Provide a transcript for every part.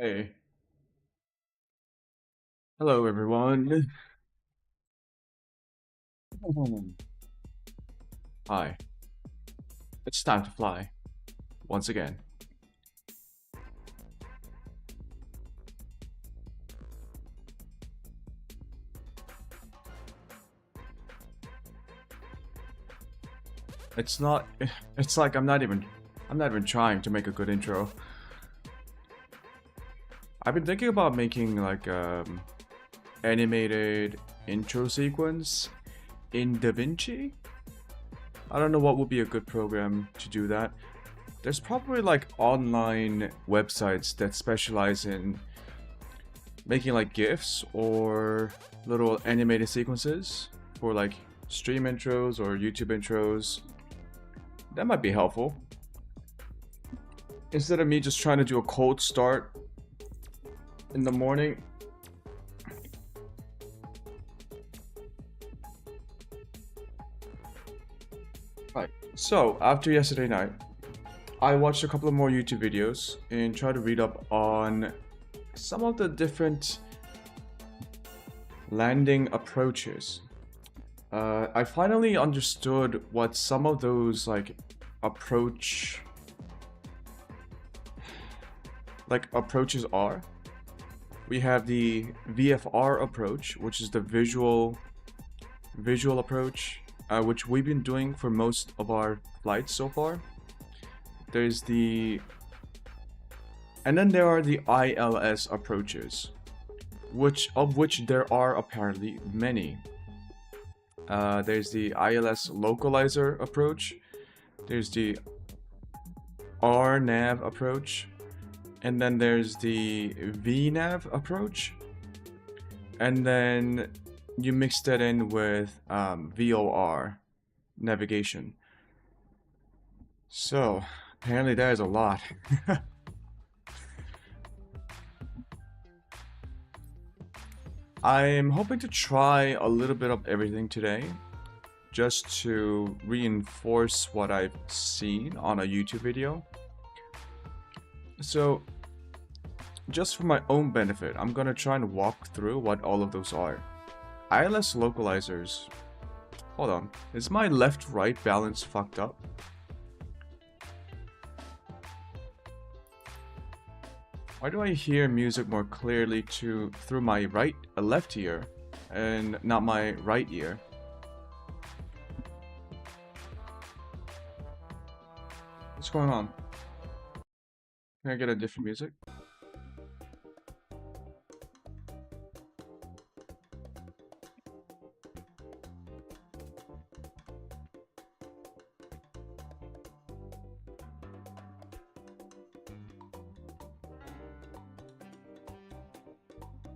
Hey, hello everyone. Hi, it's time to fly once again. It's not. It's like I'm not even trying to make a good intro. I've been thinking about making like animated intro sequence in DaVinci. I don't know what would be a good program to do that. There's probably like online websites that specialize in making like GIFs or little animated sequences for like stream intros or YouTube intros. That might be helpful. Instead of me just trying to do a cold start in the morning. Right. So after yesterday night, I watched a couple of more YouTube videos and tried to read up on some of the different landing approaches. I finally understood what some of those approaches are. We have the VFR approach, which is the visual approach, which we've been doing for most of our flights so far. There's and then there are the ILS approaches, which there are apparently many. There's the ILS localizer approach. There's the RNAV approach. And then there's the VNAV approach. And then you mix that in with VOR navigation. So, apparently that is a lot. I'm hoping to try a little bit of everything today, just to reinforce what I've seen on a YouTube video. So, just for my own benefit, I'm gonna try and walk through what all of those are. ILS localizers. Hold on, is my left-right balance fucked up? Why do I hear music more clearly through my left ear and not my right ear? What's going on? Can I get a different music?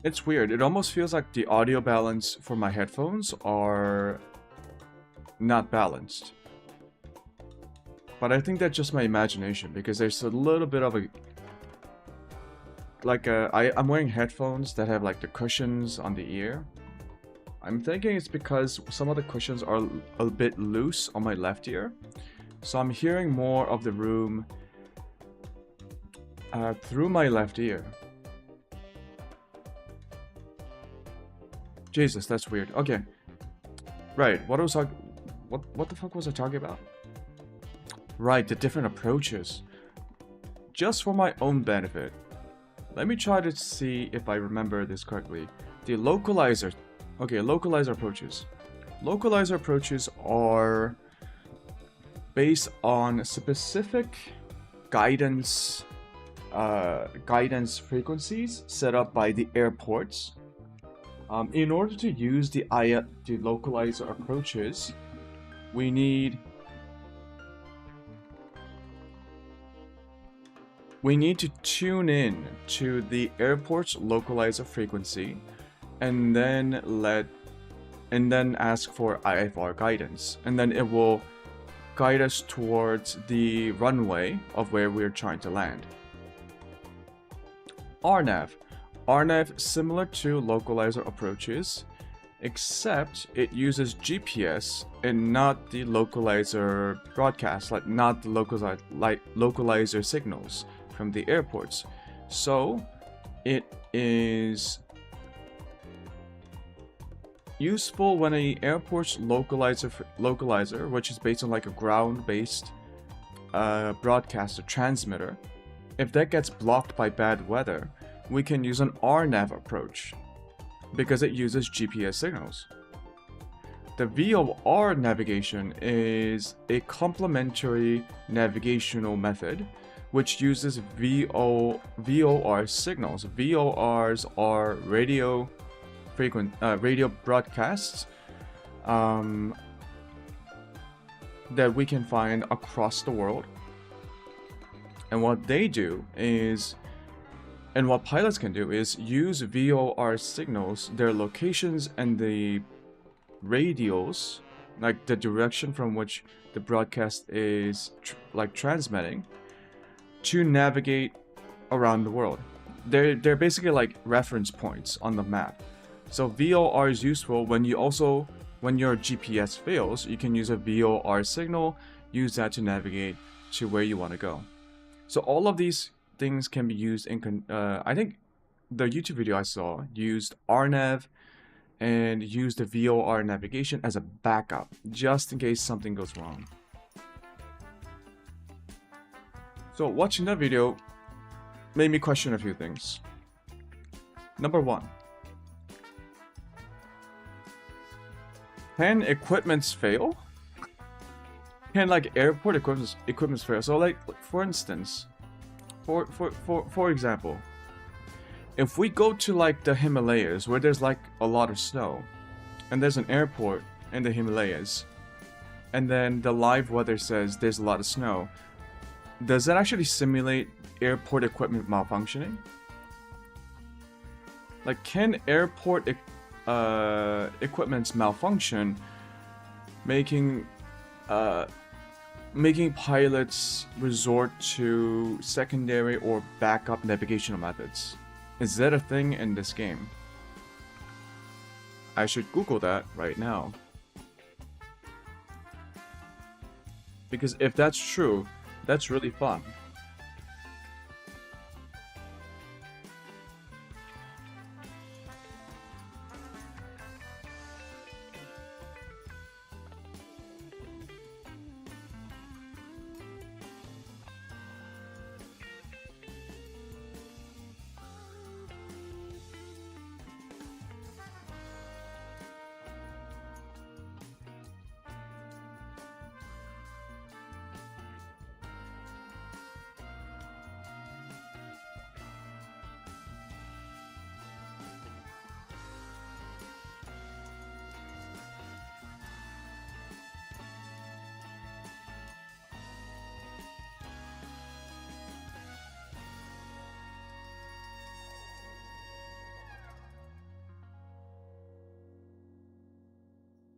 It's weird. It almost feels like the audio balance for my headphones are not balanced. But I think that's just my imagination, because there's a little bit of I'm wearing headphones that have like the cushions on the ear. I'm thinking it's because some of the cushions are a bit loose on my left ear. So I'm hearing more of the room through my left ear. Jesus, that's weird. Okay. Right, what the fuck was I talking about? Right, the different approaches. Just for my own benefit, let me try to see if I remember this correctly. The localizer. Okay, localizer approaches. Localizer approaches are based on specific guidance frequencies set up by the airports. In order to use the localizer approaches, we need to tune in to the airport's localizer frequency, and then ask for IFR guidance, and then it will guide us towards the runway of where we're trying to land. RNAV, similar to localizer approaches, except it uses GPS and not the localizer broadcast, not the localizer signals from the airports. So it is useful when a airport's localizer, which is based on like a ground-based broadcaster transmitter, if that gets blocked by bad weather, we can use an RNAV approach because it uses GPS signals. The VOR navigation is a complementary navigational method which uses VOR signals. VORs are radio broadcasts that we can find across the world. And what they do is, and what pilots can do is use VOR signals, their locations and the radials, like the direction from which the broadcast is transmitting, to navigate around the world. They're basically like reference points on the map. So VOR is useful when your GPS fails, you can use a VOR signal, use that to navigate to where you want to go. So all of these things can be used in, I think the YouTube video I saw used RNAV and used the VOR navigation as a backup, just in case something goes wrong. So watching that video made me question a few things. Number one, can equipments fail? Can like airport equipments fail? So like for instance, for example, if we go to like the Himalayas where there's like a lot of snow, and there's an airport in the Himalayas, and then the live weather says there's a lot of snow, does that actually simulate airport equipment malfunctioning? Like, can airport equipments malfunction, making pilots resort to secondary or backup navigational methods? Is that a thing in this game? I should Google that right now. Because if that's true, that's really fun.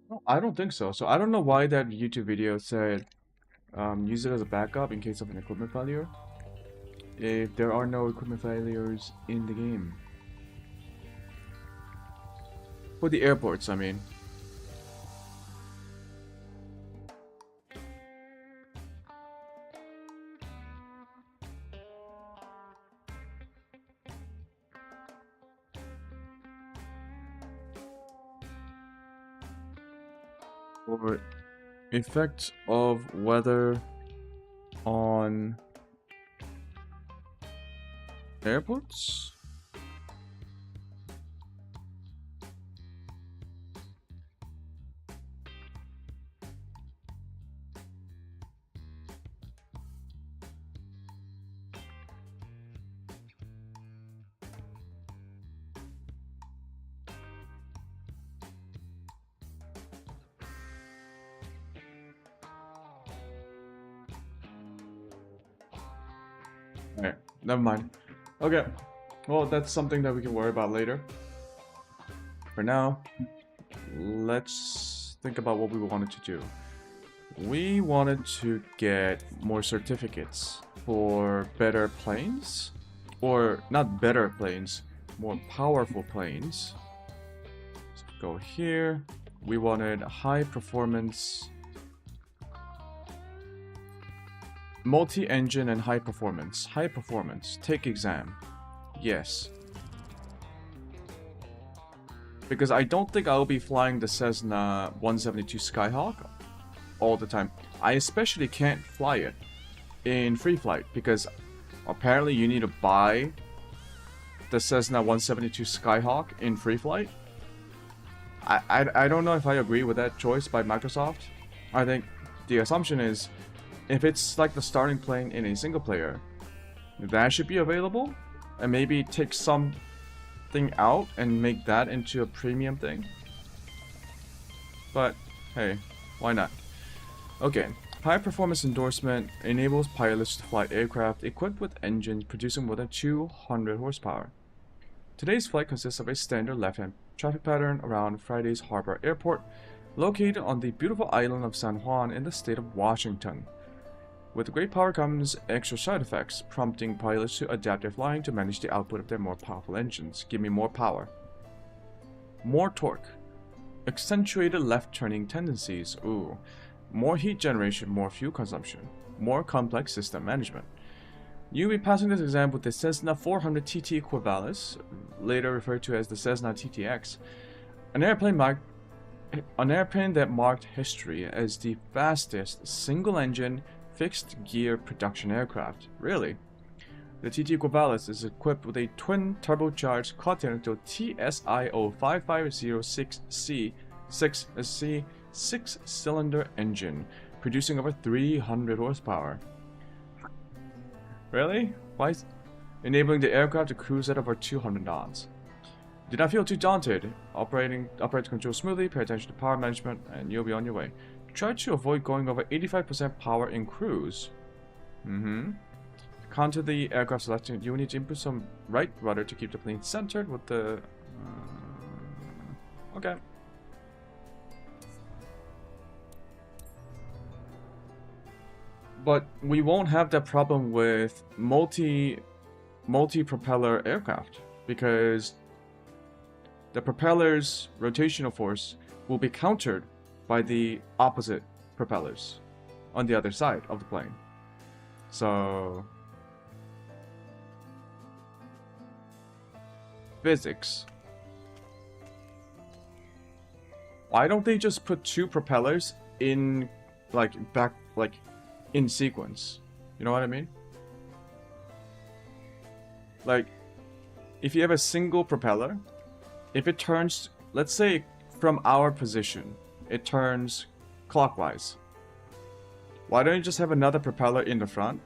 No, I don't think so. So I don't know why that YouTube video said use it as a backup in case of an equipment failure, if there are no equipment failures in the game. For the airports, I mean. For effect of weather on airports? Alright, never mind. Okay, well, that's something that we can worry about later. For now, let's think about what we wanted to do. We wanted to get more certificates for better planes, or not better planes, more powerful planes. So go here. We wanted high performance, multi-engine and high performance. High performance. Take exam. Yes. Because I don't think I'll be flying the Cessna 172 Skyhawk all the time. I especially can't fly it in free flight because apparently you need to buy the Cessna 172 Skyhawk in free flight. I don't know if I agree with that choice by Microsoft. I think the assumption is if it's like the starting plane in a single player, that should be available, and maybe take something out and make that into a premium thing. But hey, why not? Okay, high performance endorsement enables pilots to fly aircraft equipped with engines producing more than 200 horsepower. Today's flight consists of a standard left-hand traffic pattern around Friday's Harbor Airport, located on the beautiful island of San Juan in the state of Washington. With great power comes extra side effects, prompting pilots to adapt their flying to manage the output of their more powerful engines. Give me more power. More torque. Accentuated left-turning tendencies. Ooh. More heat generation, more fuel consumption. More complex system management. You'll be passing this exam with the Cessna 400 TT Equivalis, later referred to as the Cessna TTX, an airplane that marked history as the fastest single-engine, fixed-gear production aircraft. Really? The TT Equivalis is equipped with a twin turbocharged Continental TSIO 5506C 6-cylinder engine, producing over 300 horsepower. Really? Why? Enabling the aircraft to cruise at over 200 knots. Do not feel too daunted. Operate the control smoothly, pay attention to power management, and you'll be on your way. Try to avoid going over 85% power in cruise. Contour the aircraft selection. You will need to input some right rudder to keep the plane centered with the... okay. But we won't have that problem with multi-propeller aircraft because the propeller's rotational force will be countered by the opposite propellers on the other side of the plane. So physics. Why don't they just put two propellers in in sequence? You know what I mean? Like, if you have a single propeller, if it turns, let's say from our position, it turns clockwise. Why don't you just have another propeller in the front,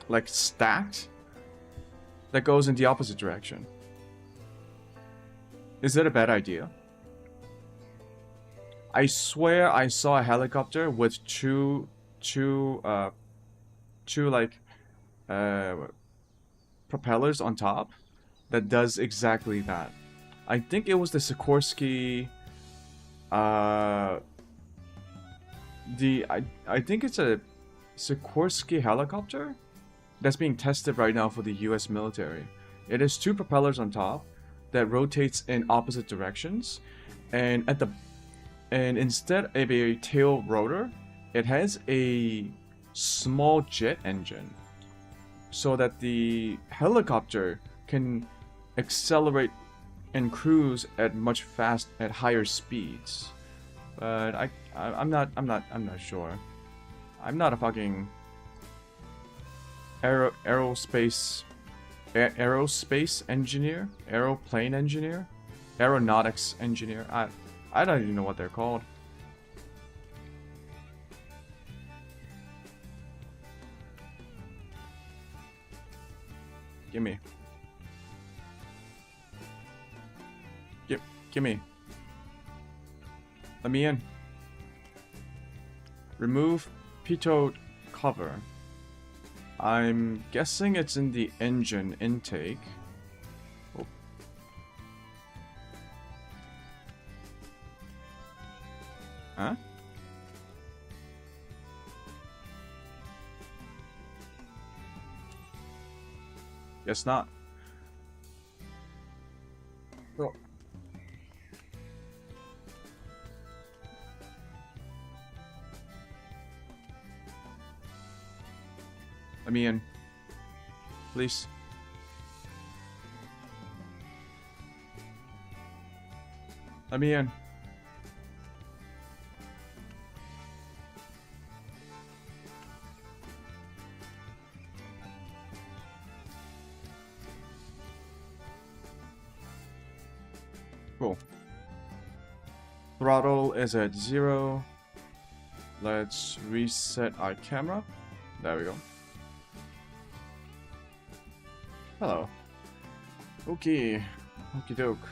like stacked, that goes in the opposite direction? Is that a bad idea? I swear I saw a helicopter with two propellers on top that does exactly that. I think it was the Sikorsky. I think it's a Sikorsky helicopter that's being tested right now for the U.S. military. It has two propellers on top that rotates in opposite directions, and instead of a tail rotor, it has a small jet engine, so that the helicopter can accelerate and cruise at at higher speeds. But I'm not sure. I'm not a fucking aerospace engineer, aeroplane engineer, aeronautics engineer. I don't even know what they're called. Gimme. Gimme. Let me in. Remove pitot cover. I'm guessing it's in the engine intake. Oh. Huh? Guess not. Oh. Let me in. Please. Let me in. Cool. Throttle is at 0. Let's reset our camera. There we go. Hello. Okay. Okie doke.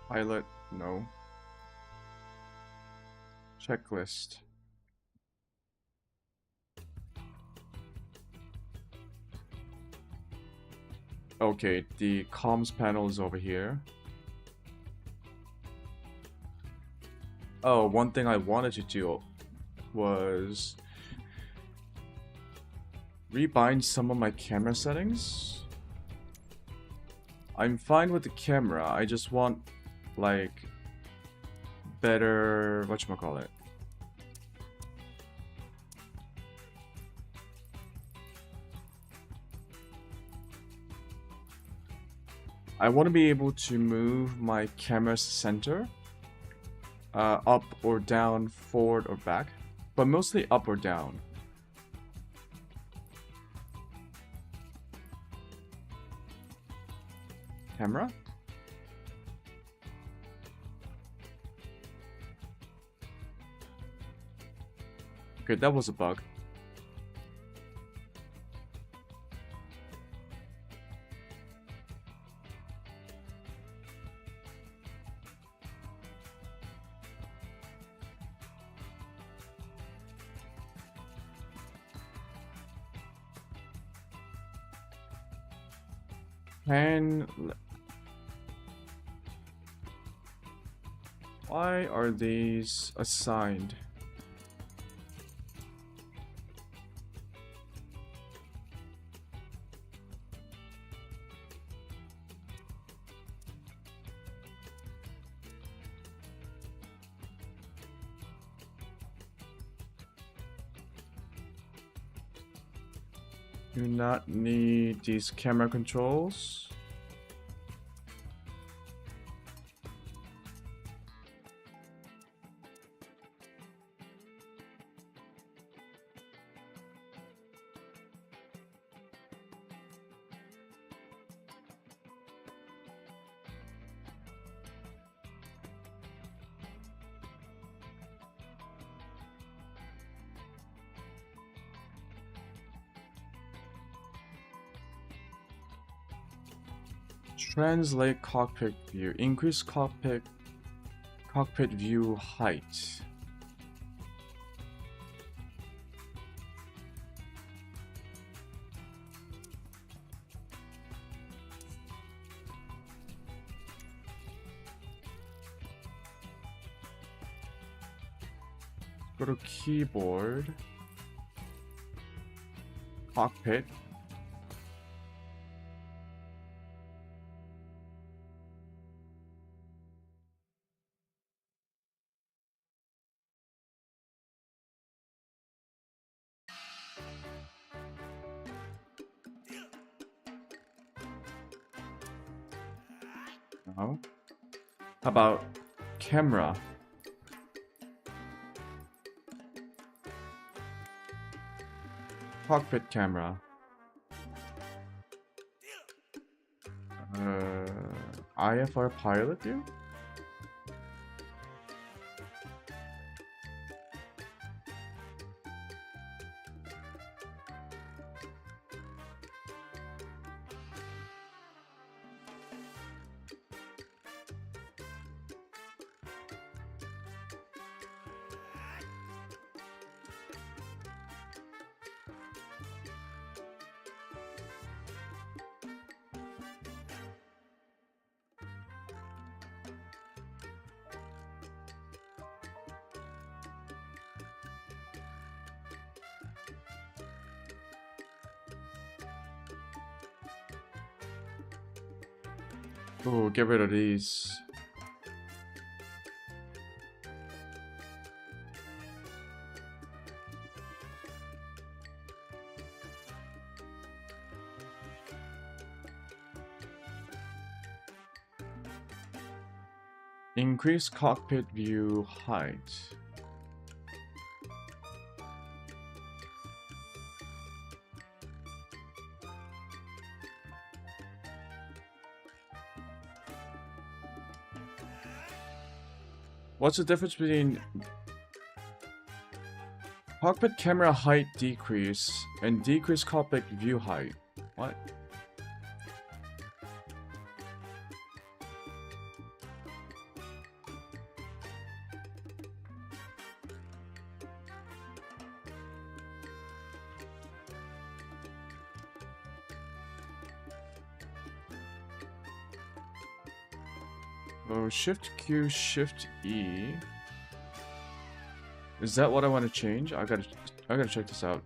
Pilot, no. Checklist. Okay, the comms panel is over here. Oh, one thing I wanted to do was rebind some of my camera settings. I'm fine with the camera, I just want, like, better, whatchamacallit. I want to be able to move my camera center up or down, forward or back, but mostly up or down. Camera? Okay, that was a bug. Why are these assigned? Do not need these camera controls. Translate cockpit view. Increase cockpit view height. Go to keyboard. Cockpit. No. How about camera? Cockpit camera. IFR pilot view? Oh, get rid of these. Increase cockpit view height. What's the difference between cockpit camera height decrease and decrease cockpit view height? What? Oh, Shift Q, Shift E. Is that what I want to change? I gotta check this out.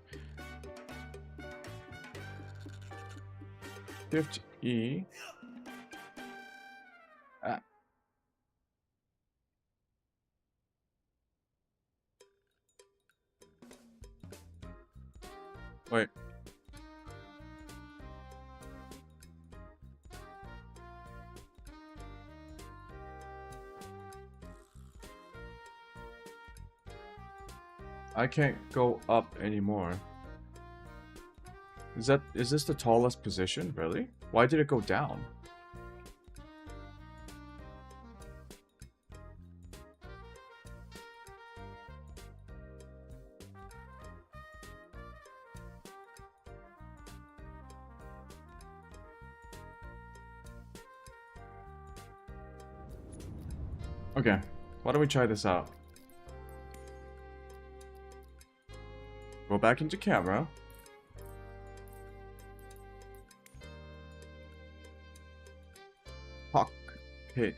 Shift E. Ah. Wait. I can't go up anymore. Is this the tallest position? Really? Why did it go down? Okay, why don't we try this out? Go back into camera. Cockpit.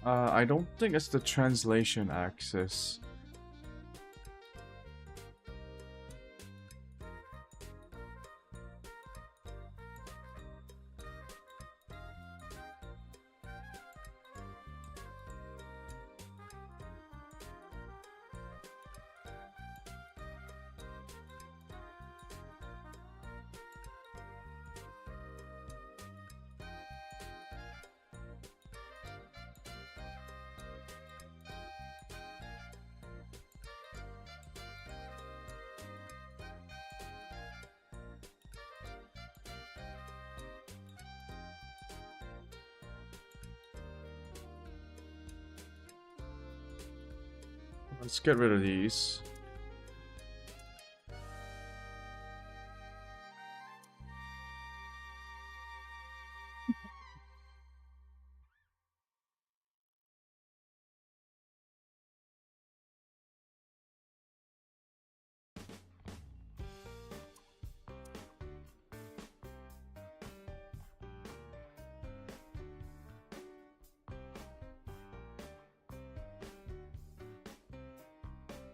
I don't think it's the translation axis. Let's get rid of these.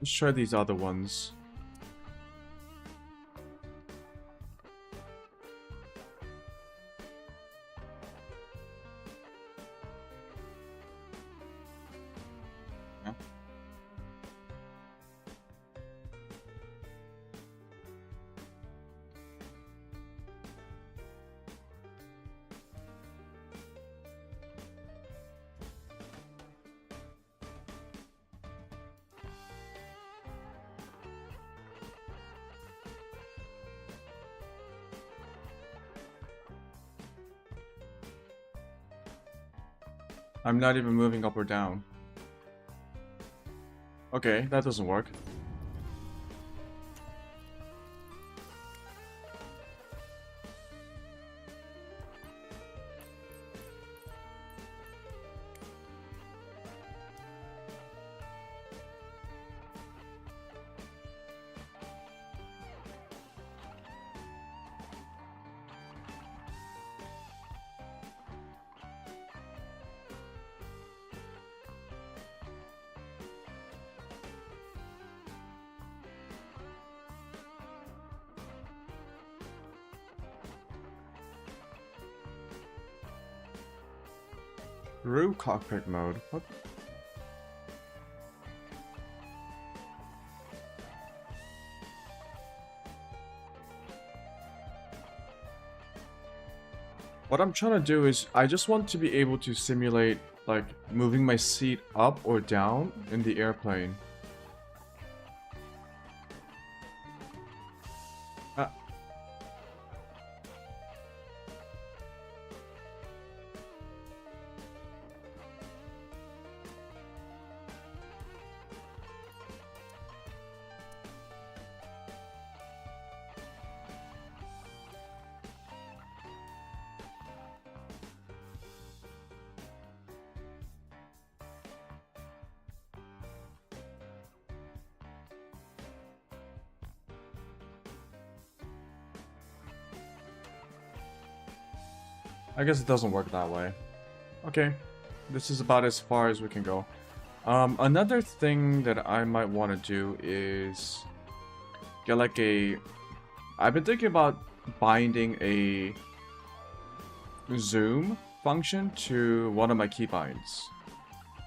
Let's try these other ones. Yeah. I'm not even moving up or down. Okay, that doesn't work. Through cockpit mode. What? What I'm trying to do is, I just want to be able to simulate, like, moving my seat up or down in the airplane. I guess it doesn't work that way. Okay, this is about as far as we can go. Another thing that I might want to do is get like a... I've been thinking about binding a zoom function to one of my keybinds.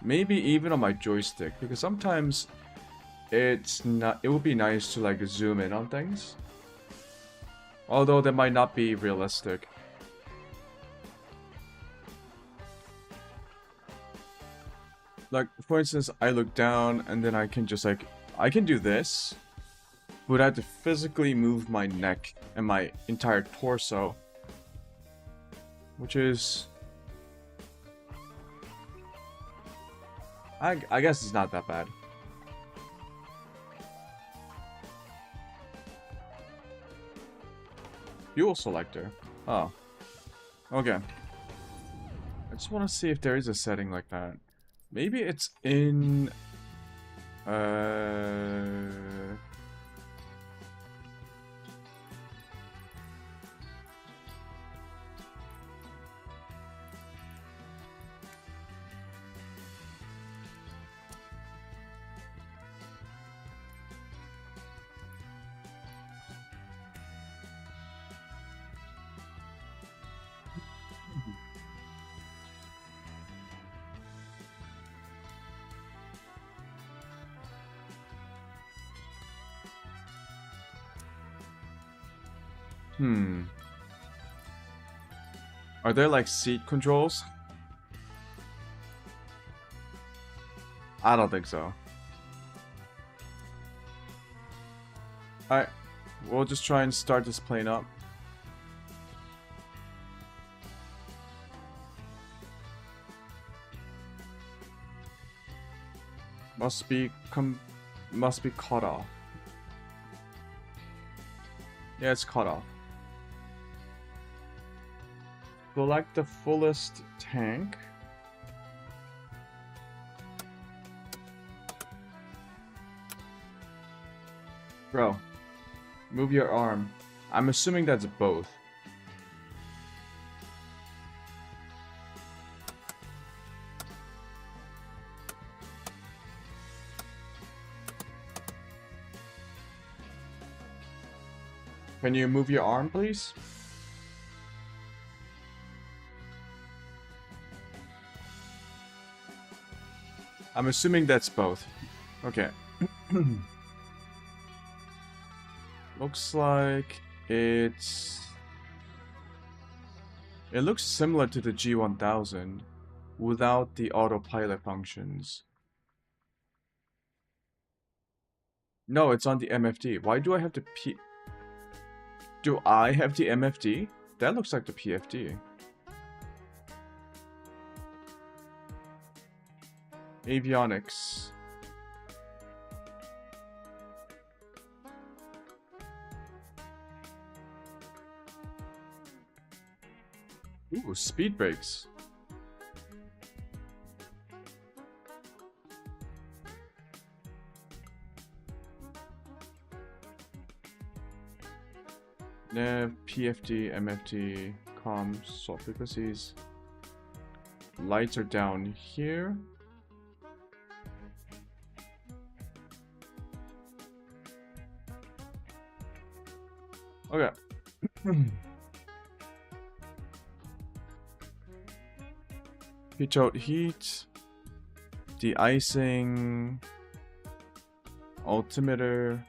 Maybe even on my joystick, because sometimes it would be nice to like zoom in on things. Although that might not be realistic. Like, for instance, I look down and then I can just like, I can do this, but I have to physically move my neck and my entire torso. Which is... I guess it's not that bad. Fuel selector. Oh. Okay. I just want to see if there is a setting like that. Maybe it's in... Are there like seat controls? I don't think so. Alright, we'll just try and start this plane up. Must be cut off. Yeah, it's cut off. Select the fullest tank. Bro, move your arm. I'm assuming that's both. Can you move your arm, please? I'm assuming that's both. Okay. Looks like it's... It looks similar to the G1000 without the autopilot functions. No, it's on the MFD. Why do I have the P... Do I have the MFD? That looks like the PFD. Avionics. Ooh, speed brakes. Nav, PFD, MFD, comms, soft frequencies. Lights are down here. Okay. Pitot heat, de-icing, altimeter.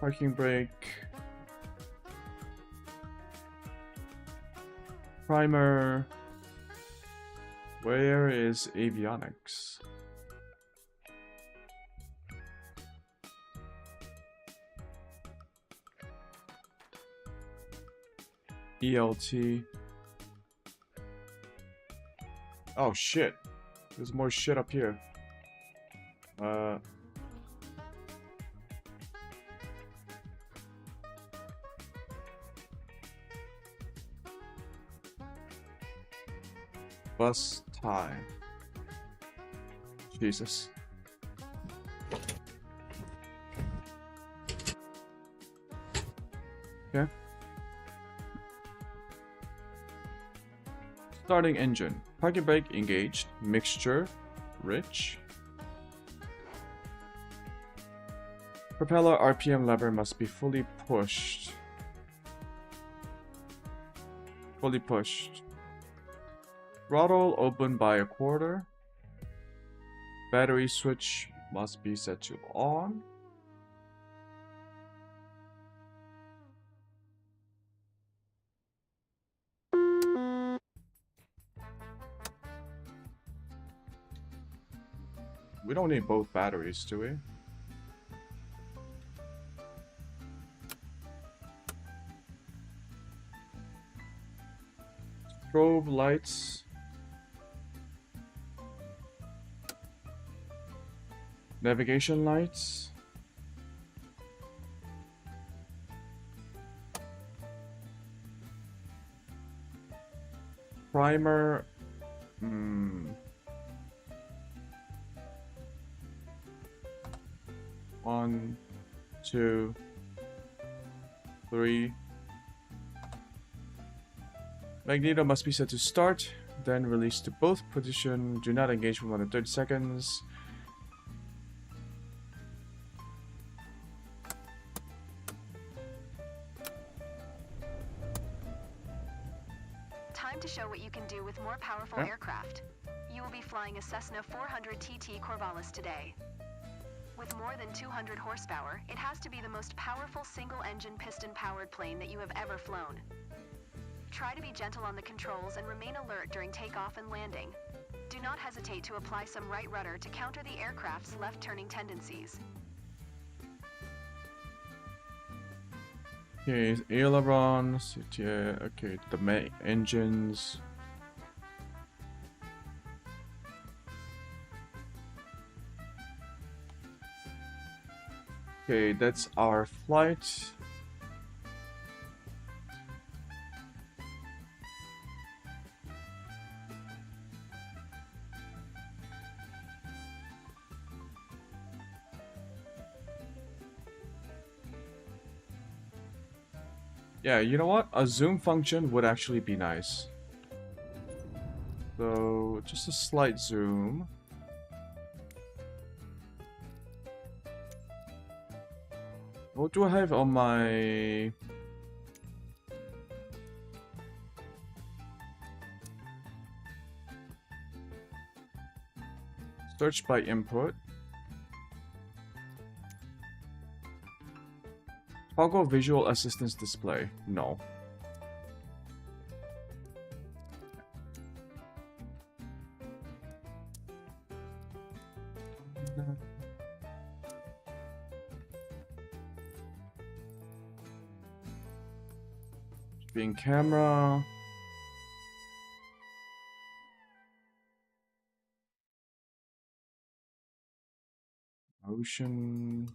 Parking brake. Primer. Where is avionics? ELT. Oh shit. There's more shit up here. Bus tie. Jesus. Okay. Starting engine. Parking brake engaged. Mixture. Rich. Propeller RPM lever must be fully pushed. Fully pushed. Throttle open by a quarter. Battery switch must be set to on. We don't need both batteries, do we? Strobe lights. Navigation lights. Primer. 1, 2, 3. Magneto must be set to start, then release to both position. Do not engage for more than 30 seconds. Time to show what you can do with more powerful aircraft. You will be flying a Cessna 400 TT Corvallis today. With more than 200 horsepower, it has to be the most powerful single-engine piston-powered plane that you have ever flown. Try to be gentle on the controls and remain alert during takeoff and landing. Do not hesitate to apply some right rudder to counter the aircraft's left-turning tendencies. Okay, ailerons, yeah, okay, the main engines. Okay, that's our flight. Yeah, you know what? A zoom function would actually be nice. So, just a slight zoom. What do I have on my... Search by input. Toggle visual assistance display. No. Being camera. Ocean.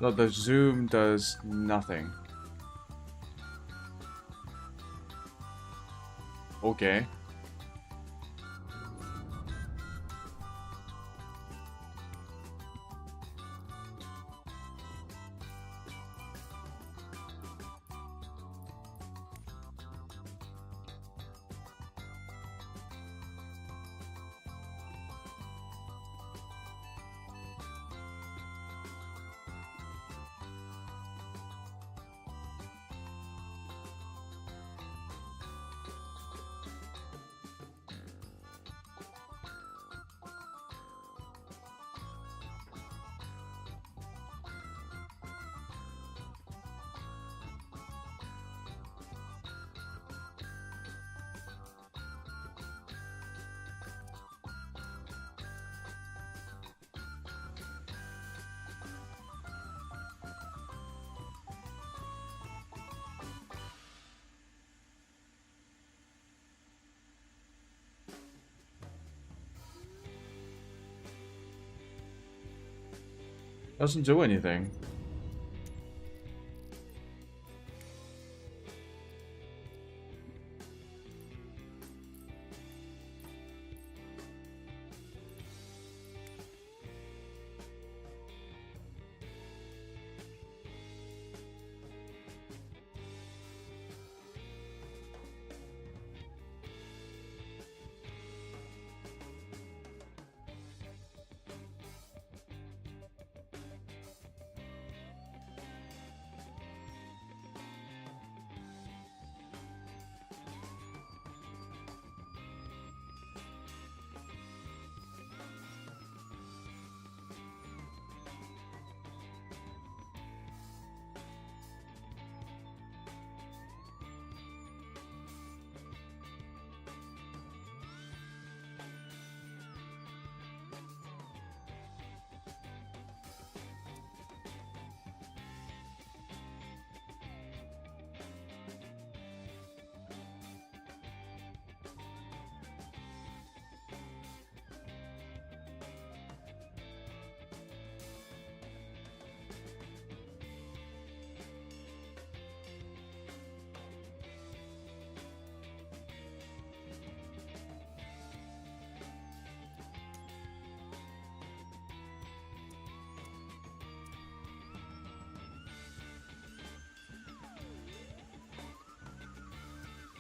No, the zoom does nothing. Okay. Doesn't do anything.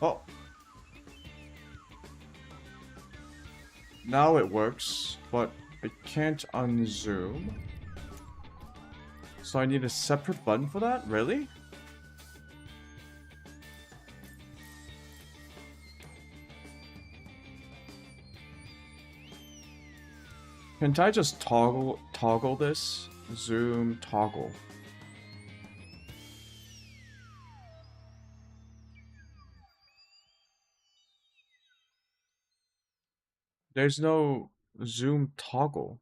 Oh. Now it works, but I can't unzoom. So I need a separate button for that? Really? Can't I just toggle this? Zoom toggle. There's no zoom toggle.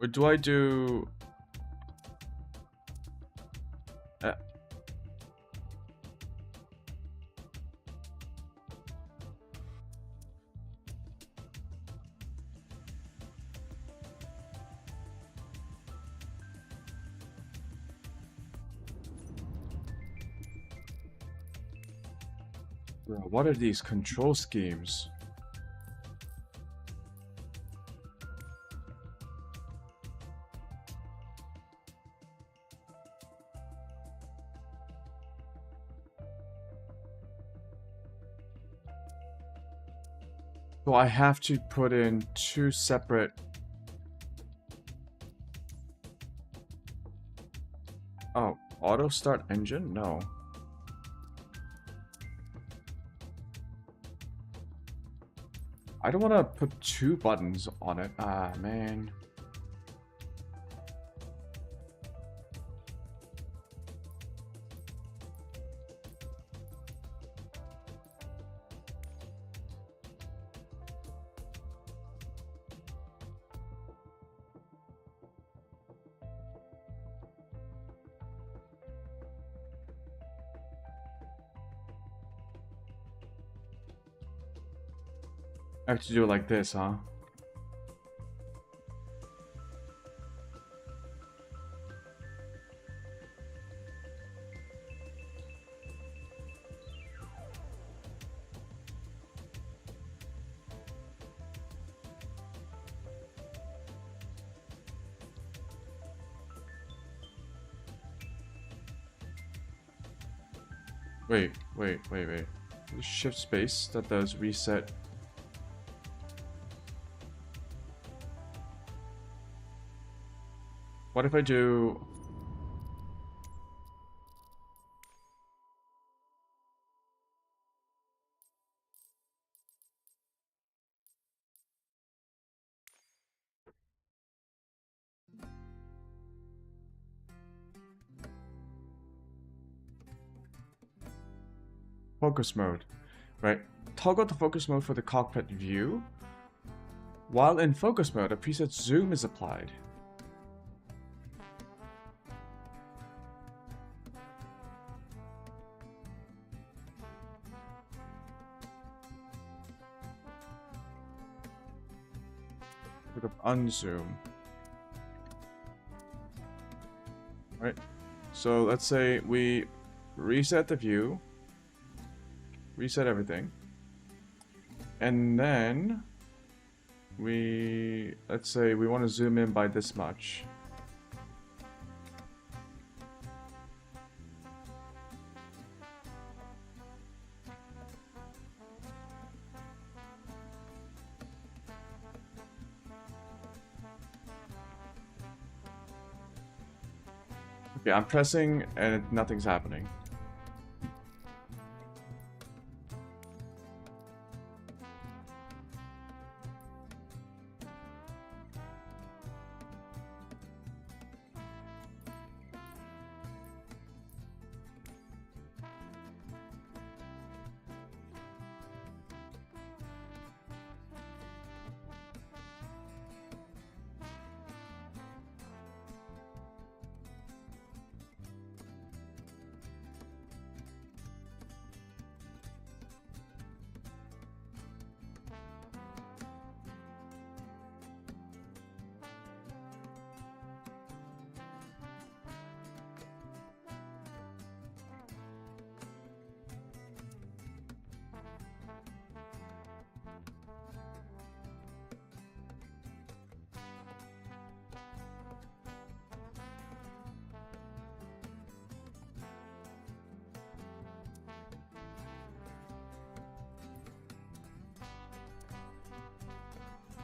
Or do I do... Bro, what are these control schemes? So I have to put in two separate... Oh, auto start engine? No. I don't want to put two buttons on it. Ah, man. I have to do it like this, huh? Wait. Shift space, that does reset. What if I do... Focus mode, right? Toggle the focus mode for the cockpit view. While in focus mode, a preset zoom is applied. Click up unzoom. Right? So let's say we reset the view, reset everything, and then let's say we want to zoom in by this much. Okay, I'm pressing and nothing's happening.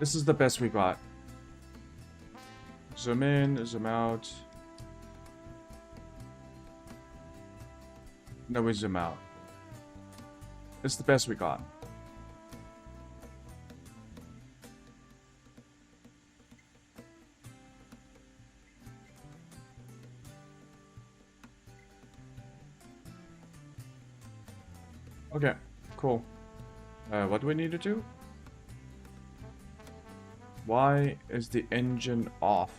This is the best we got. Zoom in, zoom out. No, we zoom out. It's the best we got. Okay, cool. What do we need to do? Why is the engine off?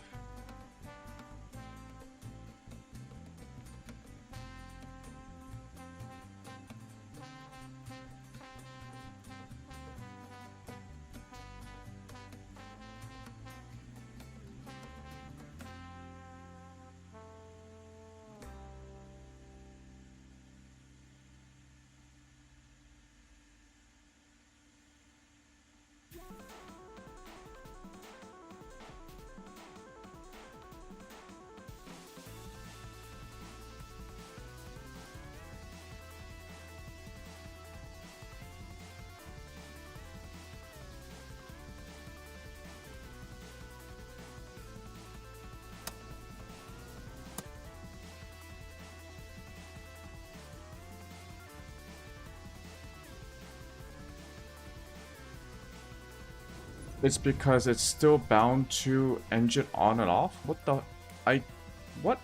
It's because it's still bound to engine on and off? What the... What?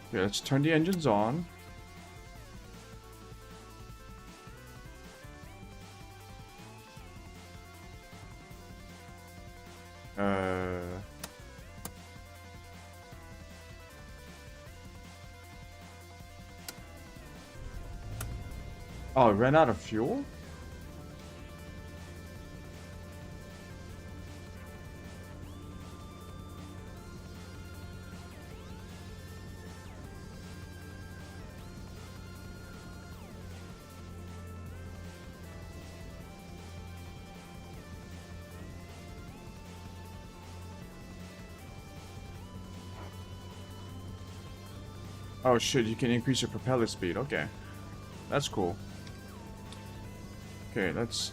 Okay, let's turn the engines on. Oh, it ran out of fuel? Oh shit, you can increase your propeller speed. Okay. That's cool. Okay, let's...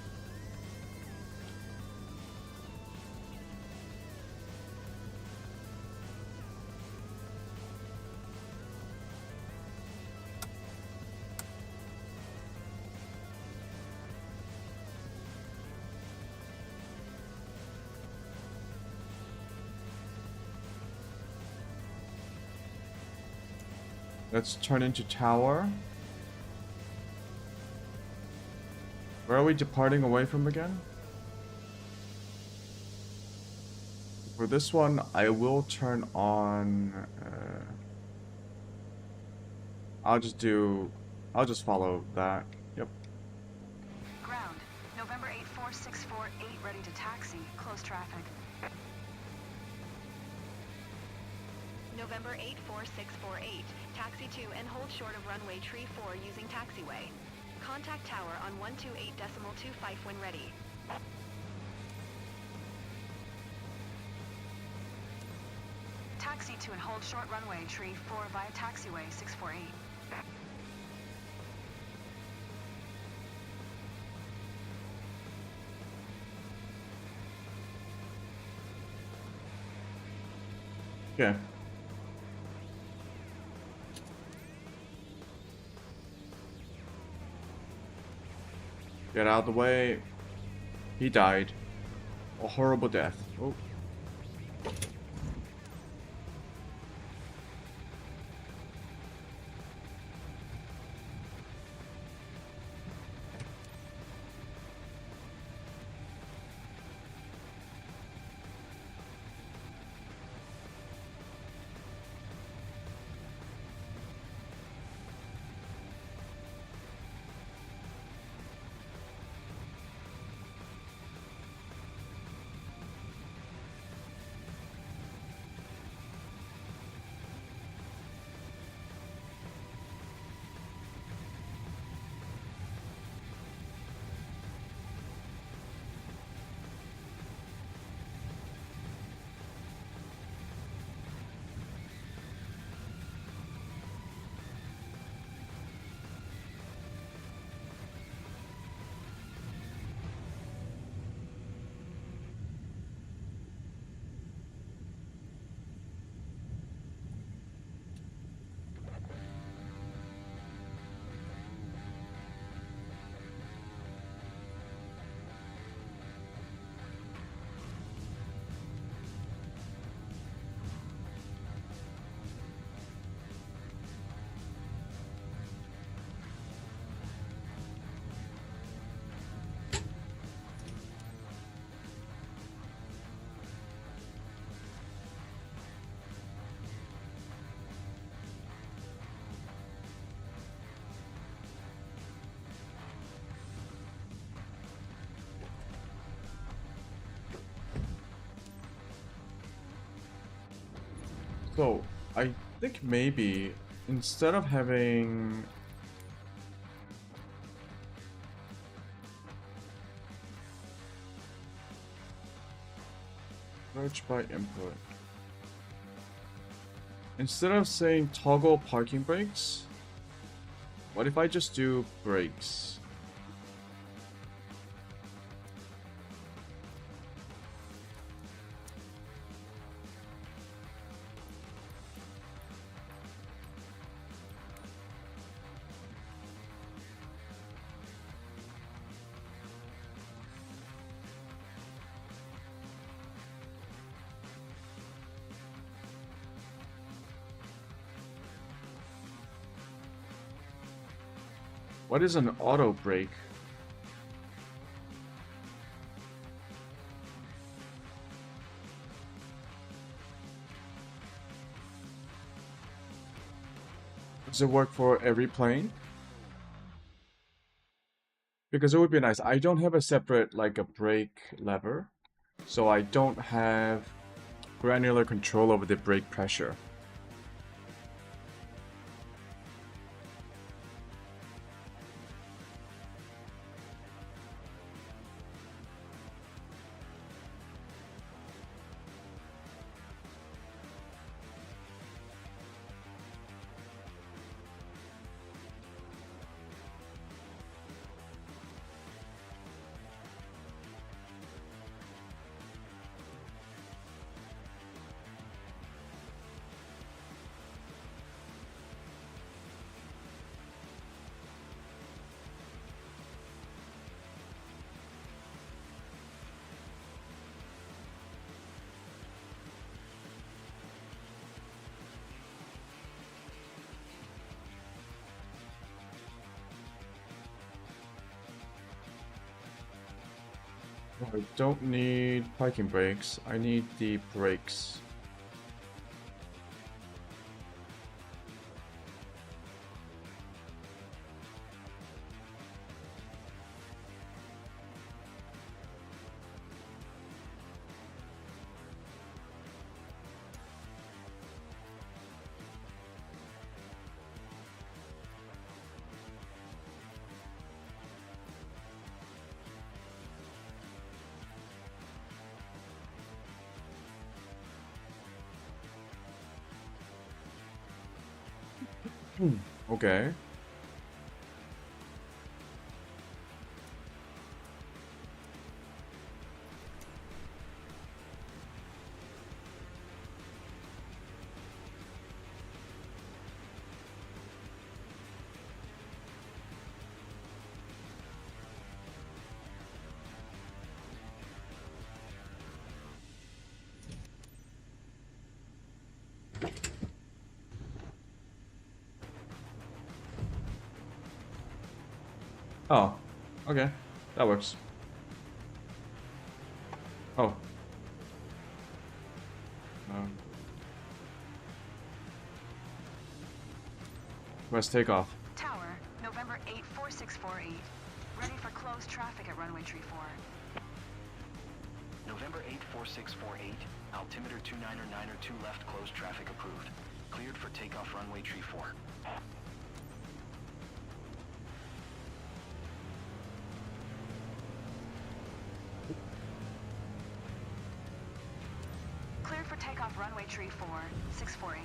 Let's turn into tower. Where are we departing away from again? For this one, I will turn on... I'll just follow that. Yep. Ground. November 84648 ready to taxi. Close traffic. November 84648. Taxi to and hold short of runway tree 4 using taxiway. Contact tower on 128.25 when ready. Taxi to and hold short runway tree 4 via taxiway 648. Okay. Get out of the way. He died. A horrible death. Oh. So, I think maybe instead of having... Search by input. Instead of saying toggle parking brakes, what if I just do brakes? What is an auto brake? Does it work for every plane? Because it would be nice. I don't have a separate, like, a brake lever. So I don't have granular control over the brake pressure. I don't need parking brakes. I need the brakes. Okay. Oh, okay. That works. Oh. Where's takeoff? Tower, November 84648. Ready for closed traffic at runway tree 4. November 84648, altimeter 299er2 left, closed traffic approved. Cleared for takeoff runway tree 4. Cleared for takeoff runway tree 4, 648.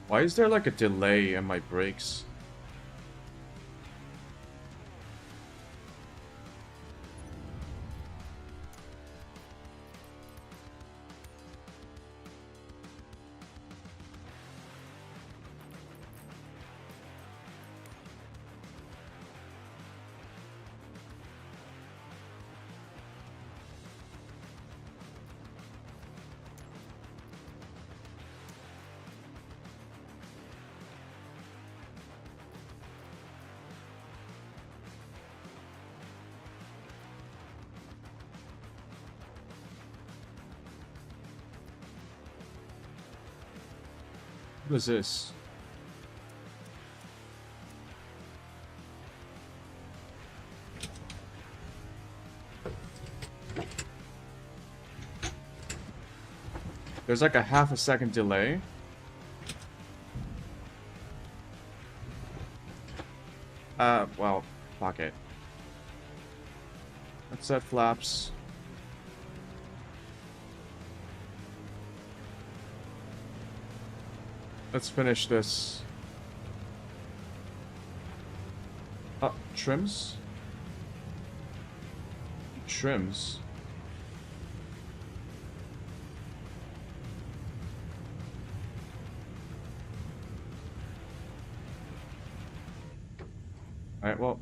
Why is there like a delay in my brakes? What is this? There's like a half a second delay. Well, fuck it. Let's set flaps. Let's finish this. Trims? Trims. Alright, well.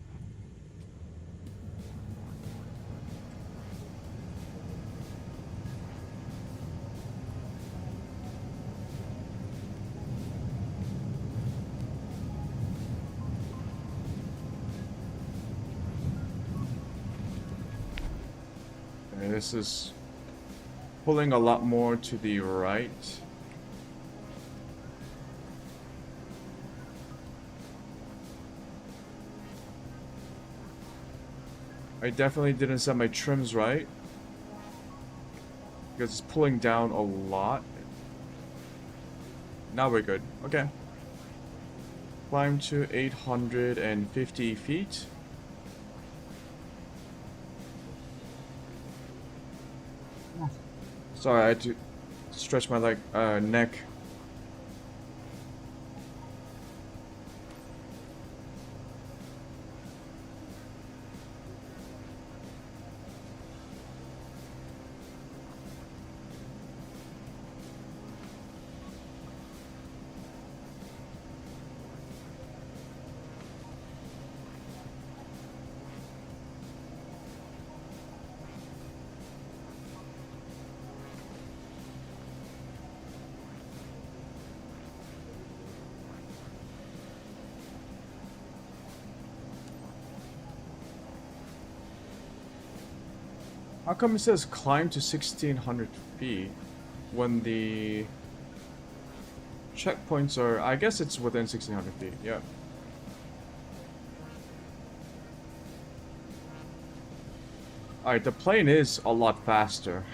Okay, this is pulling a lot more to the right. I definitely didn't set my trims right. Because it's pulling down a lot. Now we're good. Okay. Climb to 850 feet. Sorry, I had to stretch my neck. How come it says climb to 1600 feet when the checkpoints are... I guess it's within 1600 feet, yeah. Alright, the plane is a lot faster.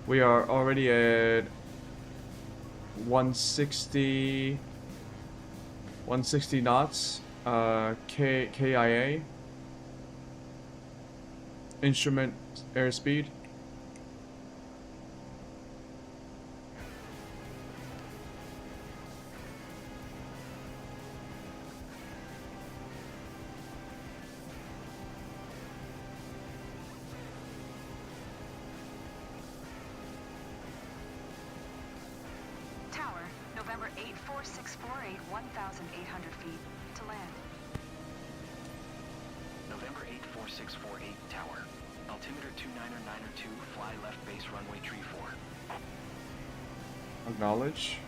We are already at 160 knots, KIA. Instrument airspeed. Tower, November 84648, 1,800 feet. To land. November 84648, Tower. Altimeter 299er2, fly left base runway tree 4. Acknowledge.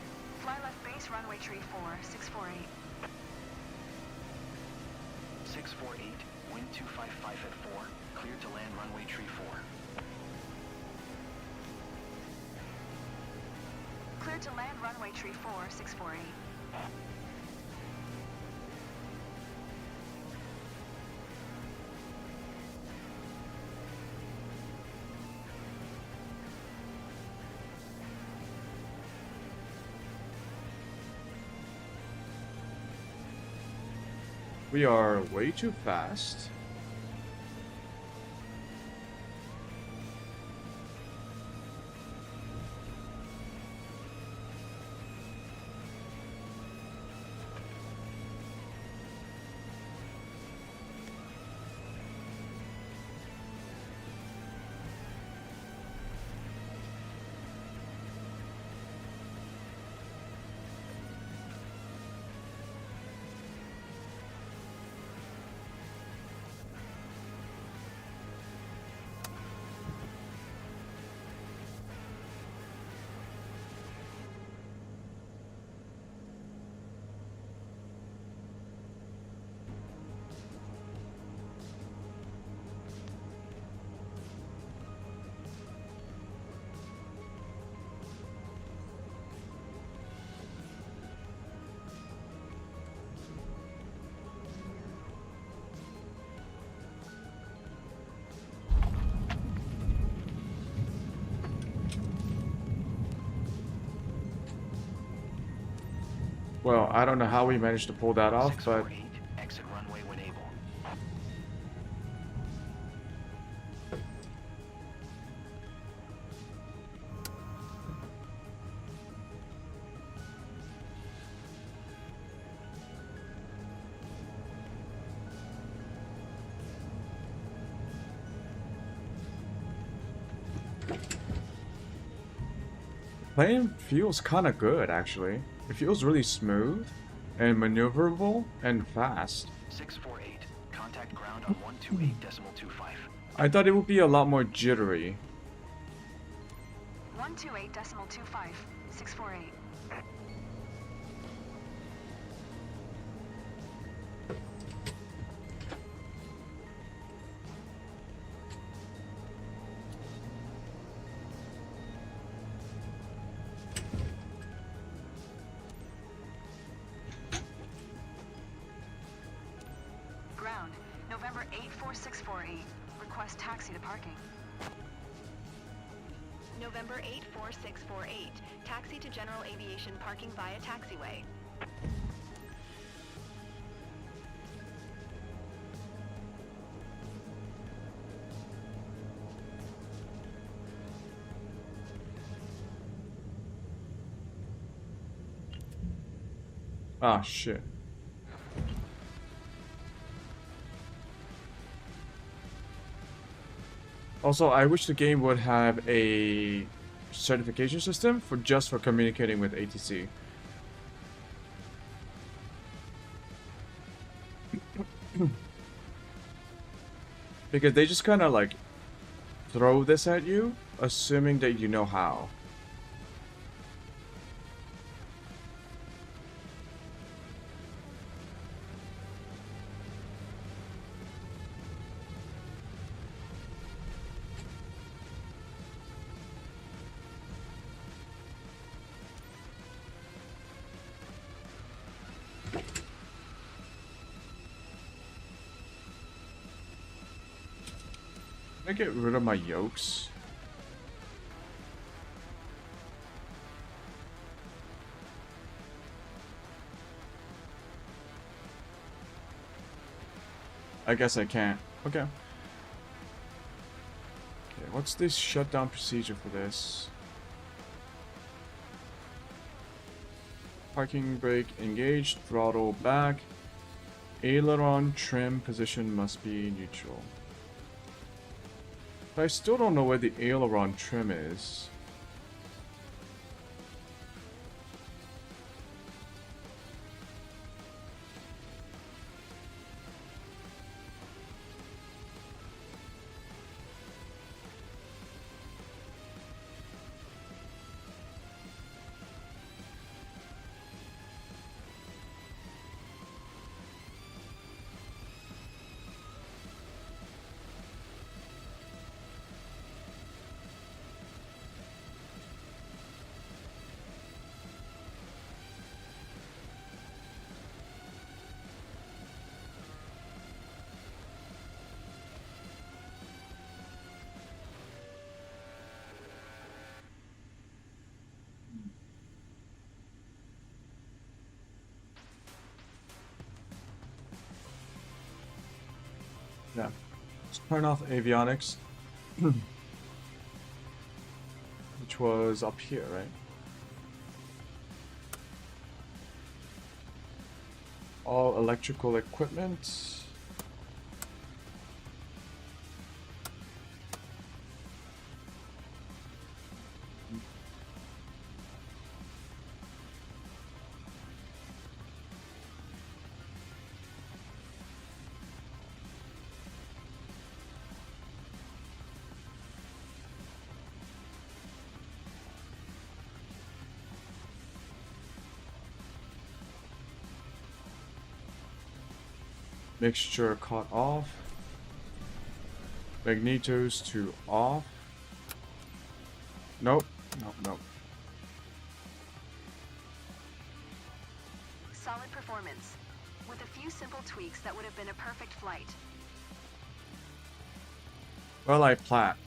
Fly left base runway tree 4, 648. 648, wind 255 at 4, cleared to land runway tree 4. Cleared to land runway tree 4, 648. We are way too fast. Well, I don't know how we managed to pull that off, but 648, exit runway when able. plane feels kind of good, actually. It feels really smooth and maneuverable and fast. 648, contact ground on 128.25. I thought it would be a lot more jittery. 128.25, 648. Ground, November 84648, 84648. Request taxi to parking. November 84648. Taxi to General Aviation parking via taxiway. Ah, shit. Also, I wish the game would have a certification system for just for communicating with ATC. Because they just kind of like throw this at you, assuming that you know how. Can I get rid of my yokes? I guess I can't. Okay. Okay, what's this shutdown procedure for this? Parking brake engaged, throttle back. Aileron trim position must be neutral. But I still don't know where the aileron trim is. Yeah. Let's turn off avionics. Which was up here, right? All electrical equipment. Mixture cut off. Magnetos to off. Nope. Nope, nope. Solid performance. With a few simple tweaks that would have been a perfect flight. Well, I passed.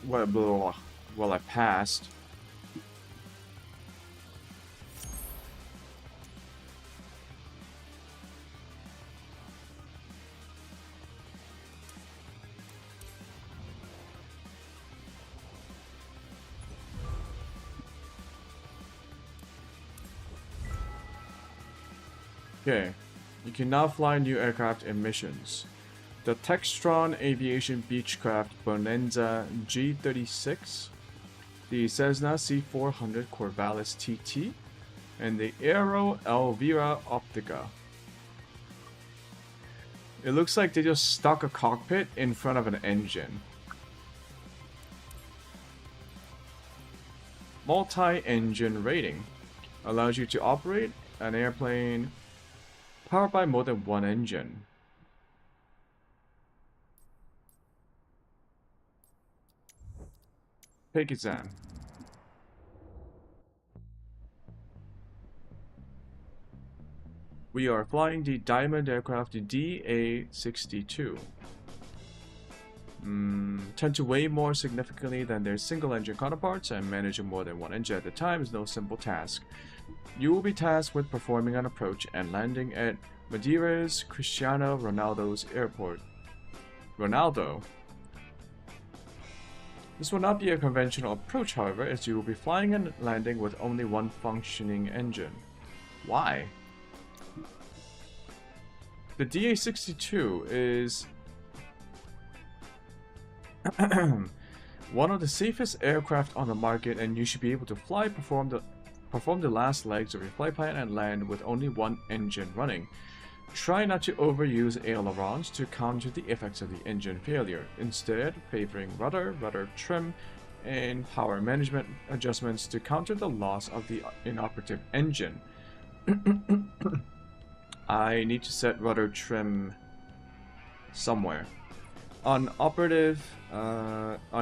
Okay, you can now fly new aircraft in missions. The Textron Aviation Beechcraft Bonanza G36, the Cessna C400 Corvallis TT, and the Aero Elvira Optica. It looks like they just stuck a cockpit in front of an engine. Multi-engine rating allows you to operate an airplane powered by more than one engine. Take exam. We are flying the Diamond aircraft DA-62. tend to weigh more significantly than their single-engine counterparts, and managing more than one engine at a time is no simple task. You will be tasked with performing an approach and landing at Madeire's Cristiano Ronaldo's airport. Ronaldo. This will not be a conventional approach, however, as you will be flying and landing with only one functioning engine. Why? The DA-62 is one of the safest aircraft on the market, and you should be able to perform the last legs of your flight plan and land with only one engine running. Try not to overuse ailerons to counter the effects of the engine failure, instead favoring rudder trim, and power management adjustments to counter the loss of the inoperative engine. I need to set rudder trim somewhere. An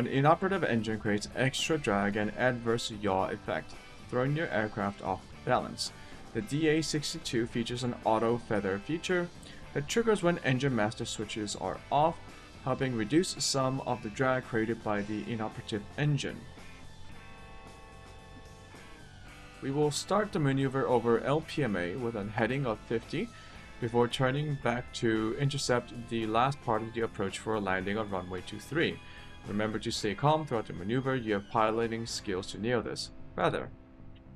inoperative engine creates extra drag and adverse yaw effect, throwing your aircraft off balance. The DA-62 features an auto feather feature that triggers when engine master switches are off, helping reduce some of the drag created by the inoperative engine. We will start the maneuver over LPMA with a heading of 50 before turning back to intercept the last part of the approach for a landing on runway 23. Remember to stay calm throughout the maneuver. You have piloting skills to nail this. Rather,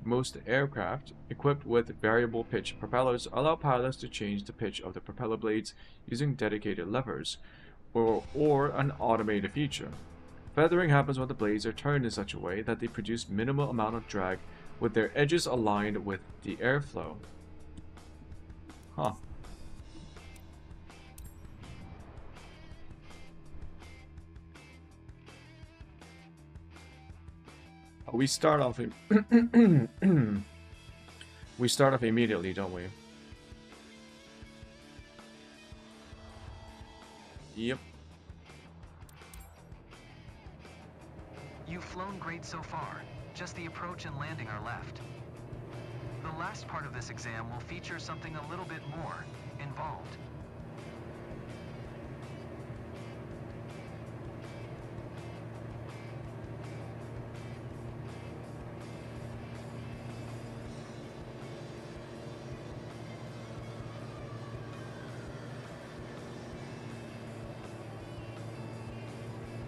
most aircraft equipped with variable pitch propellers allow pilots to change the pitch of the propeller blades using dedicated levers or an automated feature. Feathering happens when the blades are turned in such a way that they produce minimal amount of drag with their edges aligned with the airflow. Huh. We start off we start off immediately, don't we? Yep. You've flown great so far. Just the approach and landing are left. The last part of this exam will feature something a little bit more involved.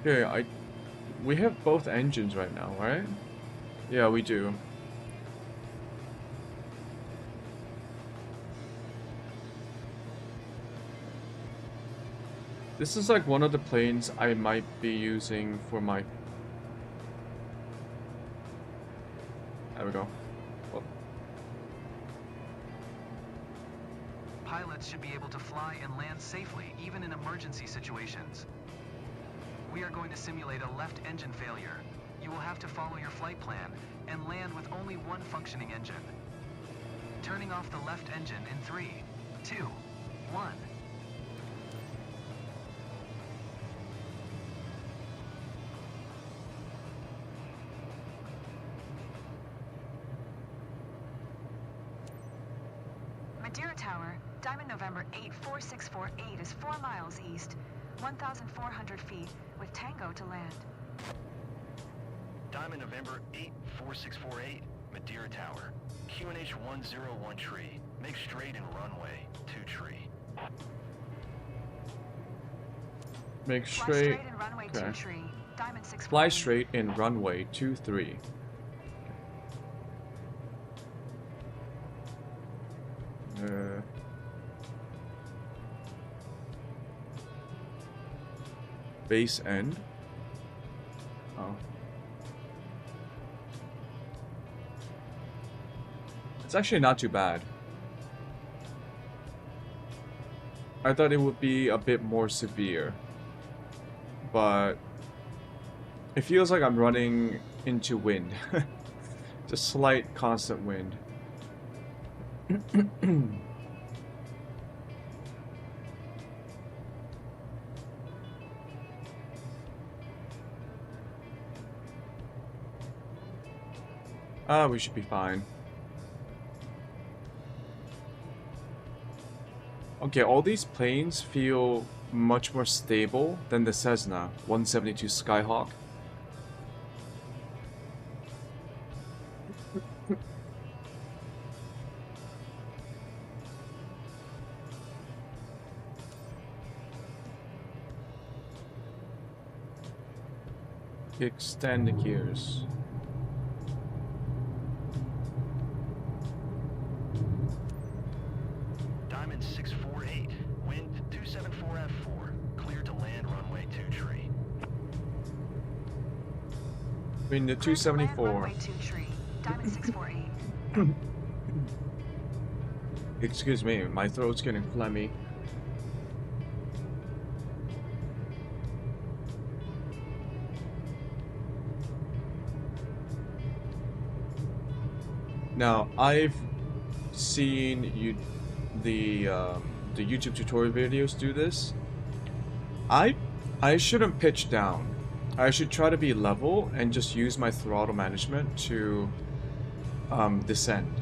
Okay, we have both engines right now, right? Yeah, we do. This is like one of the planes I might be using for my... There we go. Oh. Pilots should be able to fly and land safely, even in emergency situations. We are going to simulate a left engine failure. You will have to follow your flight plan and land with only one functioning engine. Turning off the left engine in 3, 2, 1. Madeira Tower, Diamond November 84648 is 4 miles east, 1,400 feet, with Tango to land. Diamond November 84648, Madeira Tower. QNH 101 tree. Make straight in runway 2 tree. Make Fly straight. in runway Okay. 2 tree, Diamond 6. Fly straight in runway 23. Base end. Oh. It's actually not too bad. I thought it would be a bit more severe, but it feels like I'm running into wind. Just slight constant wind. We should be fine. Okay, all these planes feel much more stable than the Cessna 172 Skyhawk. Extend the gears. Diamond 648, wind 274F4, clear to land runway 23. In the Clear to land 274. runway 23, Diamond 648. Excuse me, my throat's getting phlegmy. Now, I've seen the YouTube tutorial videos do this. I shouldn't pitch down. I should try to be level and just use my throttle management to descend.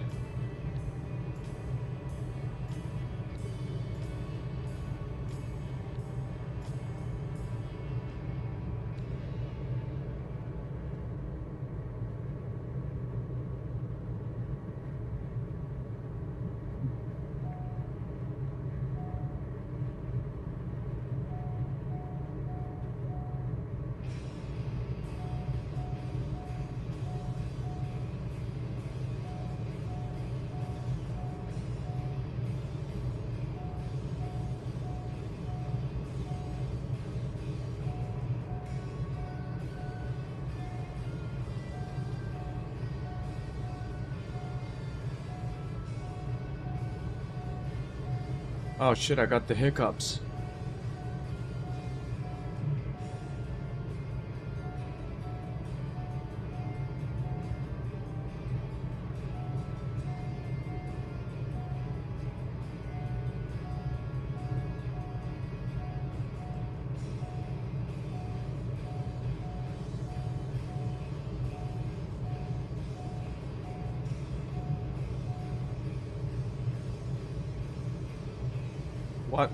Oh shit, I got the hiccups. What?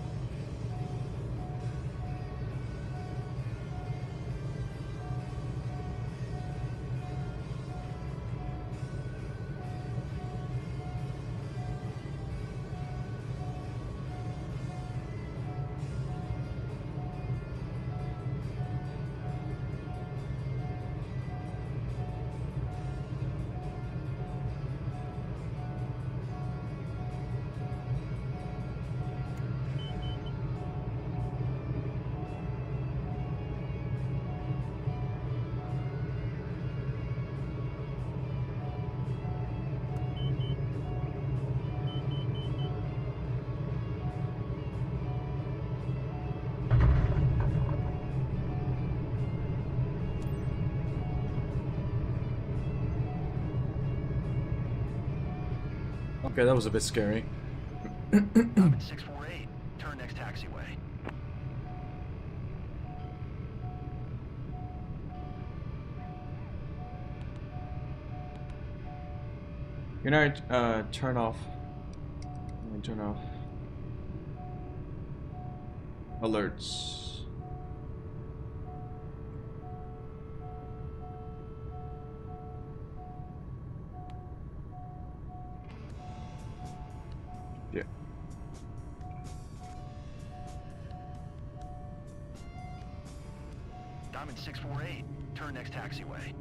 Okay, that was a bit scary. Diamond 648, turn next taxiway. Good night, turn off. Turn off. Alerts. Yeah. Diamond 648, turn next taxiway.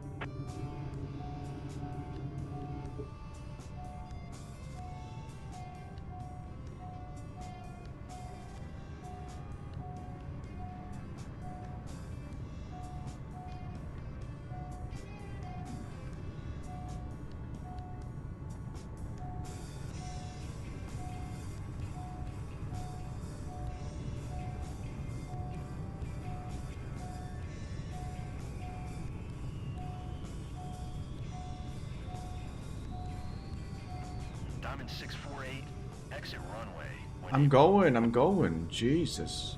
Diamond 648, exit runway. I'm going. Jesus.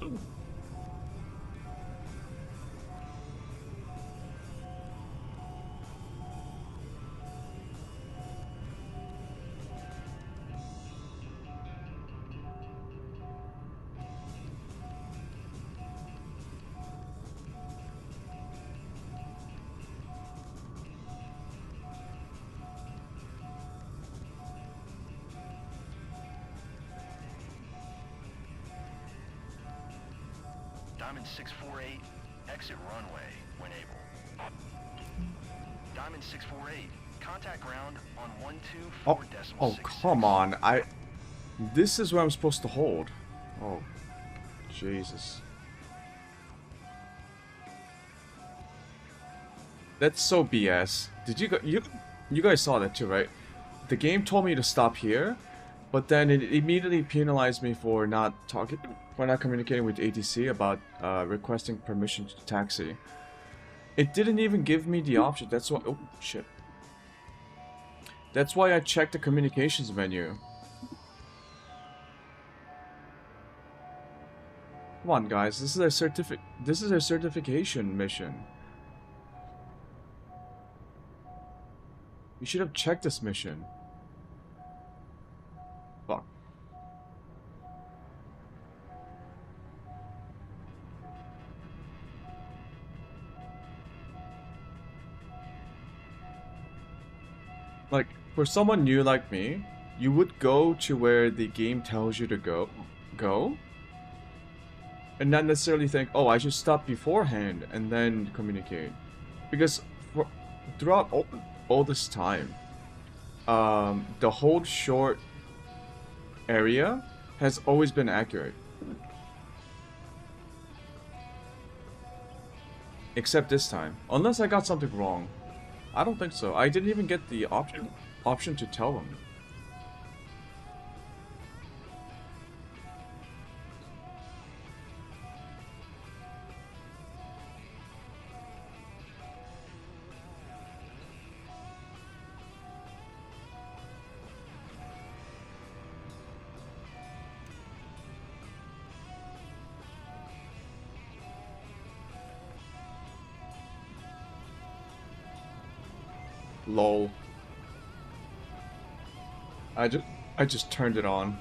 Diamond 648, exit runway when able. Diamond 648, contact ground on 124.6. Oh, come on. This is where I'm supposed to hold. Oh, Jesus. That's so BS. Did you guys saw that too, right? The game told me to stop here, but then it immediately penalized me for not communicating with ATC about requesting permission to taxi. It didn't even give me the option. That's why. Oh shit. That's why I checked the communications menu. Come on, guys. This is a certification mission. You should have checked this mission. Fuck. Like, for someone new like me, you would go to where the game tells you to go, and not necessarily think, oh, I should stop beforehand and then communicate. Because throughout all this time, the hold short area has always been accurate. Except this time. Unless I got something wrong. I don't think so. I didn't even get the option to tell them. Lol. I just turned it on.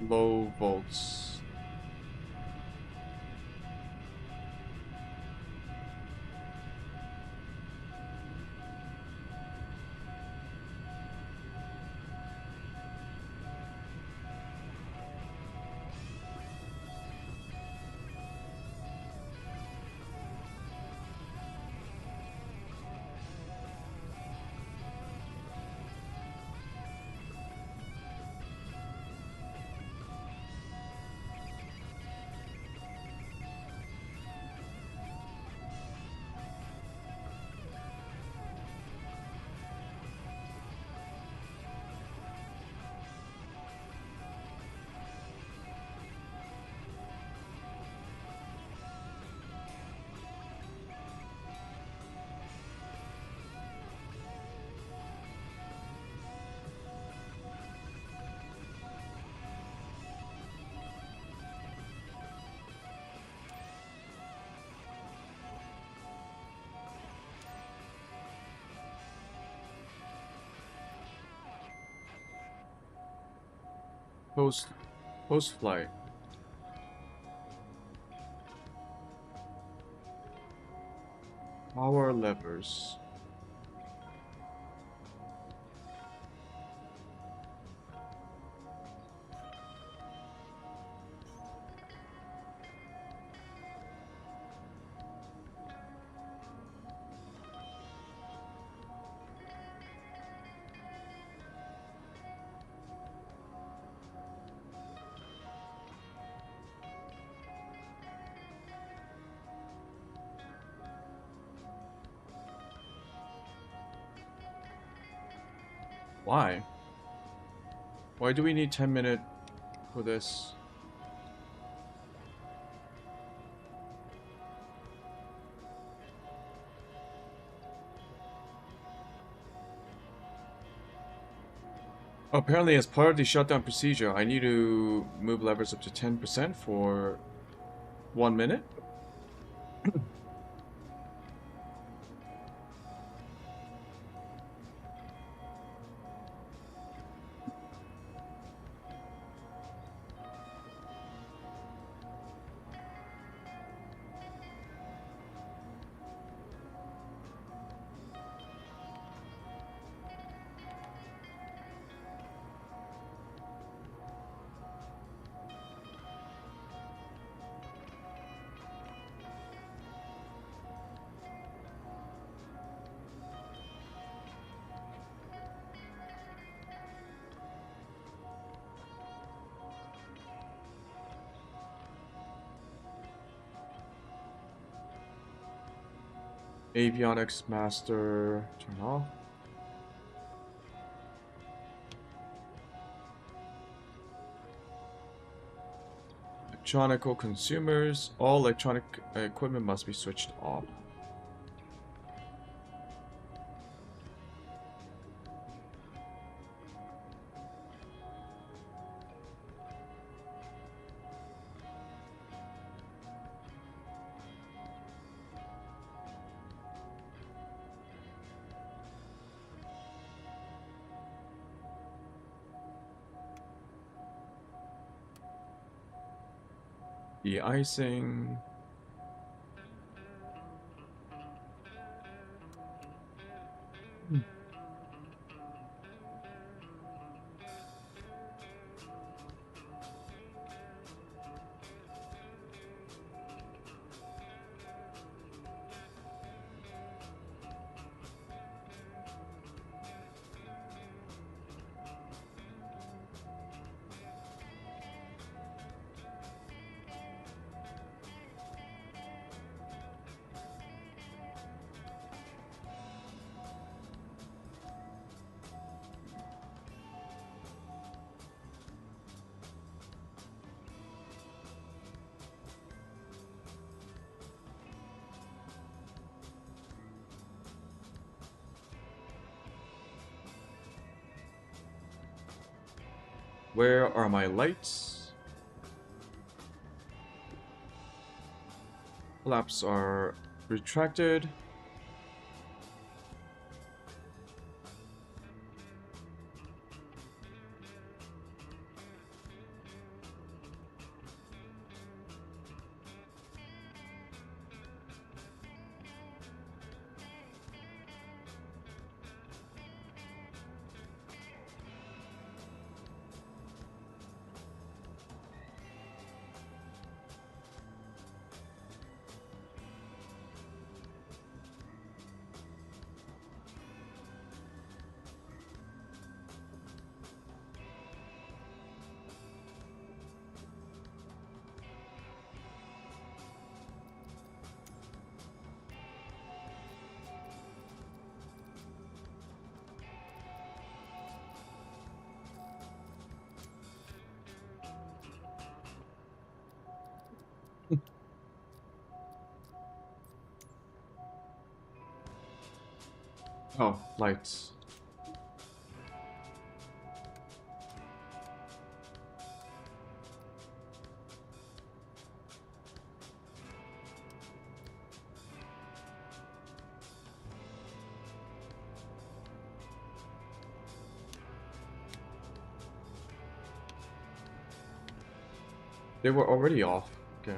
Low volts. Post flight. Power levers. Why? Why do we need 10-minute for this? Apparently, as part of the shutdown procedure, I need to move levers up to 10% for 1 minute. Avionics master, turn off. Electronical consumers, all electronic equipment must be switched off. De-icing. Where are my lights? Flaps are retracted. Oh, lights. They were already off. Okay.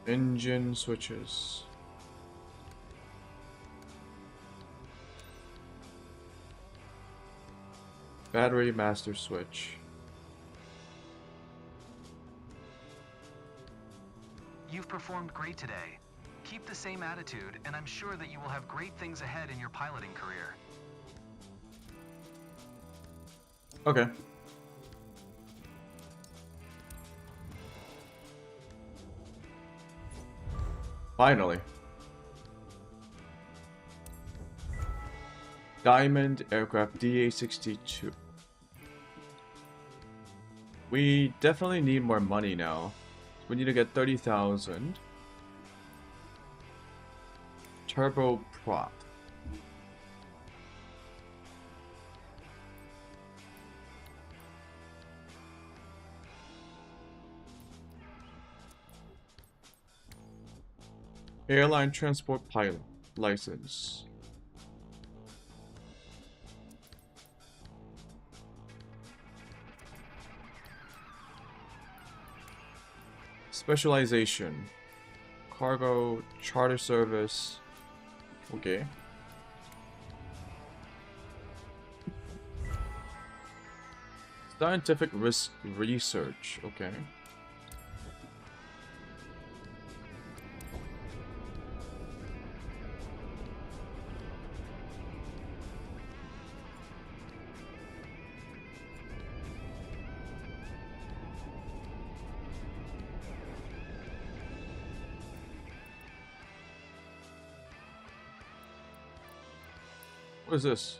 Engine switches. Battery master switch. You've performed great today. Keep the same attitude, and I'm sure that you will have great things ahead in your piloting career. Okay. Finally. Diamond aircraft DA-62. We definitely need more money now. We need to get 30,000. Turboprop. Airline transport pilot license. Specialization. Cargo, charter service. Okay. Scientific risk research. Okay. What is this?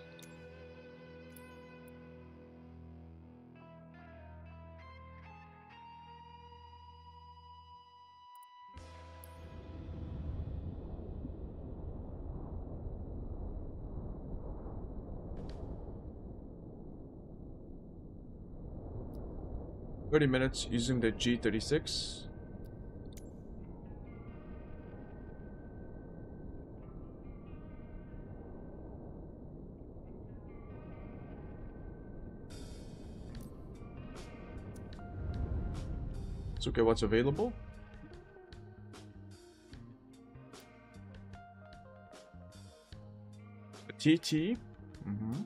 "30 minutes using the G36. It's okay, what's available? A TT. Mm-hmm.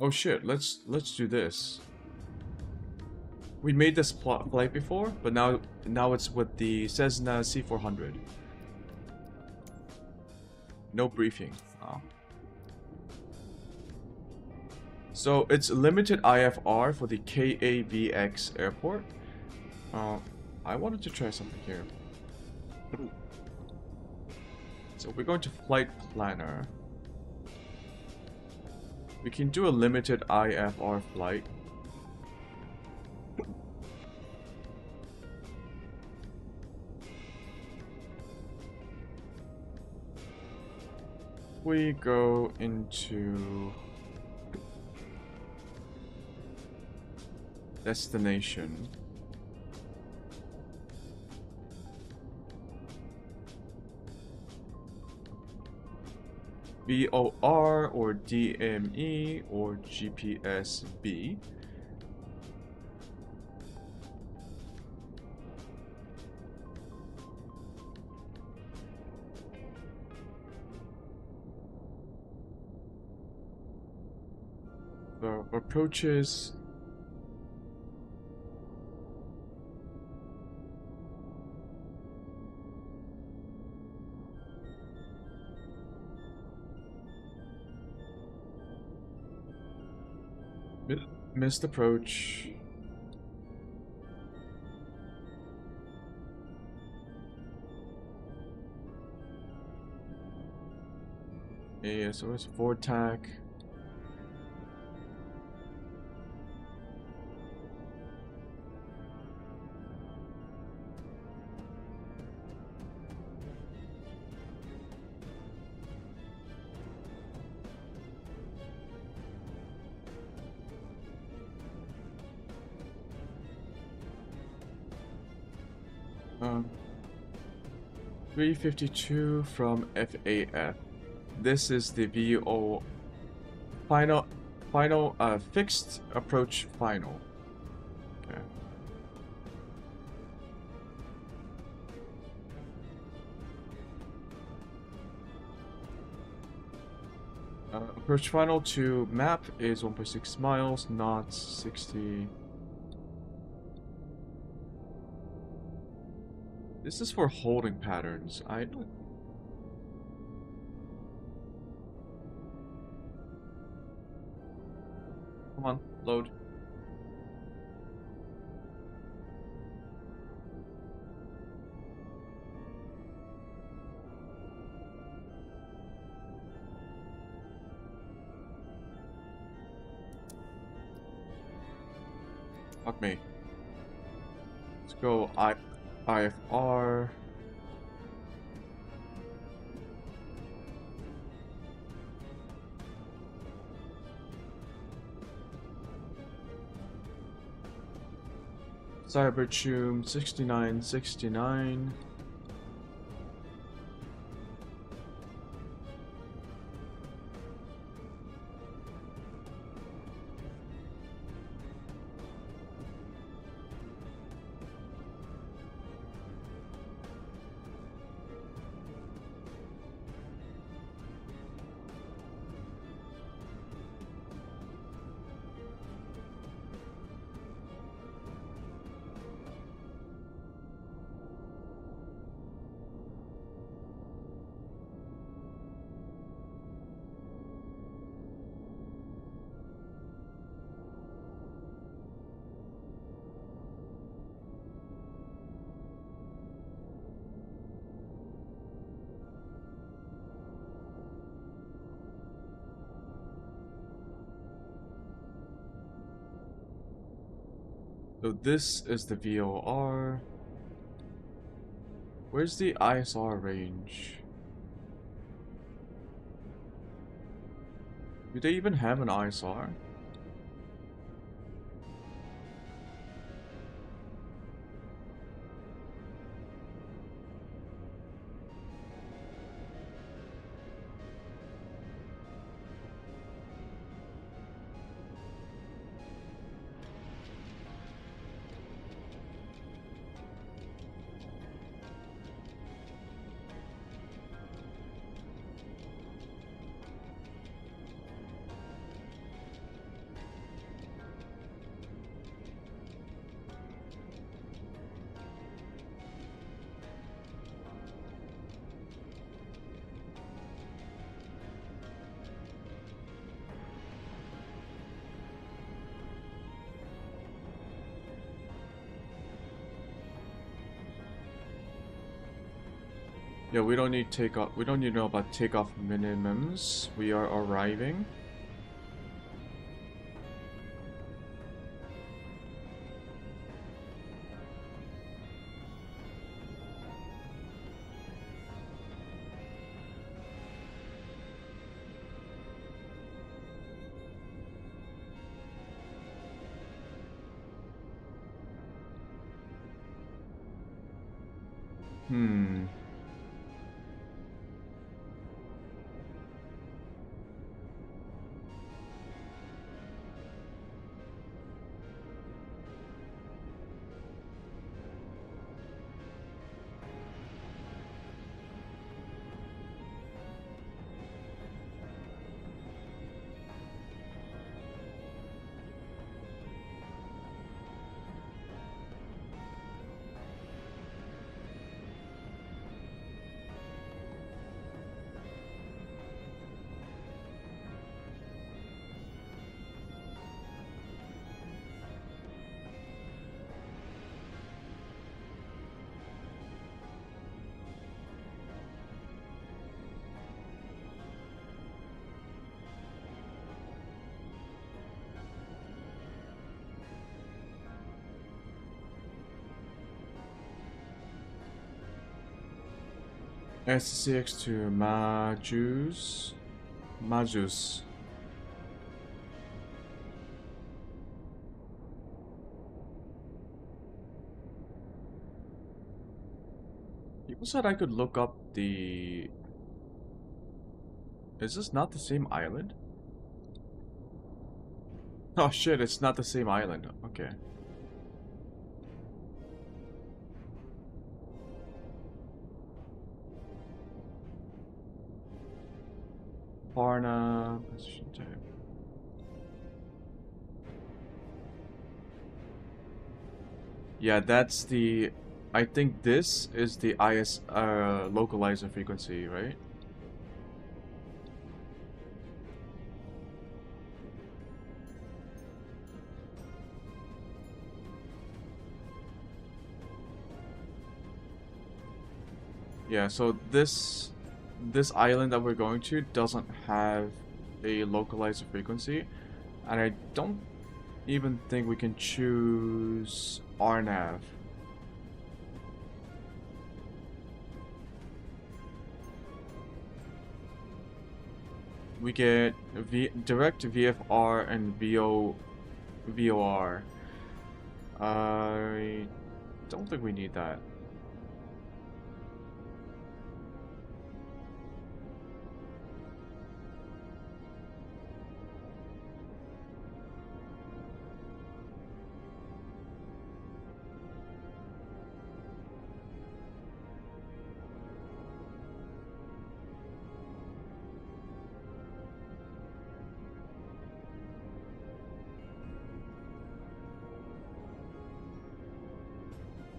Oh shit, let's do this. We made this flight before, but now it's with the Cessna C400. No briefing. Oh. So it's limited IFR for the KAVX airport. I wanted to try something here. So we're going to flight planner. We can do a limited IFR flight. We go into destination. VOR or DME or GPS-B. The approaches missed approach. ASOS VORTAC. Uh, 352 from FAF. This is the VO final fixed approach final. Okay. Approach final to map is 1.6 miles, knots 60. This is for holding patterns. I don't. Come on, load. Fuck me. go IFR. Cyber Choom 6969. So this is the VOR. Where's the ISR range? Do they even have an ISR? Yeah, we don't need takeoff. We don't need to know about takeoff minimums. We are arriving. SCX to Majus. People said I could look up the... Is this not the same island? Oh shit, it's not the same island. Okay. Parna, position type. Yeah, that's the... I think this is the localizer frequency, right? Yeah, so this island that we're going to doesn't have a localizer frequency, and I don't even think we can choose RNAV. we get direct VFR and VOR. I don't think we need that.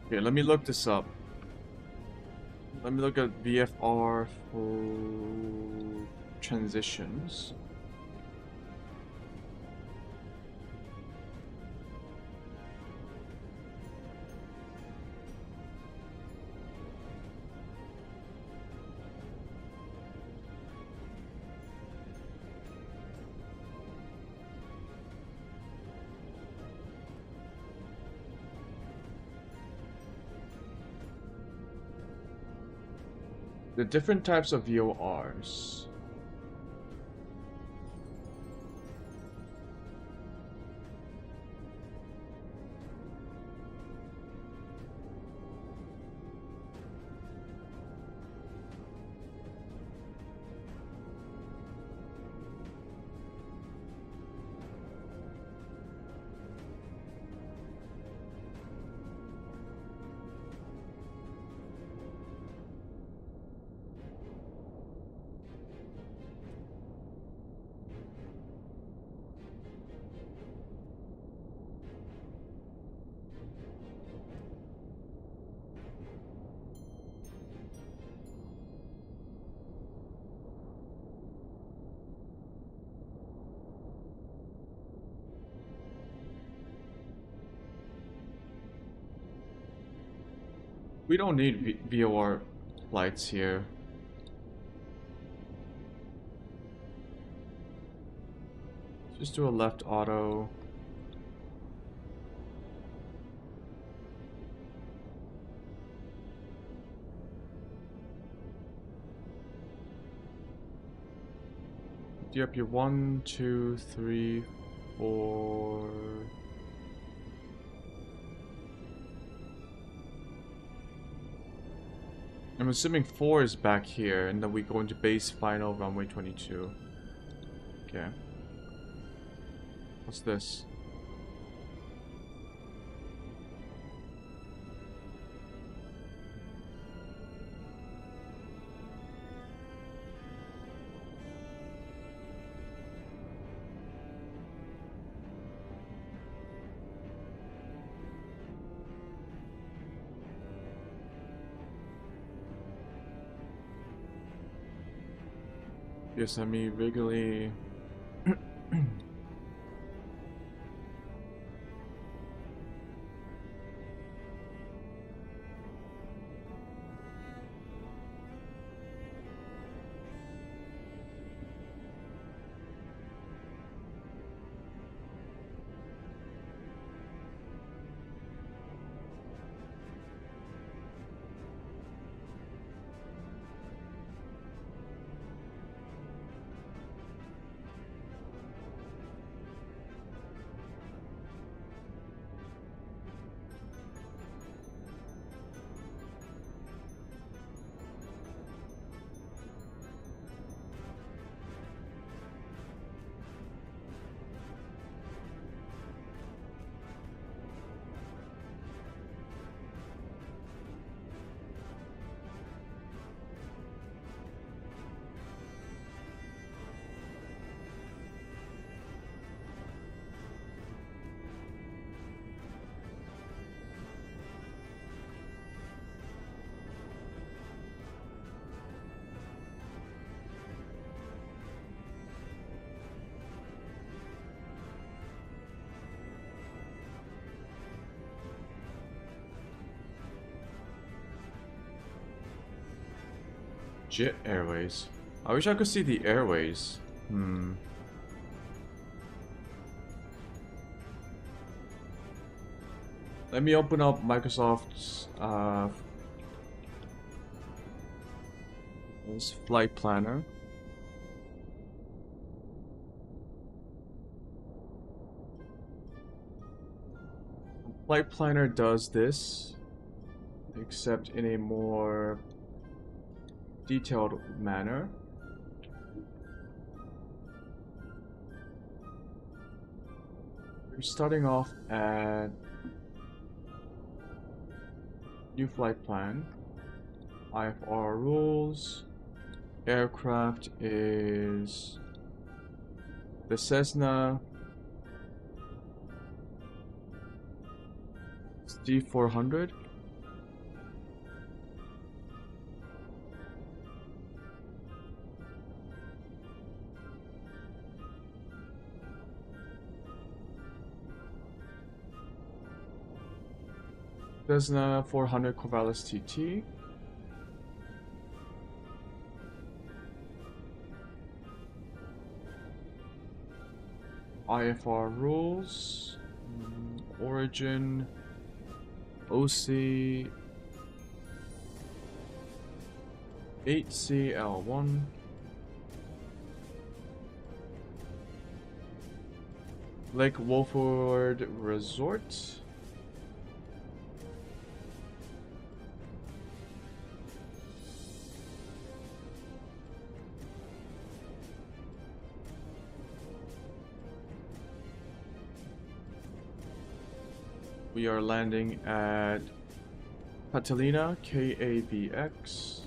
Okay, let me look this up. Let me look at VFR for transitions. The different types of VORs. We don't need VOR lights here. Just do a left auto. Yep, you're 1, 2, 3, 4. I'm assuming 4 is back here, and then we go into base final runway 22. Okay. What's this? Yosemite Wrigley. Jet Airways. I wish I could see the airways. Let me open up Microsoft's this flight planner. Flight Planner does this, except in a more detailed manner. We're starting off at new flight plan, IFR rules, aircraft is the Cessna C400. Cessna 400 Corvallis TT. IFR rules, origin, OC 8CL1. Lake Wolford Resort. We are landing at Catalina, KAVX.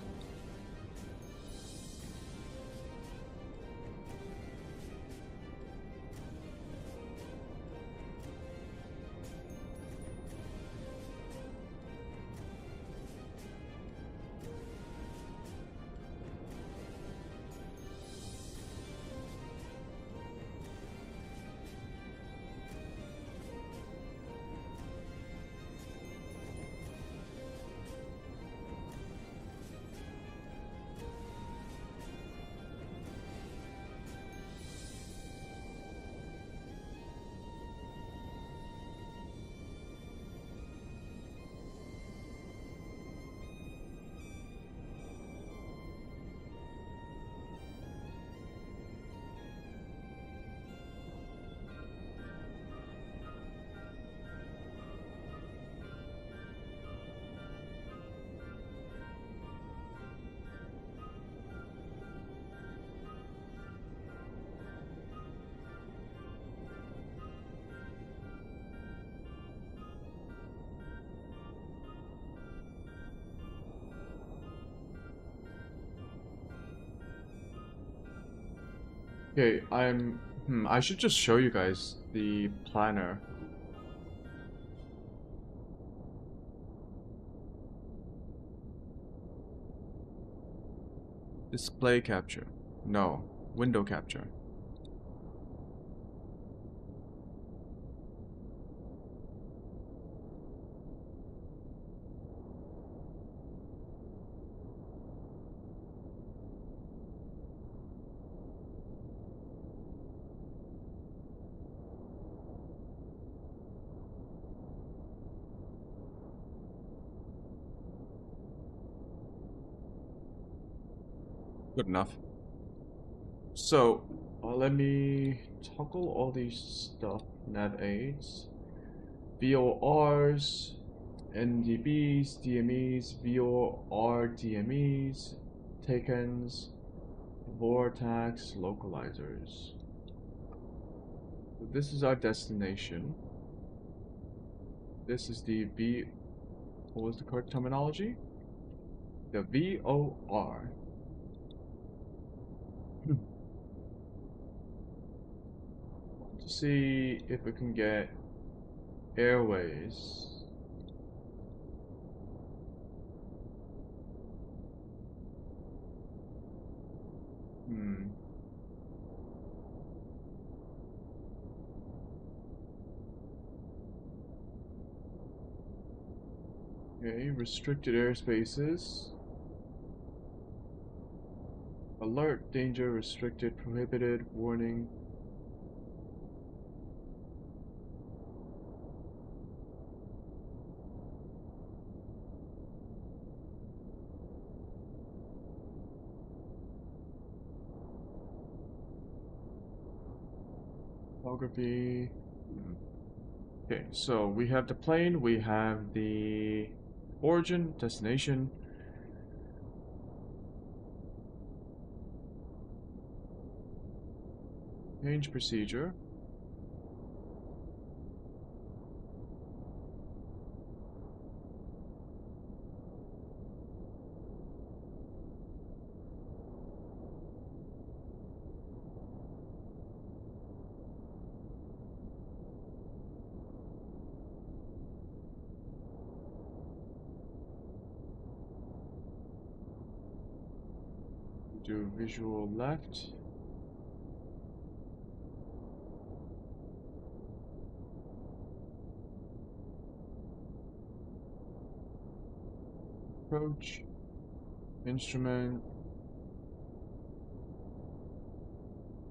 Okay, I should just show you guys the planner. Display capture. No, window capture. Good enough. So, let me toggle all these stuff. Nav aids, VORs, NDBs, DMEs, VOR DMEs, takens, vortex localizers. So this is our destination. This is the what was the correct terminology? The VOR. To see if we can get airways. Okay, restricted airspaces. Alert, danger, restricted, prohibited, warning. Topography. Okay, so we have the plane, we have the origin, destination. Change procedure. Do visual left. Approach. Instrument.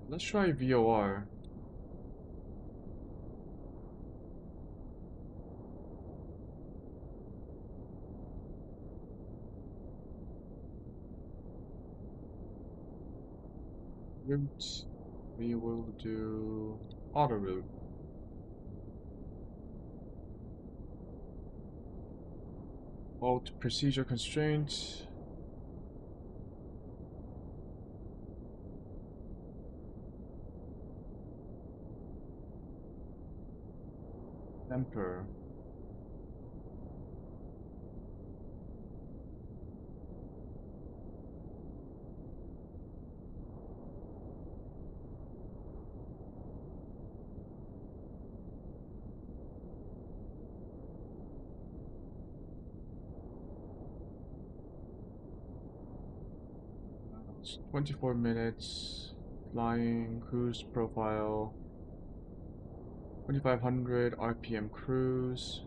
Let's try VOR. Route. We will do auto route. Alt procedure constraint. Temper. It's 24 minutes. Flying cruise profile. 2500 RPM cruise.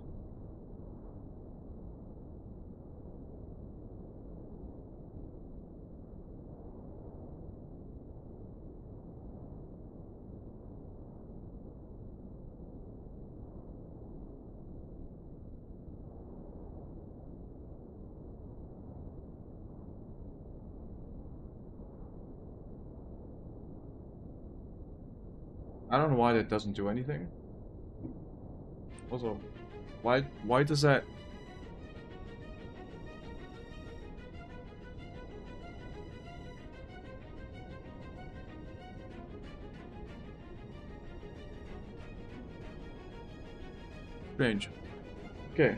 I don't know why that doesn't do anything. Also, why does that? Strange. Okay.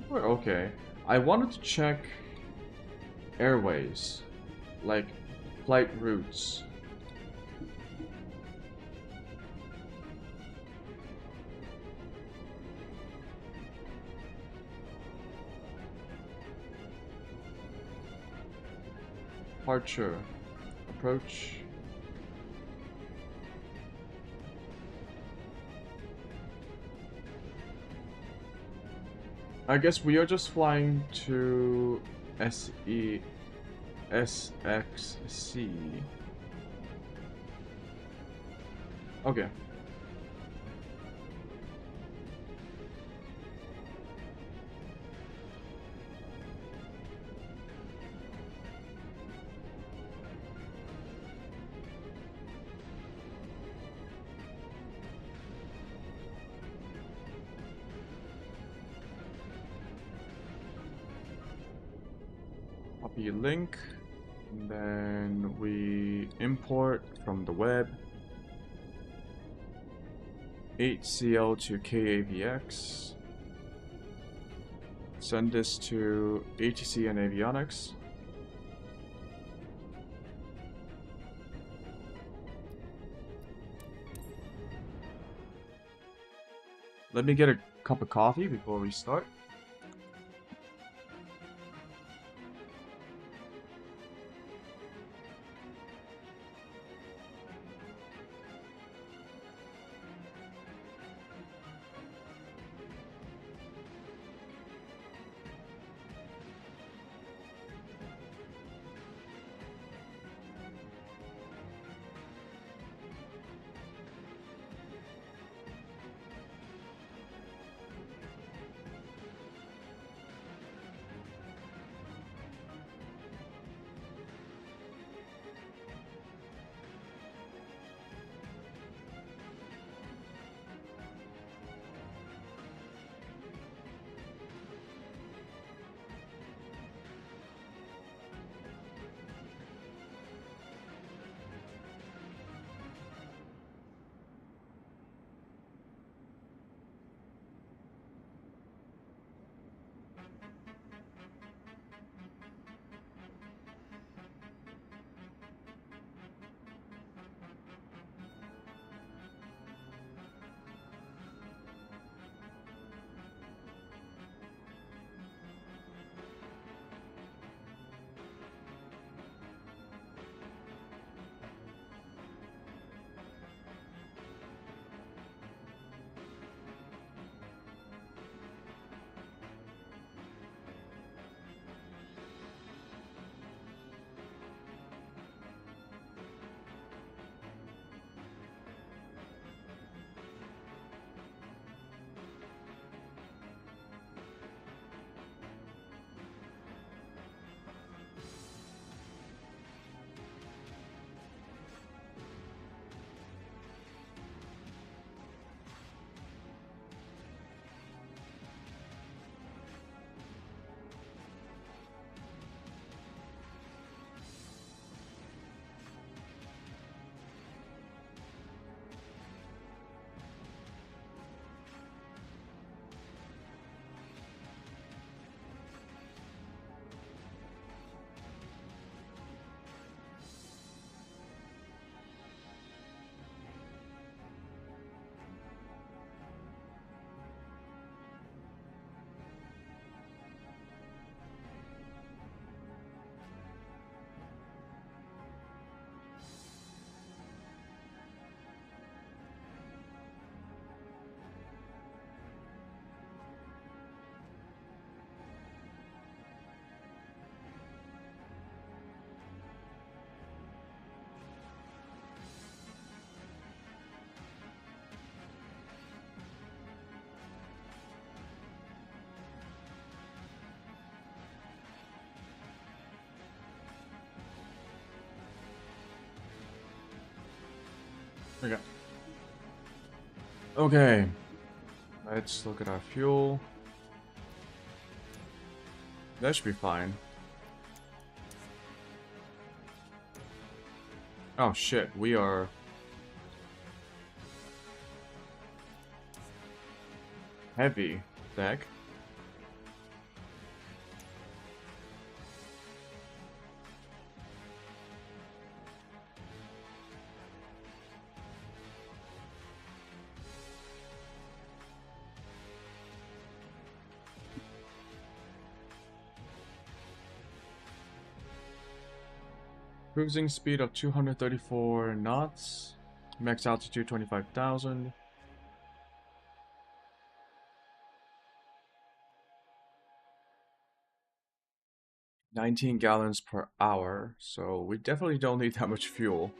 We're okay. I wanted to check airways, like flight routes. Departure. Approach. I guess we are just flying to SXC. Okay. Copy link, and then we import from the web 8CL to KAVX. Send this to ATC and avionics. Let me get a cup of coffee before we start. Okay. Okay. Let's look at our fuel. That should be fine. Oh shit, we are... heavy. The heck? Cruising speed of 234 knots. Max altitude 25,000. $19 gallons per hour, so we definitely don't need that much fuel.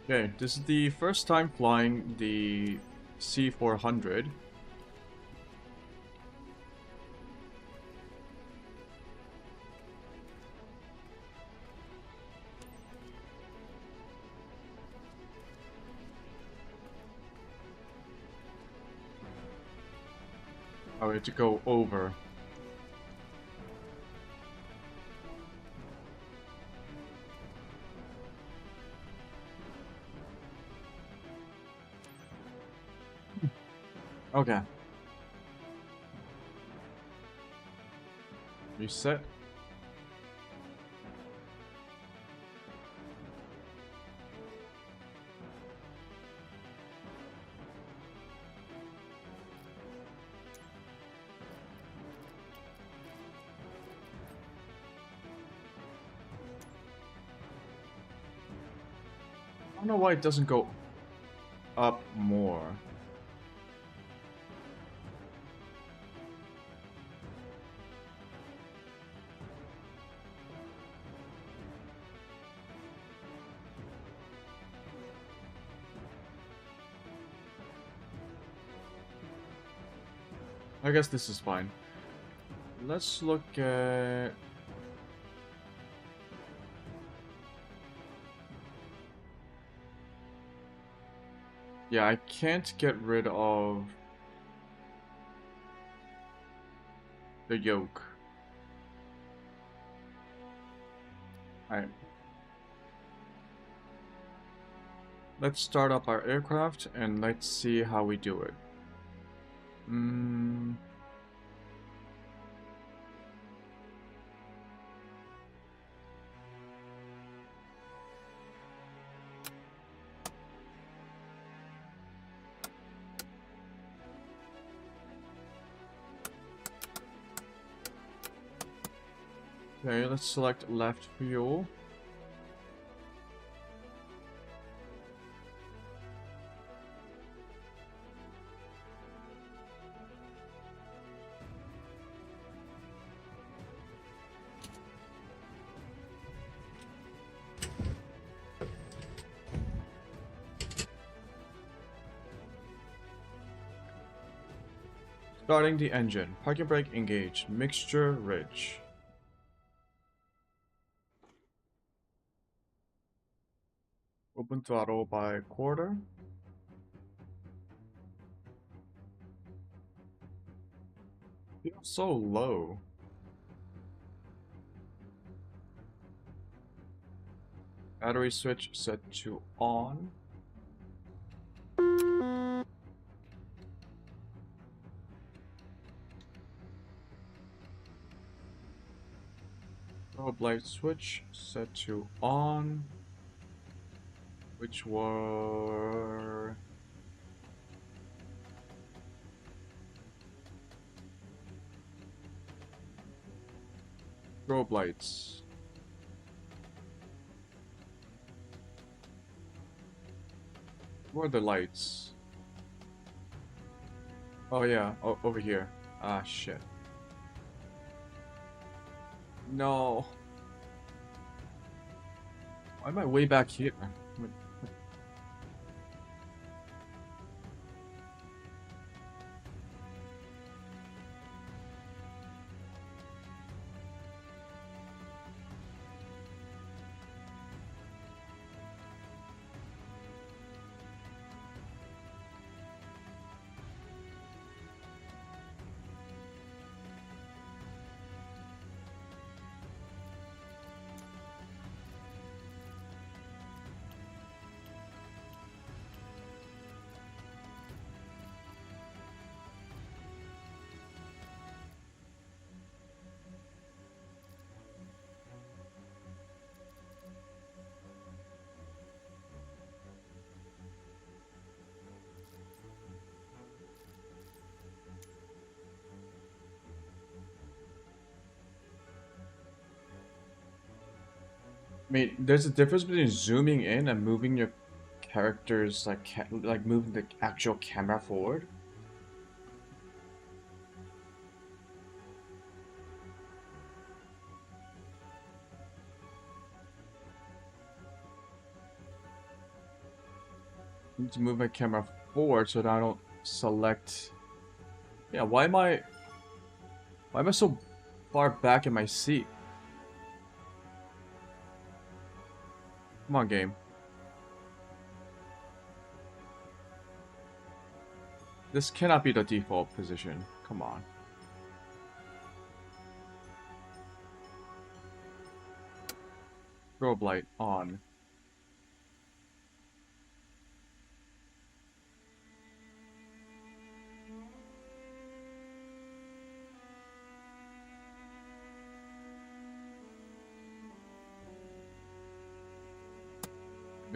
Okay, this is the first time flying the C400. Oh, we have to go over. Okay. Reset. I don't know why it doesn't go up more. I guess this is fine. Let's look at... Yeah, I can't get rid of the yoke. Alright. Let's start up our aircraft and let's see how we do it. Okay, let's select left fuel. Starting the engine. Parking brake engaged. Mixture rich. Open throttle by quarter. Feels so low. Battery switch set to on. Strobe light switch set to on, which were strobe lights. Where are the lights? Oh yeah, over here. Ah shit. No. Why am I way back here? I mean, there's a difference between zooming in and moving your characters, like moving the actual camera forward. I need to move my camera forward so that I don't select. Yeah, why am I so far back in my seat? Come on, game. This cannot be the default position. Come on. Strobe light on.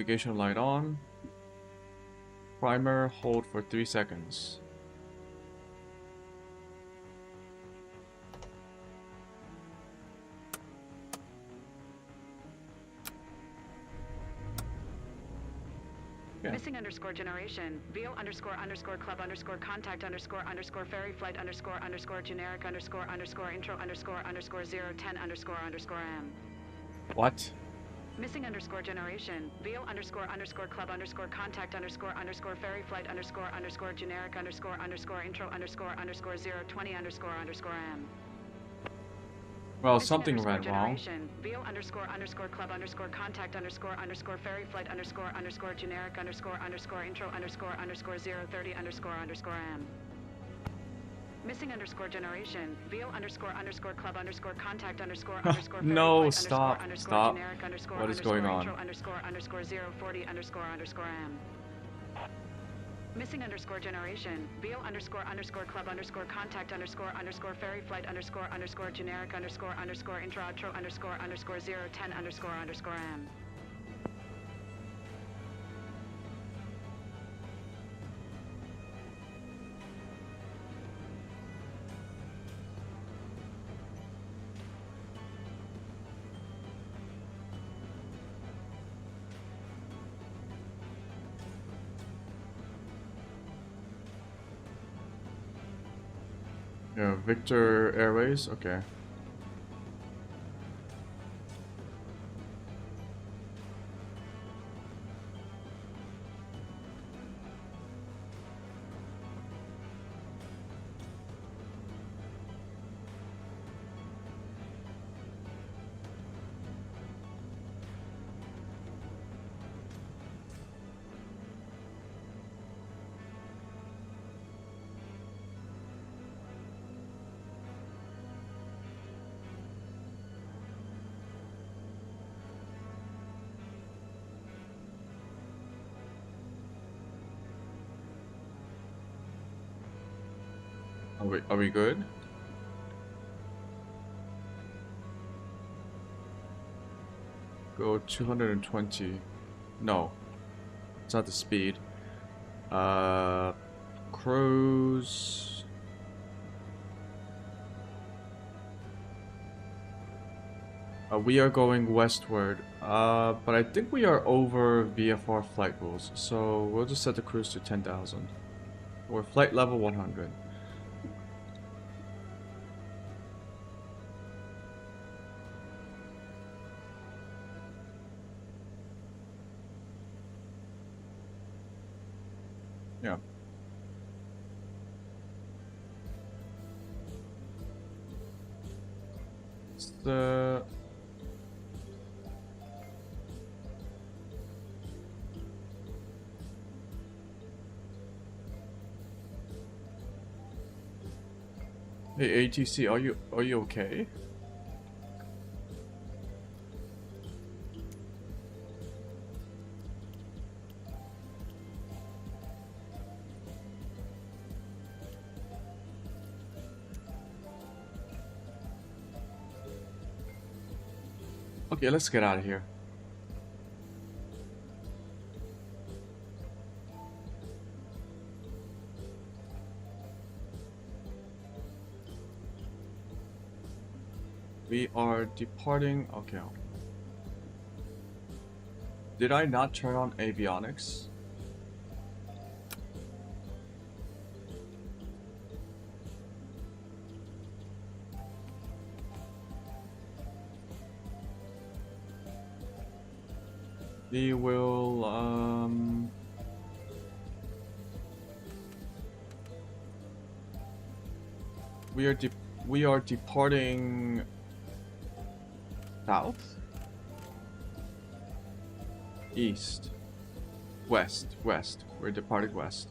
Navigation light on. Primer hold for 3 seconds. Yeah. Missing underscore generation. Veal underscore underscore club underscore contact underscore underscore ferry flight underscore underscore generic underscore underscore intro underscore underscore 010 underscore underscore M. What? Missing underscore generation. Veal underscore underscore club underscore contact underscore underscore ferry flight underscore underscore generic underscore underscore intro underscore underscore 020 underscore underscore M. Well, Missing something underscore went wrong. generation. Veal underscore underscore club underscore contact underscore underscore ferry flight underscore underscore generic underscore underscore intro underscore underscore 030 underscore underscore M. Missing underscore generation. Veal underscore underscore club underscore contact underscore underscore ferry No, flight stop, underscore stop. underscore generic underscore What is underscore going on? intro underscore underscore 040 underscore underscore M. Missing underscore generation. Veal underscore underscore club underscore contact underscore underscore ferry flight underscore underscore generic underscore underscore intro underscore underscore 010 underscore underscore M. Yeah, Victor Airways. Okay. Are we good? go 220. No, it's not the speed. Cruise. We are going westward, but I think we are over VFR flight rules, so we'll just set the cruise to 10,000. Or flight level 100. Yeah. It's the... Hey ATC, are you okay? Okay, let's get out of here. We are departing. Okay. Did I not turn on avionics? We will, we are departing south, east, west. We're departing west.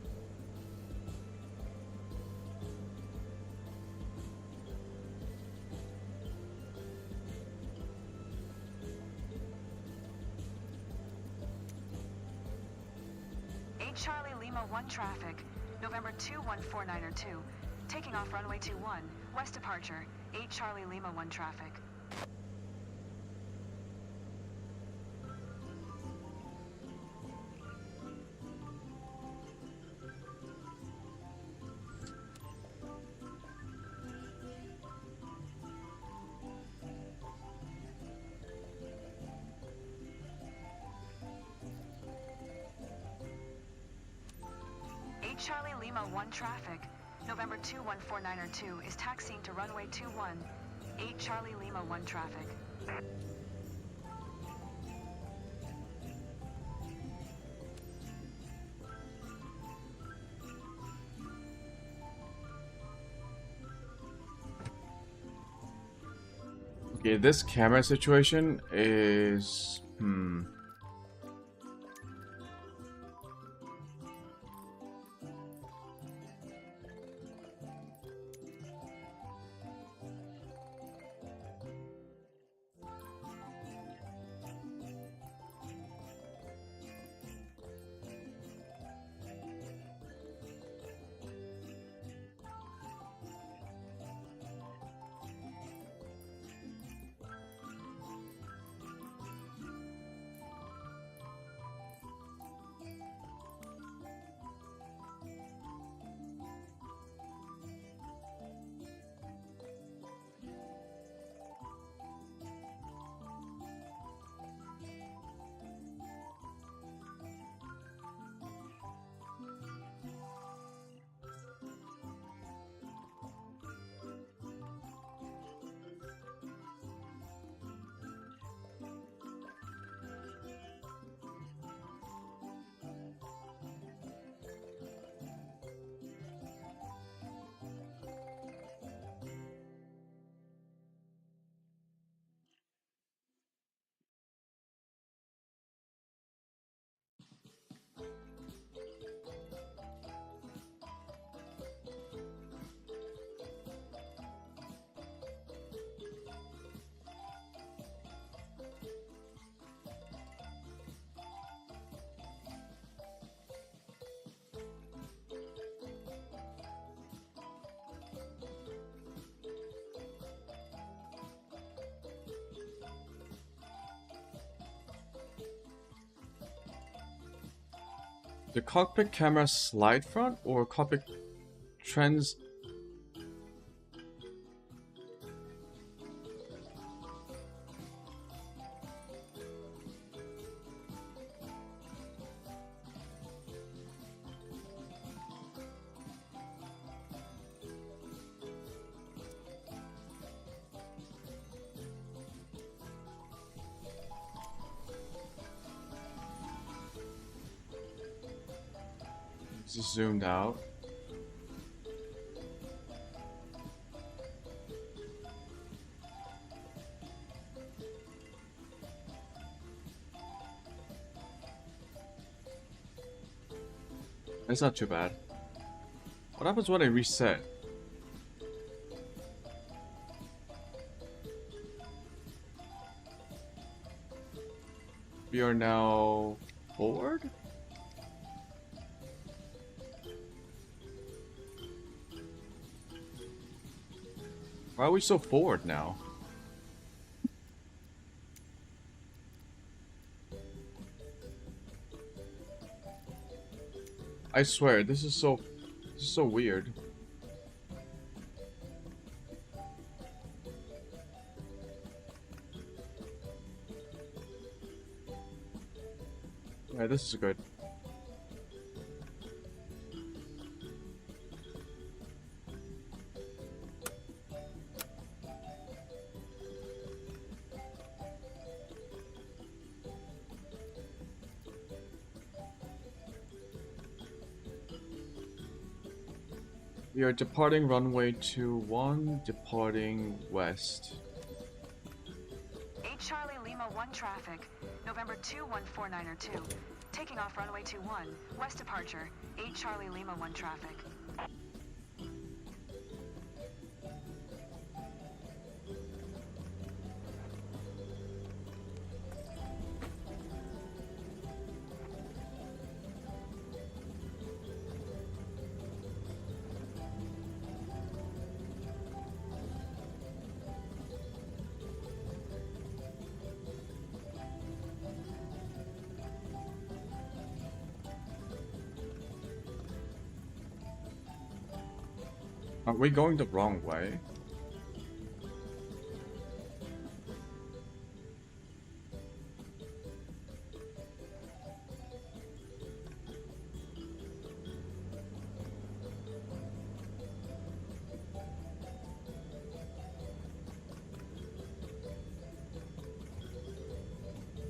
Charlie Lima 1 traffic, November 214902, taking off runway 21, west departure, 8 Charlie Lima 1 traffic. Charlie Lima 1 traffic, November 214902 is taxiing to runway 21, 8 Charlie Lima 1 traffic. Okay, this camera situation is... The cockpit camera slide front or cockpit trends? Just zoomed out. It's not too bad. What happens when I reset? We are now forward? Why are we so forward now? I swear, this is so weird. Yeah, this is good. We are departing runway 21, departing west. 8 Charlie Lima 1 traffic, November 214902. Taking off runway 21, west departure, 8 Charlie Lima 1 traffic. Are we going the wrong way?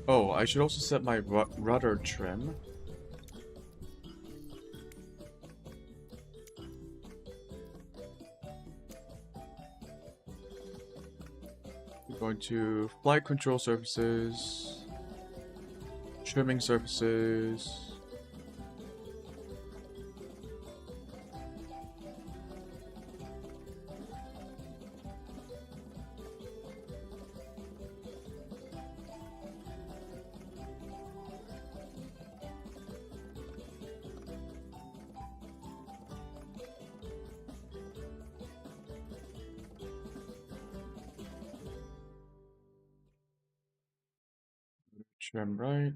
Oh, I should also set my rudder trim. Going to flight control surfaces, trimming surfaces. Trim right.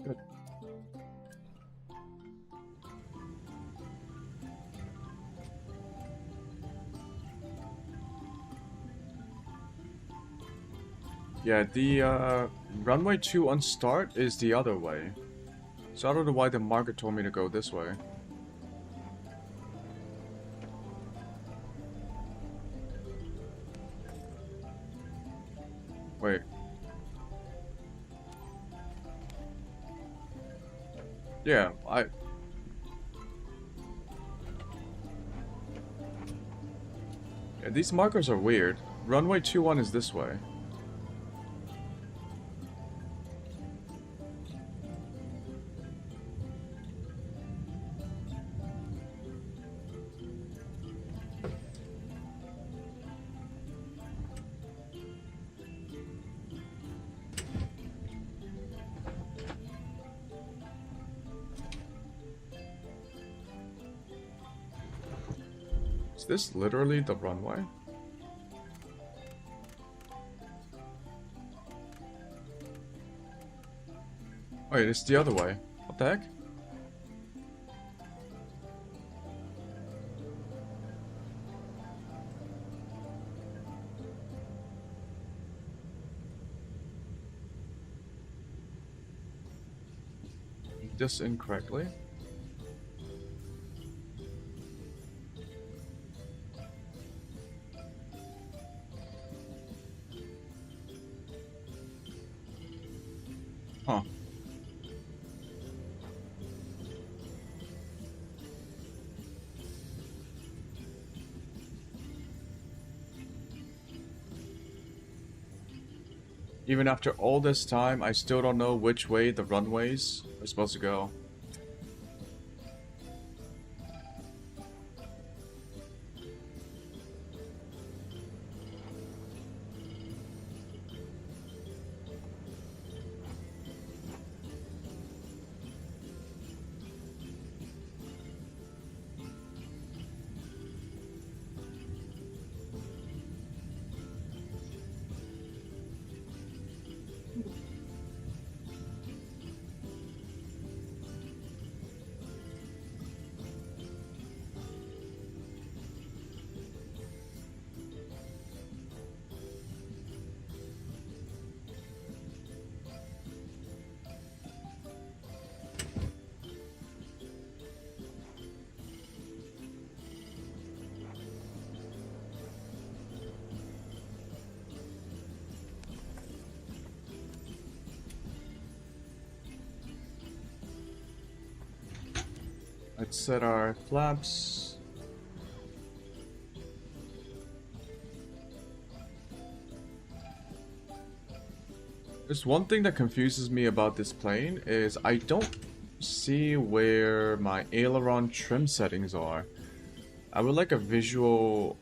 Good. Yeah, the runway 2 on start is the other way. So I don't know why the marker told me to go this way. Wait. Yeah, yeah, these markers are weird. Runway 21 is this way. Is this literally the runway? Wait, it's the other way. What the heck? This incorrectly. Huh. Even after all this time, I still don't know which way the runways are supposed to go. Let's set our flaps. There's one thing that confuses me about this plane is I don't see where my aileron trim settings are. I would like a visual.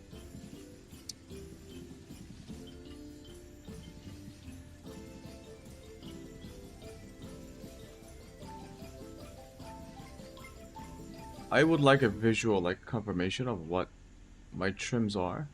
I would like a visual, like, confirmation of what my trims are.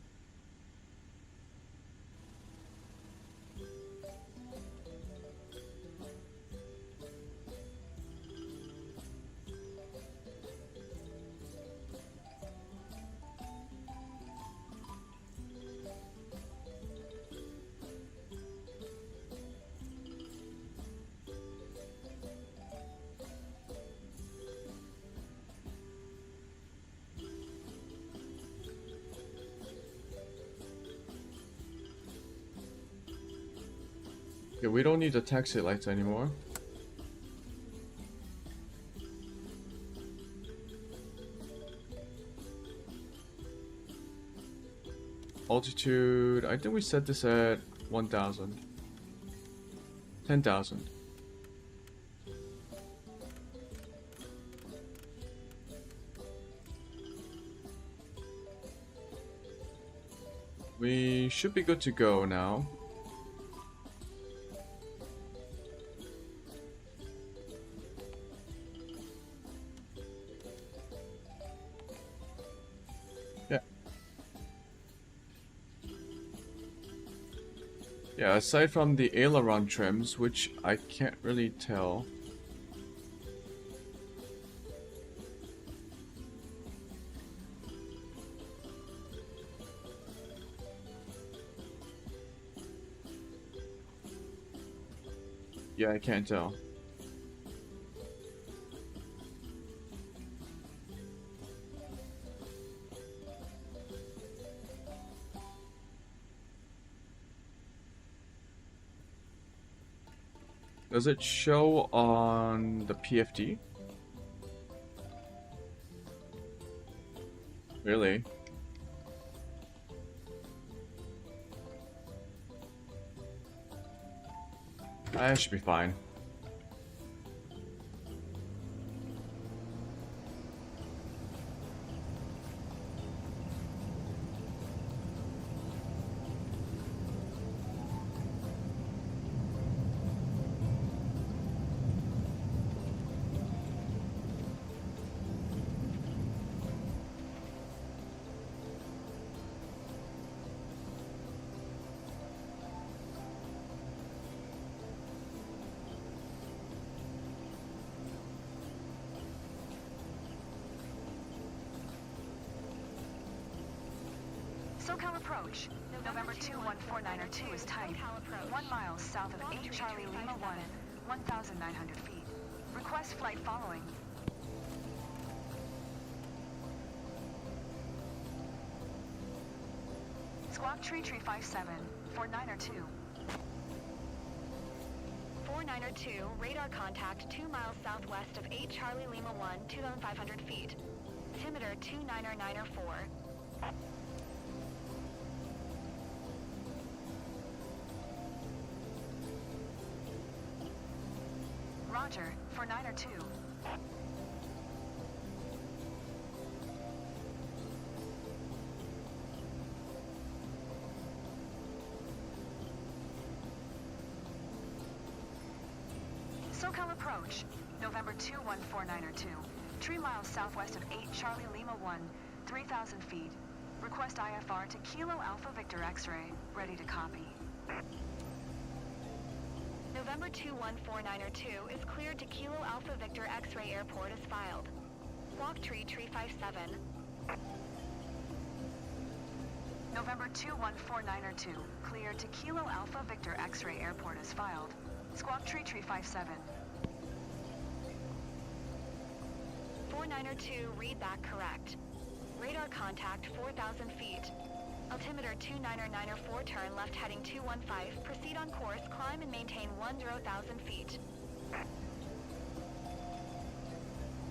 Okay, we don't need the taxi lights anymore. Altitude, I think we set this at 1,000. 10,000. We should be good to go now. Yeah, aside from the aileron trims, which I can't really tell. Yeah, I can't tell. Does it show on the PFD? Really? I should be fine. SoCal approach. November 21492 is tight. 1 mile south of 8 Charlie Lima 1, 1,900 feet. Request flight following. Squawk Tree 57, 4902. 4902, radar contact 2 miles southwest of 8 Charlie Lima 1, 2,500 feet. Altimeter 29904. Roger, 4902. SoCal approach. November 21492. 3 miles southwest of 8 Charlie Lima 1, 3,000 feet. Request IFR to Kilo Alpha Victor X-ray. Ready to copy. November 21492 is cleared to Kilo Alpha Victor X-ray Airport as filed. Squawk Tree 57. November 21492. Cleared to Kilo Alpha Victor X-ray Airport as filed. Squawk Tree 57. 4902, read back correct. Radar contact 4,000 feet. Altimeter 29904, turn left heading 215. Proceed on course, climb and maintain 10,000 feet.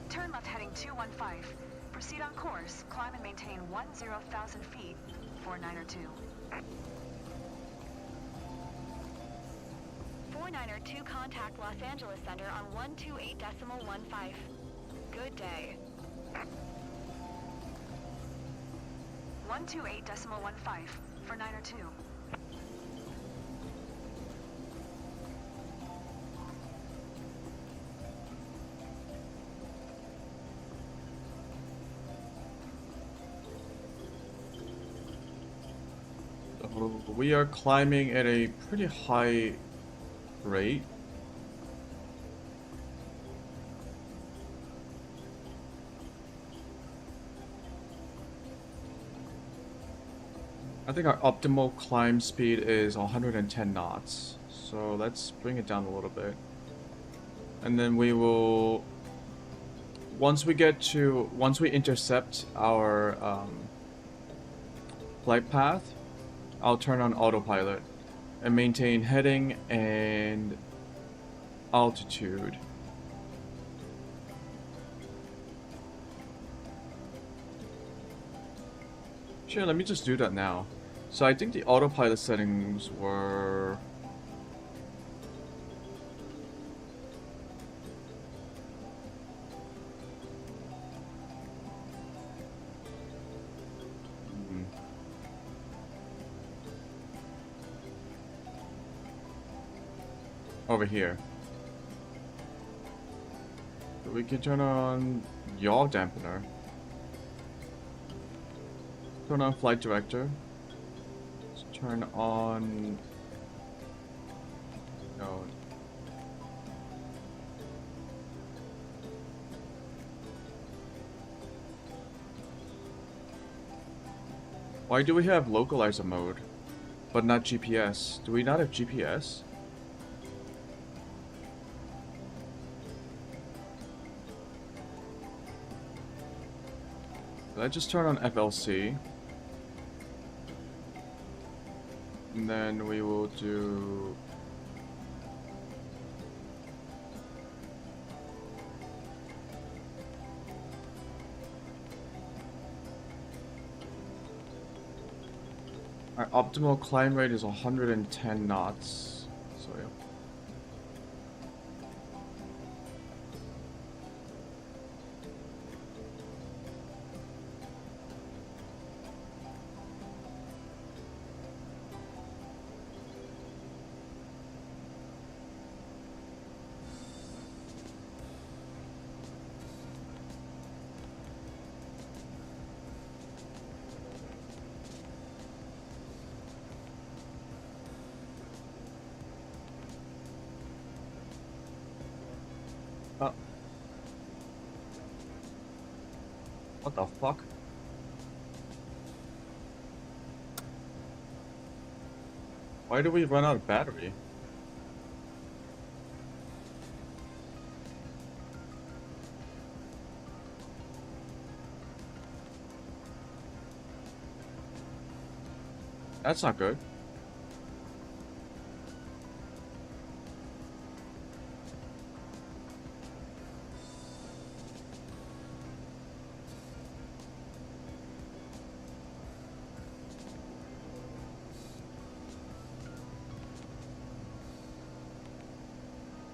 Turn left heading 215. Proceed on course, climb and maintain 10,000 feet. 4902. 4902, contact Los Angeles Center on 128.15. Good day. 128.15 for 902. We are climbing at a pretty high rate. I think our optimal climb speed is 110 knots. So let's bring it down a little bit. And then we will, once we intercept our flight path, I'll turn on autopilot and maintain heading and altitude. Sure, let me just do that now. So I think the autopilot settings were... over here. So we can turn on yaw dampener. Turn on flight director. Let's turn on... no. Why do we have localizer mode, but not GPS? Do we not have GPS? Let's just turn on FLC. And then we will do... our optimal climb rate is 110 knots. So yeah. What the fuck? Why do we run out of battery? That's not good.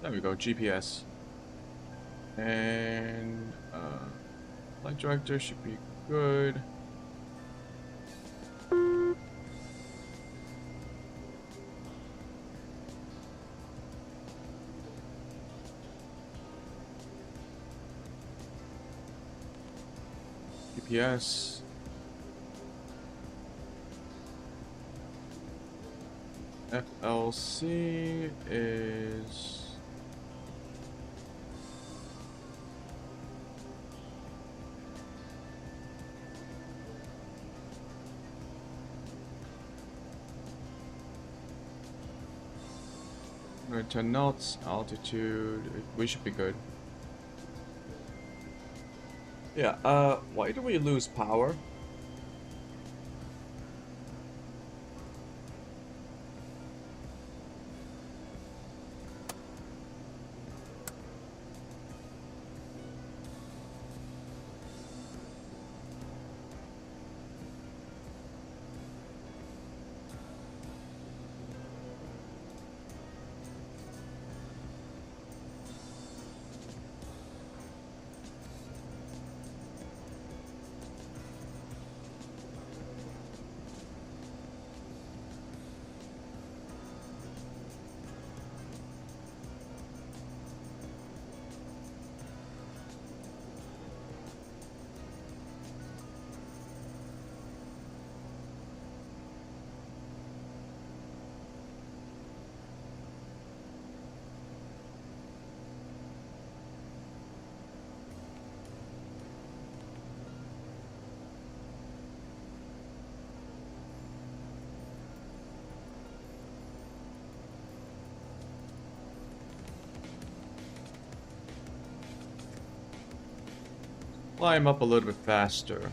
There we go, GPS. And light director should be good. GPS. FLC is We're 10 knots, altitude, we should be good. Yeah, why do we lose power? Climb up a little bit faster.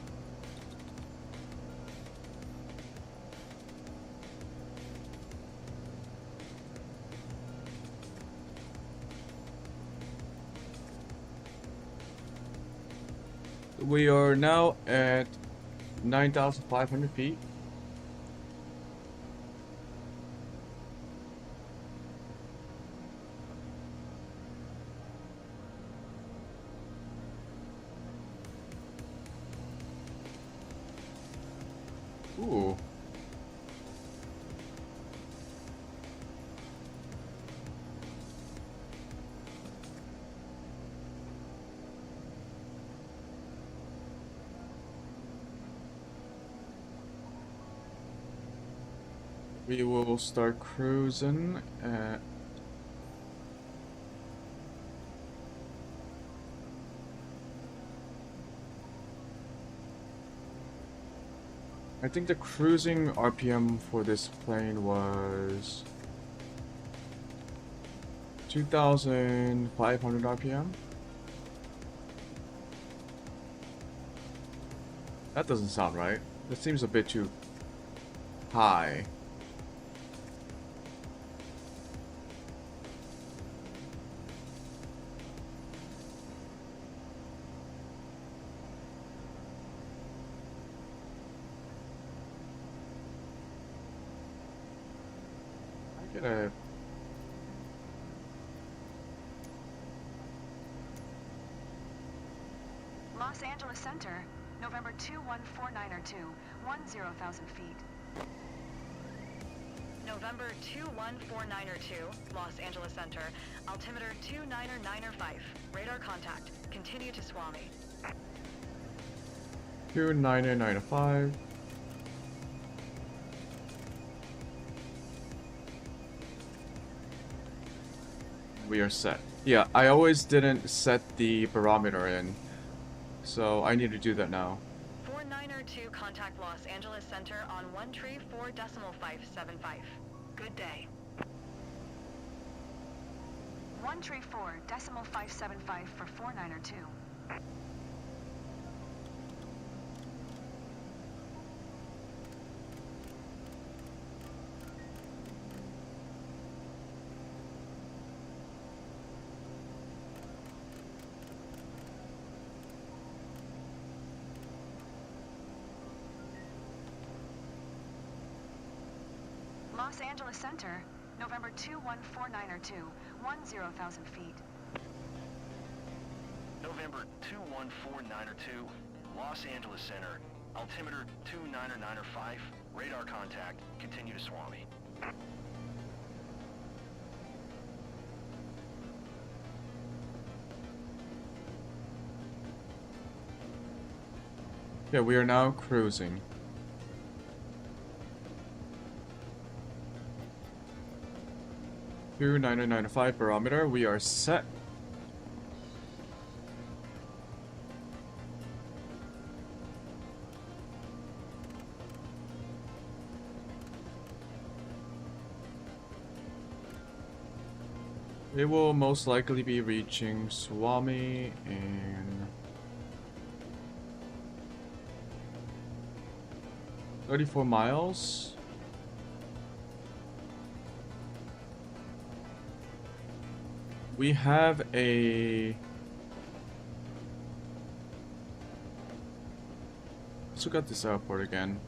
We are now at 9,500 feet. Ooh. We will start cruising at I think the cruising RPM for this plane was 2,500 RPM. That doesn't sound right. That seems a bit too high. Los Angeles Center, November 214902, 10,000 feet. November 214902, Los Angeles Center, altimeter 29905, radar contact, continue to Swami. 29905. We are set. Yeah, I always didn't set the barometer in, so I need to do that now. 4902, contact Los Angeles Center on 134.575. Good day. 134.575 for 492. Los Angeles Center, November 21492, 10,000 feet. November 21492, Los Angeles Center, altimeter 29905, radar contact, continue to Swami. Yeah, we are now cruising. Two 9995 barometer, we are set. It will most likely be reaching Swami in 34 miles. We have a... Let's look at this airport again.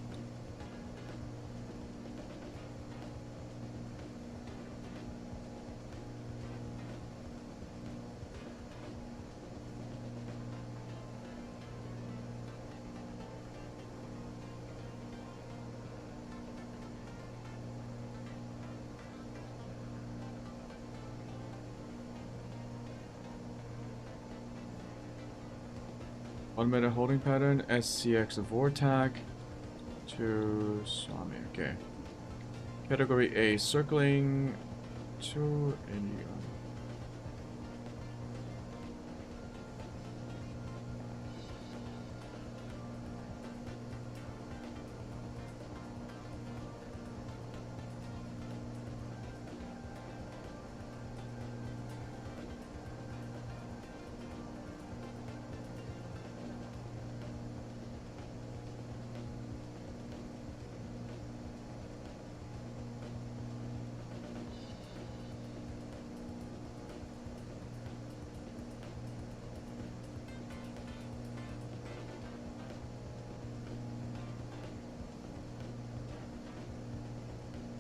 Automated holding pattern, SCX Vortac to Swami, okay. Category A, circling to India.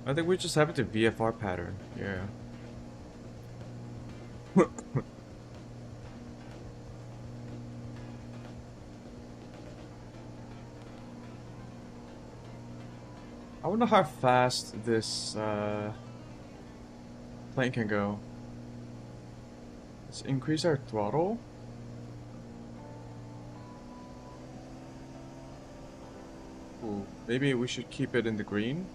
I think we just have it to VFR pattern, yeah. I wonder how fast this plane can go. Let's increase our throttle. Ooh, maybe we should keep it in the green.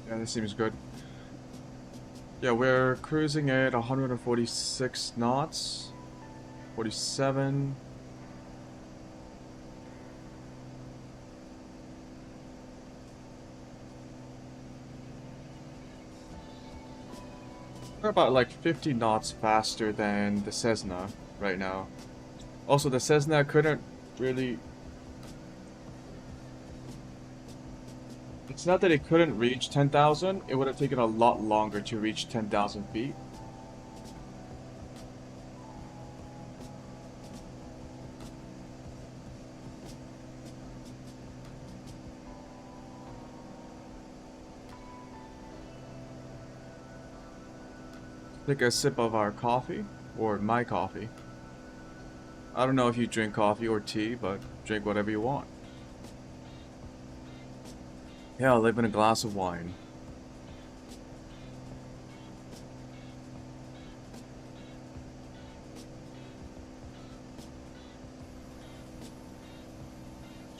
Yeah, this seems good. Yeah, we're cruising at 146 knots. 47. We're about like 50 knots faster than the Cessna right now. Also, the Cessna couldn't really... It's not that it couldn't reach 10,000, it would have taken a lot longer to reach 10,000 feet. Take a sip of our coffee, or my coffee. I don't know if you drink coffee or tea, but drink whatever you want. Yeah, I'll live in a glass of wine.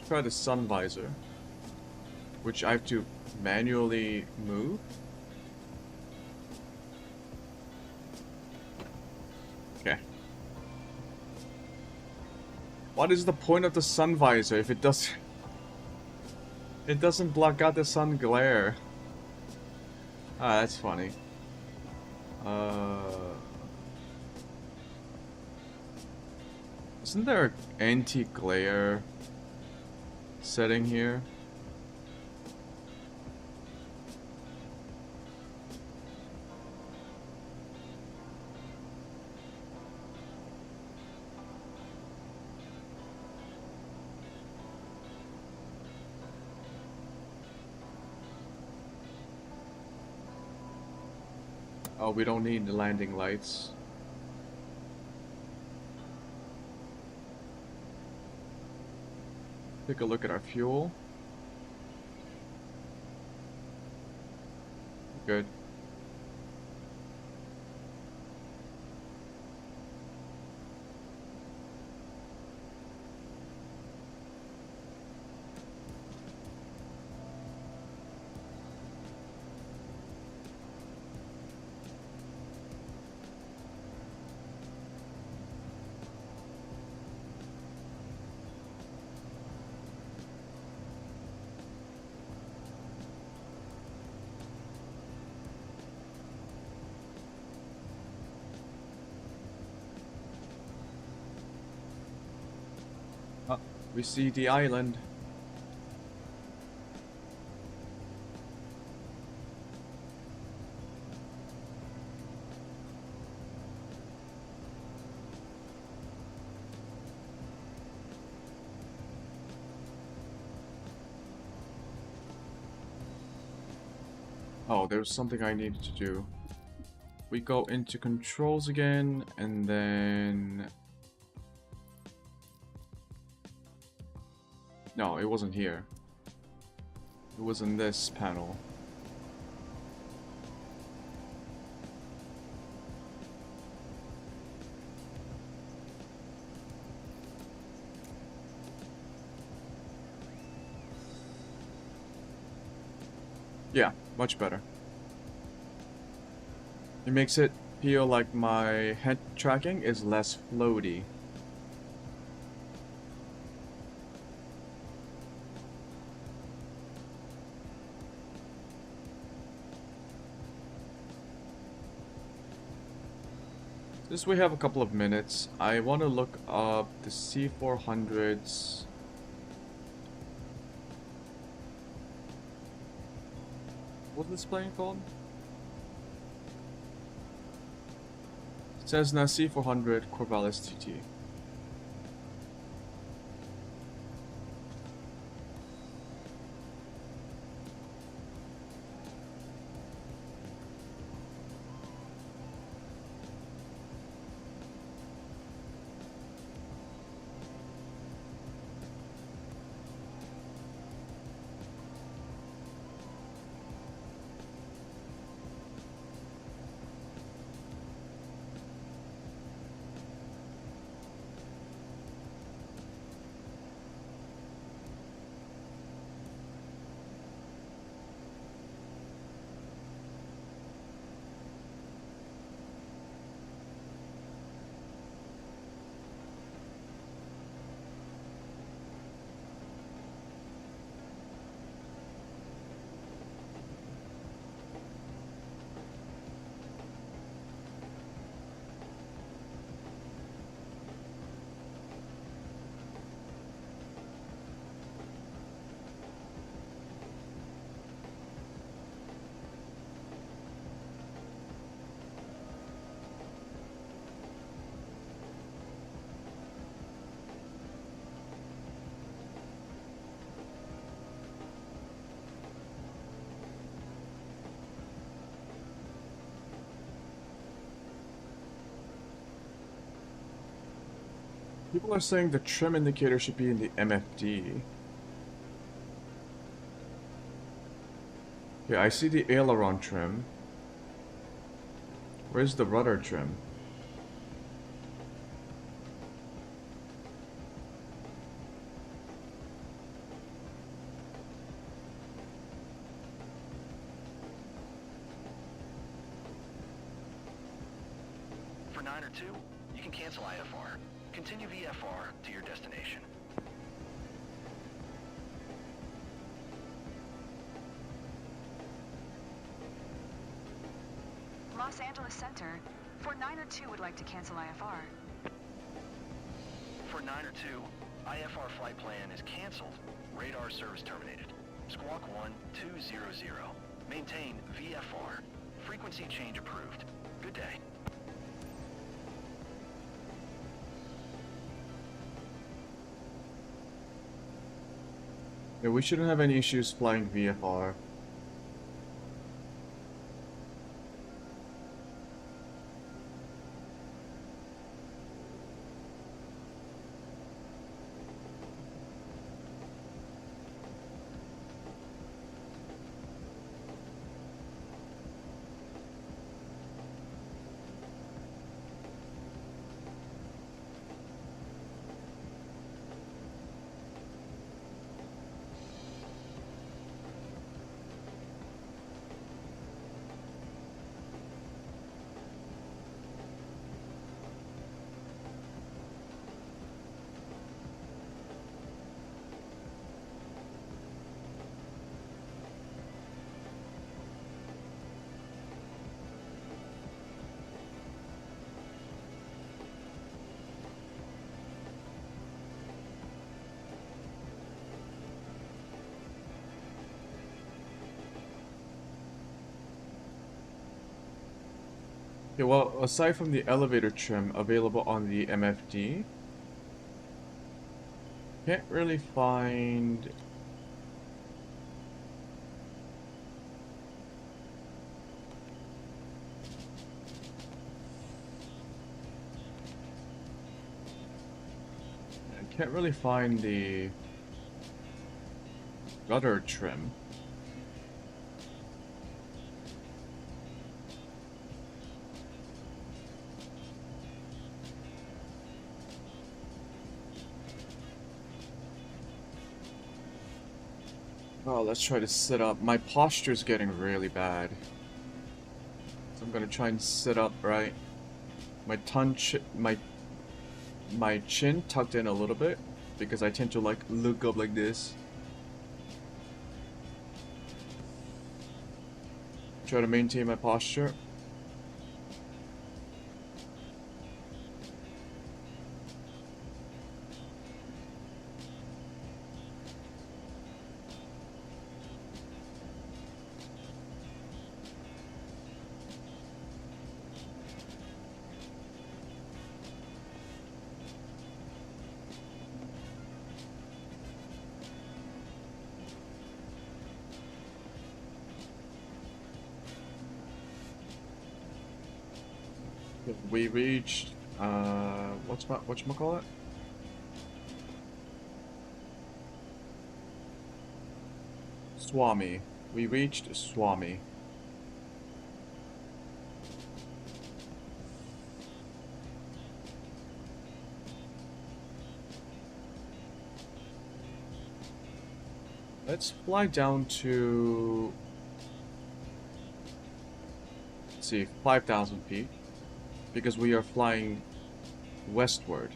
try the sun visor, which I have to manually move. Okay. What is the point of the sun visor if it doesn't block out the sun glare? Ah, that's funny. Isn't there an anti-glare setting here? Oh, we don't need the landing lights. Take a look at our fuel. Good. We see the island. Oh, there's something I needed to do. We go into controls again, and then... No, it wasn't here. It was in this panel. Yeah, much better. It makes it feel like my head tracking is less floaty. Since we have a couple of minutes, I want to look up the C400's. What's this plane called? It says now C400 Corvallis TT. People are saying the trim indicator should be in the MFD. Yeah, I see the aileron trim. Where's the rudder trim? 902, you can cancel IFR. Continue VFR to your destination. Los Angeles Center, for 902 would like to cancel IFR. For 902, IFR flight plan is canceled. Radar service terminated. Squawk 1200. Maintain VFR. Frequency change approved. Good day. Yeah, we shouldn't have any issues flying VFR. Yeah, well, aside from the elevator trim available on the MFD, can't really find the rudder trim. Oh, let's try to sit up. My posture's getting really bad. So I'm gonna try and sit up right. My my chin tucked in a little bit because I tend to like look up like this. Try to maintain my posture. We reached whatchamacallit? Swami. We reached Swami. Let's fly down to, let's see, 5,000 feet. Because we are flying westward.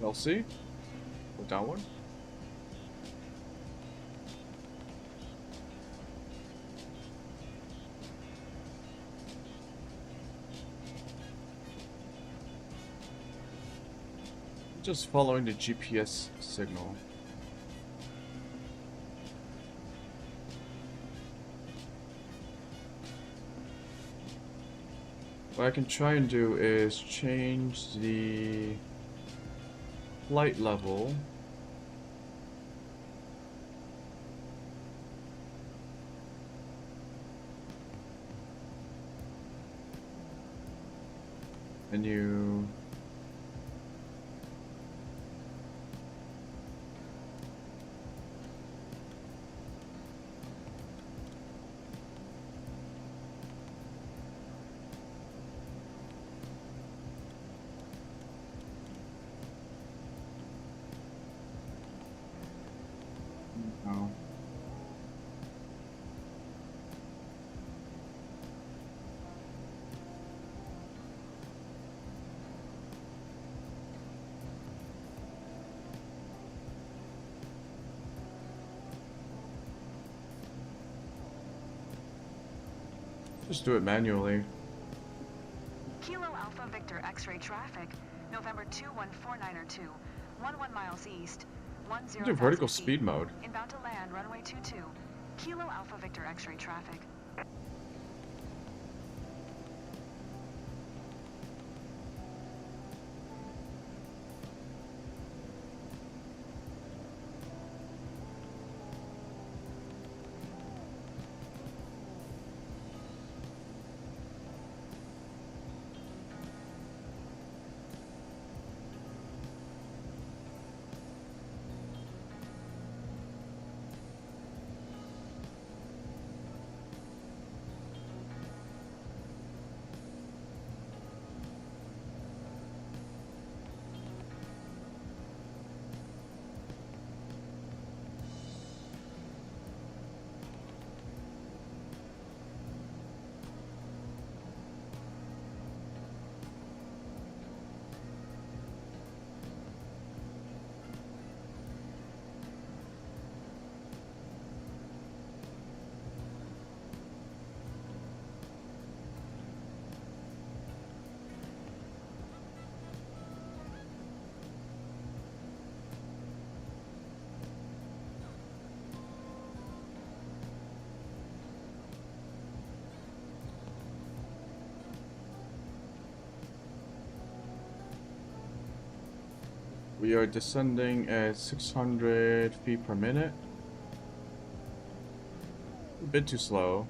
LC? Or downward? Just following the GPS signal. What I can try and do is change the flight level . Menu. No. Just do it manually. Kilo Alpha Victor X-ray traffic, November 21492, 11 miles east, 10,000 Do vertical feet. speed mode. Inbound to land, runway 22. Kilo Alpha Victor X-ray traffic. We are descending at 600 feet per minute. A bit too slow.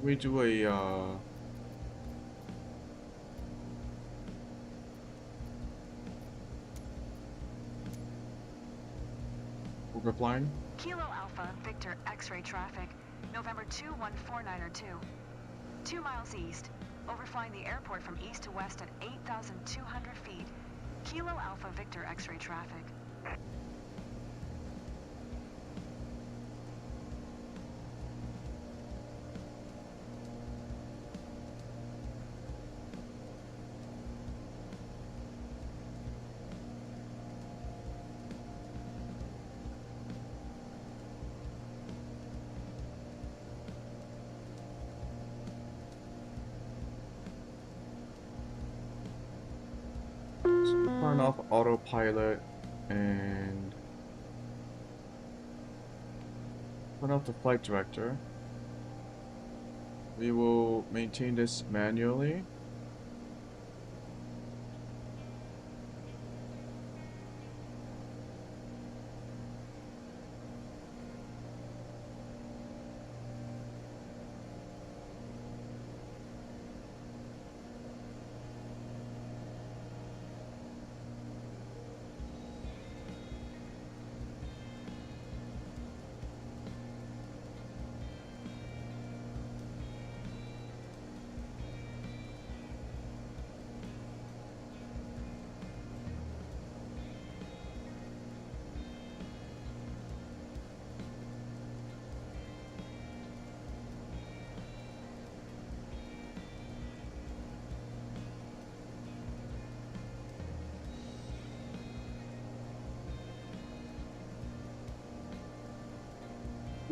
We do a replying. Kilo Alpha Victor X-ray traffic, November 21492. 2 miles east, overflying the airport from east to west at 8,200 feet. Kilo Alpha Victor X-ray traffic. Turn off autopilot and turn off the flight director. We will maintain this manually.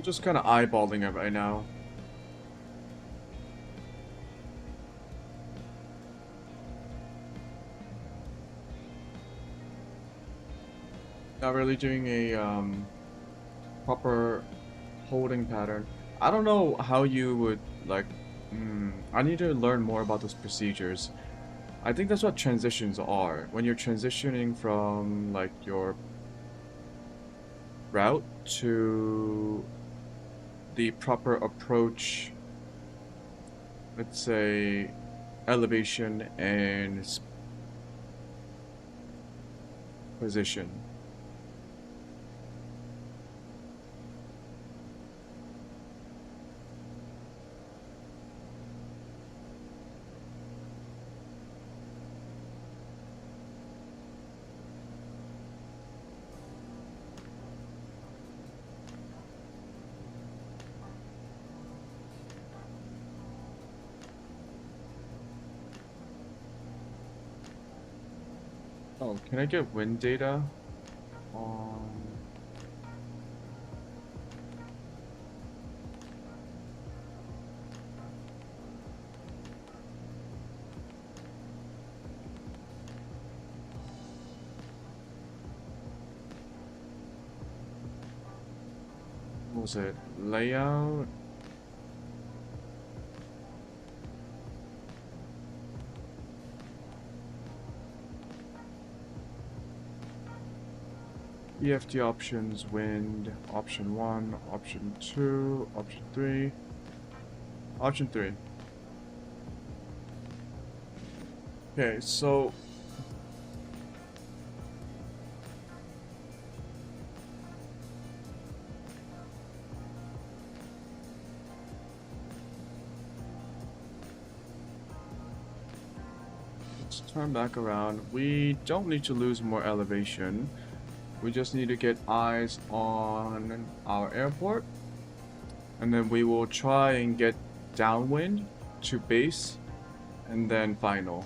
I'm just kind of eyeballing it right now. Not really doing a proper holding pattern. I don't know how you would like. I need to learn more about those procedures. I think that's what transitions are. When you're transitioning from like your route to the proper approach, let's say elevation and position. Oh, can I get wind data? What was it? Layout? EFT options, wind, option 1, option 2, option 3. Option 3. Okay, so let's turn back around. We don't need to lose more elevation. We just need to get eyes on our airport. And then we will try and get downwind to base and then final.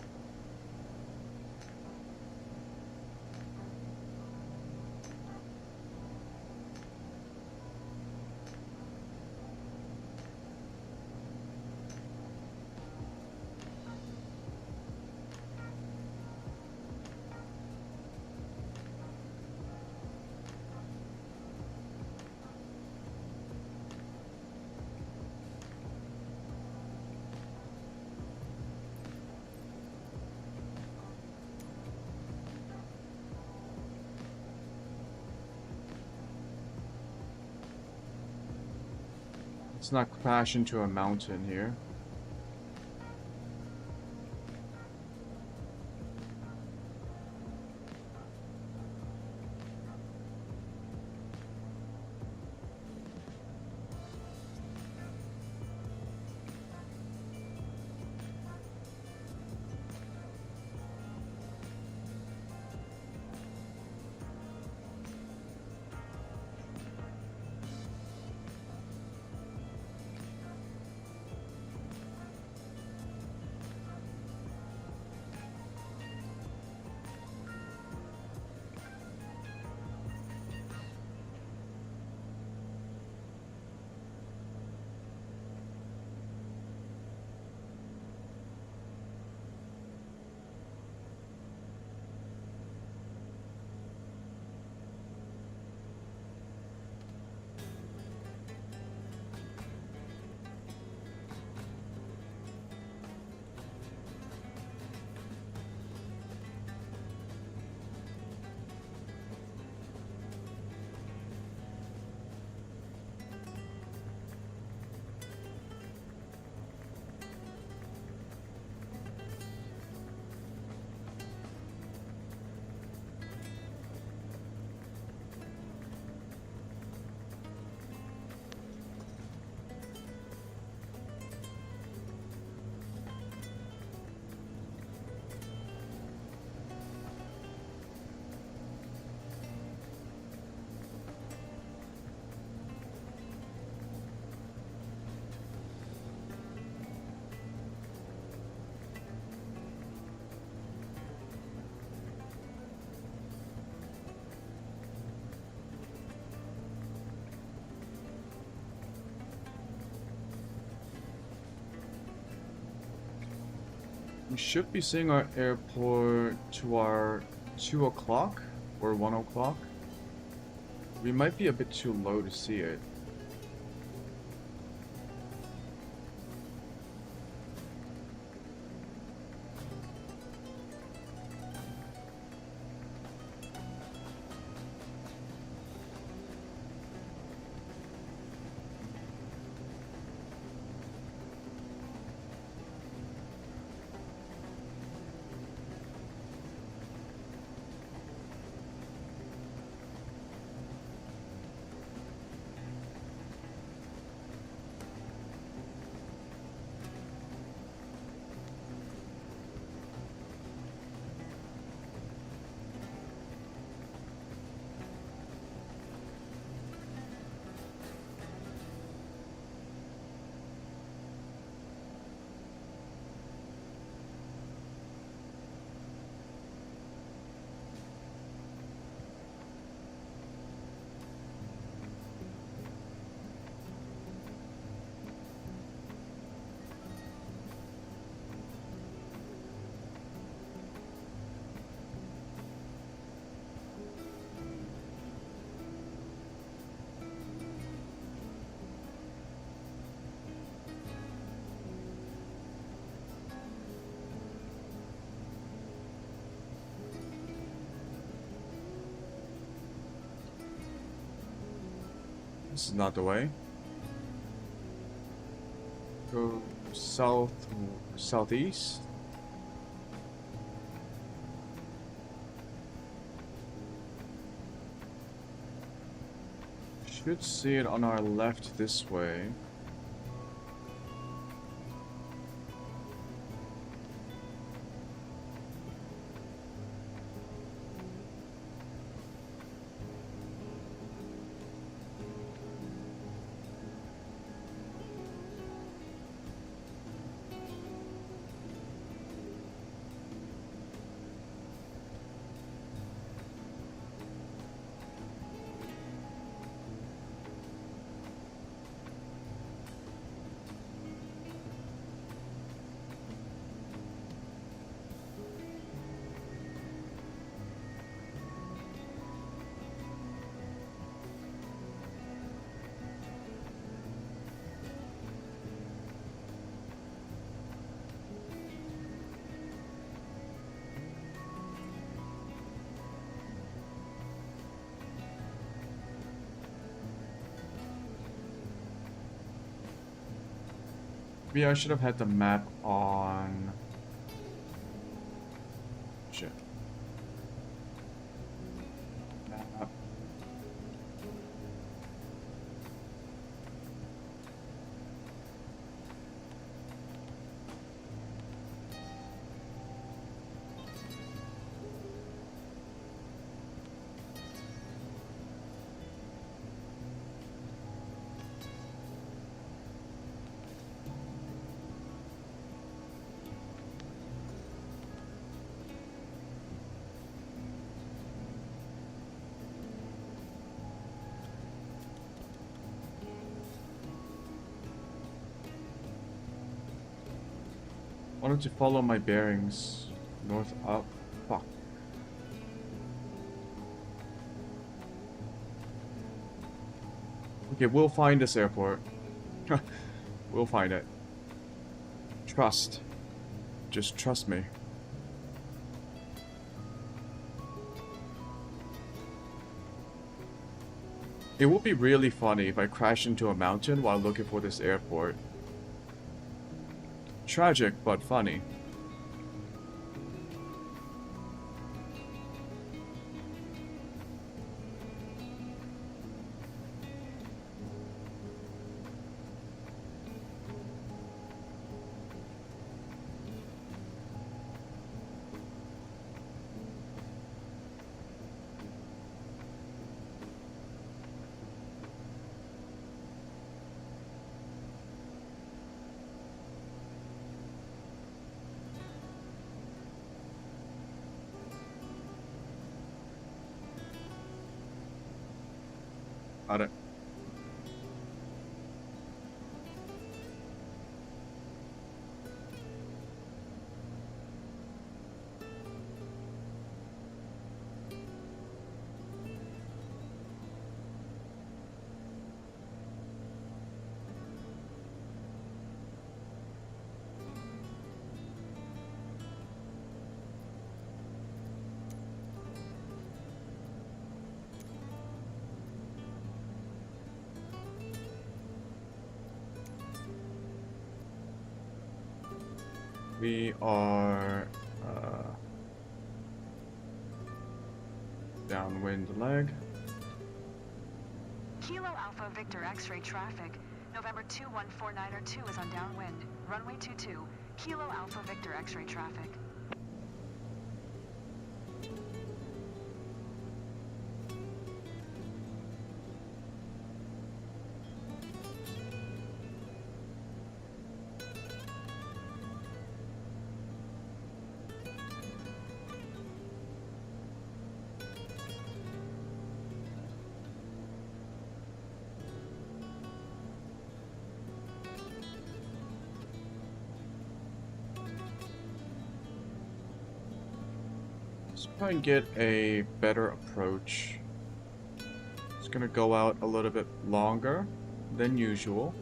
Let's not crash into a mountain here. We should be seeing our airport to our 2 o'clock or 1 o'clock. We might be a bit too low to see it. This is not the way. Go southeast. Should see it on our left this way. Maybe I should have had the map on. Shit. Map. Wanted to follow my bearings. North up. Fuck. Okay, we'll find this airport. We'll find it. Trust. Just trust me. It would be really funny if I crash into a mountain while looking for this airport. Tragic, but funny. Got it. We are downwind leg. Kilo Alpha Victor X-ray traffic. November 214902 is on downwind. Runway 22. Kilo Alpha Victor X-ray traffic. Let's try and get a better approach. It's gonna go out a little bit longer than usual.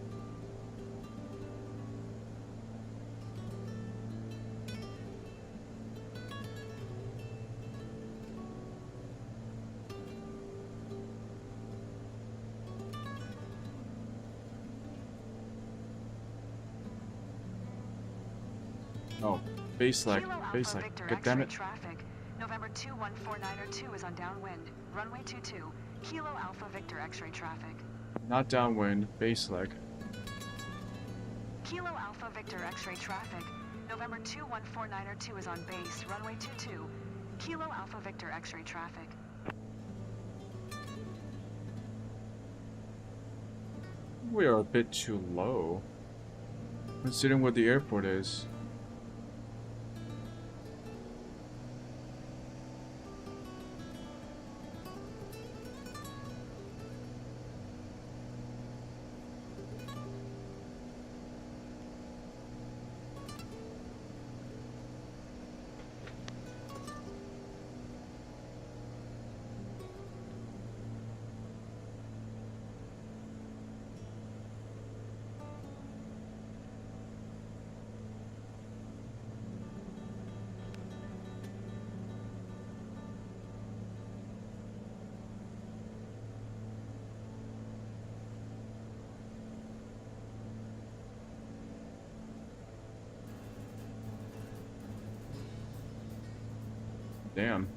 Oh, base leg, Kilo Alpha base leg. Victor God damn X-ray it. traffic. November 214902 is on downwind. Runway 22. Kilo Alpha Victor X-ray traffic. Not downwind, base leg. Kilo Alpha Victor X-ray traffic. November 214902 is on base. Runway 22. Kilo Alpha Victor X-ray traffic. We are a bit too low, considering where the airport is. Damn.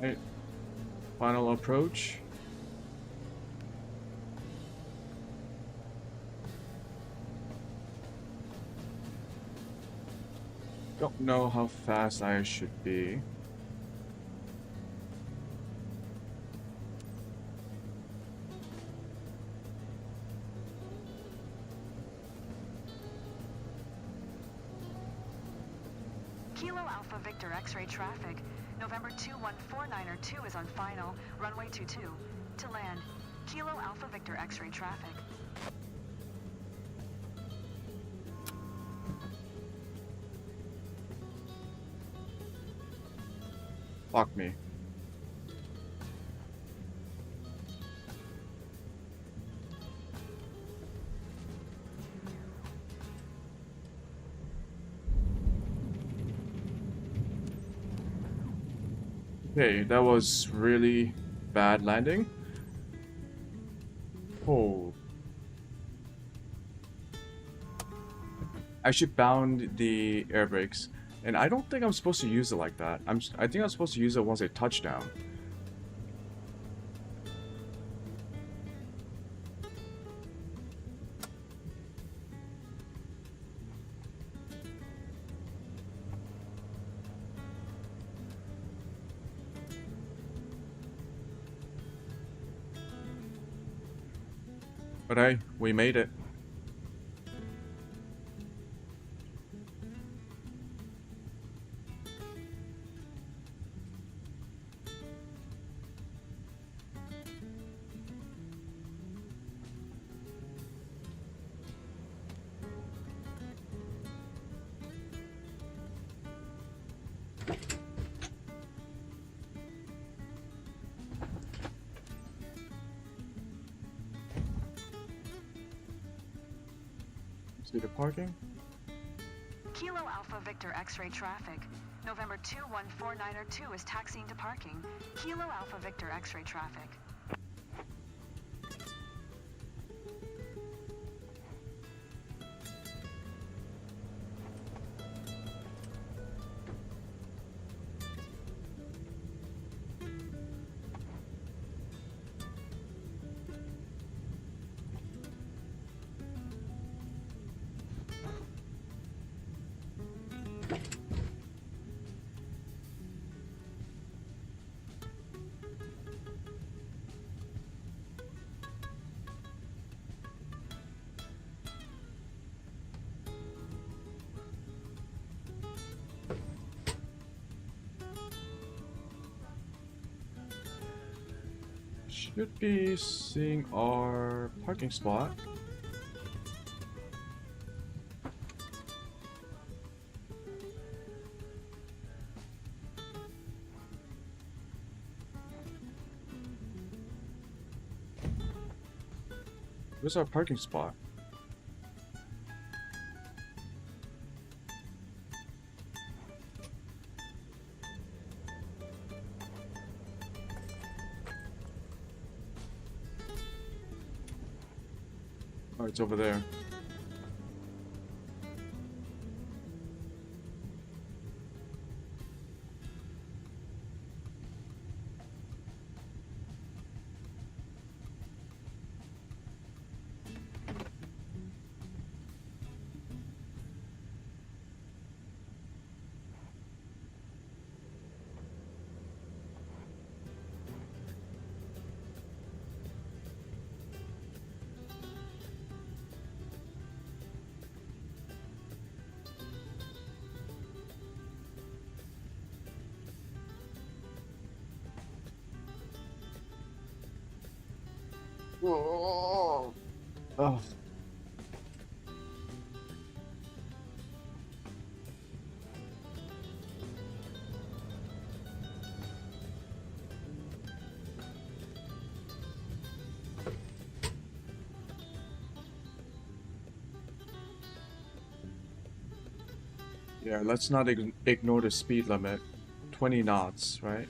Right. Final approach. Don't know how fast I should be. Kilo Alpha Victor X-ray traffic. November 214902 is on final. Runway 22. To land. Kilo Alpha Victor X-ray traffic. Fuck me. Okay, that was really bad landing. Oh. I should bound the air brakes. And I don't think I'm supposed to use it like that. I think I'm supposed to use it once I touch down. But hey, we made it. Repeated parking. Kilo Alpha Victor X-ray traffic. November 214902 is taxiing to parking. Kilo Alpha Victor X-ray traffic. Should be seeing our parking spot. Where's our parking spot? Oh, it's over there. Whoa. Oh. Yeah, let's not ignore the speed limit. 20 knots, right?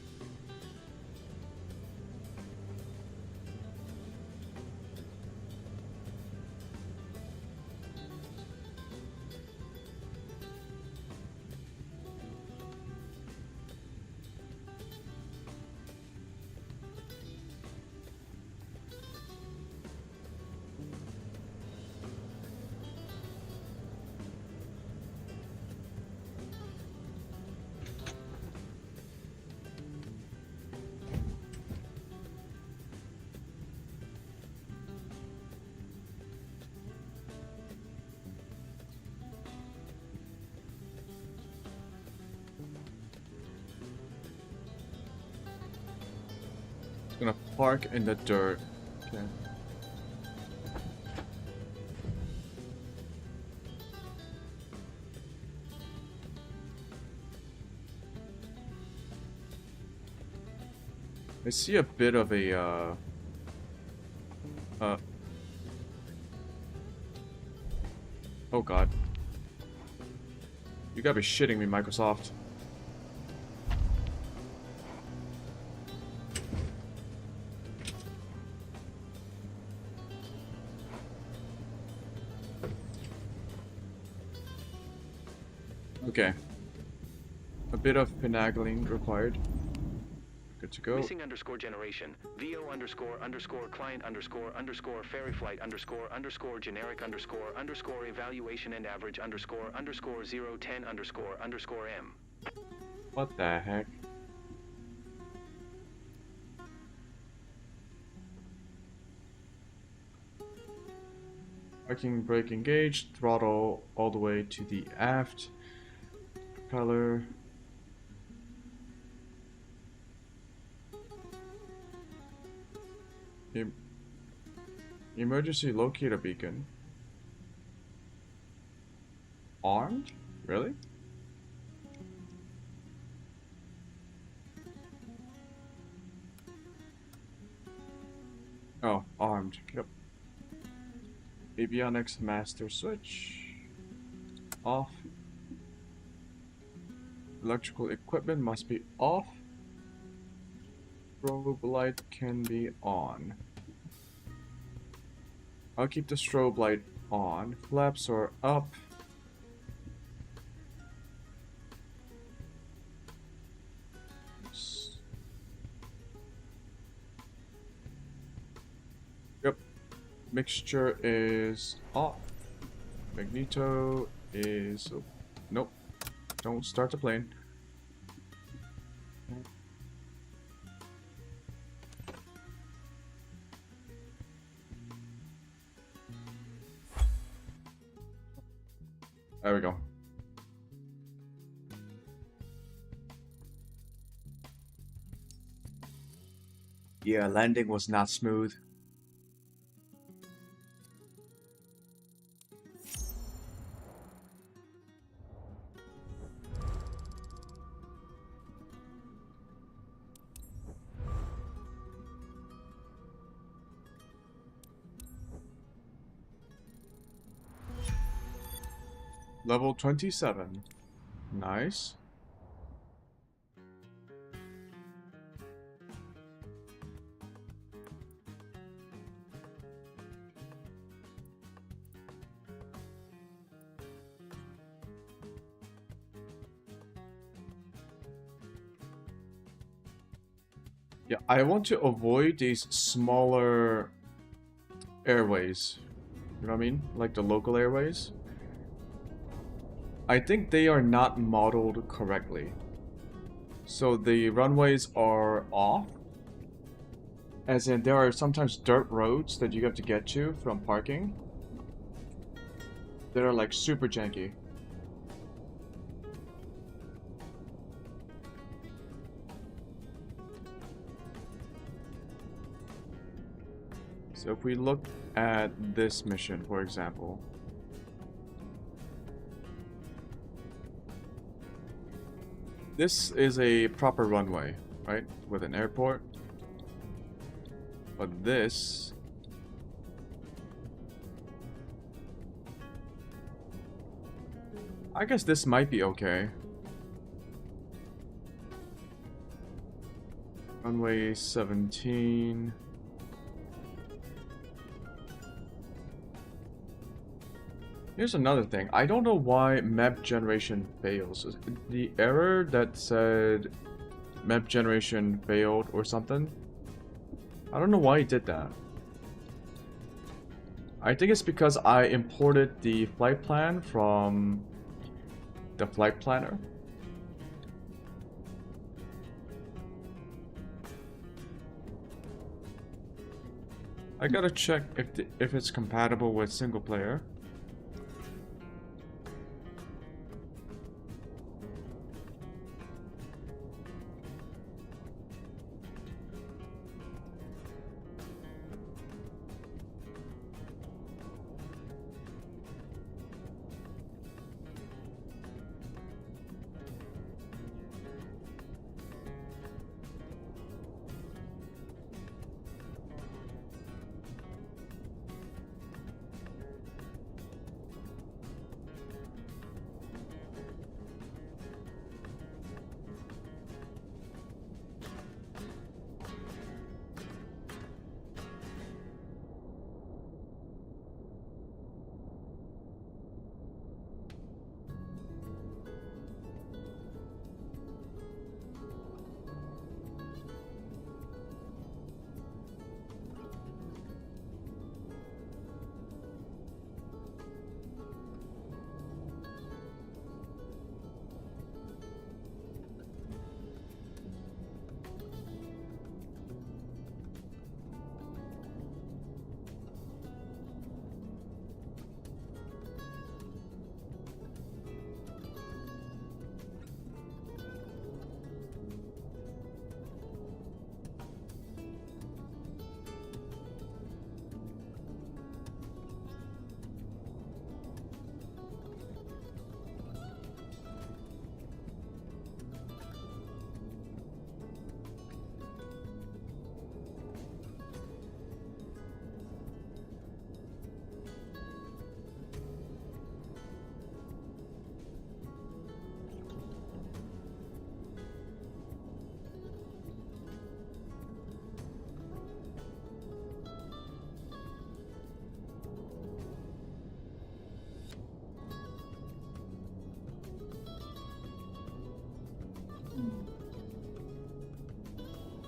Gonna park in the dirt. Okay. I see a bit of a oh god. You gotta be shitting me, Microsoft. Okay. A bit of finagling required. Good to go. Missing underscore generation. VO underscore underscore client underscore underscore ferry flight underscore underscore generic underscore underscore evaluation and average underscore underscore 010 underscore underscore M. What the heck? Parking brake engaged, throttle all the way to the aft. Propeller. Emergency locator beacon. Armed? Really? Oh, armed. Yep. Avionics master switch. off. Electrical equipment must be off. Strobe light can be on. I'll keep the strobe light on. Flaps are up. Yep. Mixture is off. Magneto is... oh, nope. Don't start the plane. There we go. Yeah, landing was not smooth. Level 27. Nice. Yeah, I want to avoid these smaller airways. You know what I mean? Like the local airways. I think they are not modeled correctly. So the runways are off. As in, there are sometimes dirt roads that you have to get to from parking that are like super janky. So if we look at this mission, for example, this is a proper runway, right? With an airport. But this... I guess this might be okay. Runway 17... Here's another thing. I don't know why map generation fails. The error that said map generation failed or something. I don't know why it did that. I think it's because I imported the flight plan from the flight planner. I gotta check if it's compatible with single player.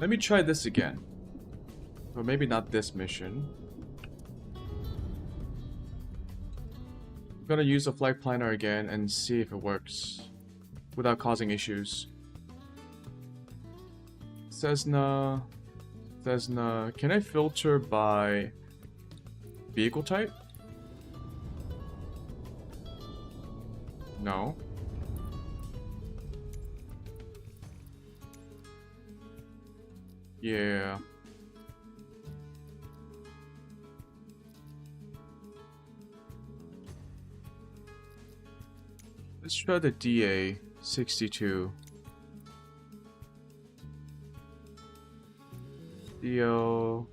Let me try this again. Or maybe not this mission. I'm gonna use a flight planner again and see if it works without causing issues. Cessna. Can I filter by vehicle type? No. Yeah. Let's try the DA62. DO.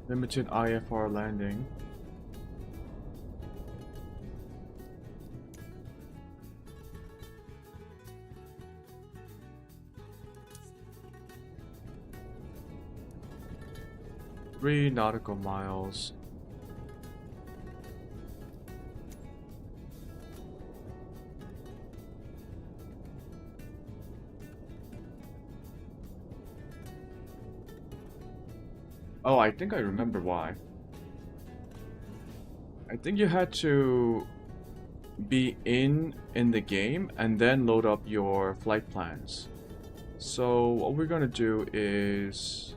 Limited IFR landing. Three nautical miles. Oh, I think I remember why. I think you had to be in the game and then load up your flight plans. So what we're gonna do is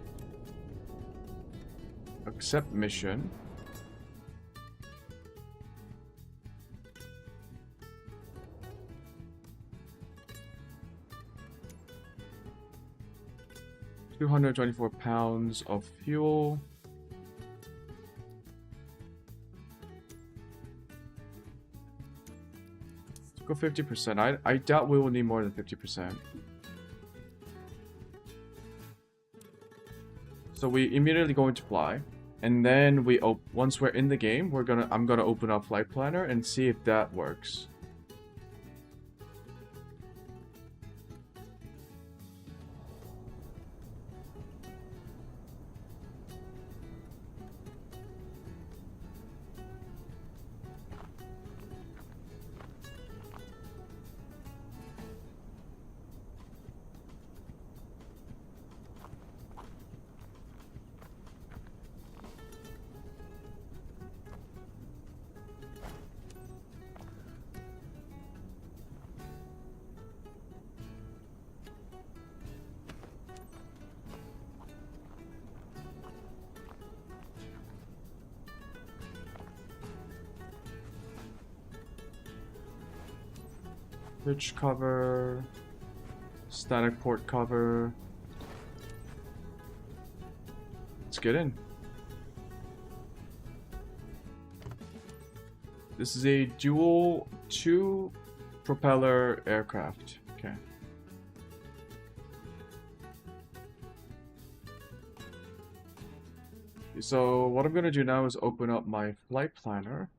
accept mission. £224 of fuel. Let's go 50%. I doubt we will need more than 50%. So we immediately go into fly, and then once we're in the game, I'm gonna open up Flight Planner and see if that works. Bridge cover, static port cover. Let's get in. This is a dual 2-propeller aircraft. Okay. So what I'm gonna do now is open up my flight planner.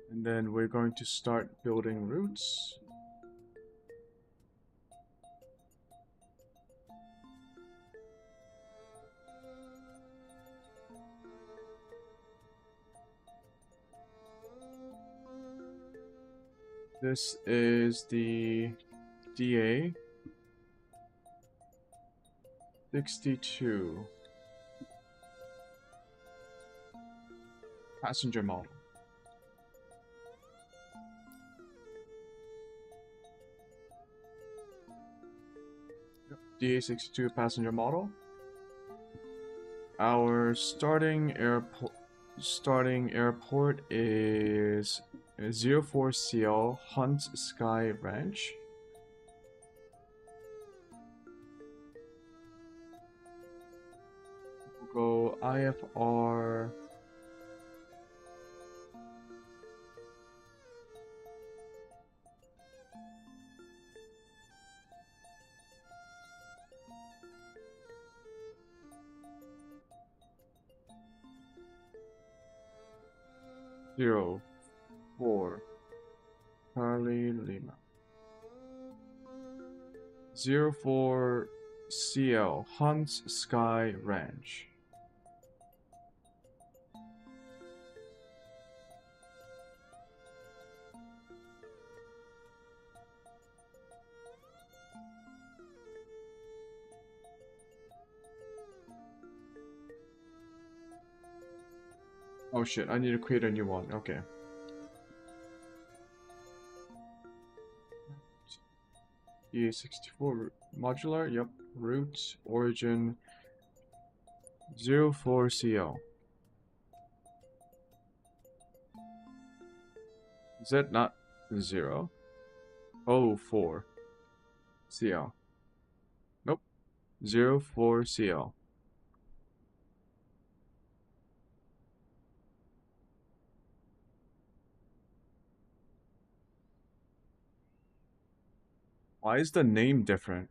And then we're going to start building routes. This is the DA 62 passenger model. DA62 passenger model. Our starting airport is 04CL Hunt Sky Ranch. We'll go IFR. 04 Charlie Lima. 04 CL Hunts Sky Ranch. Oh shit, I need to create a new one. Okay. EA64 modular, yep. Root, origin, 04CL. Is that not 0? 04 CL. Nope. 04 CL. Why is the name different?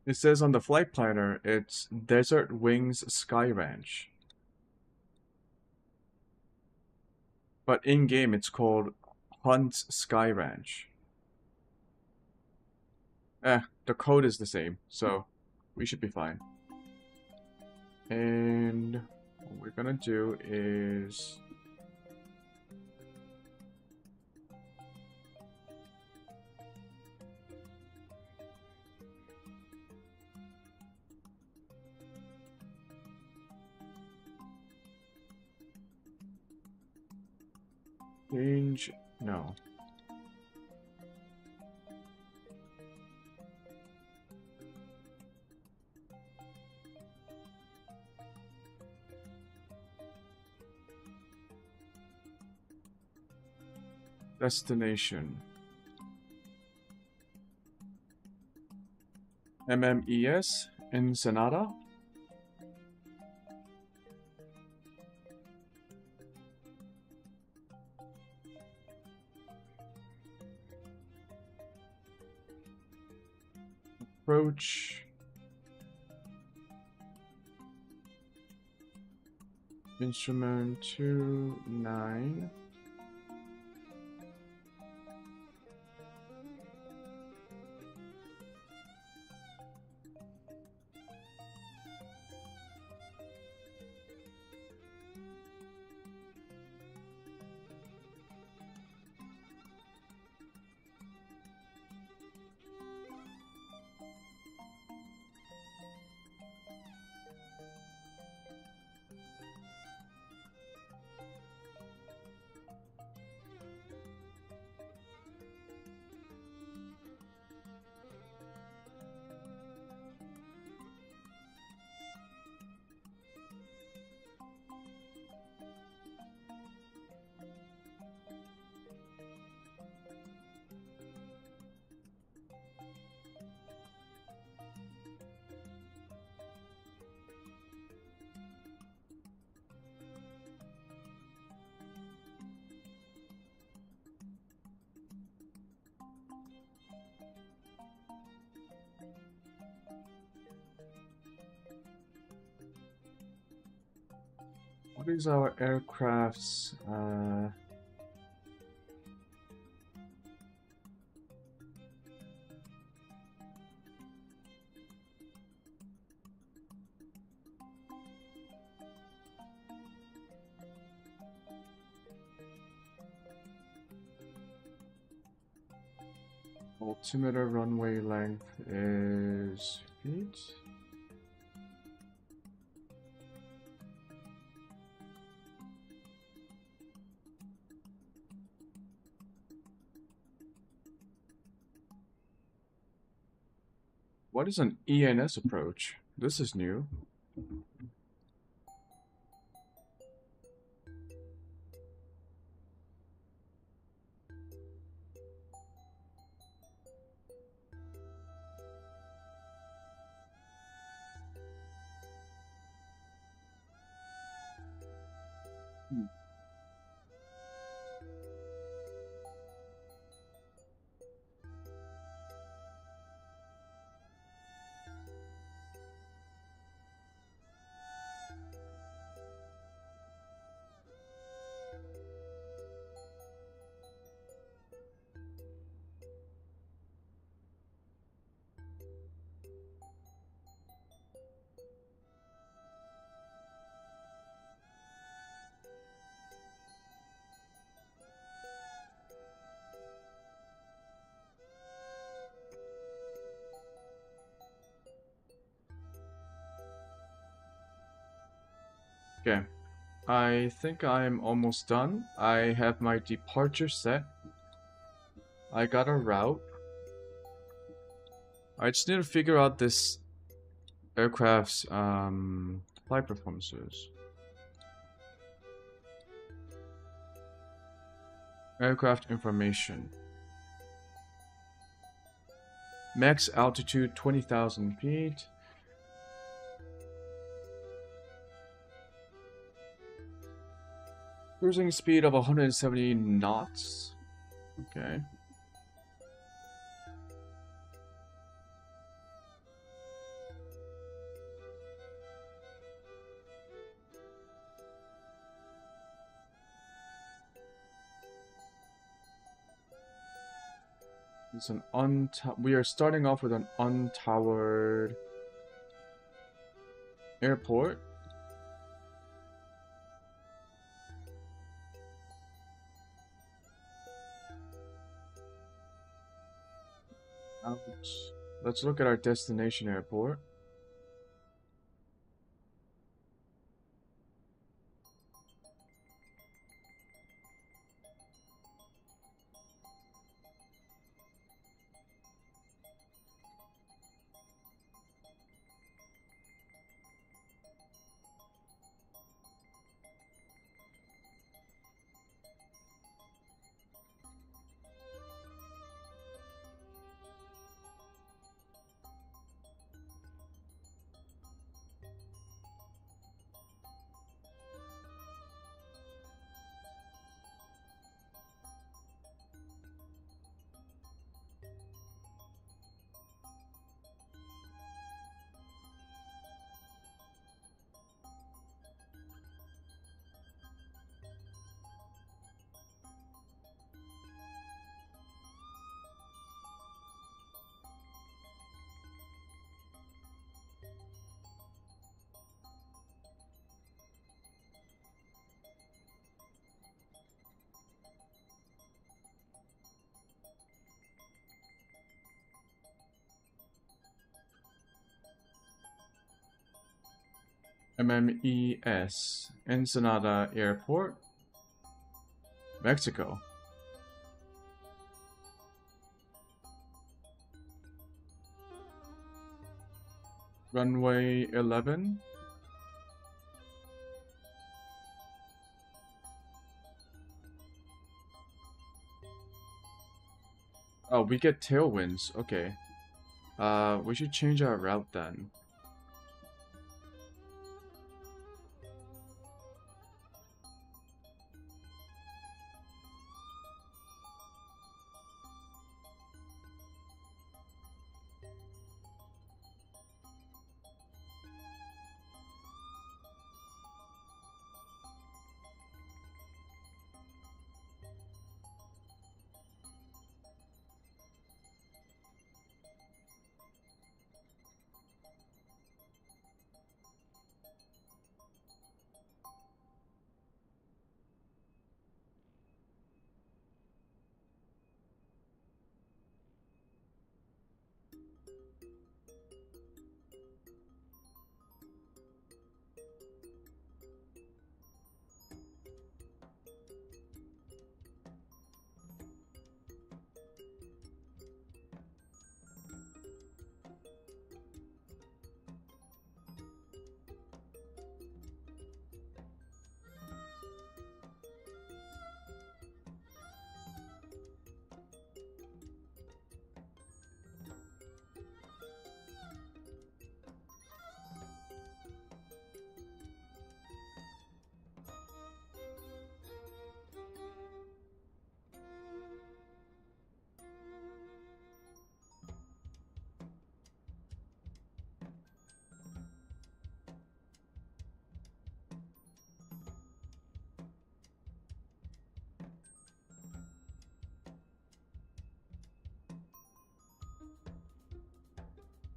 It says on the flight planner, it's Desert Wings Sky Ranch. But in-game, it's called Hunt's Sky Ranch. The code is the same, so we should be fine. And what we're gonna do is... change... no. Destination. MMES, Ensenada. Approach. Instrument 29. What is our aircraft's altimeter runway length is feet? What is an ENS approach? This is new. I think I'm almost done. I have my departure set. I got a route. I just need to figure out this aircraft's flight performances. Aircraft information. Max altitude 20,000 feet. Cruising speed of 170 knots. Okay. It's an we are starting off with an untowered airport. Let's look at our destination airport. MMES, Ensenada Airport, Mexico. Runway 11. Oh, we get tailwinds. Okay. We should change our route then.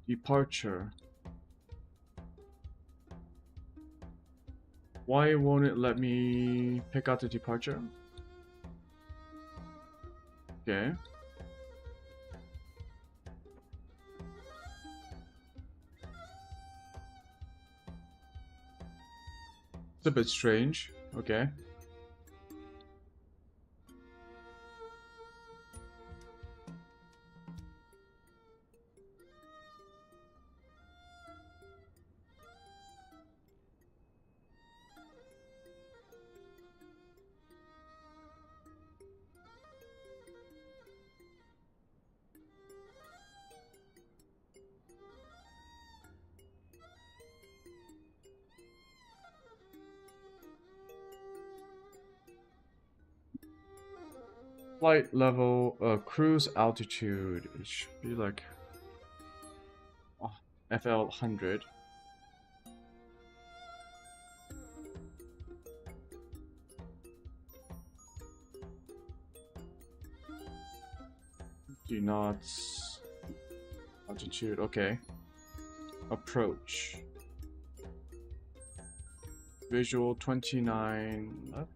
Departure. Why won't it let me pick out the departure? Okay. It's a bit strange. Okay. Flight level, cruise altitude. It should be like FL 100. Do not altitude. Okay. Approach. Visual 29 left.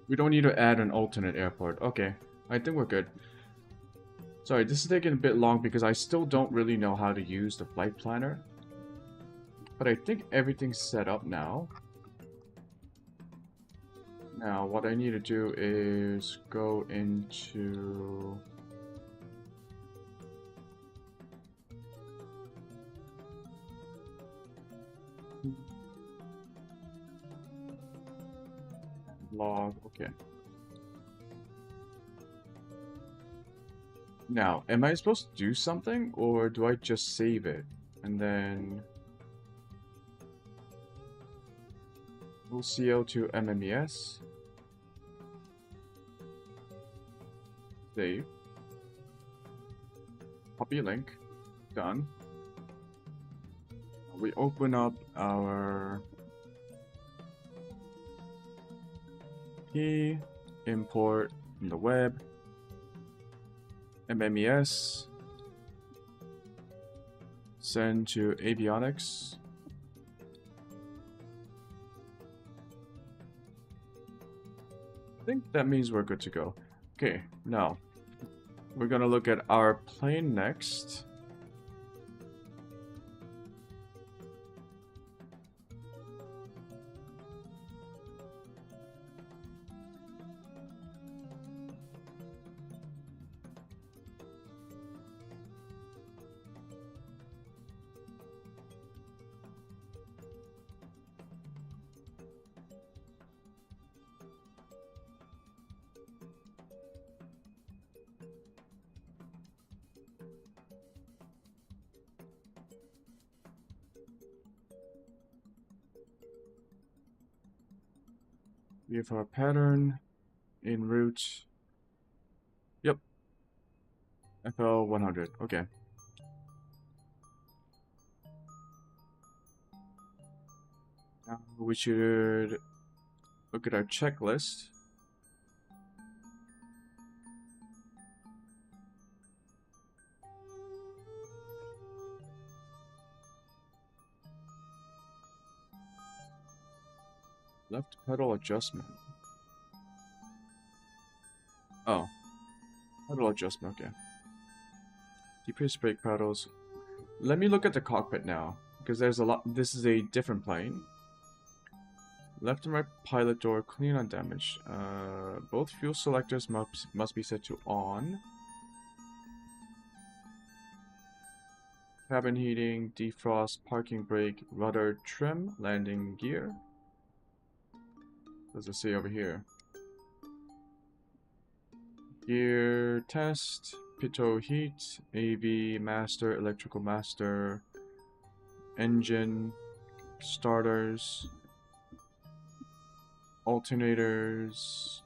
We don't need to add an alternate airport. Okay, I think we're good. Sorry, this is taking a bit long because I still don't really know how to use the flight planner. But I think everything's set up now. Now, what I need to do is go into... log, okay. Now, am I supposed to do something, or do I just save it? And then... OCL to MMES. Save. Copy link. Done. We open up our... P, import from the web, MMES, send to avionics. I think that means we're good to go. Okay, now we're gonna look at our plane next. We have our pattern in route. Yep. FL 100. Okay. Now we should look at our checklist. Left pedal adjustment. Oh. Pedal adjustment, okay. Decrease brake pedals. Let me look at the cockpit now, because there's a lot. This is a different plane. Left and right pilot door clean undamaged. Both fuel selectors must be set to on. Cabin heating, defrost, parking brake, rudder trim, landing gear. What does it say over here? Gear test, pitot heat, AV master, electrical master, engine, starters, alternators,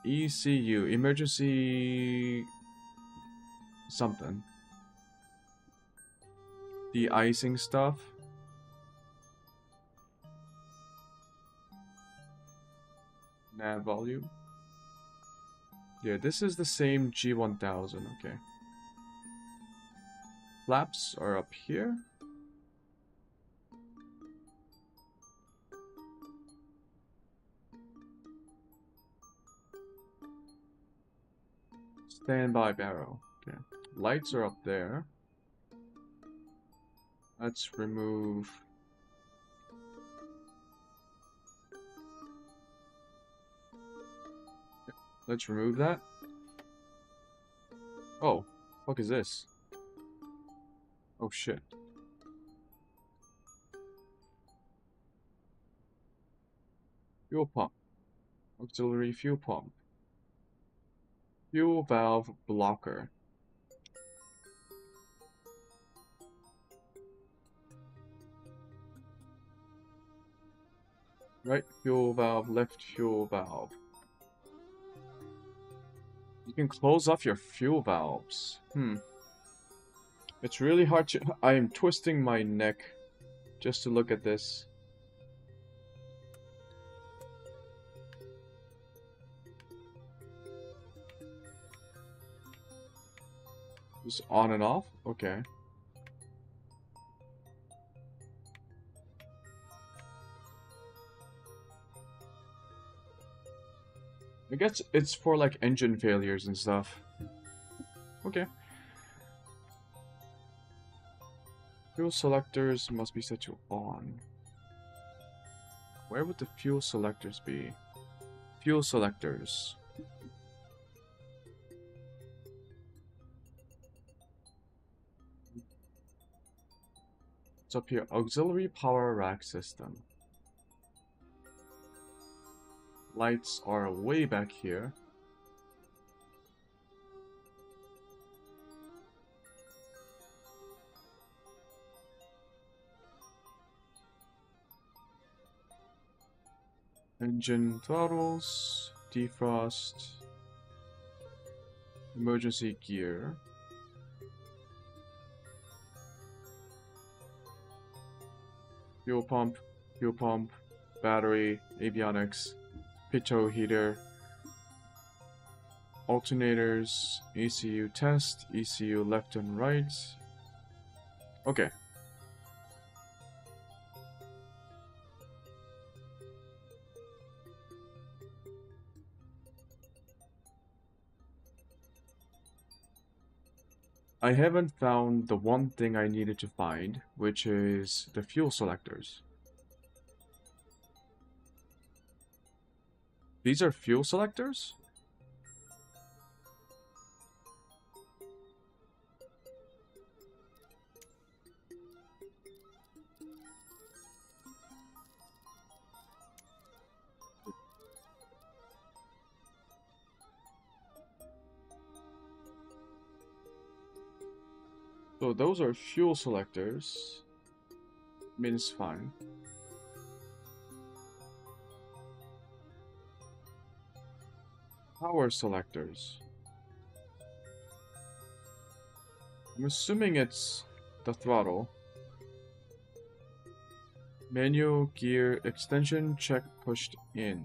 ECU, emergency something. De-icing stuff. Nav volume. Yeah, this is the same G1000, okay. Flaps are up here. Standby barrel. Okay. Lights are up there. Let's remove... Let's remove that. Oh, fuck is this? Oh shit. Fuel pump. Auxiliary fuel pump. Fuel valve blocker. Right fuel valve, left fuel valve. You can close off your fuel valves. It's really hard to... I am twisting my neck just to look at this. Just on and off? Okay. I guess it's for like engine failures and stuff. Okay. Fuel selectors must be set to on. Where would the fuel selectors be? Fuel selectors. It's up here. Auxiliary power rack system. Lights are way back here. Engine throttles, defrost, emergency gear. Fuel pump, battery, avionics, pitot heater, alternators, ECU test, ECU left and right. Okay. I haven't found the one thing I needed to find, which is the fuel selectors. These are fuel selectors? So those are fuel selectors. I mean, it's fine. Power selectors. I'm assuming it's the throttle. Manual gear extension check pushed in.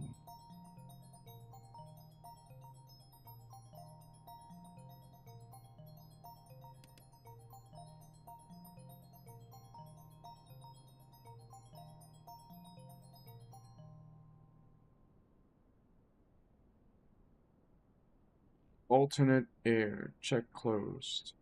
Alternate air check closed.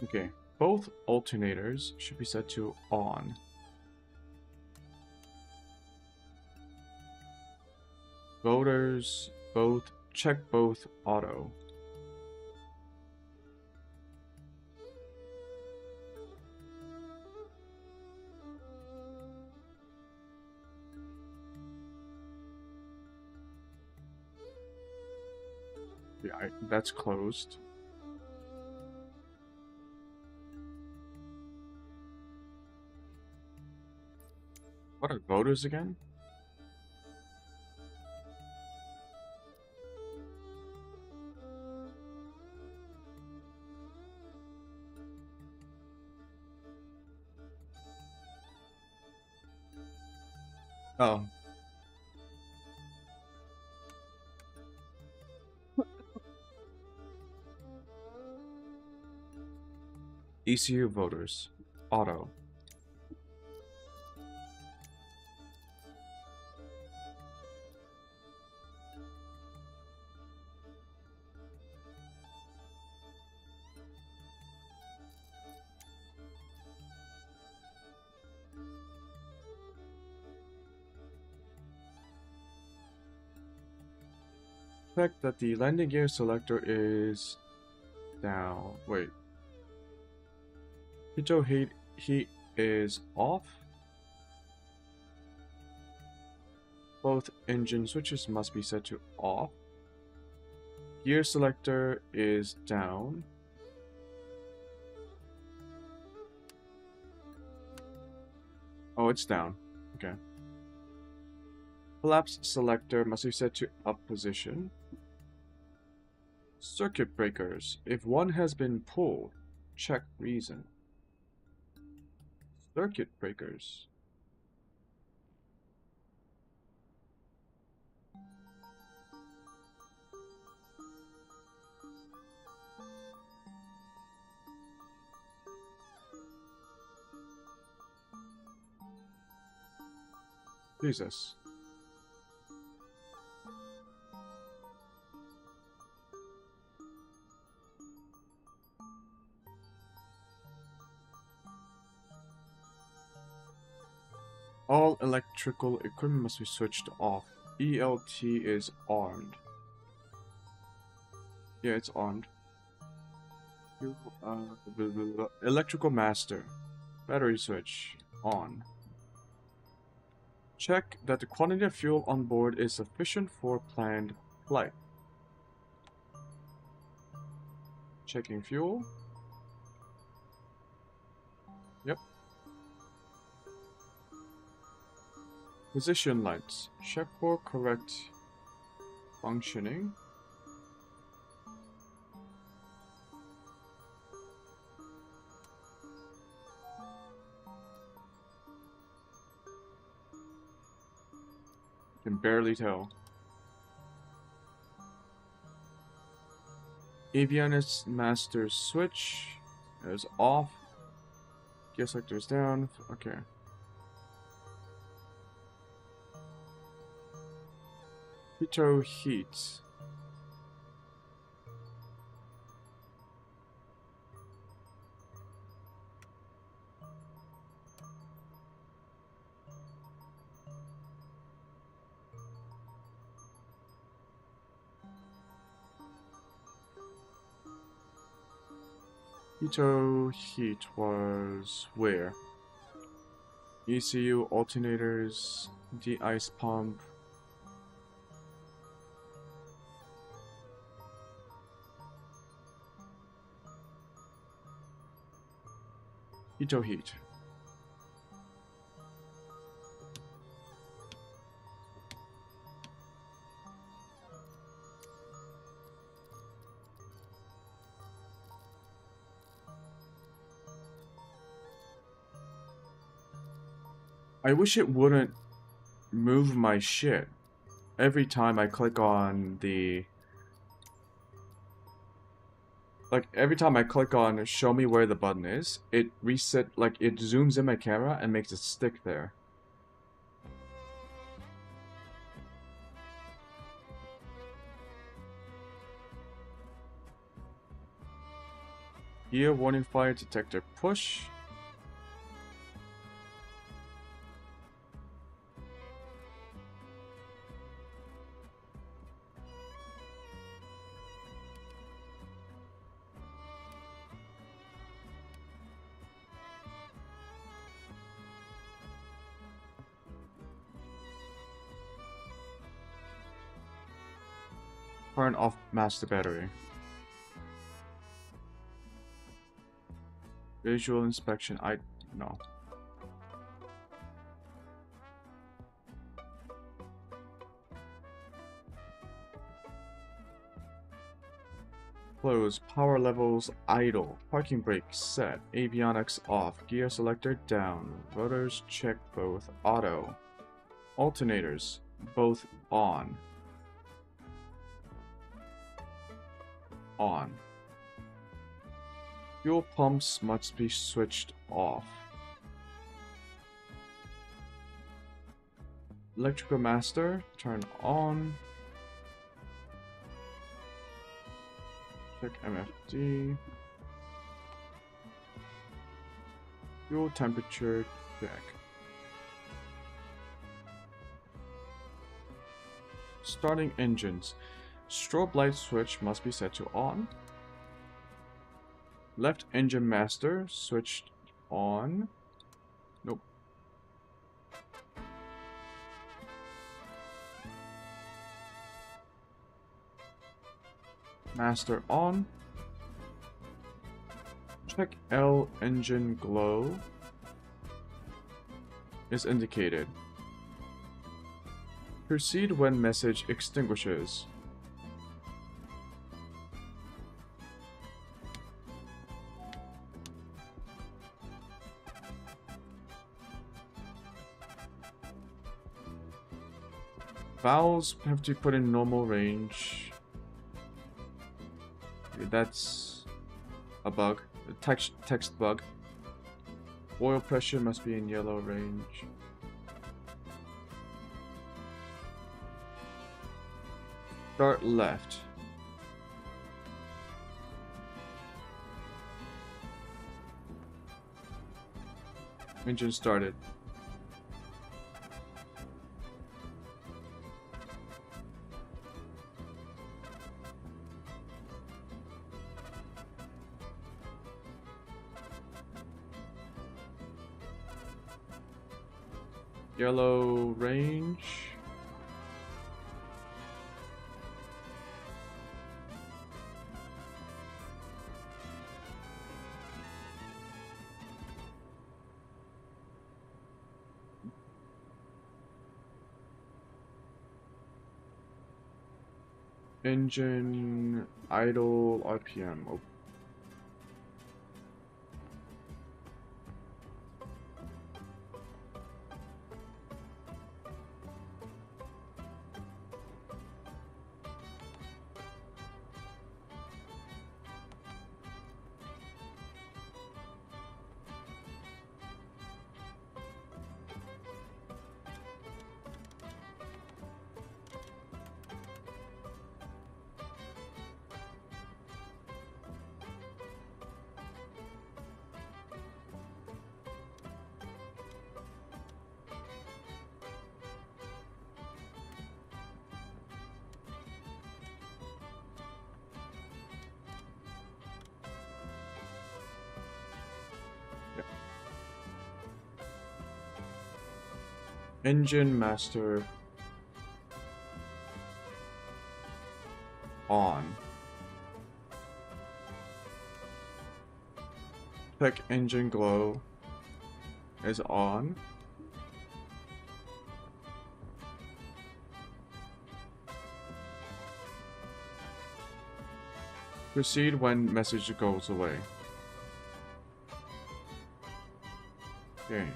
Okay, both alternators should be set to on. Voters, check both auto. Okay, that's closed. What are voters again? Oh. ECU voters. Auto. Check that the landing gear selector is down. Wait. Pitot heat is off. Both engine switches must be set to off. Gear selector is down. Oh, it's down. Okay. Collapse selector must be set to up position. Circuit breakers. If one has been pulled, check reason. Circuit breakers. Jesus. All electrical equipment must be switched off. ELT is armed. Yeah, it's armed. Electrical master. Battery switch. On. Check that the quantity of fuel on board is sufficient for planned flight. Checking fuel. Yep. Position lights. Check for correct functioning. Can barely tell. Avionics master switch is off. Gear selector is down. Okay. Pitot heat. Pitot heat was where? ECU alternators, de-ice pump. Pitot heat. I wish it wouldn't move my shit every time I click on the... Like, every time I click on show me where the button is, it it zooms in my camera and makes it stick there. Gear warning fire detector push. Turn off master battery. Visual inspection. No. Close. Power levels idle. Parking brake set. Avionics off. Gear selector down. Rotors check both. Auto. Alternators both on. On. Fuel pumps must be switched off. Electrical master turn on. Check MFD. Fuel temperature check. Starting engines. Strobe light switch must be set to on. Left engine master switched on. Nope. Master on. Check L engine glow is indicated. Proceed when message extinguishes. Valves have to put in normal range. That's a bug. A text bug. Oil pressure must be in yellow range. Start left. Engine started. Yellow range. Engine idle RPM. Oh. Engine master on. Check engine glow is on. Proceed when message goes away. Okay.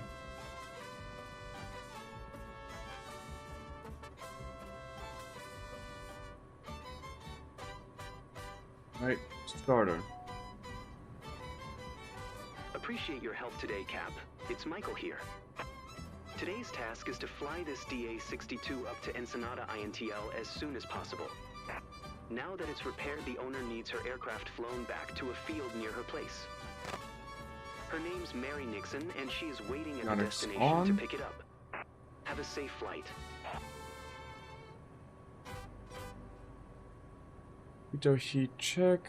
Right, starter. Appreciate your help today, Cap. It's Michael here. Today's task is to fly this DA-62 up to Ensenada INTL as soon as possible. Now that it's repaired, the owner needs her aircraft flown back to a field near her place. Her name's Mary Nixon, and she is waiting at the destination to pick it up. Have a safe flight. Window heat check.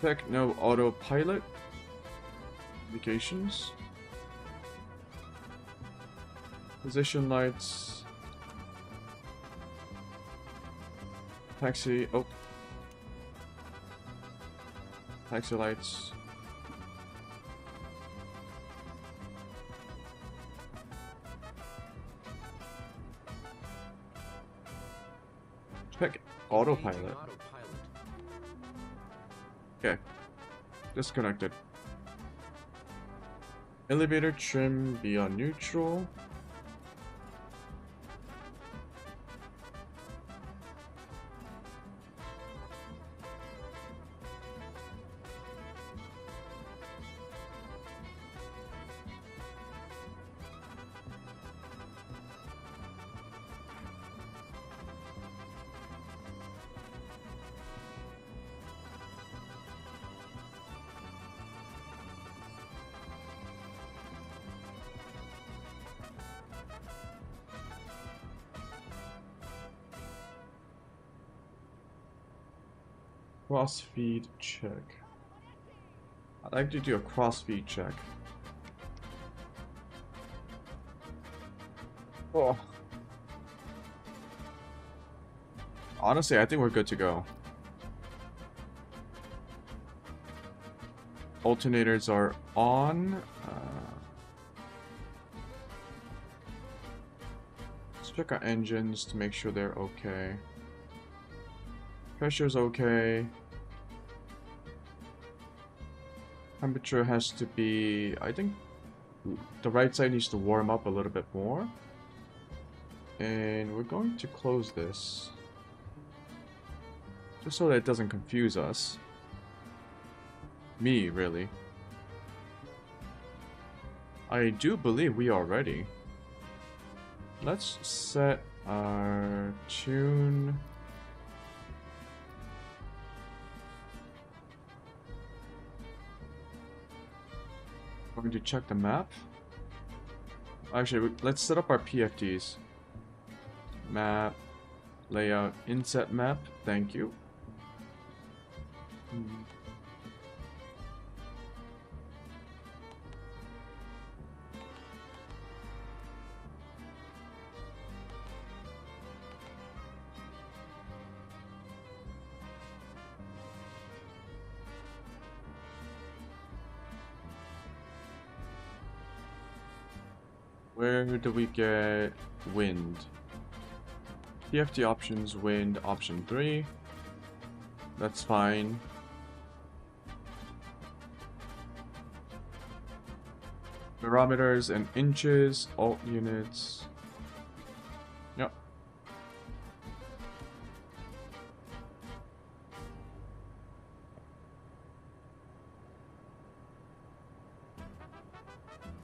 Check no autopilot. Indications. Position lights. Taxi. Oh. Taxi lights. Check autopilot. Okay. Disconnected. Elevator trim be on neutral. Cross feed check. I'd like to do a cross feed check. Oh. Honestly, I think we're good to go. Alternators are on. Let's check our engines to make sure they're okay. Pressure's okay. Temperature has to be, I think the right side needs to warm up a little bit more. And we're going to close this. Just so that it doesn't confuse us. Me, really. I do believe we are ready. Let's set our tune. We're going to check the map. Actually, let's set up our PFDs. Map, layout, inset map. Thank you. Where do we get wind? PFD options, wind, option 3. That's fine. Barometers and inches, alt units. Yep.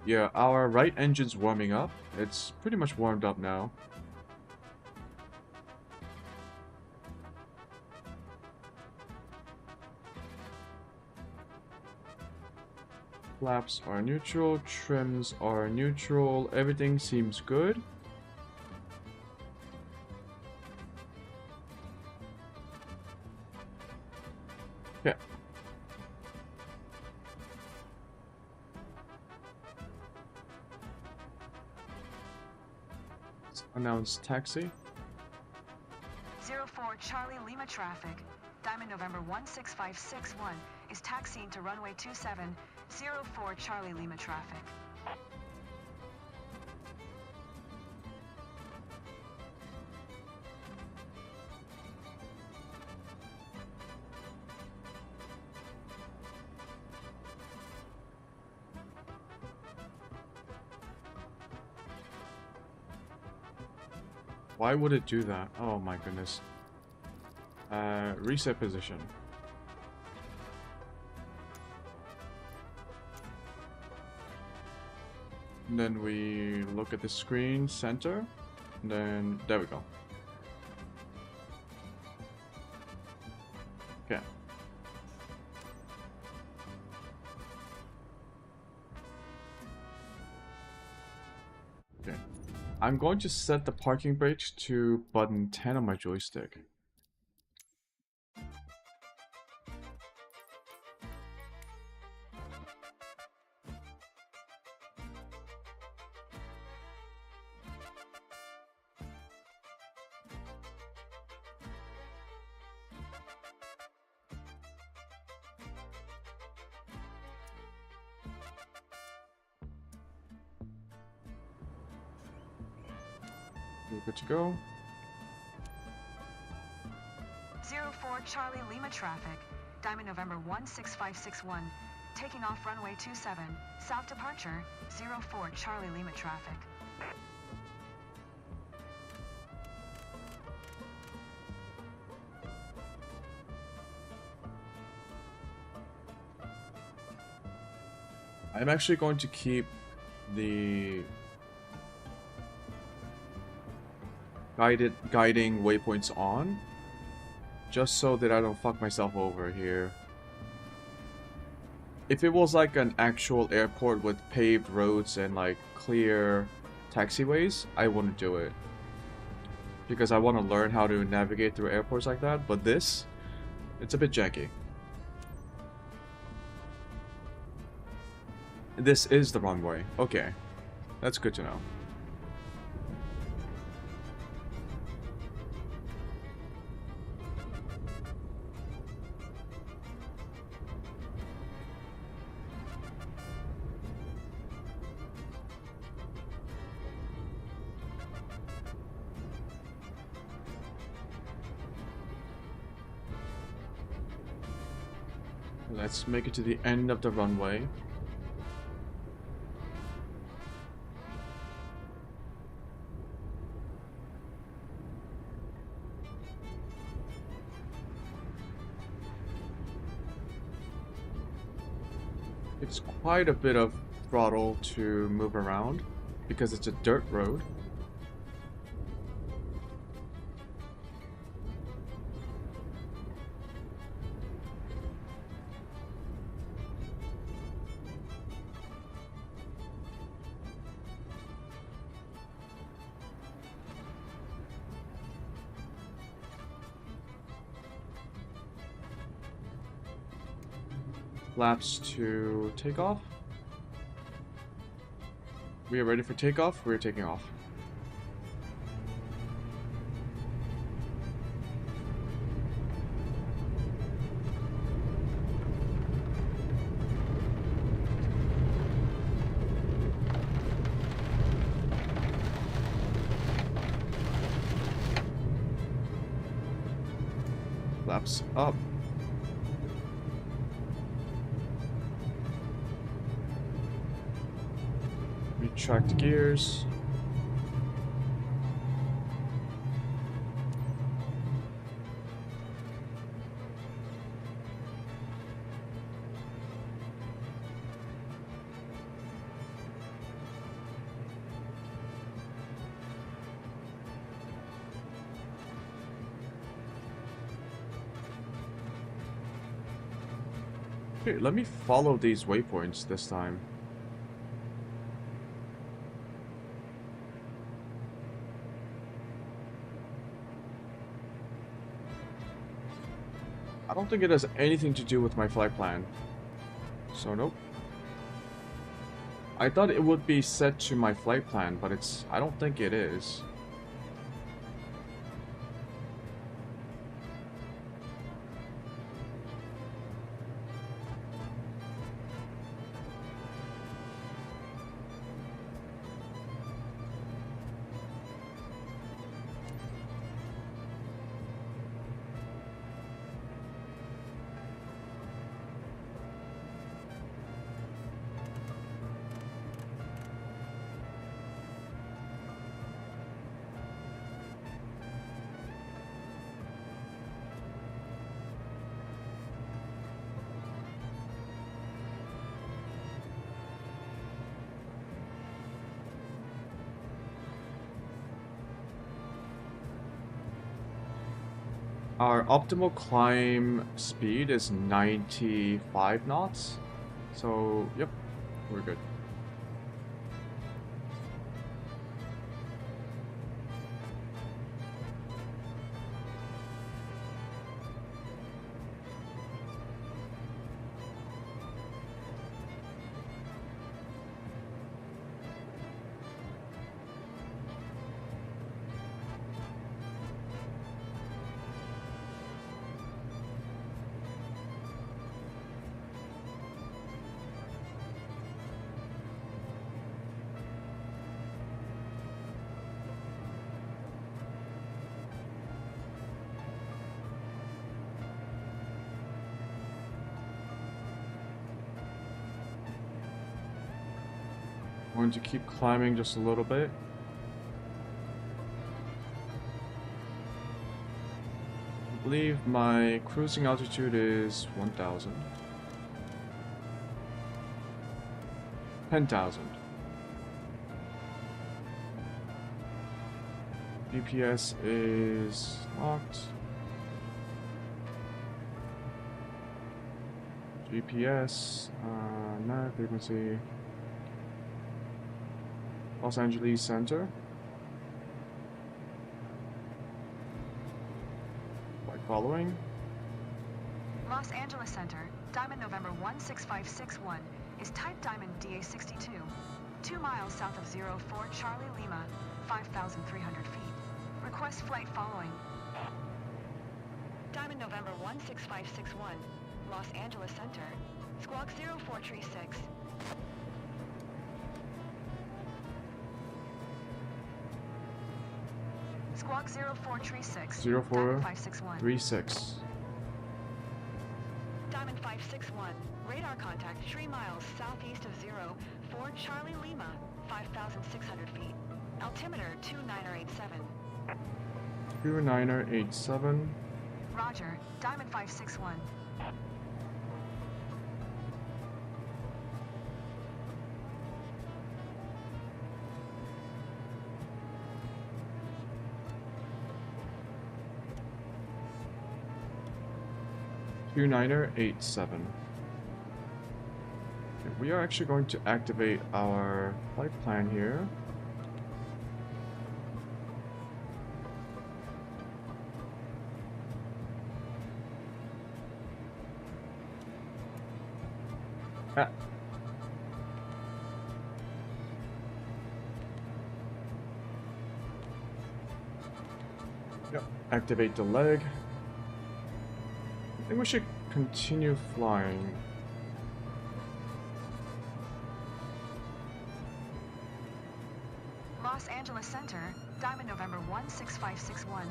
Yeah, our right engine's warming up. It's pretty much warmed up now. Flaps are neutral, trims are neutral, everything seems good. Okay. Let's announce taxi. 04 Charlie Lima traffic. Diamond November 16561 is taxiing to runway 27. 04 Charlie Lima traffic. Why would it do that? Oh my goodness. Reset position. And then we look at the screen, center, and then there we go. Okay. Okay. I'm going to set the parking brakes to button 10 on my joystick. We're good to go. 04 Charlie Lima traffic. Diamond November 16561. Taking off runway 27. South departure. 04 Charlie Lima traffic. I'm actually going to keep the guiding waypoints on, just so that I don't fuck myself over here. If it was like an actual airport with paved roads and like clear taxiways, I wouldn't do it, because I want to learn how to navigate through airports like that. But this, it's a bit janky. This is the runway. Okay, that's good to know. Let's make it to the end of the runway. It's quite a bit of throttle to move around because it's a dirt road. Flaps to takeoff. We are ready for takeoff. We are taking off. Flaps up. Retract gears. Okay, let me follow these waypoints this time. I don't think it has anything to do with my flight plan. So nope. I thought it would be set to my flight plan, but I don't think it is. Our optimal climb speed is 95 knots. So, yep, we're good. Going to keep climbing just a little bit. I believe my cruising altitude is 1,000. 10,000. GPS is locked. GPS, nav frequency. Los Angeles Center. Like following. Los Angeles Center, Diamond November 16561, is type Diamond DA62, 2 miles south of 04 Charlie Lima, 5,300 feet. Request flight following. Diamond November 16561, Los Angeles Center, Squawk 0436. Squawk 0436. 0436. Diamond 561. Radar contact 3 miles southeast of 04 Charlie Lima, 5,600 feet. Altimeter 2987. 2987. Roger. Diamond 561. Niner 87. Okay, we are actually going to activate our flight plan here. Ah. Yep. Activate the leg. I think we should continue flying. Los Angeles Center, Diamond November 16561,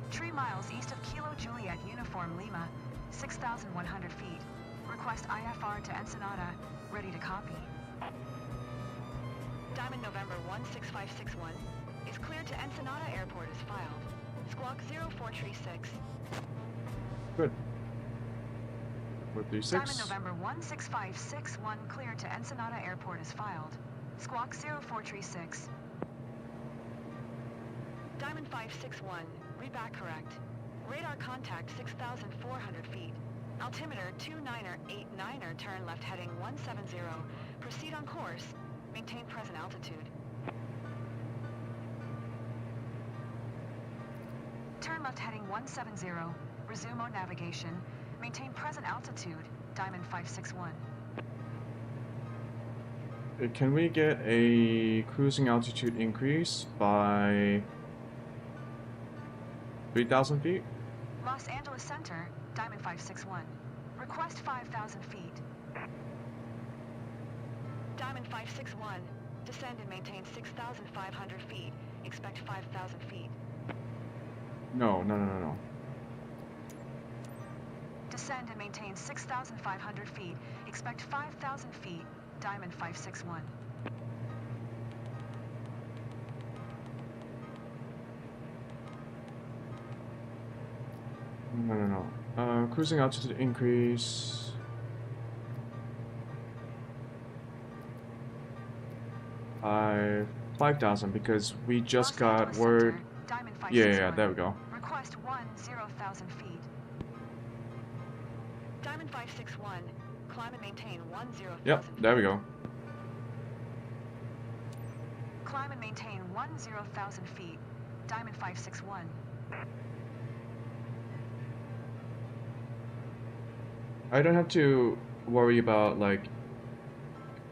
3 miles east of Kilo Juliet Uniform Lima, 6,100 feet. Request IFR to Ensenada, ready to copy. Diamond November 16561 is cleared to Ensenada Airport as filed. Squawk 0436. Good. 436. Diamond November 16561 cleared to Ensenada Airport as filed. Squawk 0436. Diamond 561, read back correct. Radar contact 6,400 feet. Altimeter 2989er, turn left heading 170. Proceed on course. Maintain present altitude. Turn left heading 170. Resume on navigation. Maintain present altitude. Diamond 561. Can we get a cruising altitude increase by 3,000 feet? Los Angeles Center, Diamond 561. Request 5,000 feet. Diamond 561. Descend and maintain 6,500 feet. Expect 5,000 feet. No. Descend and maintain 6,500 feet. Expect 5,000 feet. Diamond 561. No. Cruising altitude increase. By 5,000 because we just Los got Angeles word. Center, Diamond Yeah, 561. there we go. Request 10,000 feet. Diamond 561. Climb and maintain 10,000 Yep, feet. there we go. Climb and maintain 10,000 feet. Diamond 561. I don't have to worry about like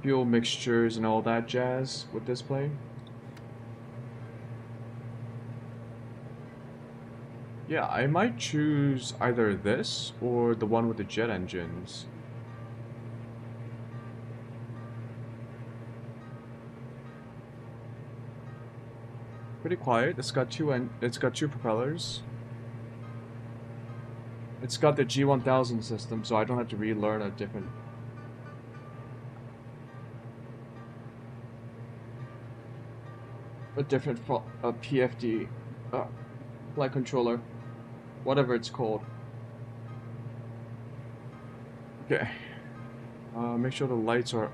fuel mixtures and all that jazz with this plane. Yeah, I might choose either this or the one with the jet engines. Pretty quiet. It's got two propellers. It's got the G1000 system, so I don't have to relearn a different. a different PFD, flight controller, whatever it's called. Okay. Make sure the lights are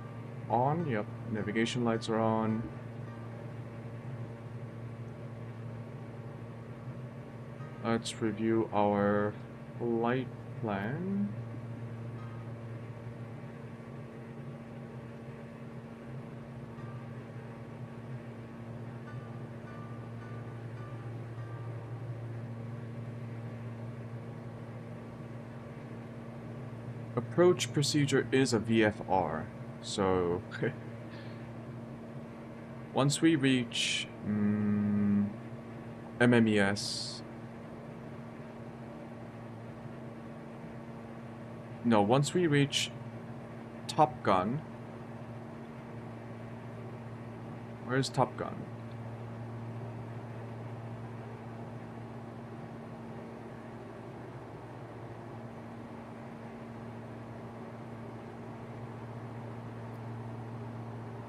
on. Yep, navigation lights are on. Let's review our flight plan. Approach procedure is a VFR, so once we reach MMES, no, once we reach Top Gun, where's Top Gun?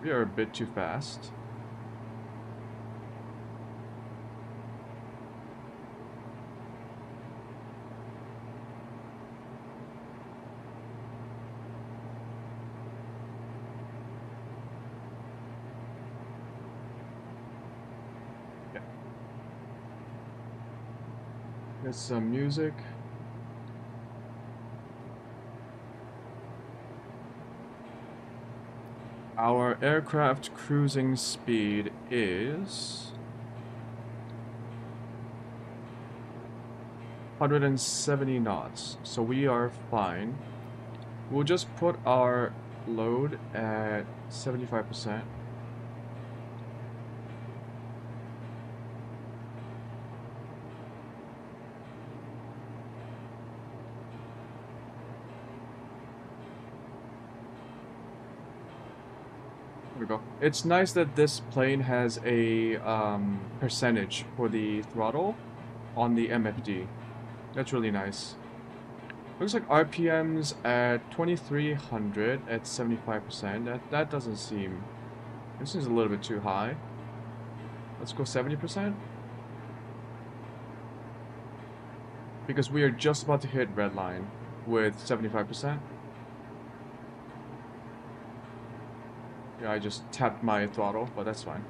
We are a bit too fast. Yeah. Here's some music. Our aircraft cruising speed is 170 knots, so we are fine. We'll just put our load at 75%. There we go. It's nice that this plane has a percentage for the throttle on the MFD. That's really nice. Looks like RPMs at 2300 at 75%. That doesn't seem... This seems a little bit too high. Let's go 70%. Because we are just about to hit red line with 75%. Yeah, I just tapped my throttle, but that's fine.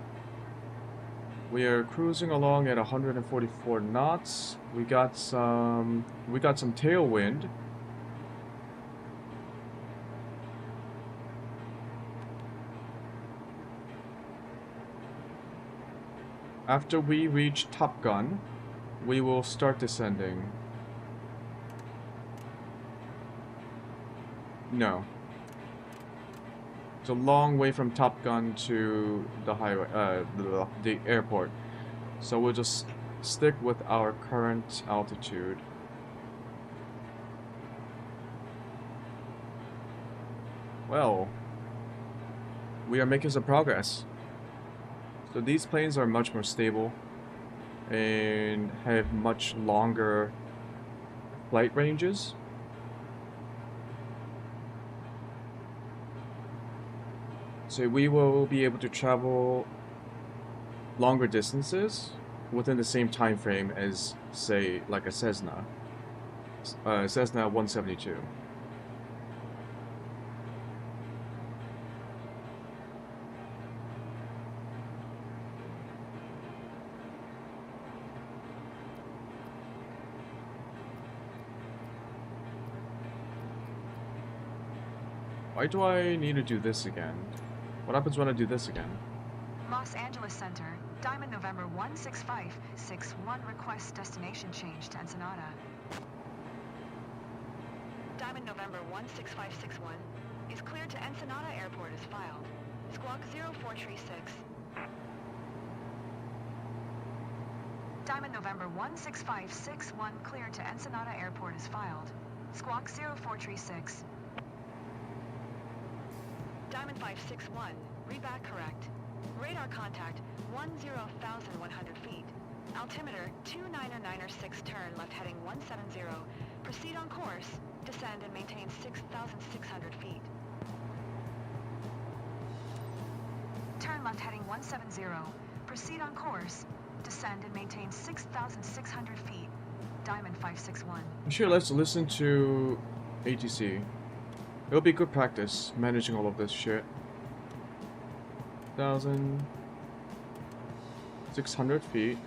We are cruising along at 144 knots. We got some tailwind. After we reach Top Gun, we will start descending. No. It's a long way from Top Gun to the highway, the airport. So we'll just stick with our current altitude. Well, we are making some progress. So these planes are much more stable and have much longer flight ranges. So we will be able to travel longer distances within the same time frame as, say, like a Cessna. Cessna 172. Why do I need to do this again? What happens when I do this again? Los Angeles Center, Diamond November 16561, request destination change to Ensenada. Diamond November 16561 is cleared to Ensenada Airport as filed. Squawk 0436. Diamond November 16561 cleared to Ensenada Airport as filed. Squawk 0436. Diamond 561, read back correct. Radar contact 10,100 feet. Altimeter 299er6, turn left heading 170. Proceed on course, descend and maintain 6,600 feet. Turn left heading 170. Proceed on course. Descend and maintain 6,600 feet. Diamond 561. Sure, let's listen to ATC. It'll be good practice managing all of this shit. 1,600 feet.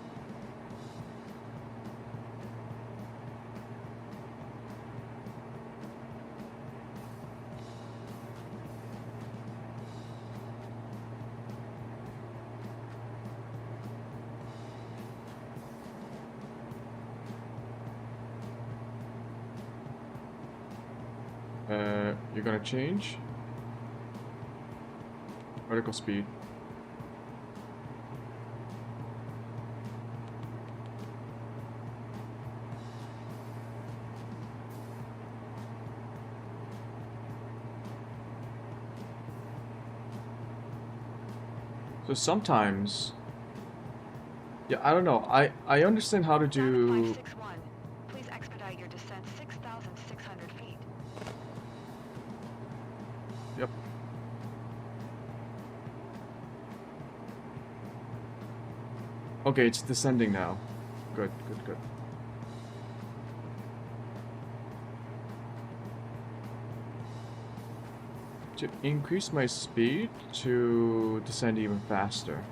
You're gonna change vertical speed. So sometimes, yeah, I don't know. I understand how to do. 561. Please expedite your descent 6,600 feet. Yep. Okay, it's descending now. Good, good, good. To increase my speed to descend even faster.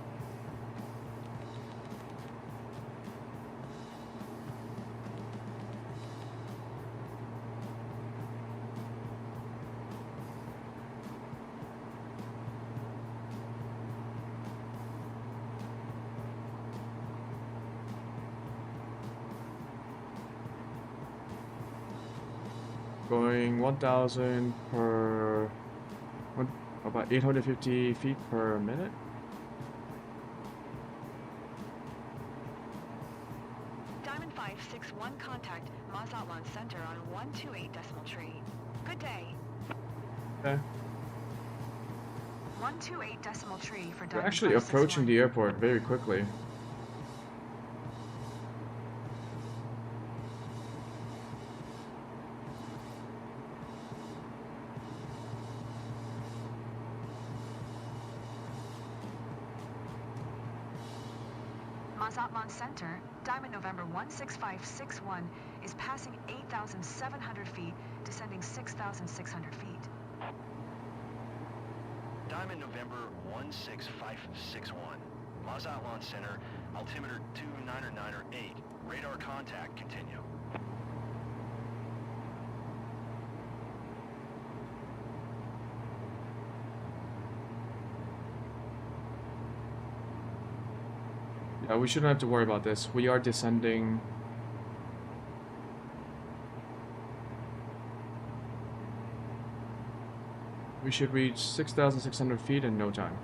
Going 1,000 per... about 850 feet per minute? Diamond 561 contact Mazatlan Center on 128 decimal tree. Good day. Okay. 128 decimal tree for We're Diamond actually 561. approaching the airport very quickly. Mazatlan Center, Diamond November 16561 is passing 8,700 feet, descending 6,600 feet. Diamond November 16561. Mazatlan Center, altimeter 29908. Radar contact, continue. Yeah, we shouldn't have to worry about this. We are descending. We should reach 6,600 feet in no time.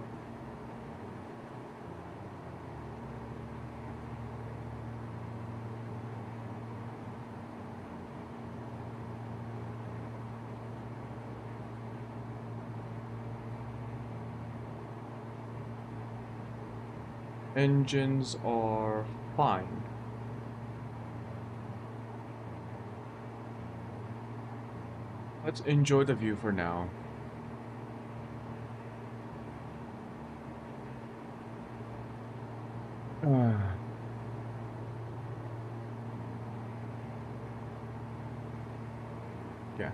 Engines are fine. Let's enjoy the view for now. Yeah.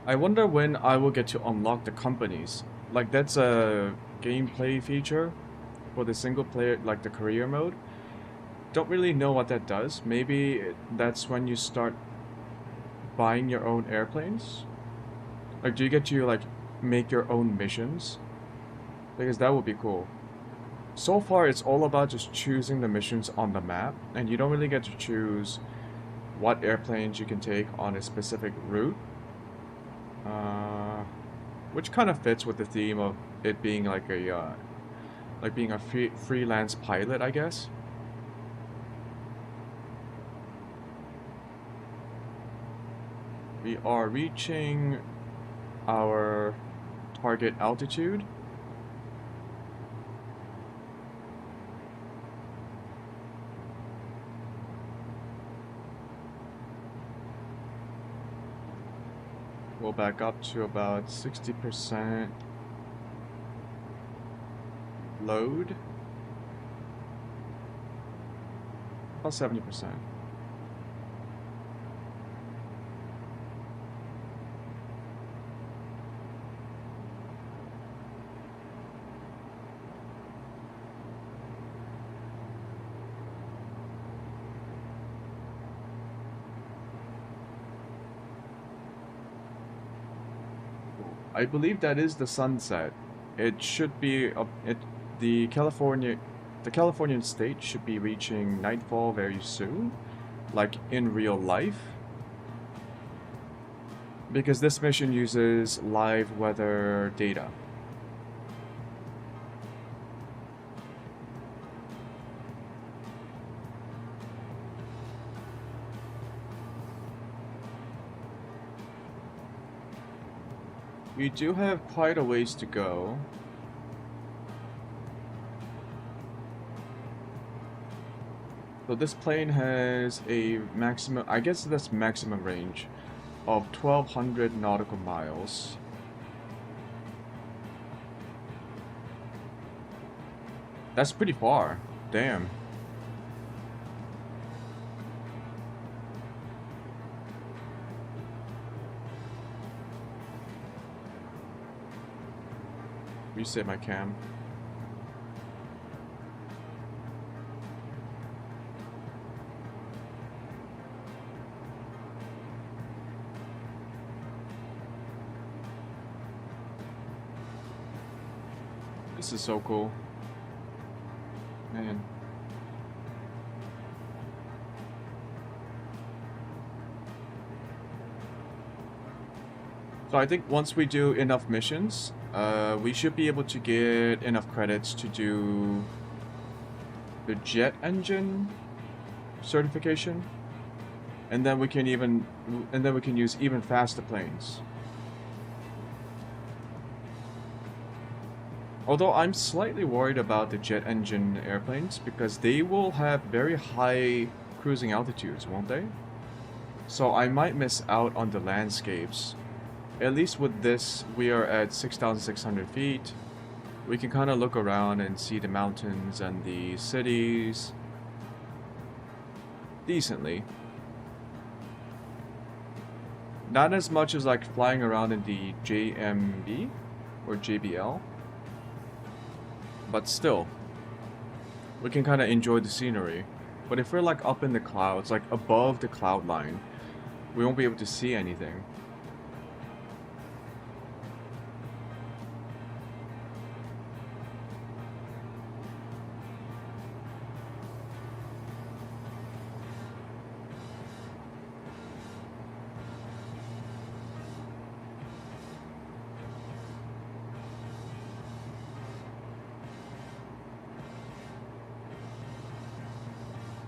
I wonder when I will get to unlock the companies. Like, that's a gameplay feature for the single player, like the career mode. Don't really know what that does. Maybe that's when you start buying your own airplanes. Like, do you get to, like, make your own missions? Because that would be cool. So far, it's all about just choosing the missions on the map, and you don't really get to choose what airplanes you can take on a specific route. Which kind of fits with the theme of it being like a, like being a freelance pilot, I guess. We are reaching our target altitude. Go back up to about 60% load. About 70%. I believe that is the sunset. It should be the Californian state should be reaching nightfall very soon, like in real life. Because this mission uses live weather data. We do have quite a ways to go. So this plane has a maximum, I guess that's maximum range of 1,200 nautical miles. That's pretty far. Damn. Reset my cam. This is so cool. Man. So I think once we do enough missions, we should be able to get enough credits to do the jet engine certification, and then we can use even faster planes. Although I'm slightly worried about the jet engine airplanes because they will have very high cruising altitudes, won't they? So I might miss out on the landscapes. At least with this, we are at 6,600 feet. We can kind of look around and see the mountains and the cities decently. Not as much as like flying around in the JMB or JBL, but still, we can kind of enjoy the scenery. But if we're like up in the clouds, like above the cloud line, we won't be able to see anything.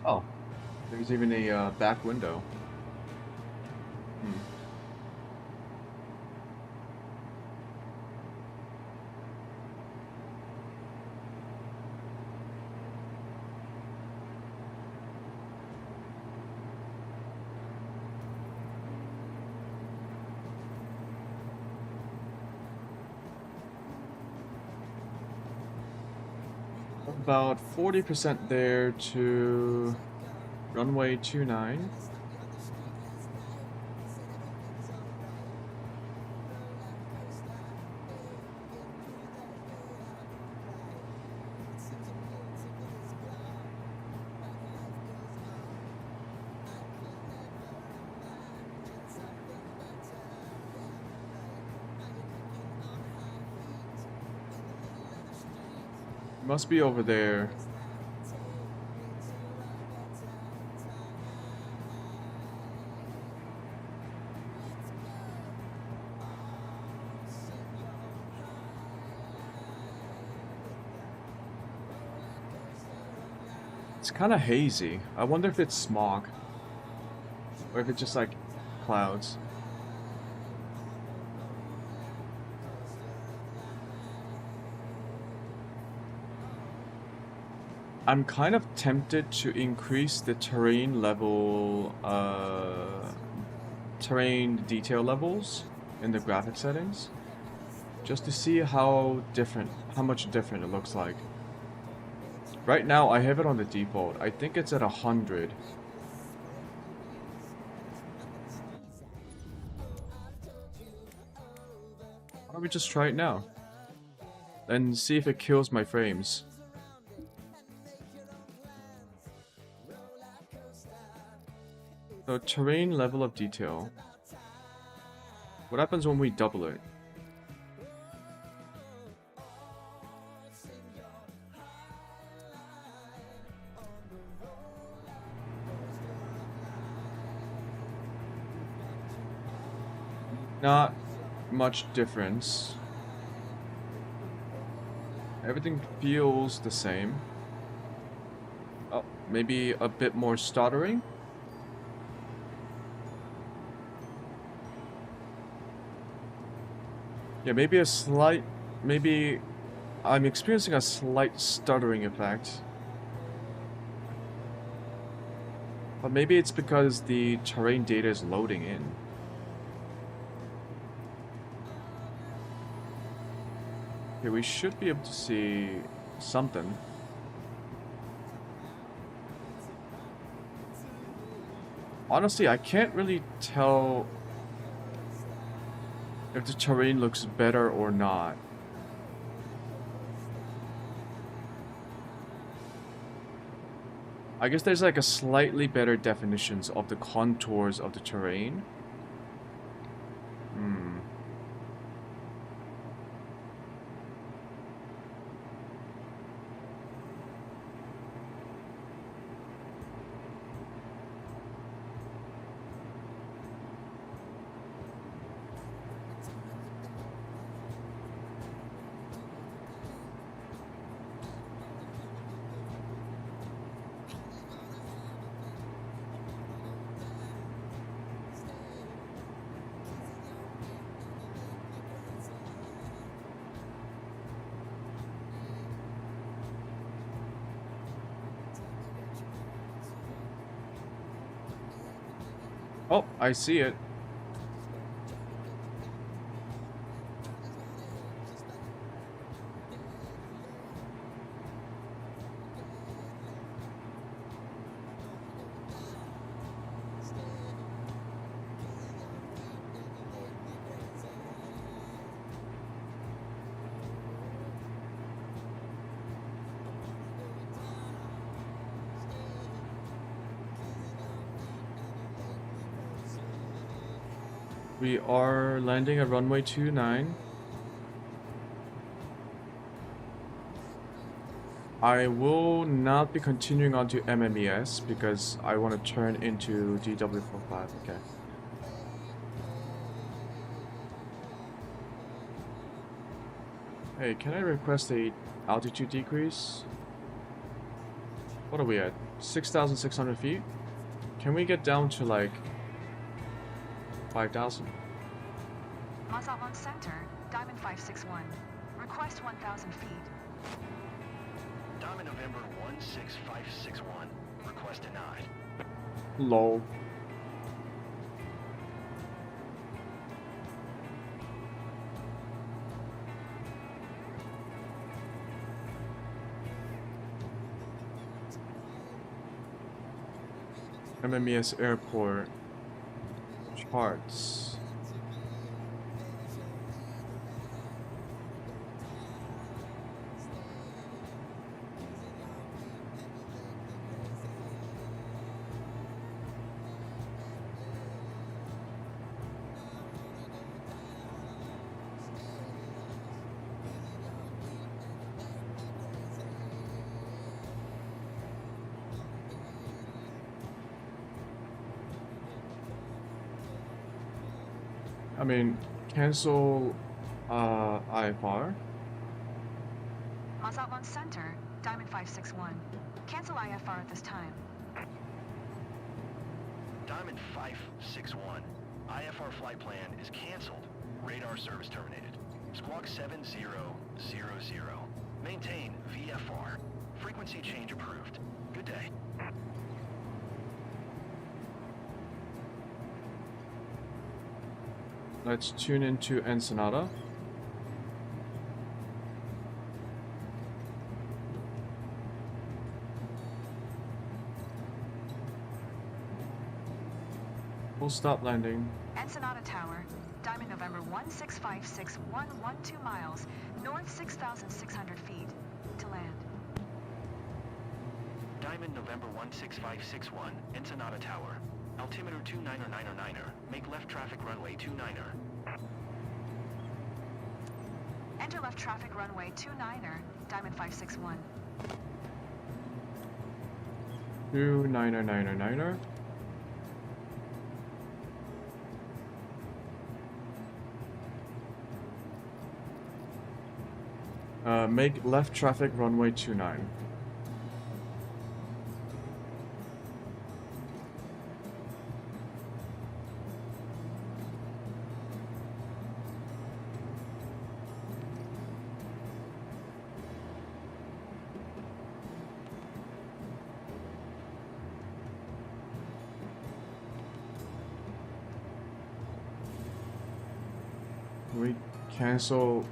Oh, there's even a back window. About 40% there to runway 29. Must be over there. It's kind of hazy. I wonder if it's smog. Or if it's just like clouds. I'm kind of tempted to increase the terrain level, terrain detail levels in the graphic settings, just to see how much different it looks like. Right now, I have it on the default. I think it's at 100. Why don't we just try it now? And see if it kills my frames. So, terrain level of detail. What happens when we double it? Not much difference. Everything feels the same. Oh, maybe a bit more stuttering? Yeah, maybe I'm experiencing a slight stuttering effect. But maybe it's because the terrain data is loading in. Okay, we should be able to see something. Honestly, I can't really tell if the terrain looks better or not. I guess there's like a slightly better definitions of the contours of the terrain. Oh, I see it. We are landing at runway 29. I will not be continuing on to MMES because I want to turn into DW45. Okay. Hey, can I request a altitude decrease? What are we at? 6,600 feet? Can we get down to like 5,000? Mazatlan Center, Diamond 561. Request 1,000 feet. Diamond November 16561. Request denied. Lol. MMES Airport charts. I mean, cancel IFR. Mazatlan Center, Diamond 561. Cancel IFR at this time. Diamond 561. IFR flight plan is canceled. Radar service terminated. Squawk 7000. Maintain VFR. Frequency change approved. Good day. Let's tune into Ensenada. Full stop landing. Ensenada Tower, Diamond November 1656112 miles, north 6,600 feet, to land. Diamond November 16561, Ensenada Tower. Altimeter 29er, make left traffic runway 29er. Enter left traffic runway 29er, Diamond 561. 29er. Make left traffic runway 29. We cancel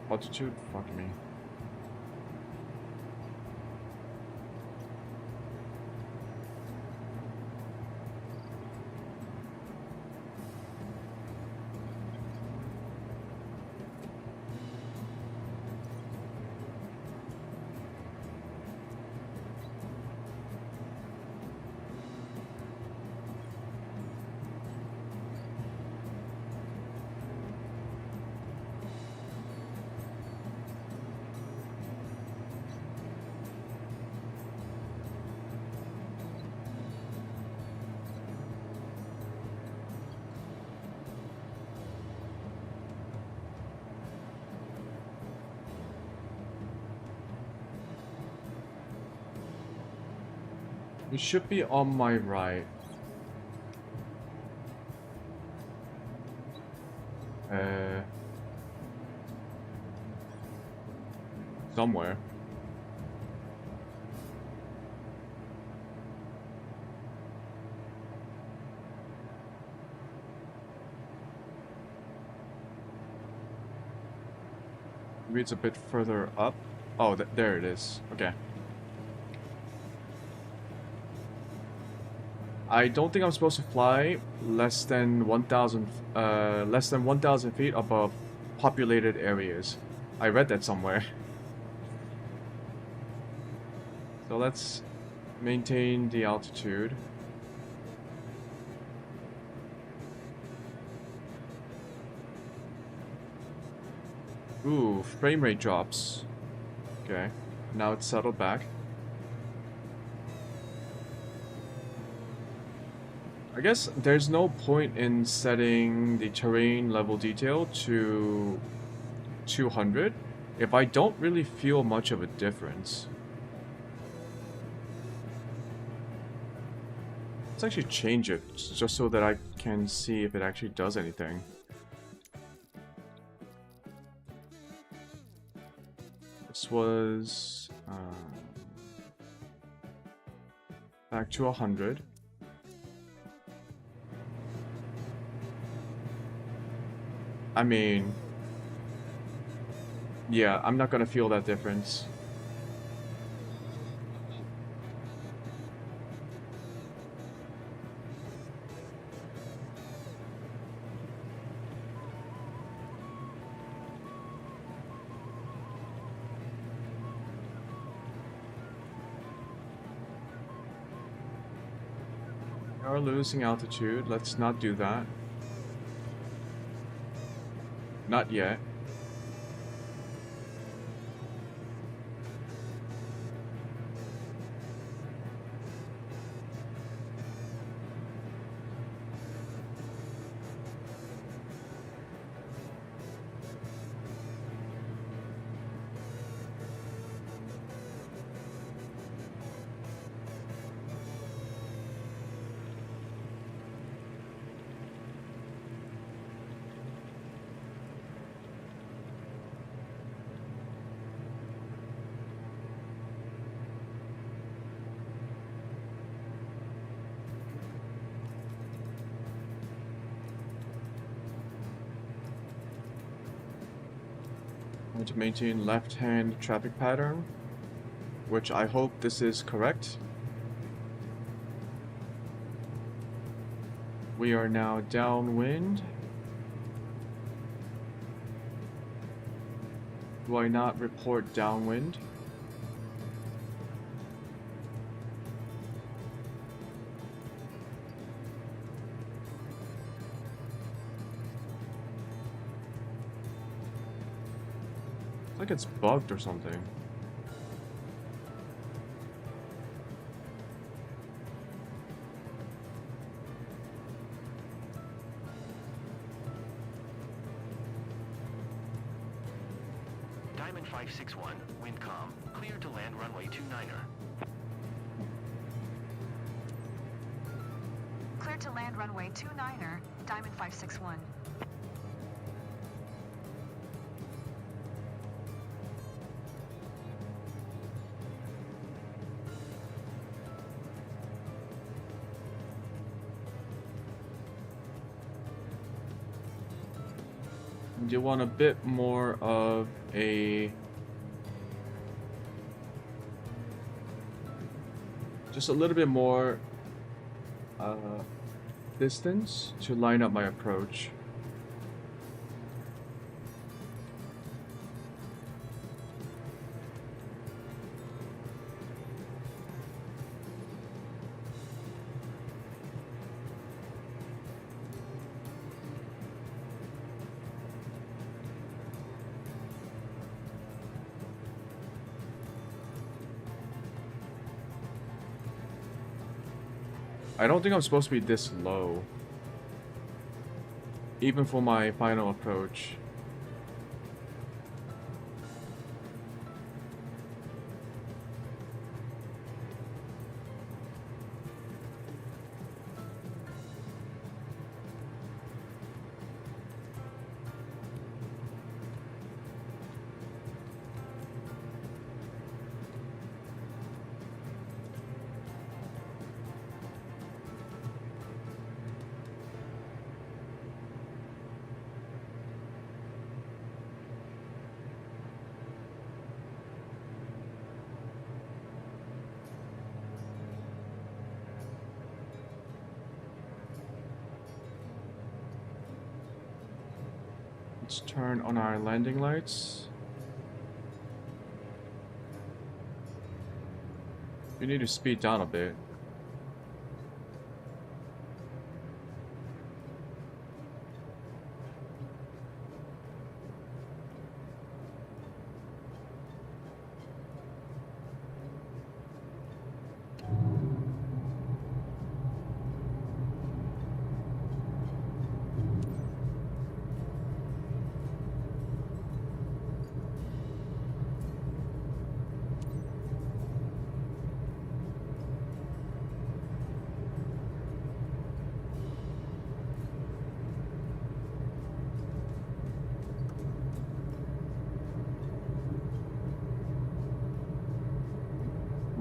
altitude? Fuck me. You should be on my right. Somewhere. Maybe it's a bit further up. Oh, there it is. Okay. I don't think I'm supposed to fly less than 1,000 feet above populated areas. I read that somewhere. So let's maintain the altitude. Ooh, frame rate drops. Okay, now it's settled back. I guess there's no point in setting the terrain level detail to 200 if I don't really feel much of a difference. Let's actually change it just so that I can see if it actually does anything. This was back to 100. I mean, yeah, I'm not gonna feel that difference. We are losing altitude. Let's not do that. Not yet. going to maintain left-hand traffic pattern, which I hope this is correct. We are now downwind. Do I not report downwind? It's like it's bugged or something. Diamond 561, wind calm, clear to land runway 29er. Cleared to land runway 29er, Diamond 561. You want a bit more of a... just a little bit more distance to line up my approach. I don't think I'm supposed to be this low, even for my final approach. Let's turn on our landing lights. We need to speed down a bit.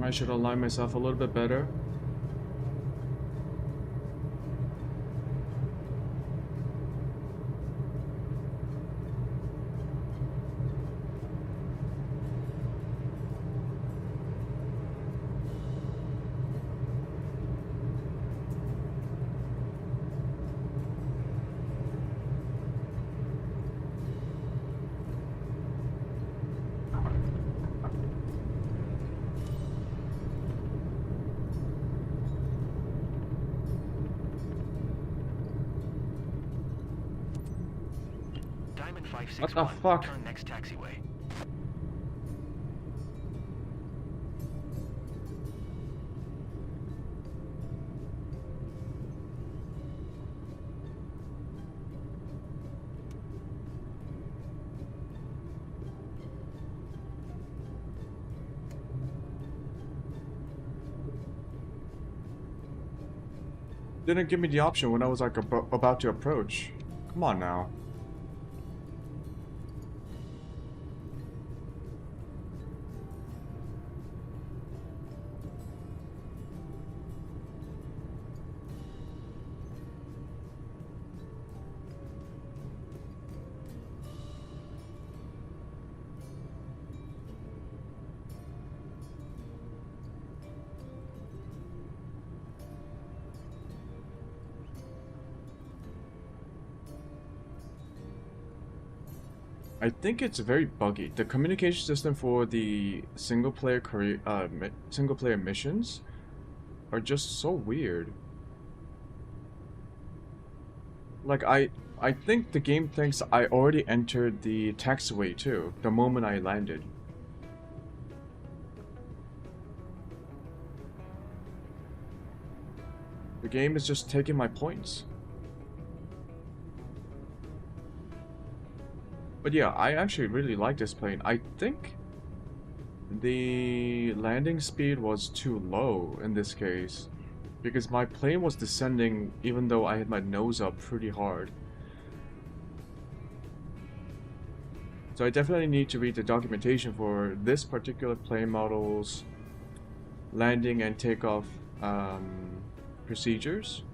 I should align myself a little bit better. Diamond What the 561, fuck? turn next taxiway. Didn't give me the option when I was like about to approach. Come on now. I think it's very buggy. The communication system for the single player missions are just so weird. Like I think the game thinks I already entered the taxiway too, the moment I landed. The game is just taking my points. But yeah, I actually really like this plane. I think the landing speed was too low in this case, because my plane was descending even though I had my nose up pretty hard. So I definitely need to read the documentation for this particular plane model's landing and takeoff procedures,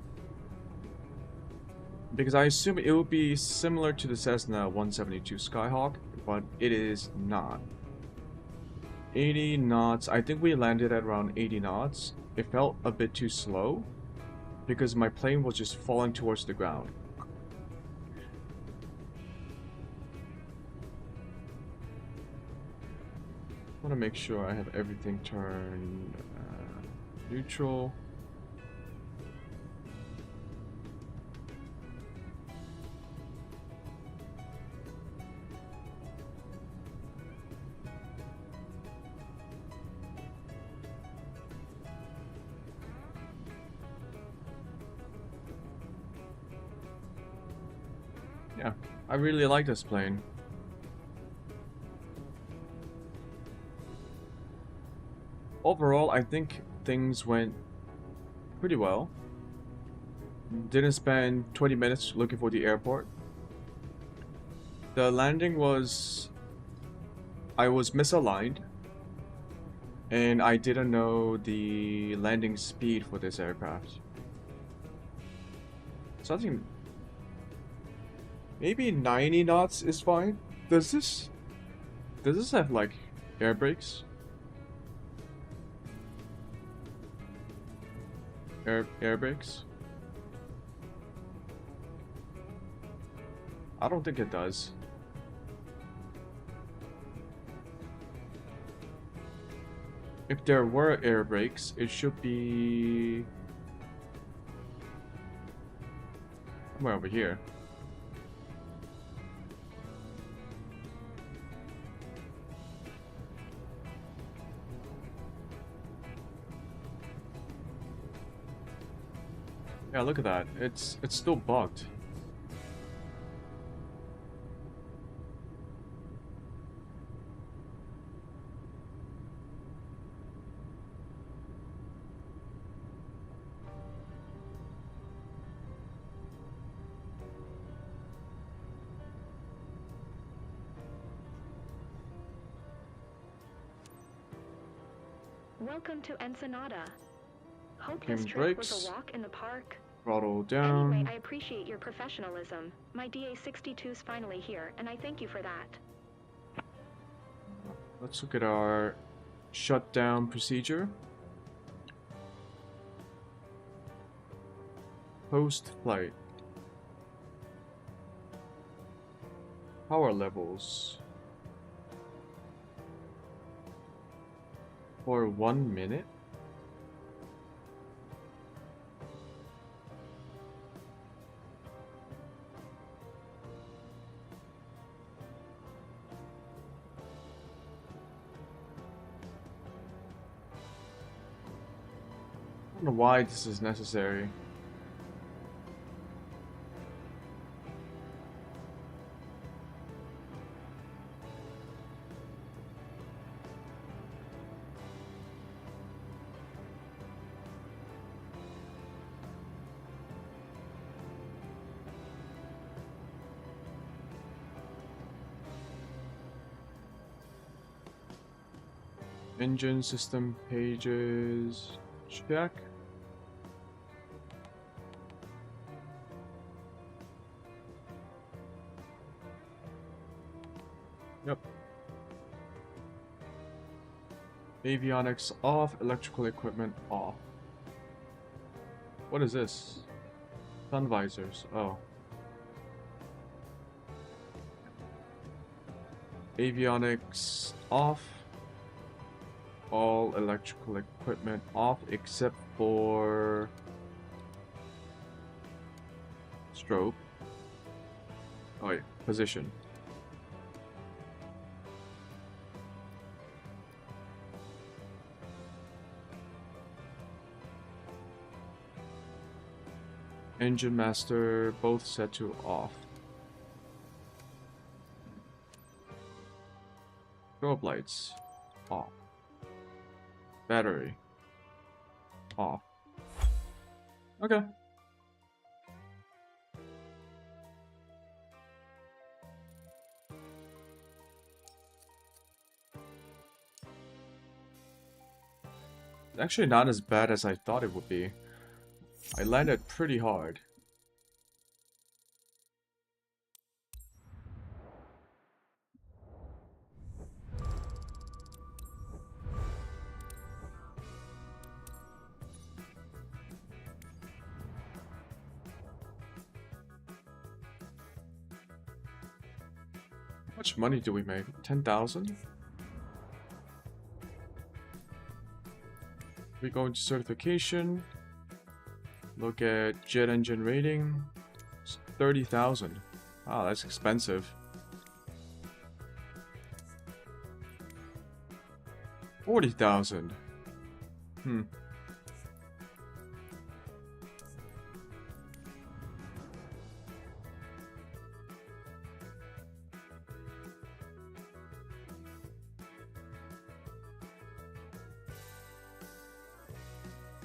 because I assume it will be similar to the Cessna 172 Skyhawk, but it is not. 80 knots, I think we landed at around 80 knots. It felt a bit too slow because my plane was just falling towards the ground. I want to make sure I have everything turned neutral. Yeah, I really like this plane. Overall, I think things went pretty well. Didn't spend 20 minutes looking for the airport. The landing was... I was misaligned, and I didn't know the landing speed for this aircraft. So I think maybe 90 knots is fine. Does this have like air brakes? Air brakes? I don't think it does. If there were air brakes, it should be somewhere over here. Yeah, look at that. It's still bugged. Welcome to Ensenada. Hope Came this trip brakes. was a walk in the park. Throttle down. Anyway, I appreciate your professionalism. My DA-62's finally here, and I thank you for that. Let's look at our shutdown procedure. Post-flight. Power levels. For 1 minute? I don't know why this is necessary. Engine system pages. Check. Yep. Avionics off, electrical equipment off. What is this? Sun visors. Oh. Avionics off. All electrical equipment off except for strobe. Oh wait, position. Engine master both set to off. Strobe lights off. Battery off. Okay. Actually not as bad as I thought it would be. I landed pretty hard. How much money do we make? 10,000? We go into certification. Look at jet engine rating. It's 30,000. Wow, that's expensive. 40,000.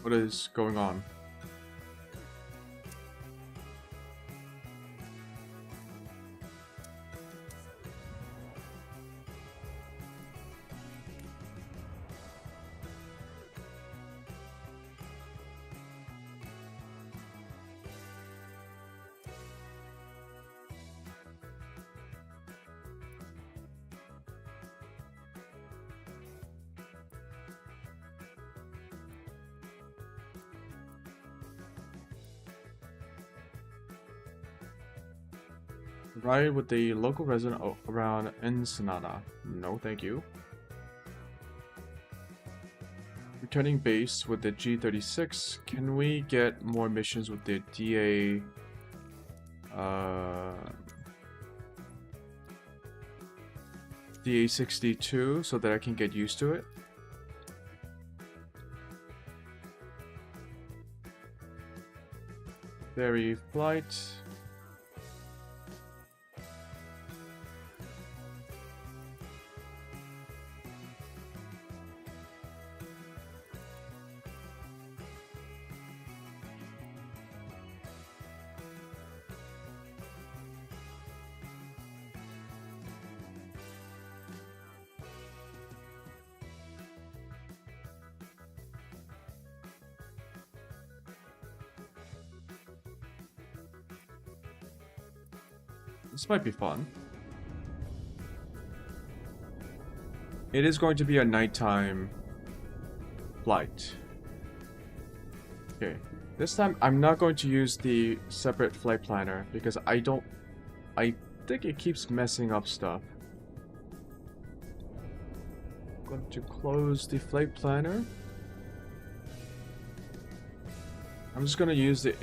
What is going on? Ride with the local resident around Ensenada. No, thank you. Returning base with the G36. Can we get more missions with the DA? DA62 so that I can get used to it. Ferry flight. This might be fun. It is going to be a nighttime flight. Okay. This time I'm not going to use the separate flight planner because I think it keeps messing up stuff. I'm going to close the flight planner. I'm just going to use the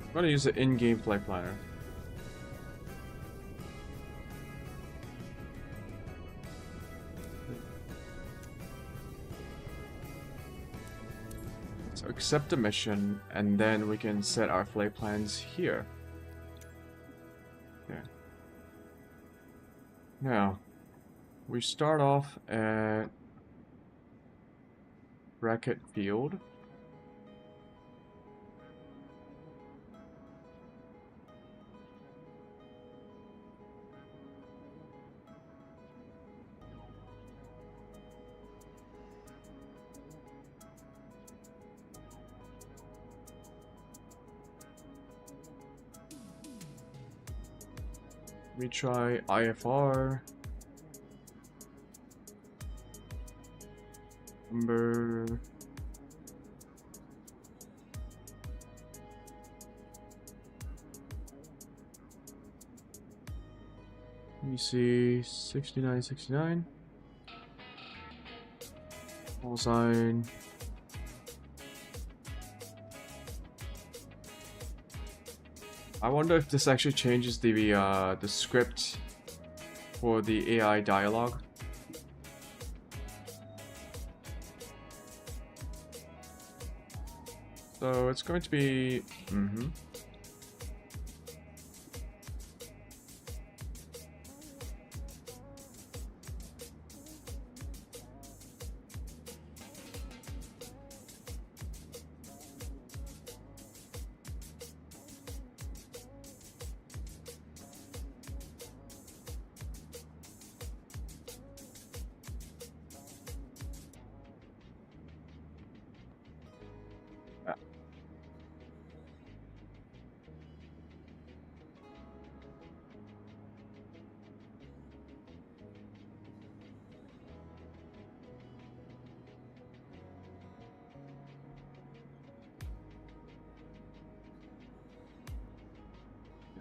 I'm going to use the in-game flight planner. So accept the mission, and then we can set our flight plans here. Okay. Now, we start off at Bracket Field. We try IFR. Number. Let me see, 69, 69. Call sign. I wonder if this actually changes the script for the AI dialogue. So it's going to be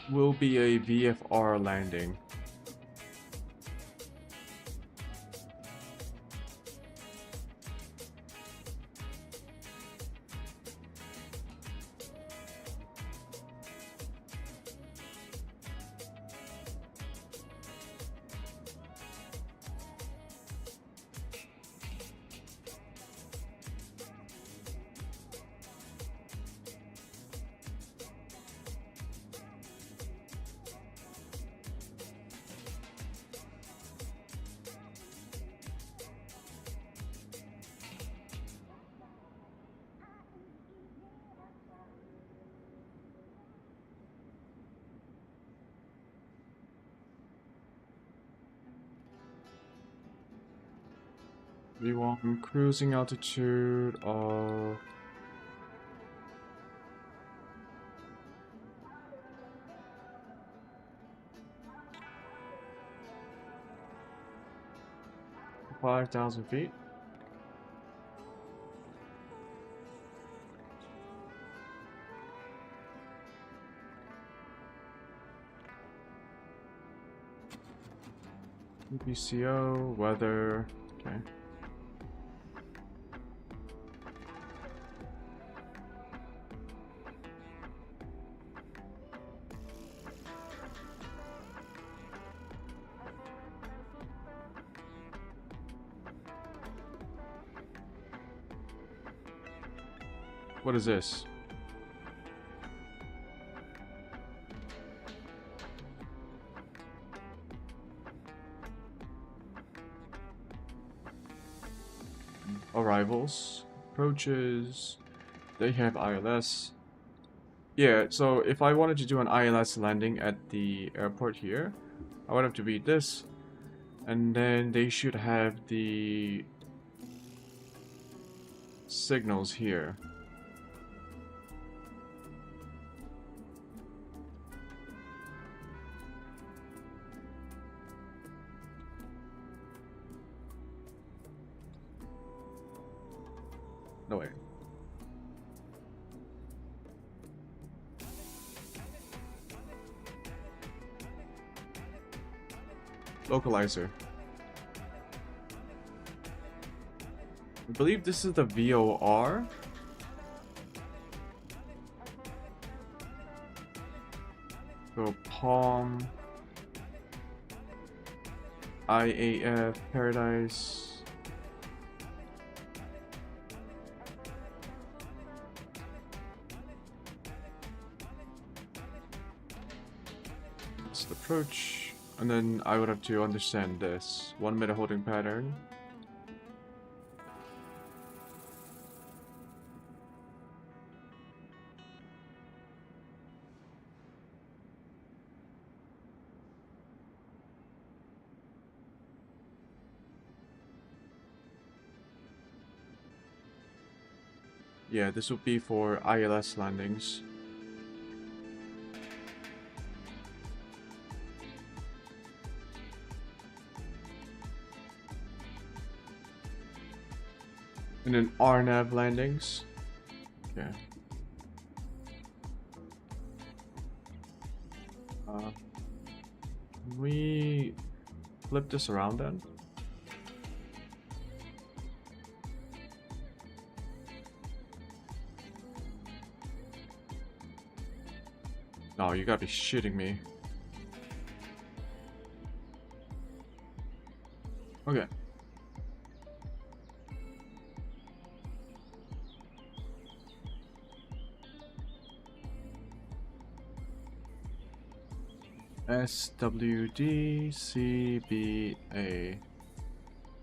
will be a VFR landing. We want cruising altitude of 5,000 feet. UPCO, weather, okay. What is this? Arrivals, approaches, they have ILS. Yeah, so if I wanted to do an ILS landing at the airport here, I would have to read this, and then they should have the signals here. No way. Localizer. I believe this is the VOR. So Palm, IAF, Paradise. It's the approach, and then I would have to understand this 1 minute holding pattern. Yeah, this would be for ILS landings. And then RNAV landings. Okay. Can we flip this around then? No, you gotta be shitting me. Okay. SWDCBA.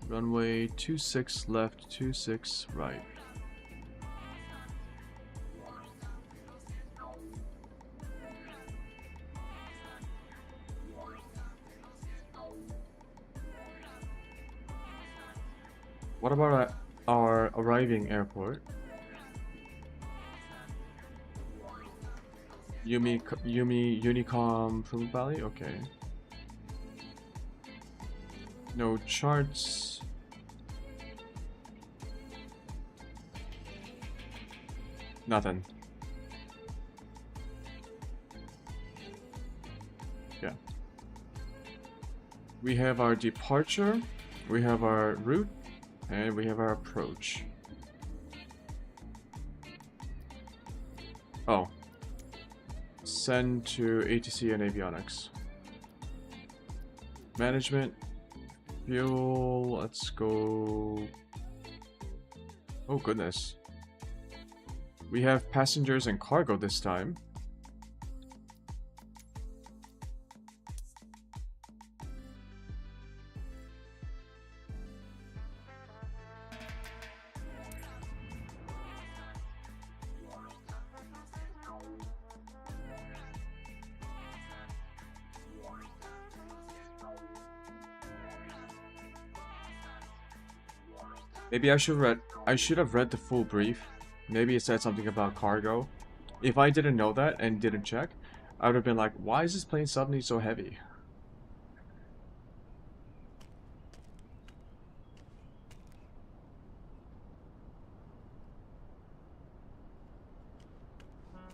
Runway 26 left, 26 right. What about our arriving airport? Unicom Plymouth Valley? Okay. No charts. Nothing. Yeah. We have our departure, we have our route, and we have our approach. Oh. Send to ATC and avionics. Management. Fuel. Let's go. Oh goodness. We have passengers and cargo this time. Maybe I should have read the full brief. Maybe it said something about cargo. If I didn't know that and didn't check, I would have been like, why is this plane suddenly so heavy?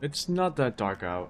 It's not that dark out.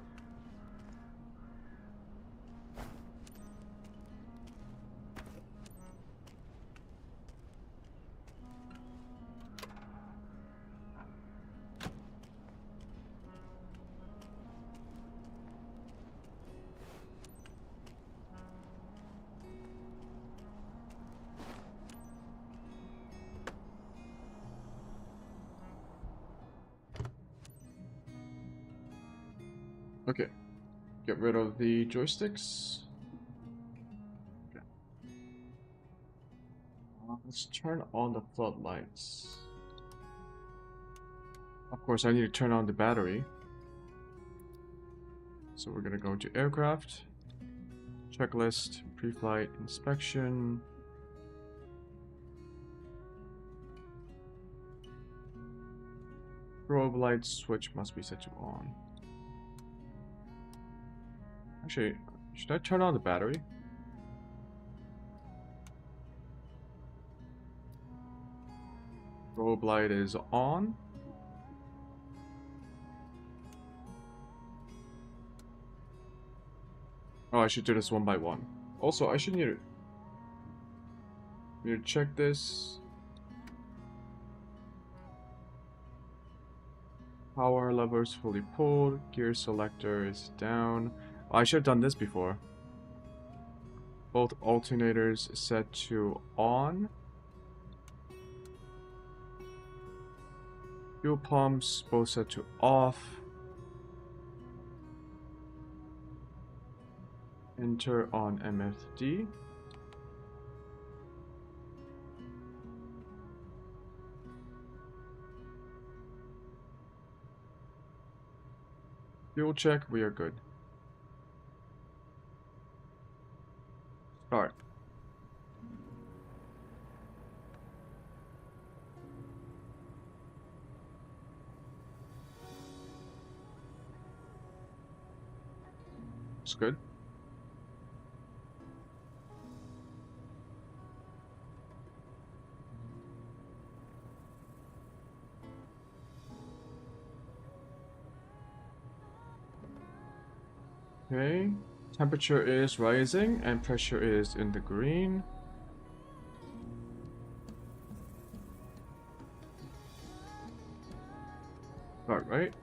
Okay, get rid of the joysticks. Okay. Let's turn on the floodlights. Of course, I need to turn on the battery. So we're gonna go to aircraft, checklist, pre-flight inspection. Strobe light switch must be set to on. Actually, should I turn on the battery? Strobe light is on. Oh, I should do this one by one. Also, I should need to check this. Power levers fully pulled. Gear selector is down. Oh, I should have done this before. Both alternators set to on. Fuel pumps both set to off. Enter on MFD. Fuel check, we are good. Start. It's good. Okay. Temperature is rising and pressure is in the green. Right?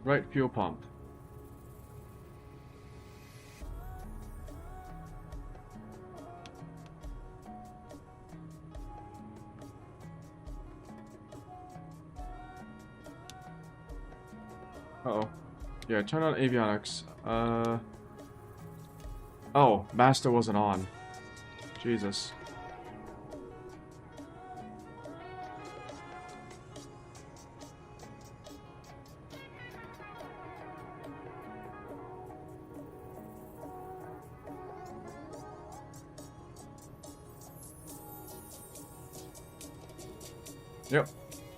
Right, fuel pump. Uh-oh. Yeah, turn on avionics. Oh, master wasn't on. Jesus. Yep.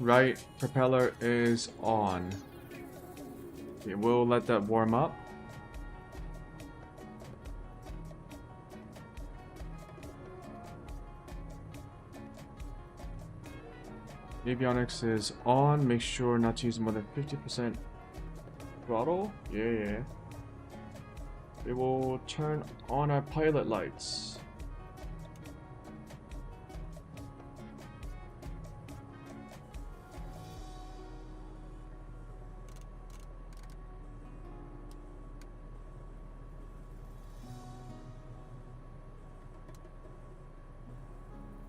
Right, propeller is on. Okay, we'll let that warm up. Avionics is on. Make sure not to use more than 50% throttle. Yeah. We will turn on our pilot lights.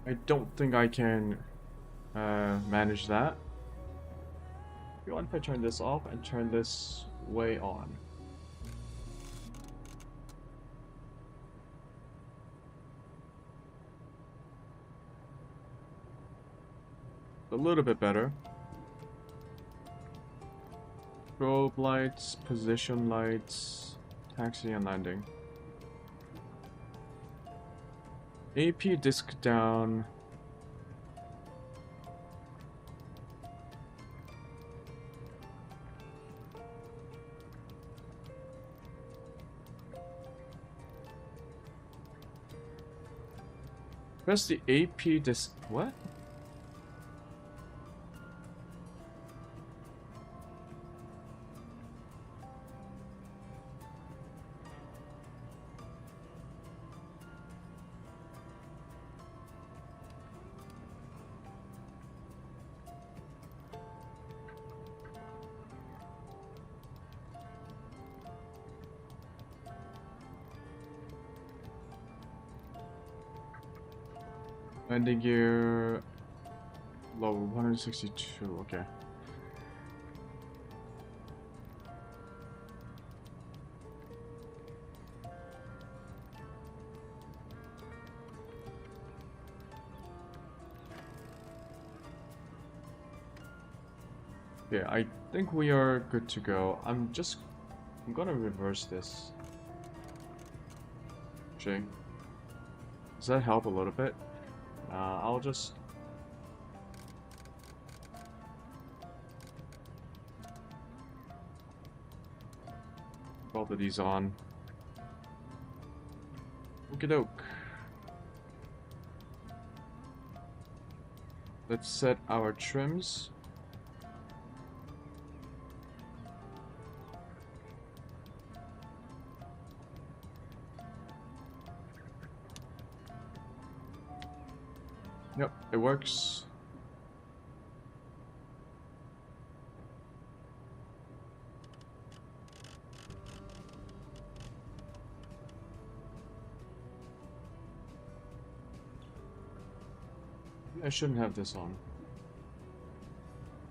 I don't think I can manage that. You want if I turn this off and turn this way on? A little bit better. Strobe lights, position lights, taxi and landing. AP disc down. Press the AP disc. What? Landing gear low 162, okay. Yeah, I think we are good to go. I'm gonna reverse this. Actually, does that help a little bit? I'll just... both of these on. Okie doke. Let's set our trims. Yep, it works. I shouldn't have this on.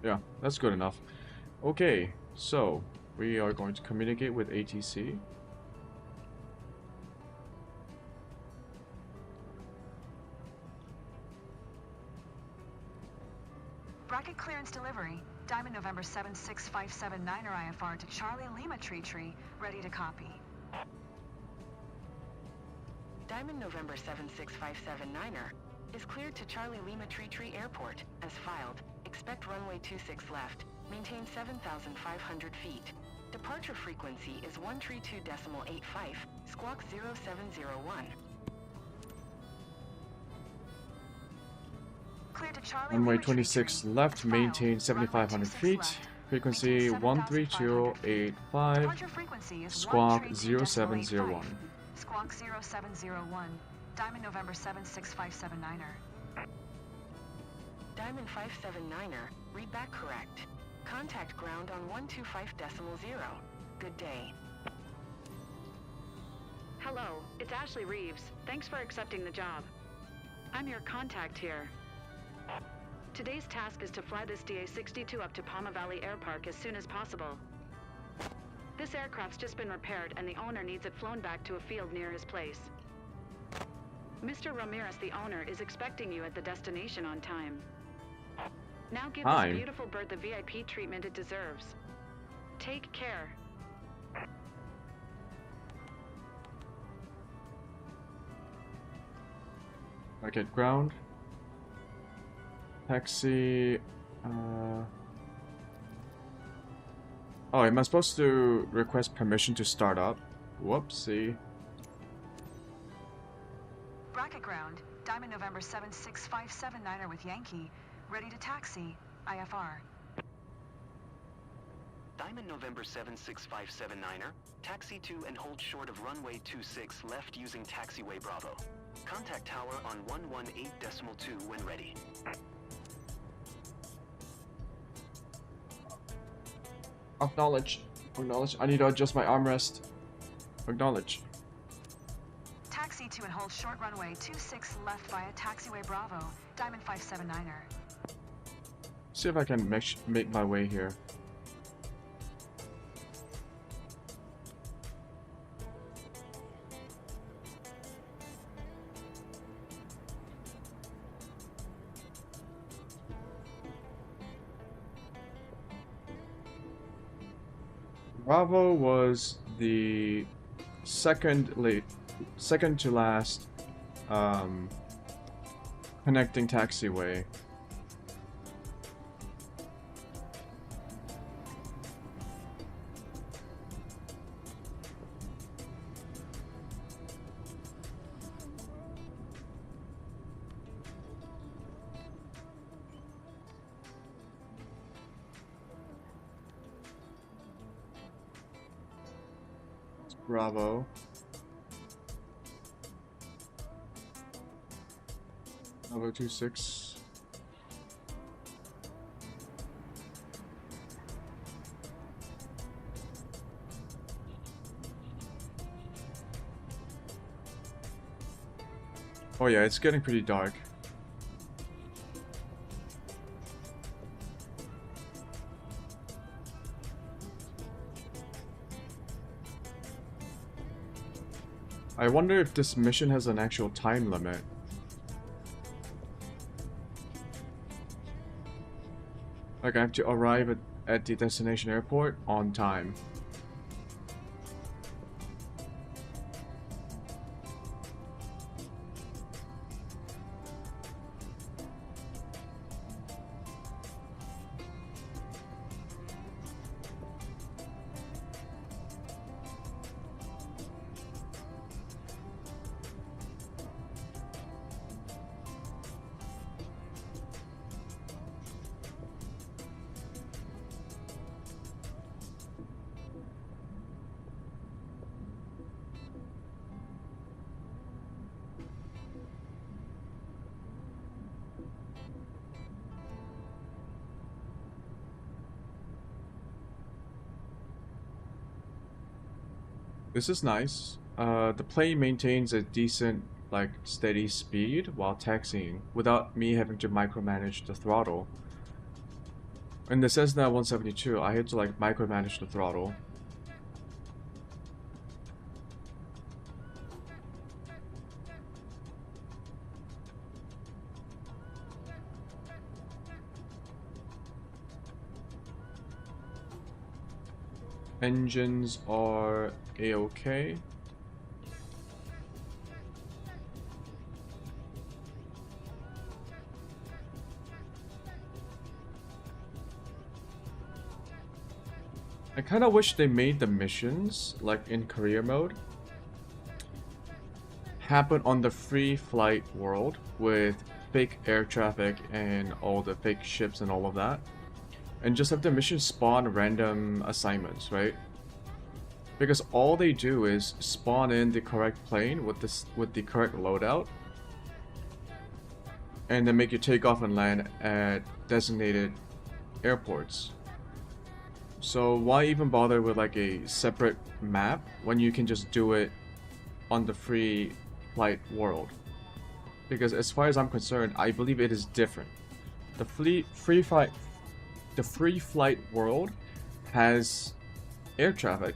Yeah, that's good enough. Okay, so we are going to communicate with ATC. Rocket clearance delivery. Diamond November 76579er IFR to Charlie Lima Tree, ready to copy. Diamond November 76579er is cleared to Charlie Lima Tree Airport as filed Expect runway 26 left. Maintain 7,500 feet. Departure frequency is 132.85, squawk 0701. Clear to Charlie. Runway 26 left, maintain 7,500 feet. Frequency 132.85, Departure frequency is squawk 132.85. 0701. Squawk 0701. Diamond November 76579er. Diamond 579er, read back correct. Contact ground on 125.0. Good day. Hello, it's Ashley Reeves. Thanks for accepting the job. I'm your contact here. Today's task is to fly this DA-62 up to Palma Valley Air Park as soon as possible. This aircraft's just been repaired and the owner needs it flown back to a field near his place. Mr. Ramirez, the owner, is expecting you at the destination on time. Now give Hi. this beautiful bird the VIP treatment it deserves. Take care. Okay, ground. Taxi. Oh, am I supposed to request permission to start up? Whoopsie. Bracket ground. Diamond November 76579er with Yankee. Ready to taxi. IFR. Diamond November 76579er, taxi to and hold short of runway 26 left using taxiway Bravo. Contact tower on 118.2 when ready. Acknowledge. Acknowledge. I need to adjust my armrest. Acknowledge. Taxi to and hold short runway 26 left via taxiway Bravo. Diamond 579er. See if I can make my way here. Bravo was the second to last connecting taxiway. Bravo. Bravo 26. Oh yeah, it's getting pretty dark. I wonder if this mission has an actual time limit. Like I have to arrive at the destination airport on time. This is nice. The plane maintains a decent, like, steady speed while taxiing without me having to micromanage the throttle. In the Cessna 172, I had to, like, micromanage the throttle. Engines are A-OK. I kind of wish they made the missions, like in career mode, happen on the free flight world with fake air traffic and all the fake ships and all of that. And just have the mission spawn random assignments, right? Because all they do is spawn in the correct plane with the correct loadout, and then make you take off and land at designated airports. So why even bother with like a separate map when you can just do it on the free flight world? Because as far as I'm concerned, I believe it is different. The free flight world has air traffic.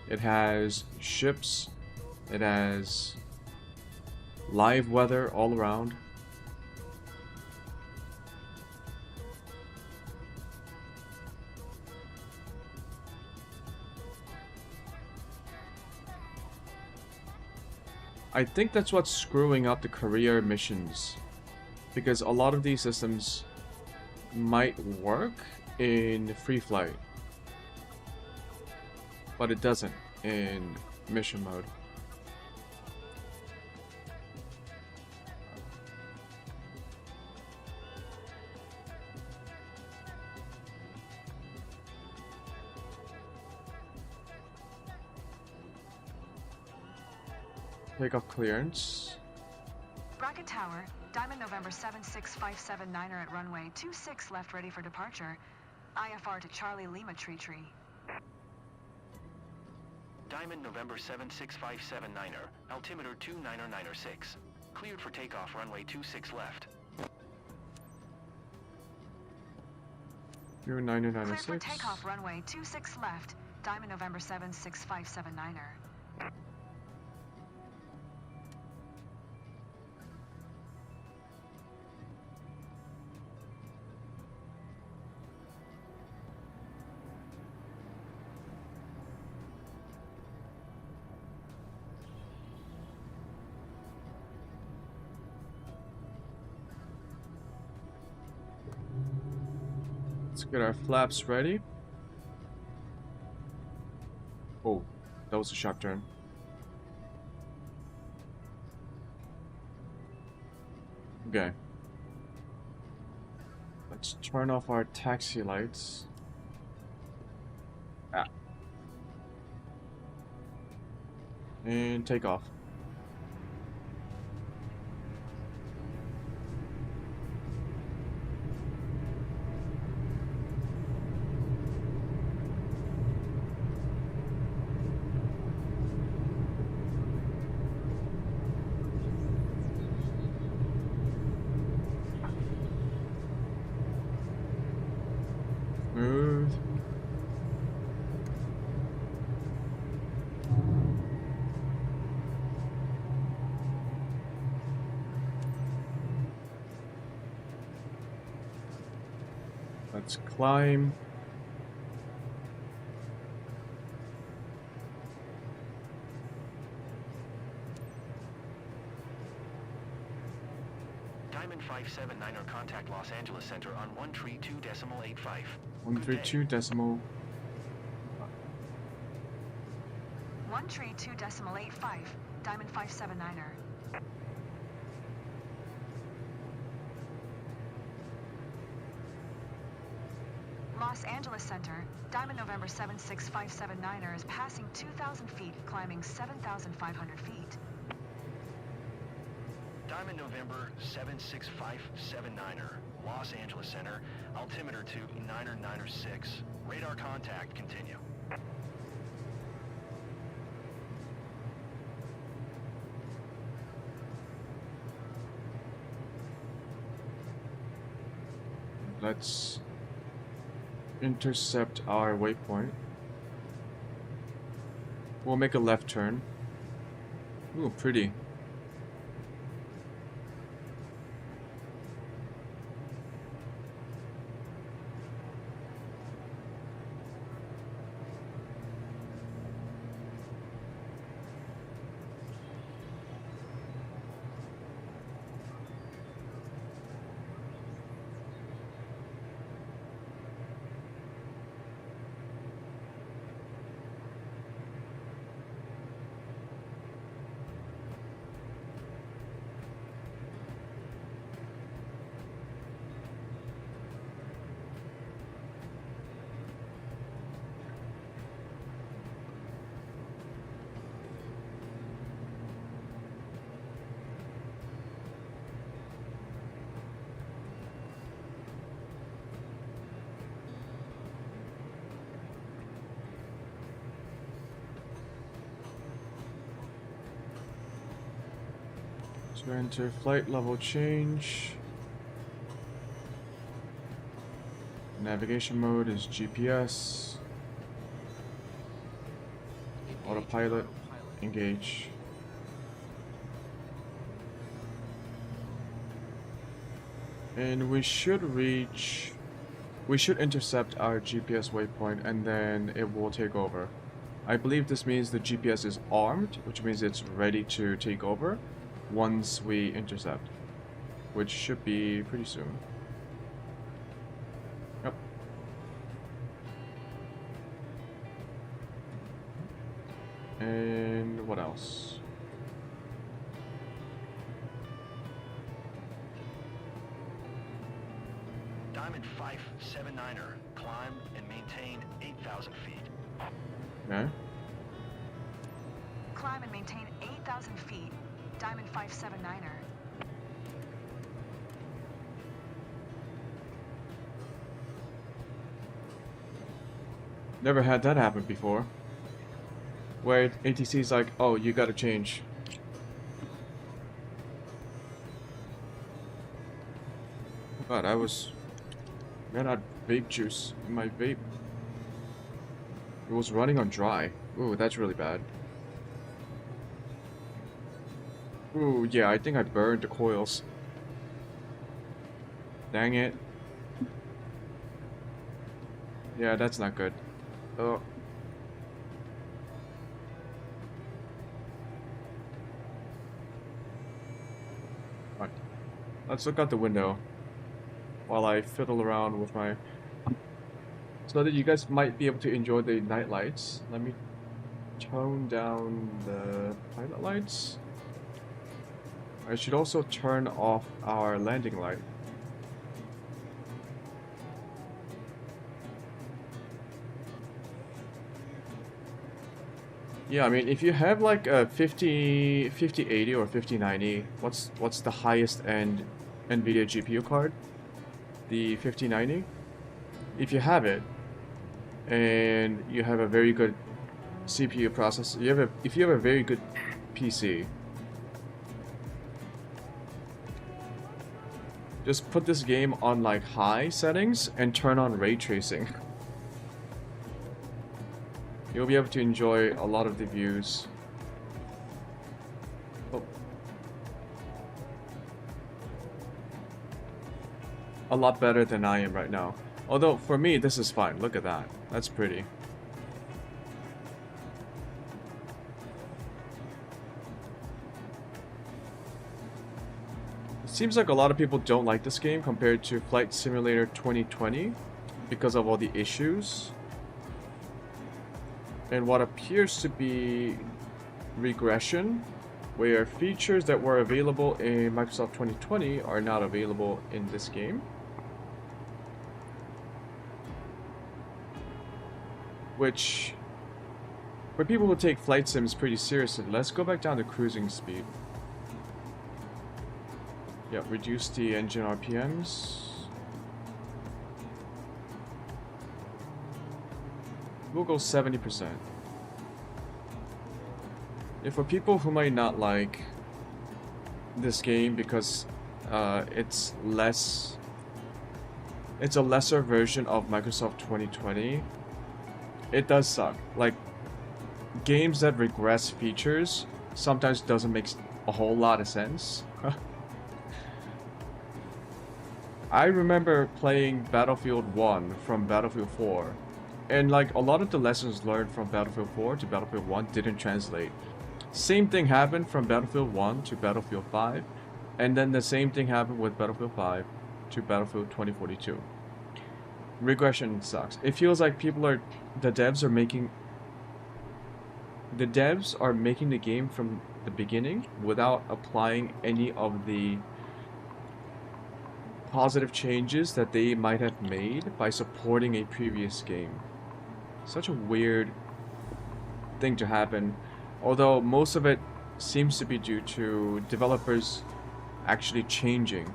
It has ships. It has live weather all around. I think that's what's screwing up the career missions, because a lot of these systems might work in free flight, but it doesn't in mission mode. Takeoff clearance. Bracket Tower, Diamond November 76579er at runway 26 left, ready for departure. IFR to Charlie Lima Tree. Diamond November 76579er, altimeter 29096. Cleared for takeoff, runway 26 left. You're Cleared 9096. for takeoff, runway 26 left. Diamond November 76579er. Let's get our flaps ready. Oh, that was a sharp turn. Okay. Let's turn off our taxi lights. And take off. Smooth. Let's climb. Diamond 579er, contact Los Angeles Center on 132.85. 132.85. 132.85. Diamond 579er. Los Angeles Center, Diamond November 76579er is passing 2,000 feet, climbing 7,500 feet. Diamond November 76579er, Los Angeles Center, altimeter to 996. Radar contact, continue. Let's intercept our waypoint. We'll make a left turn. Ooh, pretty. To enter flight level change. Navigation mode is GPS. Autopilot. Engage. And we should intercept our GPS waypoint and then it will take over. I believe this means the GPS is armed, which means it's ready to take over once we intercept, which should be pretty soon. Yep. And what else? Diamond 579er, climb and maintain 8,000 feet. Okay. Climb and maintain 8,000 feet. Diamond 579er. Never had that happen before. Where ATC's like, oh, you gotta change. God, I ran out of vape juice in my vape. It was running on dry. Ooh, that's really bad. Ooh, yeah, I think I burned the coils. Dang it. Yeah, that's not good. Oh. Right. Let's look out the window while I fiddle around with my... So that you guys might be able to enjoy the night lights. Let me tone down the pilot lights. I should also turn off our landing light. Yeah, I mean, if you have like a 5080 or 5090, what's the highest end NVIDIA GPU card? The 5090? If you have it, and you have a very good CPU processor, if you have a very good PC, just put this game on like high settings and turn on ray tracing. You'll be able to enjoy a lot of the views. Oh. A lot better than I am right now. Although for me this is fine. Look at that. That's pretty. It seems like a lot of people don't like this game compared to Flight Simulator 2020 because of all the issues and what appears to be regression, where features that were available in Microsoft 2020 are not available in this game. Which, for people who take flight sims pretty seriously, let's go back down to cruising speed. Yeah, reduce the engine RPMs. We'll go 70%. Yeah, for people who might not like this game because it's a lesser version of Microsoft 2020, it does suck. Like, games that regress features sometimes doesn't make a whole lot of sense. I remember playing Battlefield 1 from Battlefield 4, and like a lot of the lessons learned from Battlefield 4 to Battlefield 1 didn't translate. Same thing happened from Battlefield 1 to Battlefield 5, and then the same thing happened with Battlefield 5 to Battlefield 2042. Regression sucks. It feels like the devs are making the game from the beginning without applying any of the positive changes that they might have made by supporting a previous game. Such a weird thing to happen, although most of it seems to be due to developers actually changing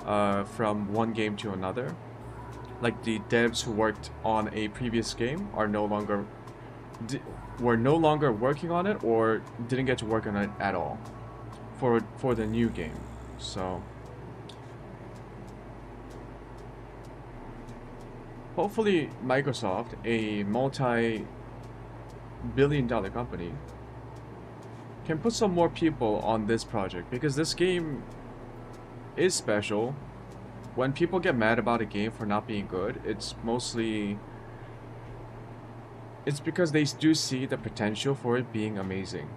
from one game to another. Like the devs who worked on a previous game are were no longer working on it or didn't get to work on it at all. for the new game. So hopefully Microsoft, a multi-billion-dollar company, can put some more people on this project, because this game is special. When people get mad about a game for not being good, it's because they do see the potential for it being amazing.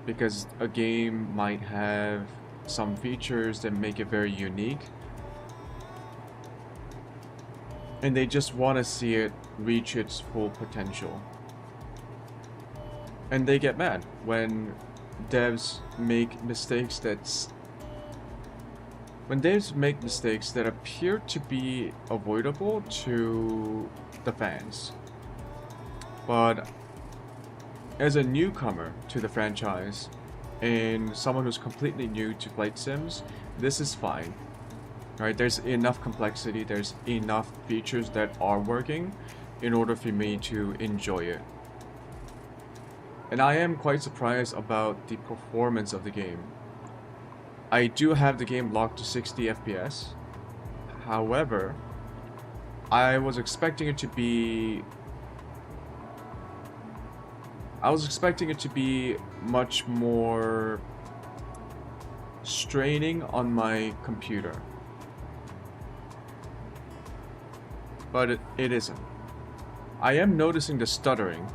Because a game might have some features that make it very unique, and they just want to see it reach its full potential. And they get mad when devs make mistakes that appear to be avoidable to the fans. But as a newcomer to the franchise and someone who's completely new to flight sims, this is fine. Right? There's enough complexity, there's enough features that are working in order for me to enjoy it. And I am quite surprised about the performance of the game. I do have the game locked to 60 FPS. However, I was expecting it to be much more straining on my computer. But it isn't. I am noticing the stuttering,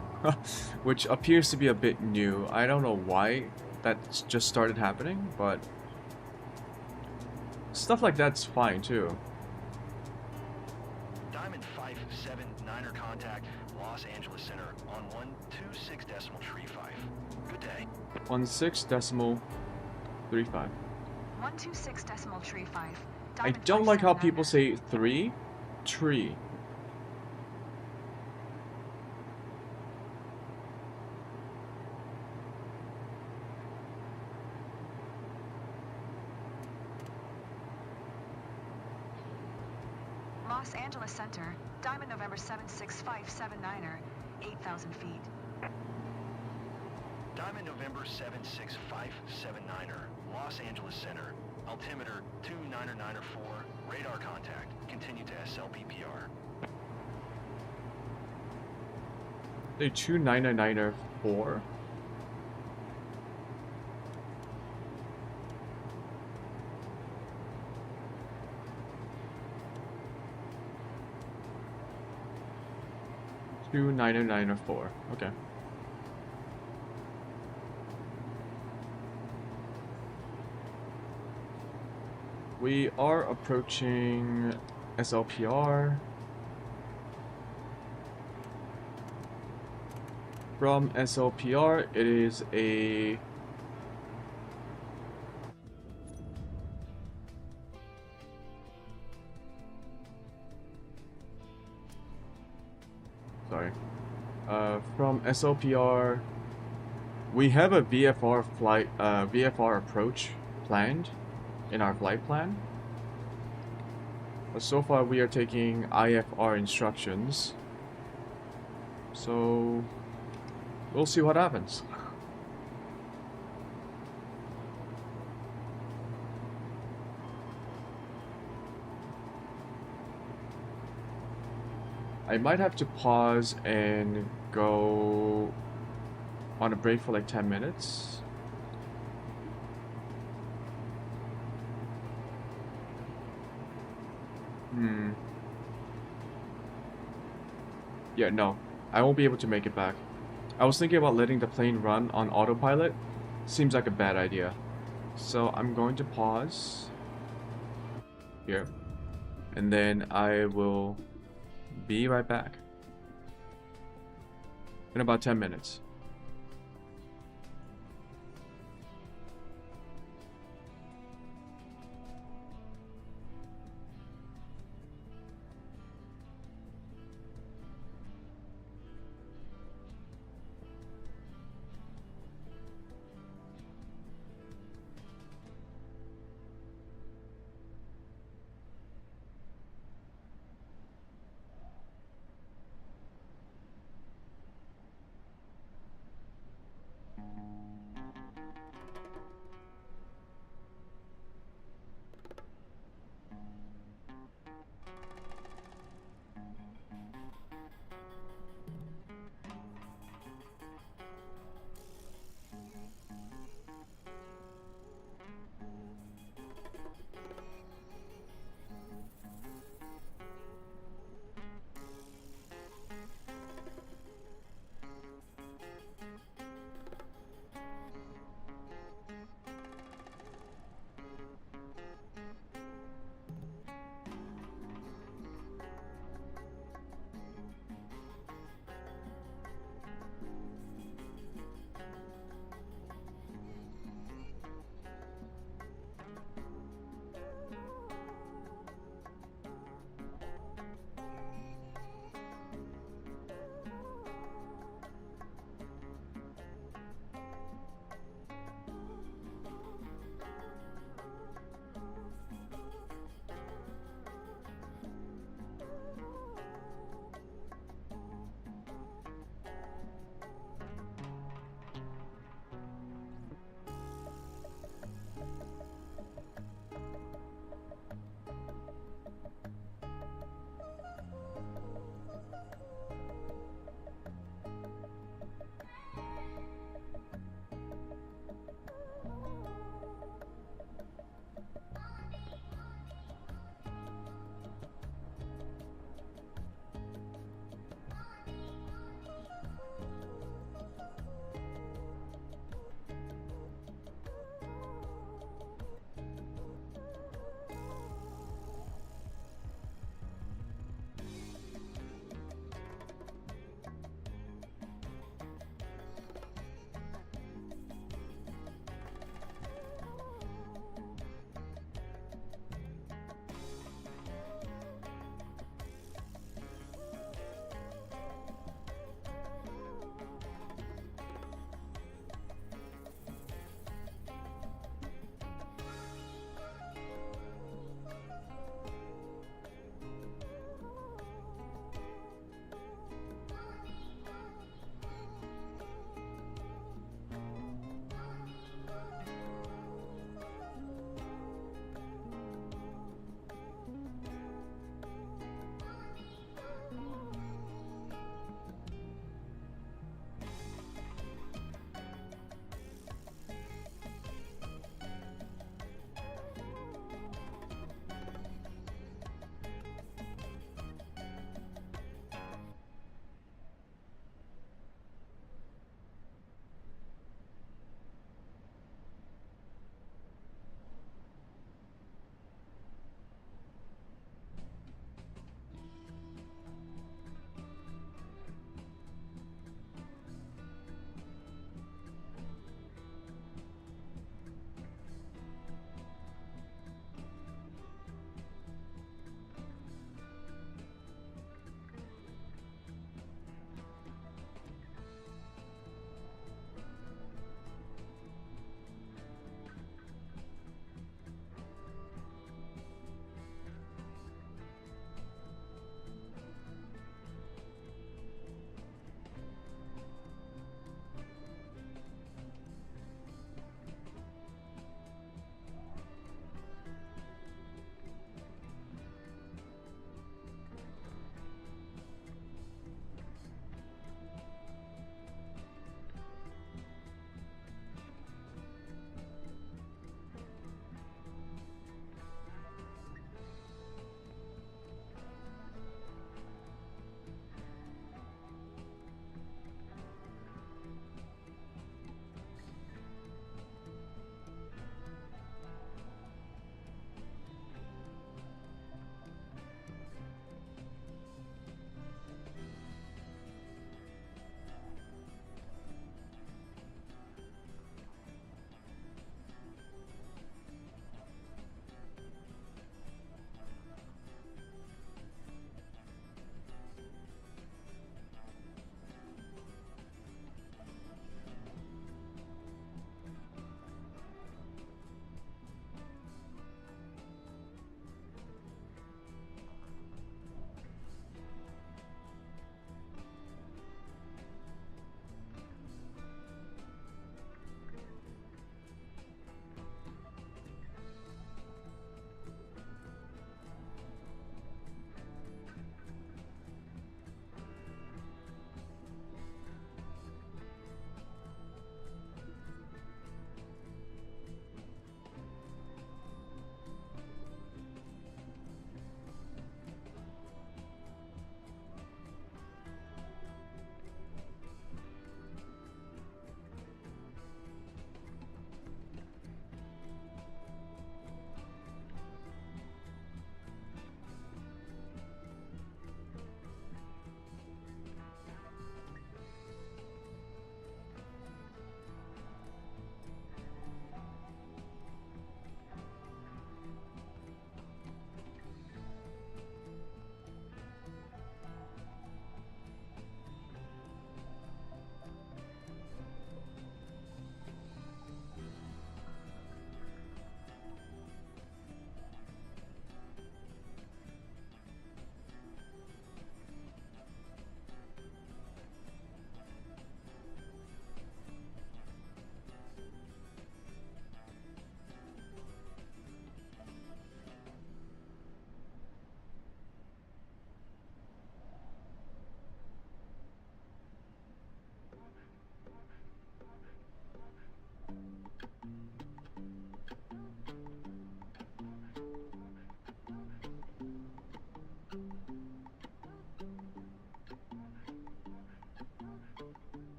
which appears to be a bit new. I don't know why that's just started happening, but stuff like that's fine too. Diamond 579er contact, Los Angeles Center on 126.35. Good day. 16.35. 126.35. I don't like how people say tree. Los Angeles Center, Diamond November 76579er, 8,000 feet. Diamond November 76579er, Los Angeles Center, altimeter 29994, radar contact, continue to SLBPR. The 299er4. Two 90904. Okay. We are approaching SLPR. From SLPR, it is a from SLPR, we have a VFR approach planned in our flight plan. But so far we are taking IFR instructions. So we'll see what happens. I might have to pause and go on a break for like 10 minutes. Yeah, no. I won't be able to make it back. I was thinking about letting the plane run on autopilot. Seems like a bad idea. So I'm going to pause here. And then I will be right back in about 10 minutes.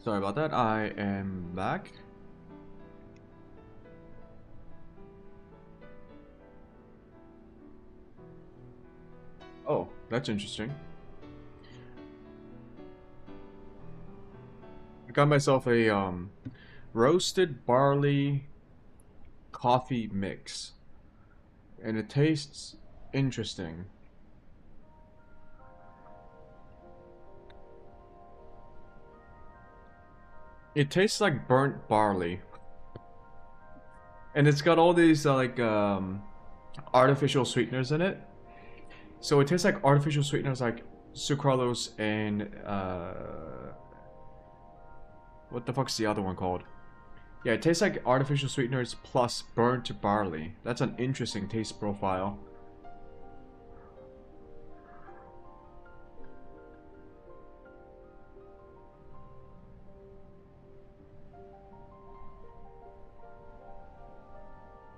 Sorry about that. I am back. Oh, that's interesting. I got myself a roasted barley coffee mix, and it tastes interesting. It tastes like burnt barley, and it's got all these artificial sweeteners in it. So it tastes like artificial sweeteners like sucralose and what the fuck's the other one called? Yeah, it tastes like artificial sweeteners plus burnt barley. That's an interesting taste profile.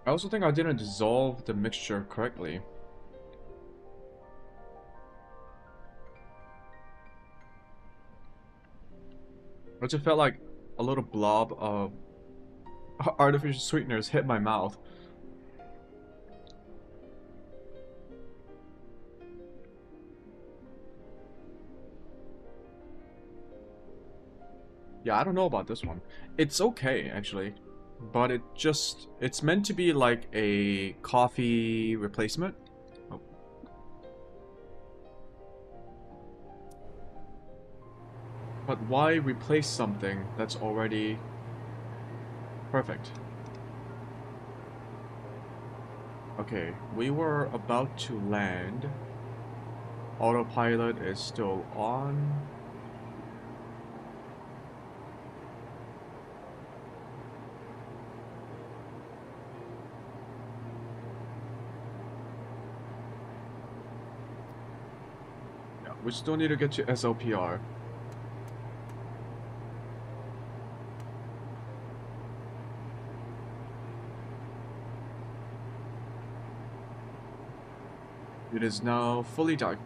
I also think I didn't dissolve the mixture correctly. It just felt like a little blob of artificial sweeteners hit my mouth. Yeah, I don't know about this one. It's okay, actually. But it's meant to be like a coffee replacement. Oh. But why replace something that's already perfect? Okay, we were about to land. Autopilot is still on. Yeah, we still need to get to SLPR. It is now fully dark.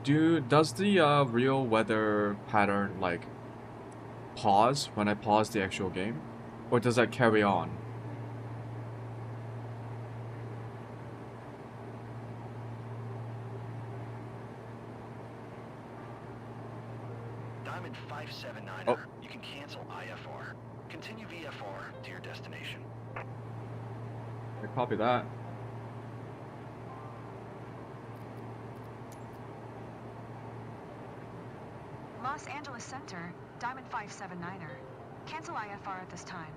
Does the real weather pattern like pause when I pause the actual game? Or does that carry on? Diamond 579er, Oh. you can cancel IFR. Continue VFR to your destination. I copy that. Los Angeles Center, Diamond 579er. Cancel IFR at this time.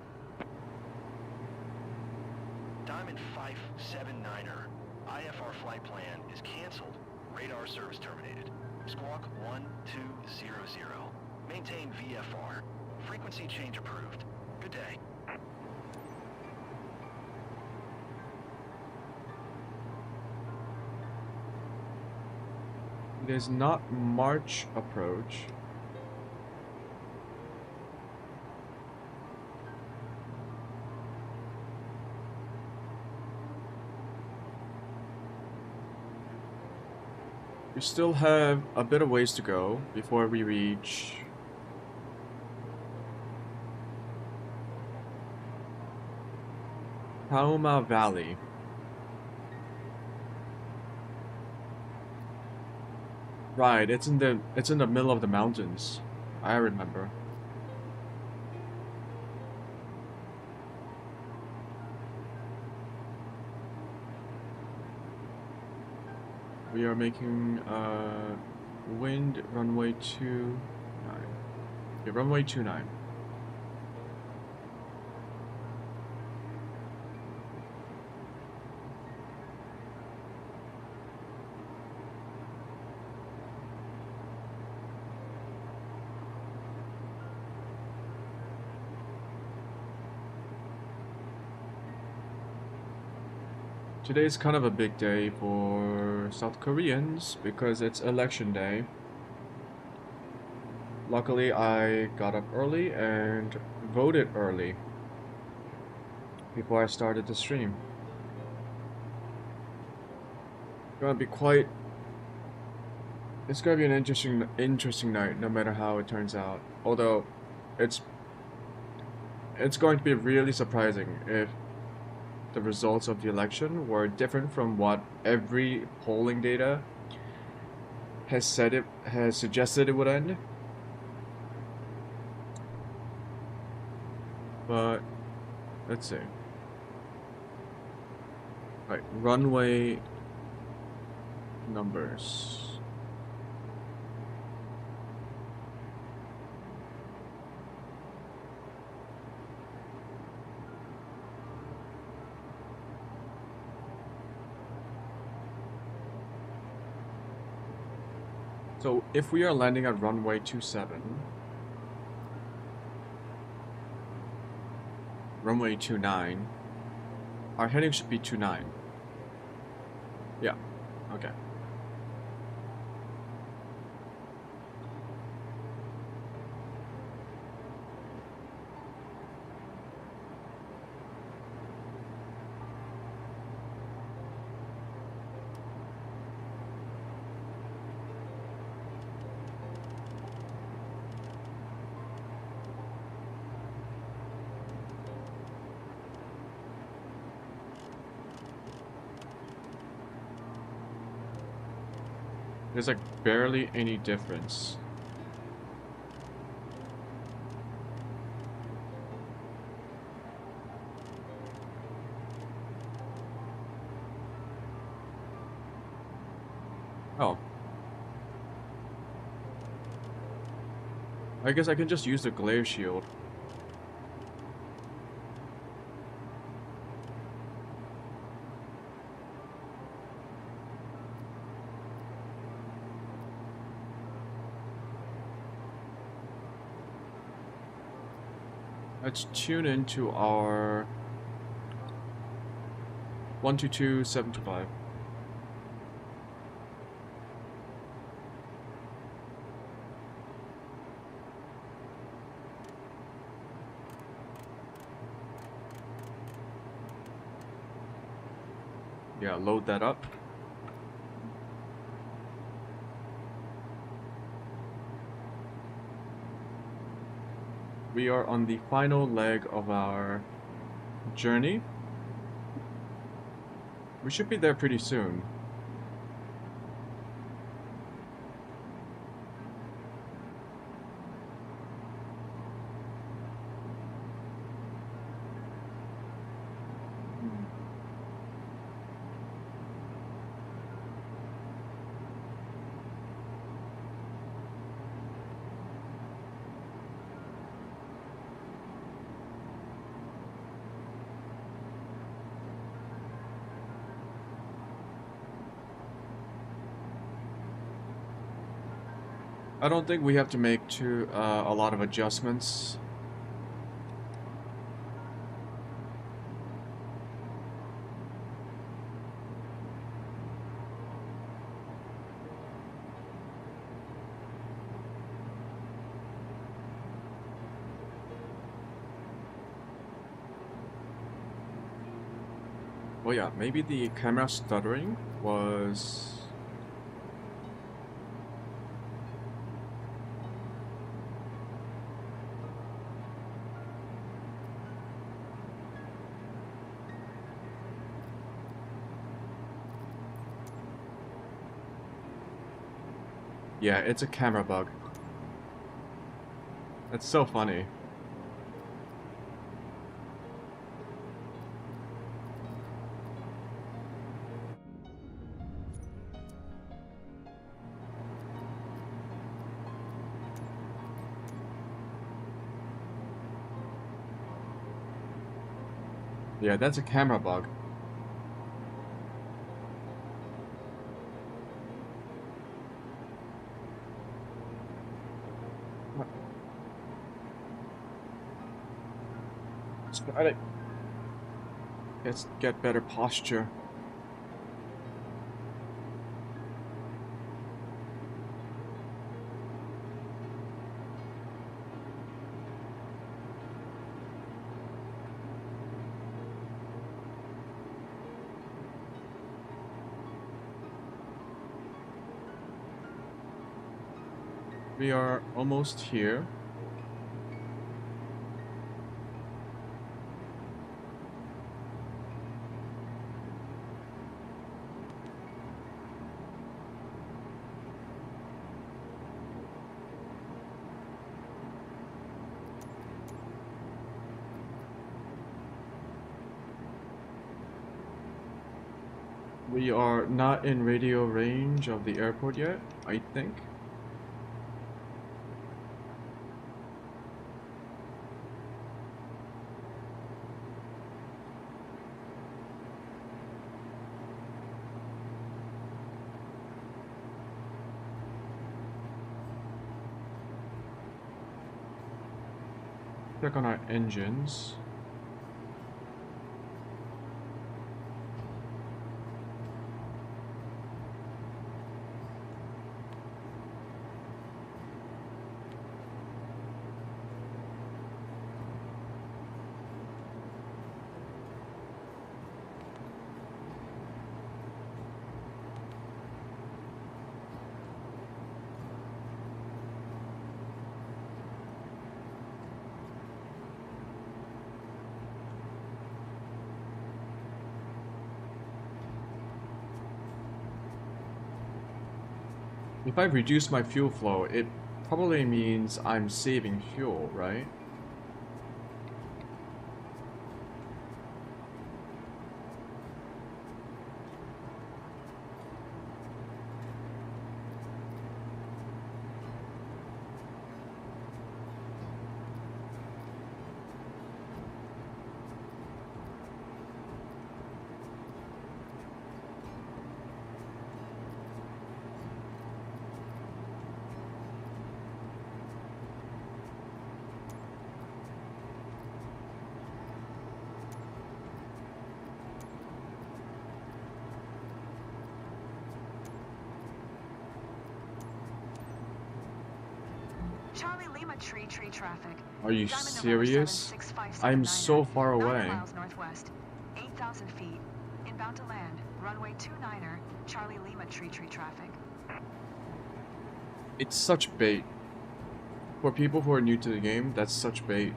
Diamond 579er, IFR flight plan is canceled. Radar service terminated. Squawk 1200. Maintain VFR. Frequency change approved. Good day. It is not March approach. We still have a bit of ways to go before we reach Pauma Valley. Right, it's in the middle of the mountains. I remember. We are making wind runway 29. Okay, runway 29. Today's kind of a big day for South Koreans because it's election day. Luckily, I got up early and voted early before I started the stream. It's gonna be an interesting night, no matter how it turns out. Although, it's going to be really surprising if the results of the election were different from what every polling data has suggested it would end. But let's see. Right, runway numbers. So if we are landing at runway 27, runway 29, our heading should be 29. Yeah, okay. There's like barely any difference. Oh. I guess I can just use the glare shield. Let's tune into our 122.725. Yeah, load that up. We are on the final leg of our journey. We should be there pretty soon. I don't think we have to make a lot of adjustments. Oh yeah, maybe the camera stuttering was... Yeah, it's a camera bug. That's so funny. Yeah, that's a camera bug. Let's get better posture. We are almost here. We are not in radio range of the airport yet, I think. Check on our engines. If I reduce my fuel flow, it probably means I'm saving fuel, right? Charlie Lima tree traffic. Are you Diamond serious? 76579 I'm so far 9 away. miles northwest, 8,000 feet. Inbound to land, runway 29er, Charlie Lima tree traffic. It's such bait. For people who are new to the game, that's such bait.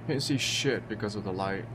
Can't see shit because of the light.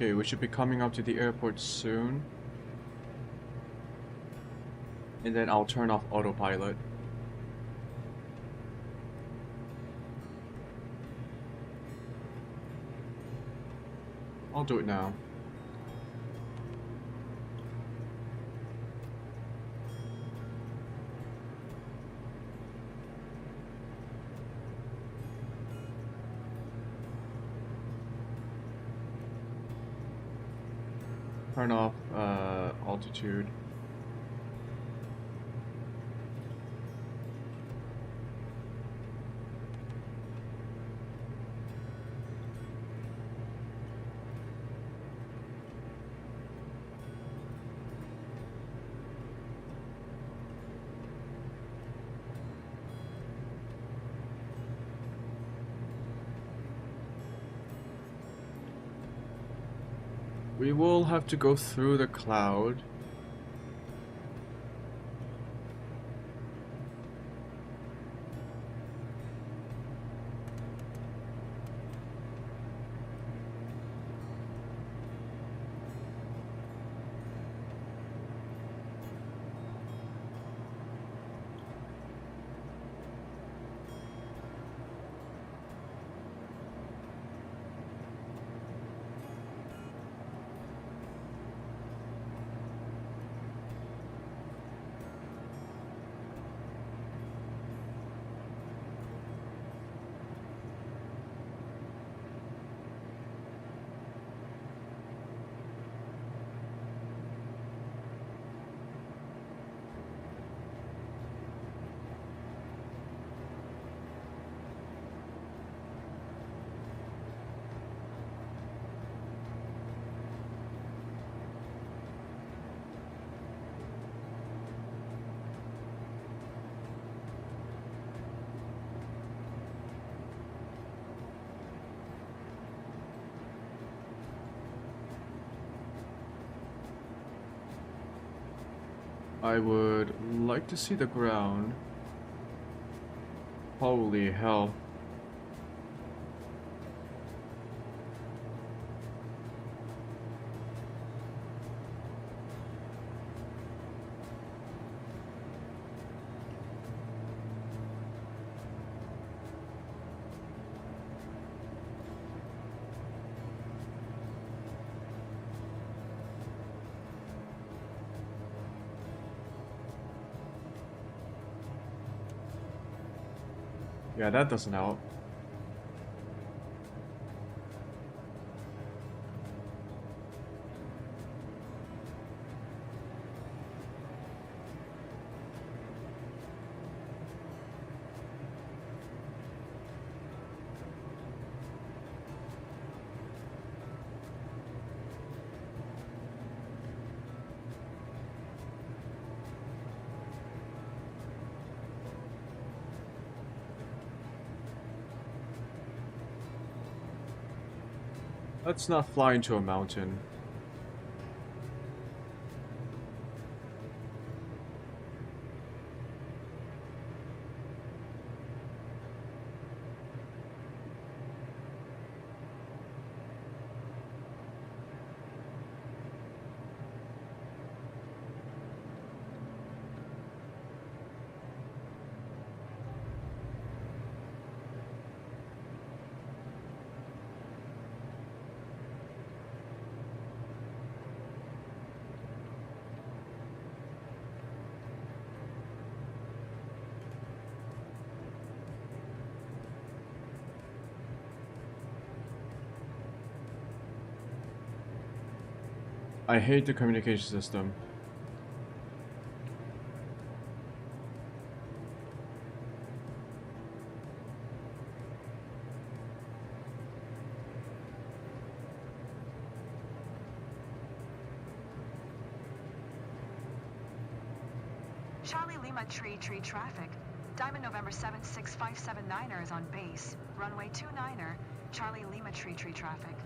Okay, we should be coming up to the airport soon. And then I'll turn off autopilot. I'll do it now. Turn off altitude. We will have to go through the cloud. I would like to see the ground. Holy hell. Yeah, that doesn't help. Let's not fly into a mountain. I hate the communication system. Charlie Lima Tree traffic. Diamond November 76579er is on base. Runway 29er, Charlie Lima Tree traffic.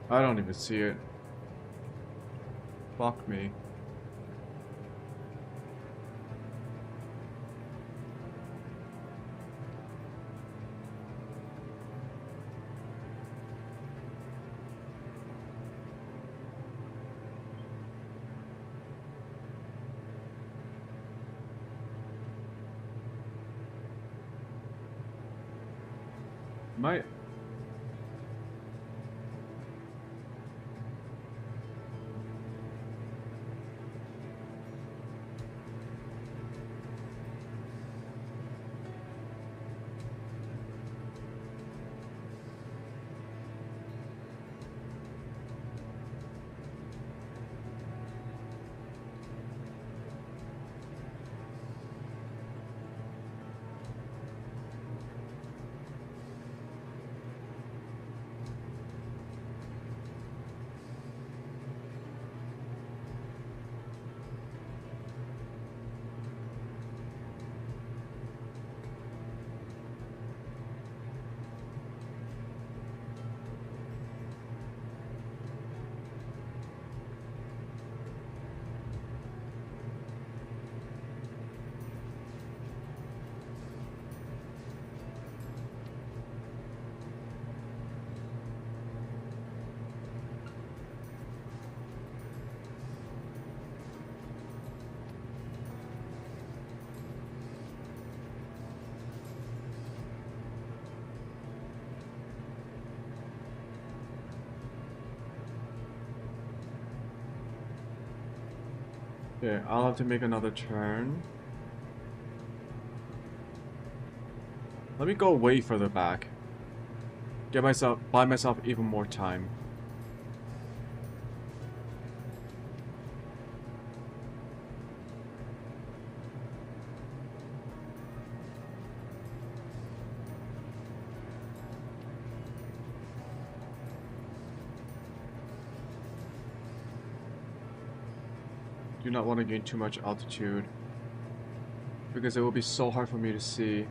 I don't even see it. Fuck me. My Okay, I'll have to make another turn. Let me go way further back. Buy myself even more time. Do not want to gain too much altitude because it will be so hard for me to see.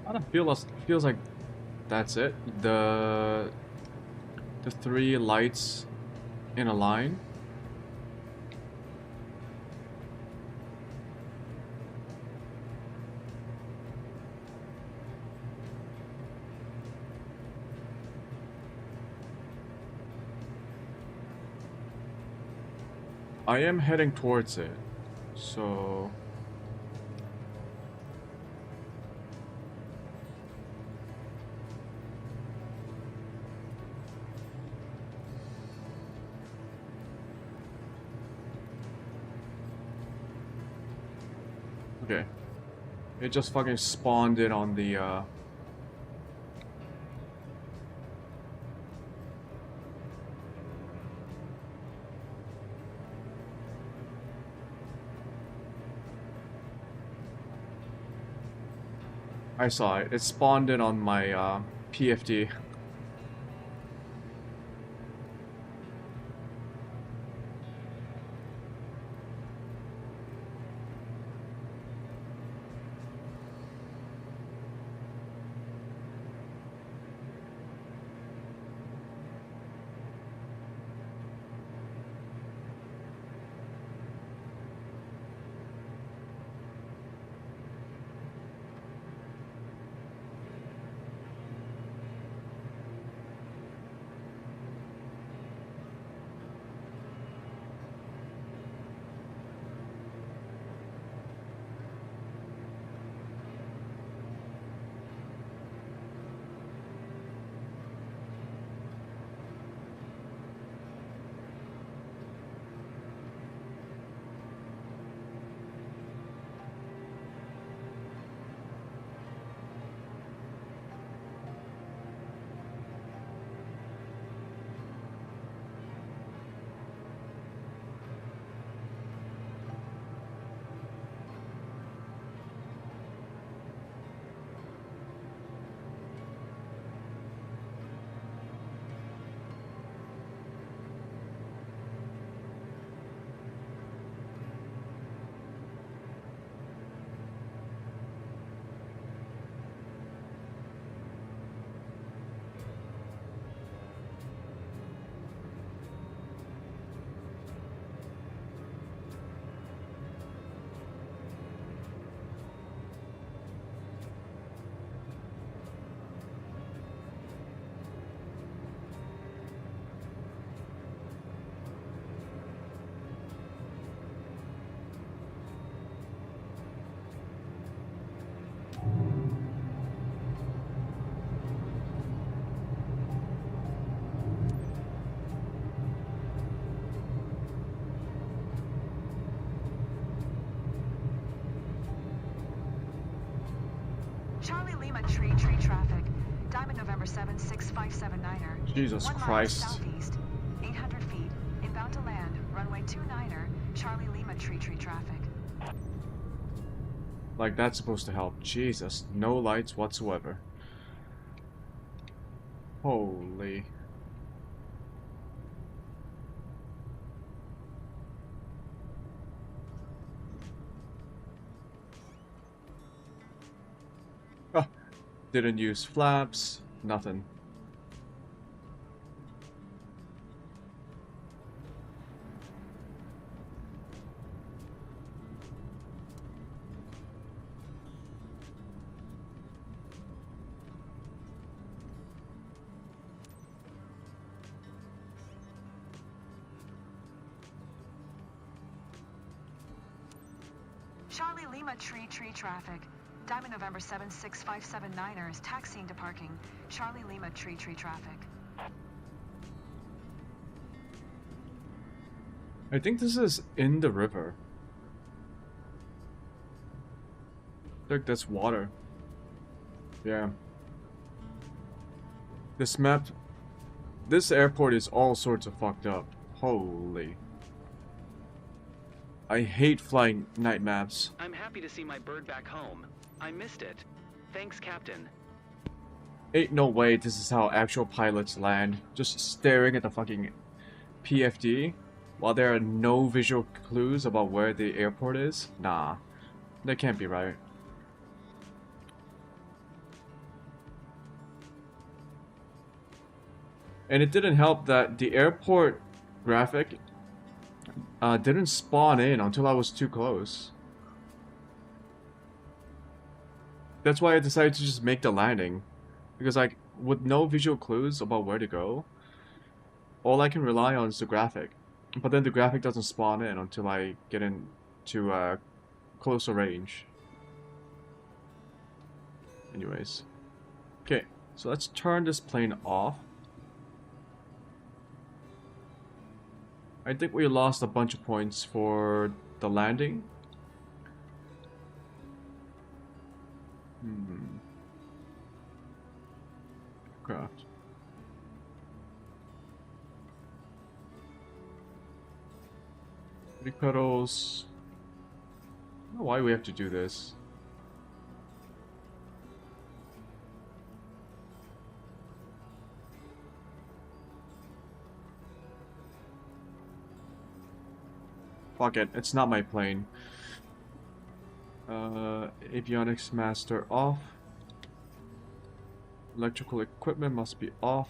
I don't feel feels like that's it. The three lights in a line. I am heading towards it, so okay. It just fucking spawned in on the I saw it. It spawned in on my PFD. Charlie Lima tree traffic. Diamond November 76579er. Jesus 1 mile Christ. southeast. 800 feet. Inbound to land. Runway 29er. Charlie Lima tree traffic. Like, that's supposed to help. Jesus, no lights whatsoever. Holy. Oh, didn't use flaps, nothing. Charlie Lima tree traffic. Diamond November 76579er is taxiing to parking. Charlie Lima tree traffic. I think this is in the river. Look, that's water. Yeah. This map... This airport is all sorts of fucked up. Holy. I hate flying night maps. I'm happy to see my bird back home. I missed it. Thanks, Captain. Ain't no way this is how actual pilots land. Just staring at the fucking PFD while there are no visual clues about where the airport is? Nah. That can't be right. And it didn't help that the airport graphic didn't spawn in until I was too close. That's why I decided to just make the landing. Because, like, with no visual clues about where to go, all I can rely on is the graphic. But then the graphic doesn't spawn in until I get into closer range. Anyways. Okay, so let's turn this plane off. I think we lost a bunch of points for the landing. Craft. Brake pedals. I don't know why we have to do this. Fuck it, it's not my plane. Avionics master off. Electrical equipment must be off.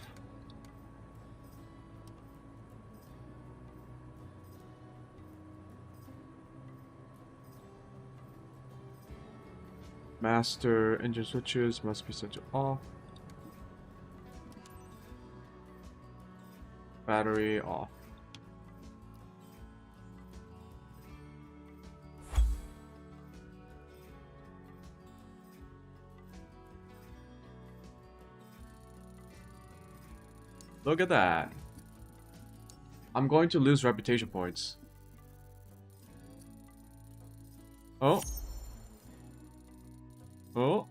Master engine switches must be set to off. Battery off. Look at that. I'm going to lose reputation points. Oh. Oh.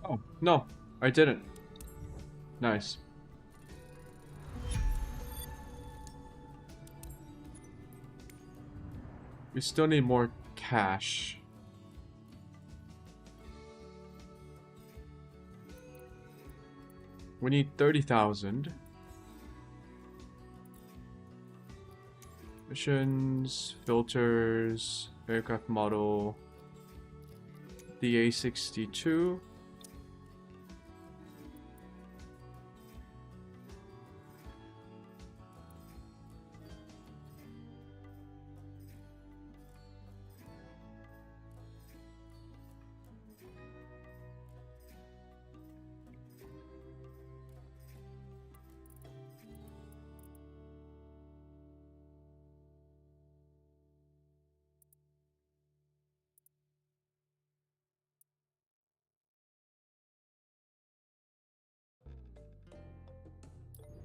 Oh, no, I didn't. Nice. We still need more cash. We need 30,000. Missions, filters, aircraft model, DA62.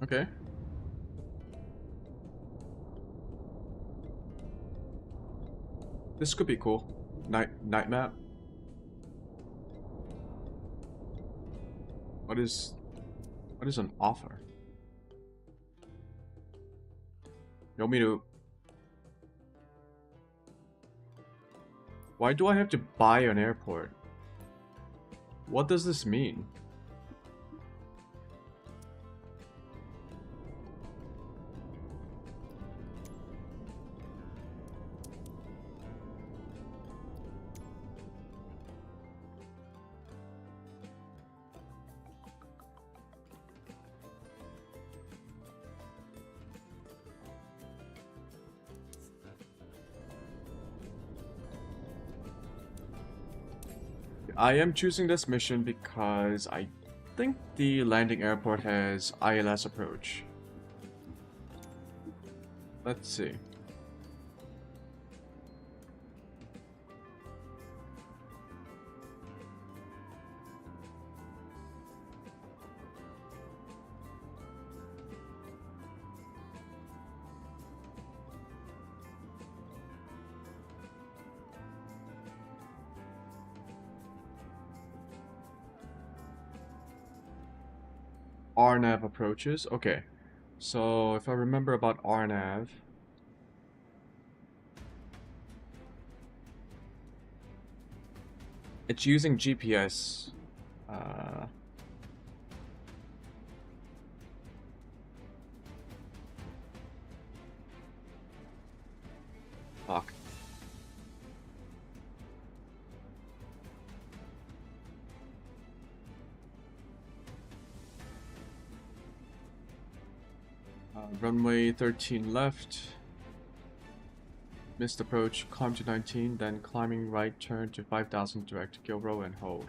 Okay. This could be cool. Night map. What is an offer? You want me to? Why do I have to buy an airport? What does this mean? I am choosing this mission because I think the landing airport has ILS approach. Let's see. RNAV approaches. Okay, so if I remember about RNAV, it's using GPS. Fuck. Runway 13 left. Missed approach, climb to 19, then climbing right turn to 5000 direct Gilrow and hold.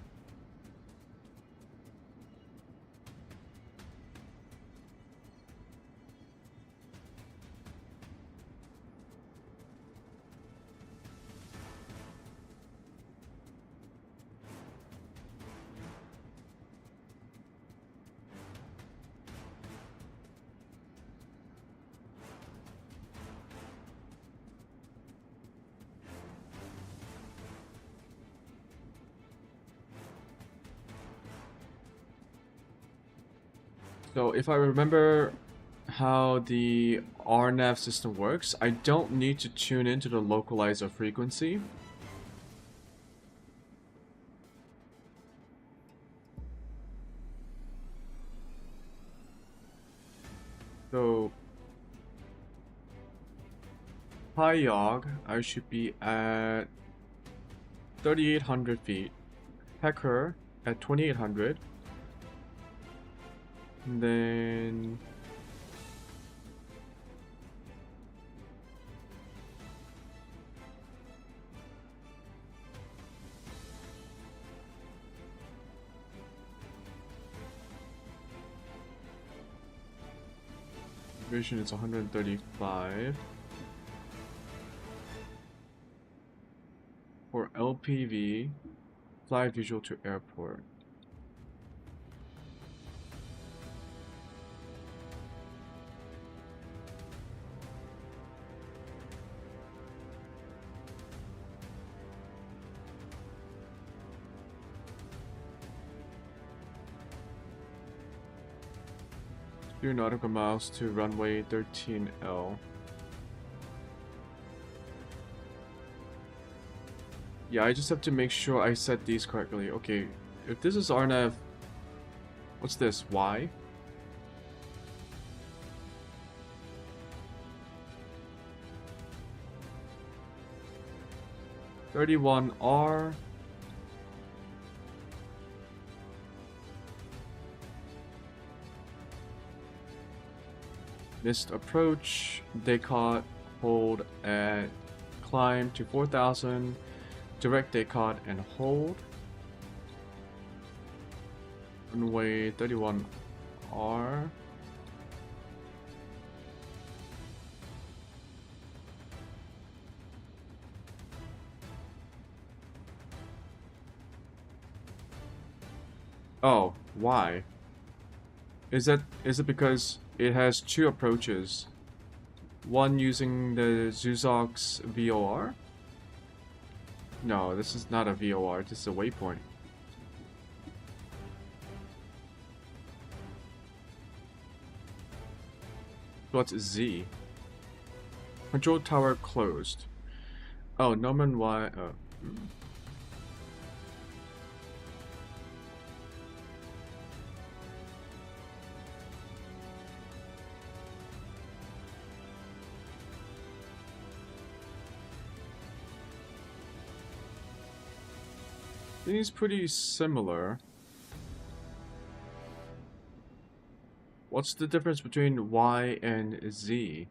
So if I remember how the RNAV system works, I don't need to tune into the localizer frequency. So Pyog, I should be at 3,800 feet. Pecker at 2,800. And then vision is 135. For LPV, fly visual to airport. Few nautical miles to runway 13L. Yeah, I just have to make sure I set these correctly. Okay, if this is RNAV, what's this? Y? (31R) missed approach, Descartes, hold at climb to 4,000, direct Descartes and hold. Runway 31R. Oh, why? Is it because it has two approaches. One using the Zuzok's VOR. No, this is not a VOR, this is a waypoint. What's Z? Control tower closed. Oh, Norman Y. Seems pretty similar. What's the difference between Y and Z?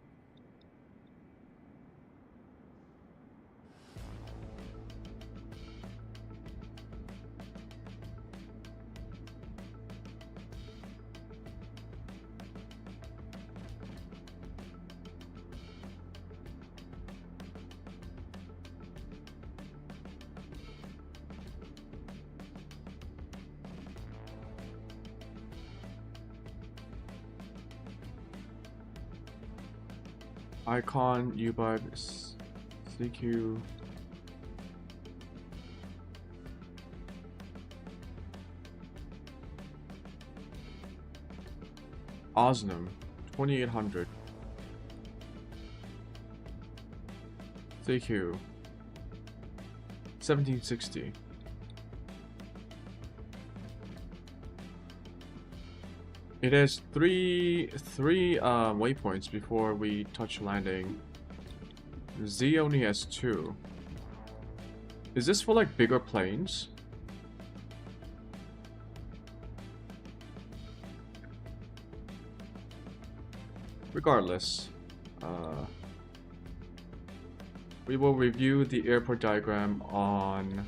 Icon, U-Vibe, CQ. Osnum, 2800. CQ, 1760. It has three waypoints before we touch landing. Z only has 2. Is this for like bigger planes? Regardless, we will review the airport diagram on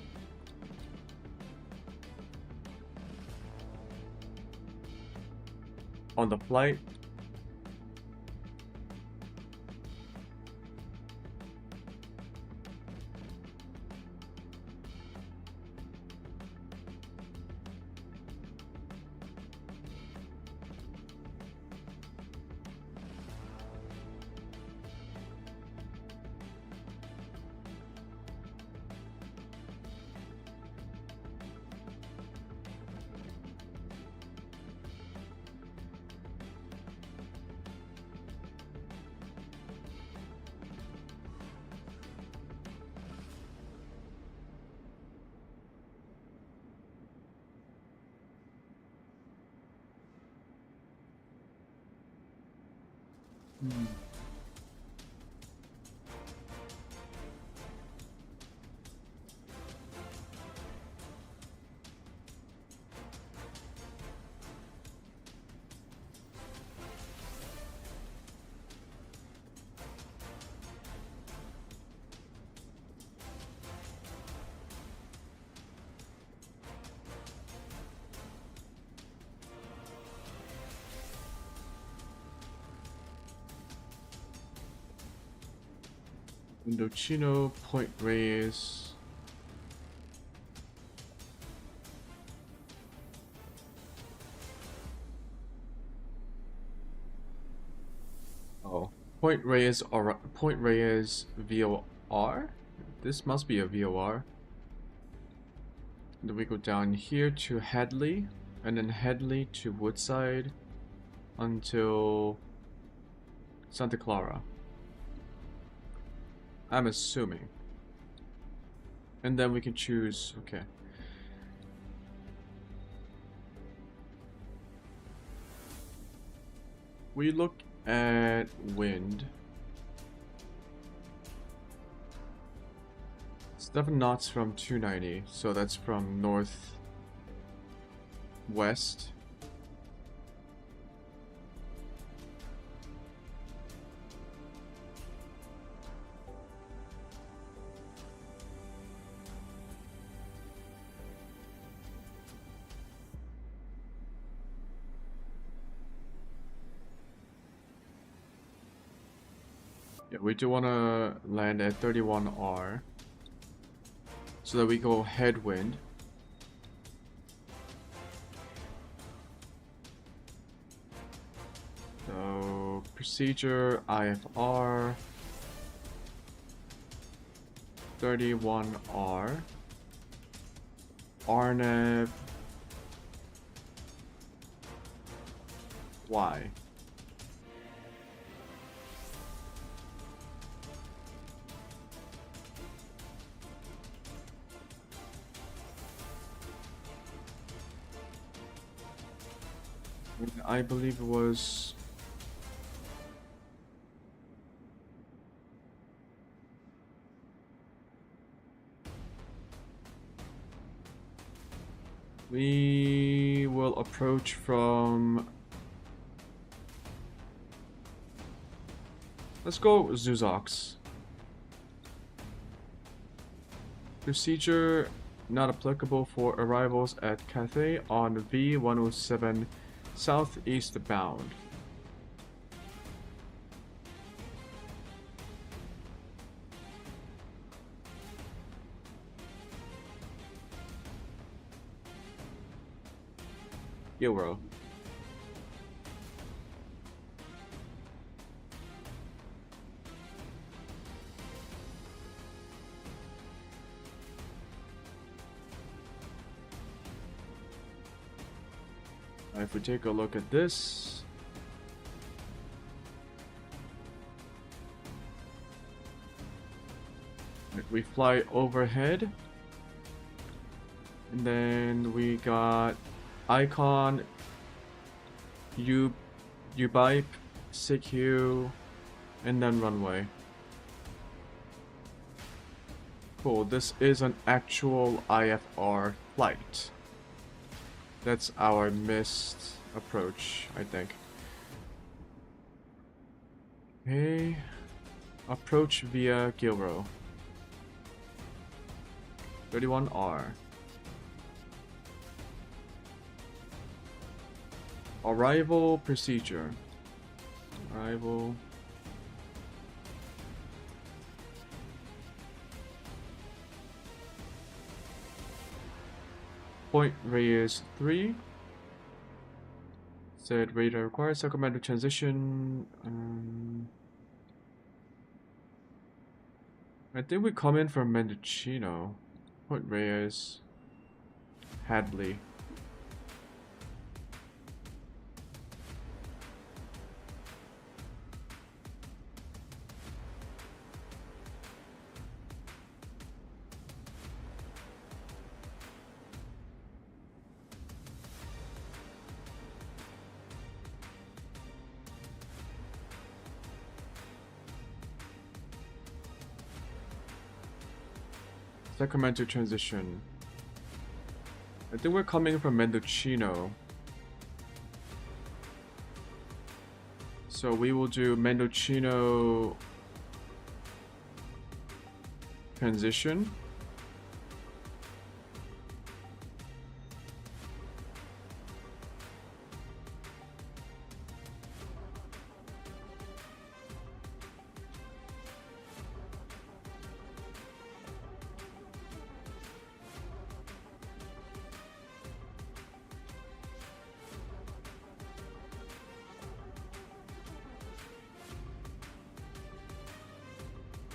the flight. Indochino, Point Reyes. Oh, Point Reyes or Point Reyes VOR? This must be a VOR. Then we go down here to Headley, and then Headley to Woodside until Santa Clara. I'm assuming. And then we can choose, okay. We look at wind. 7 knots from 290, so that's from north west. Yeah, we do want to land at 31R so that we go headwind. So procedure, IFR, 31R, RNAV, Y. I believe it was we will approach from, let's go Zuzox. Procedure not applicable for arrivals at Cathay on V107 southeast bound. Euro. If we take a look at this, we fly overhead, and then we got Icon, U-Bipe, CQ, and then runway. Cool, this is an actual IFR flight. That's our missed approach, I think. Okay. Approach via Gilrow. 31R. Arrival procedure. Arrival. Point radius 3. Said radar required Sacramento transition. I think we come in from Mendocino. Point radius Hadley. Sacramento transition. I think we're coming from Mendocino. So we will do Mendocino transition.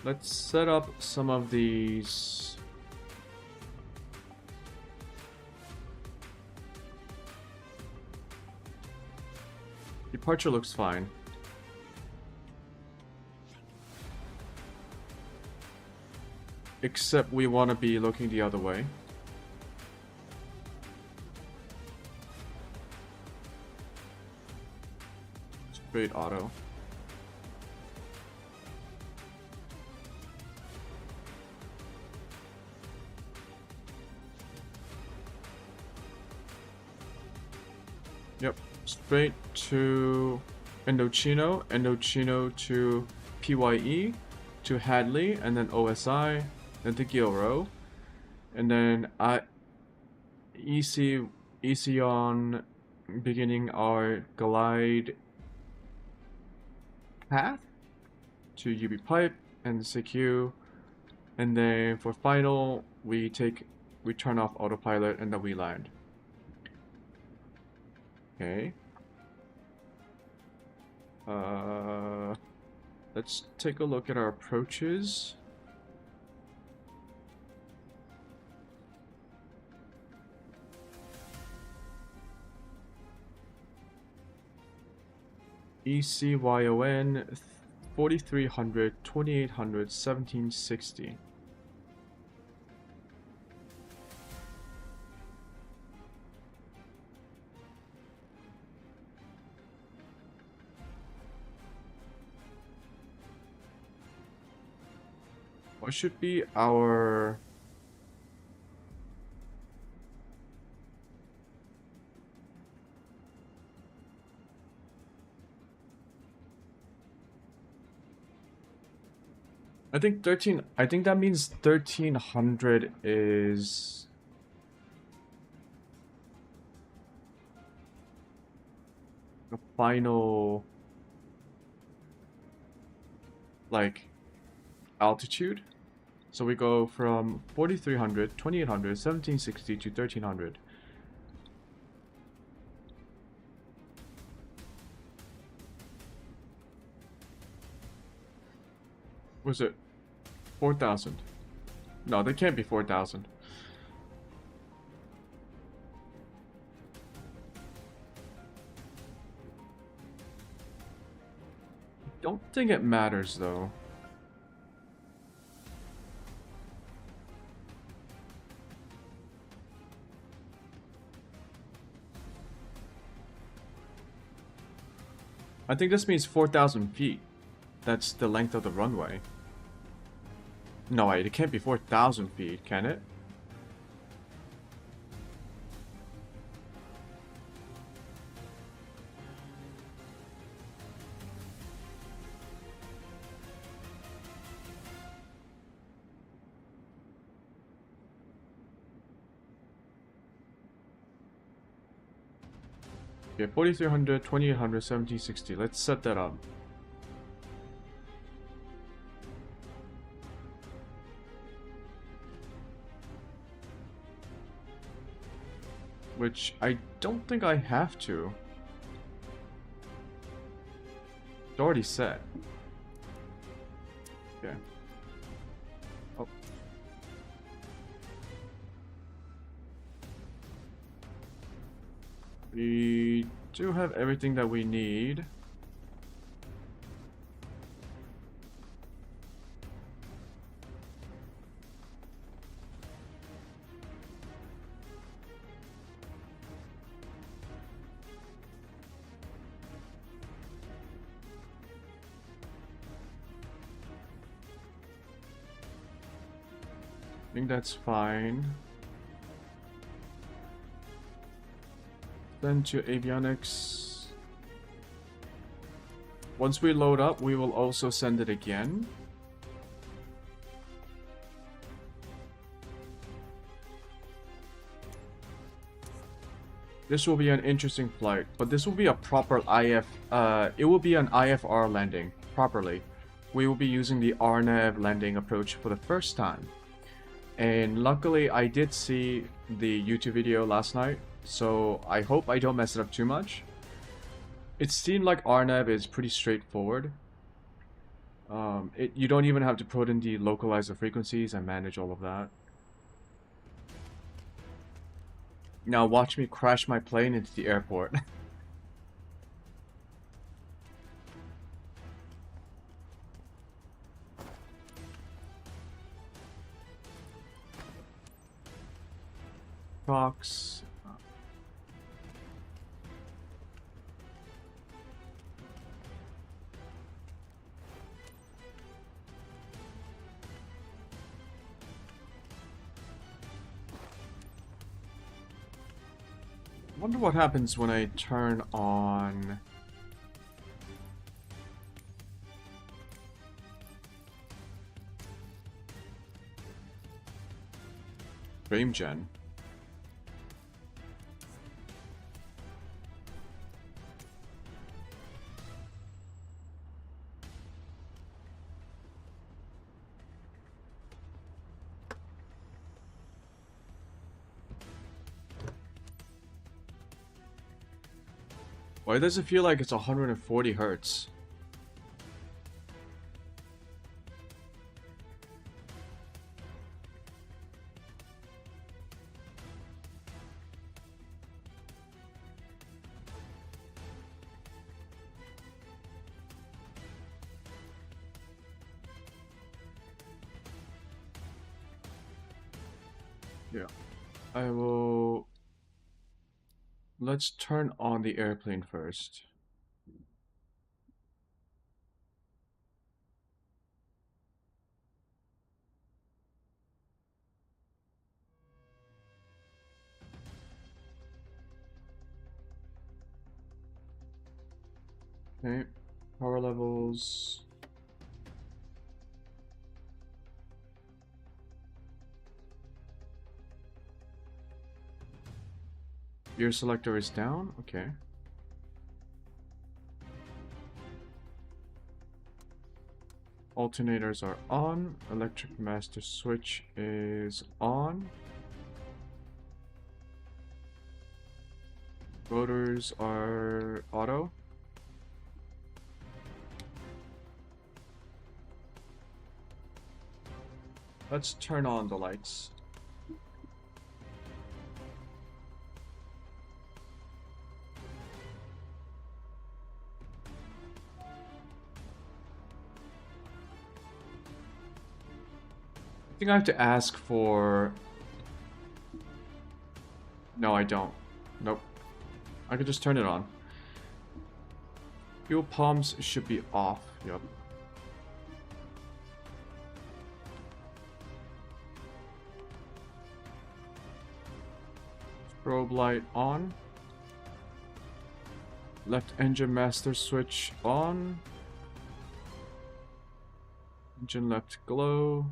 Let's set up some of these. Departure looks fine. Except we want to be looking the other way. Straight auto. Yep, straight to Indochino, Indochino to PYE, to Hadley, and then OSI, then to Gilrow, and then EC on beginning our glide path to UB pipe and CQ, and then for final we turn off autopilot and then we land. Okay. Let's take a look at our approaches. ECYON 4300, 2800, 1760. What should be our... I think that means 1300 is the final like altitude. So we go from 4300, 2800, 1760 to 1300. Was it 4,000? No, they can't be 4,000. Don't think it matters though. I think this means 4,000 feet. That's the length of the runway. No, wait, it can't be 4,000 feet, can it? Okay, 4300, 2800, 1760. Let's set that up. Which I don't think I have to. It's already set. Okay. Oh. We do have everything that we need. I think that's fine. Then to avionics. Once we load up, we will also send it again. This will be an interesting flight, but this will be a proper it will be an IFR landing, properly. We will be using the RNAV landing approach for the first time. And luckily, I did see the YouTube video last night, so I hope I don't mess it up too much. It seemed like RNAV is pretty straightforward. You don't even have to put in the localizer frequencies and manage all of that. Now watch me crash my plane into the airport. Box. Wonder what happens when I turn on frame gen. Why does it feel like it's 140 hertz? Yeah. I will... Let's turn on the airplane first. Okay, power levels. Gear selector is down, okay. Alternators are on, electric master switch is on. Rotors are auto. Let's turn on the lights. I think I have to ask for... No, I don't. Nope. I could just turn it on. Fuel pumps should be off. Yep. Strobe light on. Left engine master switch on. Engine left glow.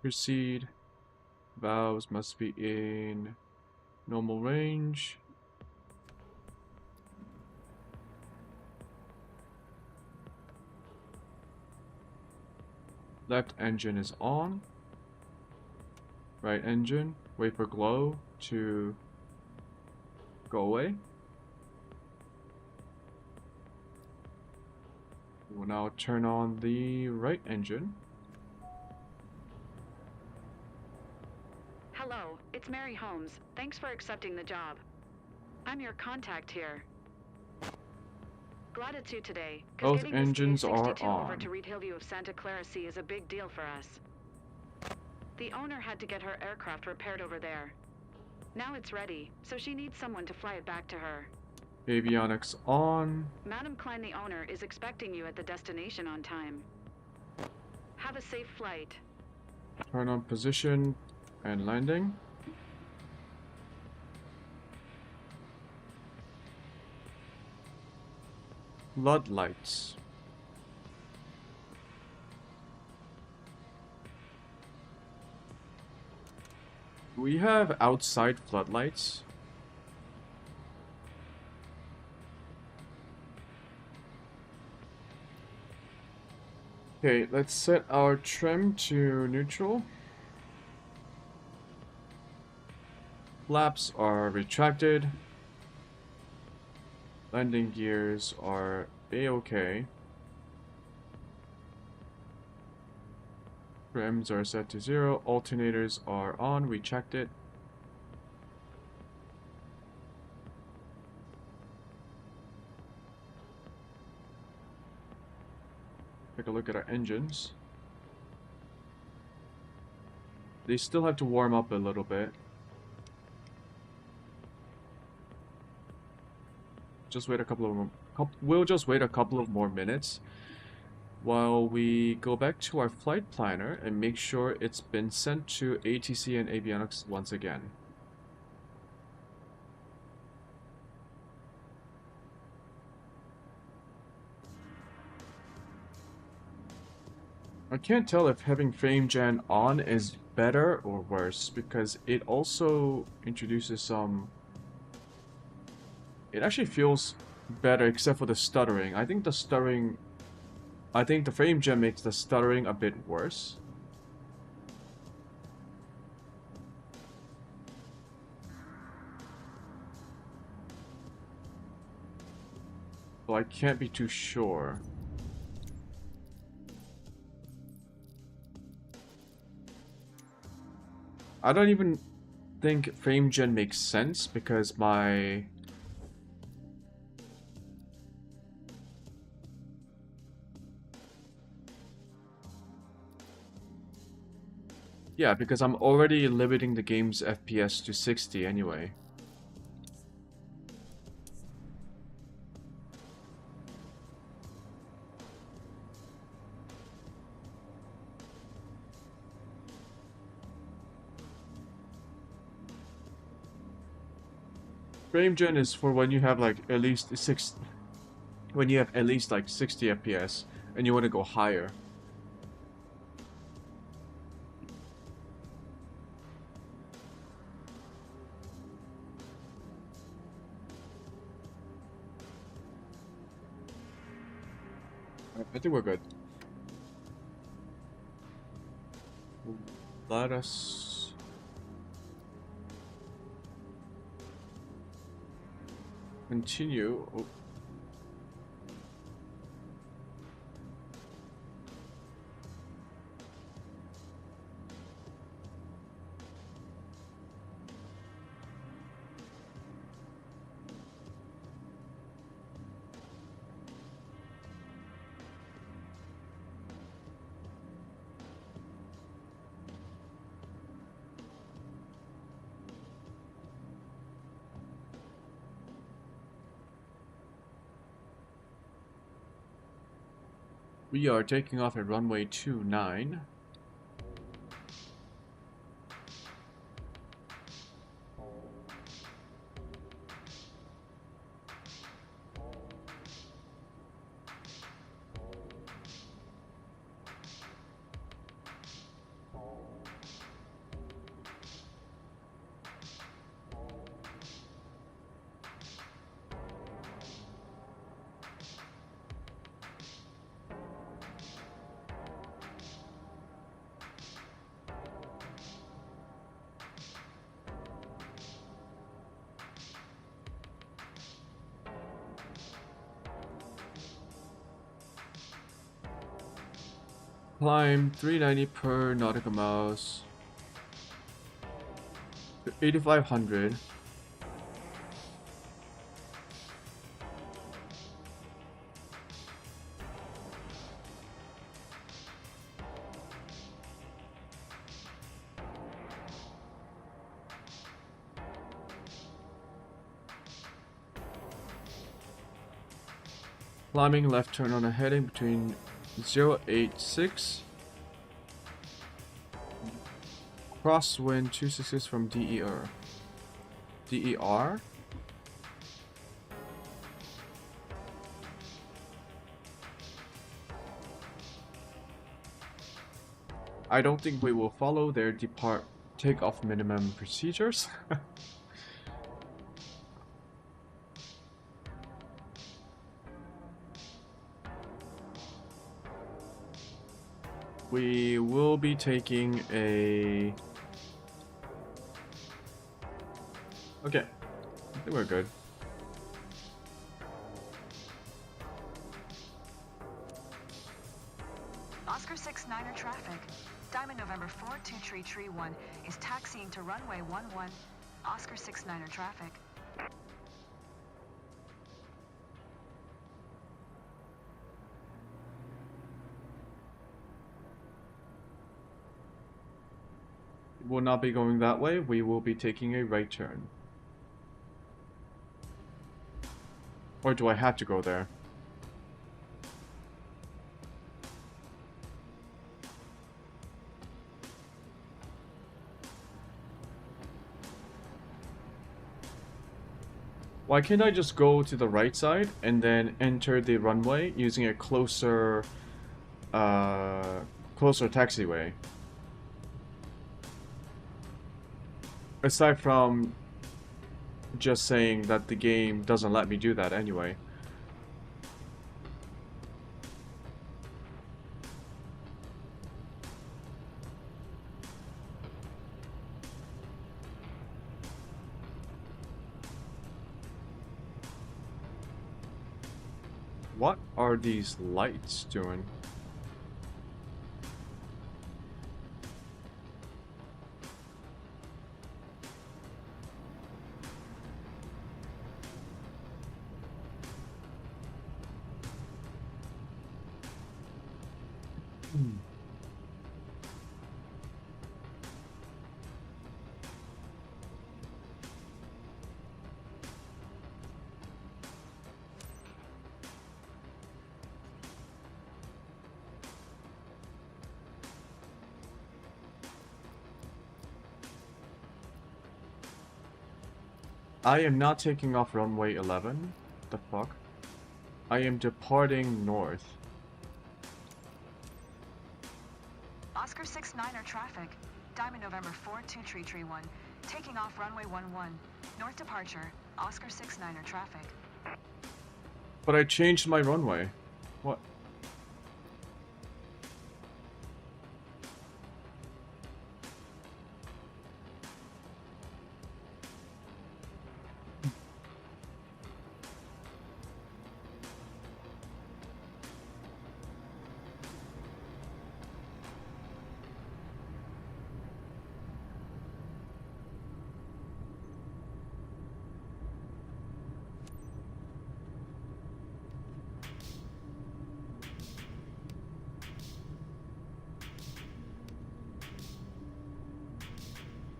Proceed. Valves must be in normal range. Left engine is on. Right engine, wait for glow to go away. We will now turn on the right engine. Hello, it's Mary Holmes. Thanks for accepting the job. I'm your contact here. Gratitude today, 'cause Both getting this engines are DA62 over on. to Reed Hillview of Santa Clara Sea is a big deal for us. The owner had to get her aircraft repaired over there. Now it's ready, so she needs someone to fly it back to her. Avionics on. Madam Klein, the owner, is expecting you at the destination on time. Have a safe flight. Turn on position and landing. Floodlights. We have outside floodlights. Okay, let's set our trim to neutral. Flaps are retracted. Landing gears are a-okay. Trims are set to 0. Alternators are on. We checked it. Take a look at our engines. They still have to warm up a little bit. Just wait a couple of we'll just wait a couple of more minutes while we go back to our flight planner and make sure it's been sent to ATC and avionics once again. I can't tell if having frame gen on is better or worse because it also introduces some... It actually feels better except for the stuttering. I think the frame gen makes the stuttering a bit worse. So I can't be too sure. I don't even think frame gen makes sense because my... Yeah, because I'm already limiting the game's FPS to 60 anyway. Frame gen is for when you have like at least when you have at least like 60 FPS and you want to go higher. I think we're good. Let us continue. Oh. We are taking off at runway 29. Climb 390 per nautical miles. 8,500. Climbing left turn on a heading between 086. Crosswind 266 from DER. DER? I don't think we will follow their takeoff minimum procedures. We will be taking a... Okay, I think we're good. Oscar 69er traffic. Diamond November 4 23 1 is taxiing to runway 11. Oscar 69er traffic. Will not be going that way. We will be taking a right turn. Or do I have to go there? Why can't I just go to the right side and then enter the runway using a closer taxiway? Aside from just saying that the game doesn't let me do that anyway. What are these lights doing? I am not taking off runway 11. The fuck? I am departing north. Oscar 69er traffic. Diamond November 423331. Taking off runway 11. North departure. Oscar 69er traffic. But I changed my runway. What?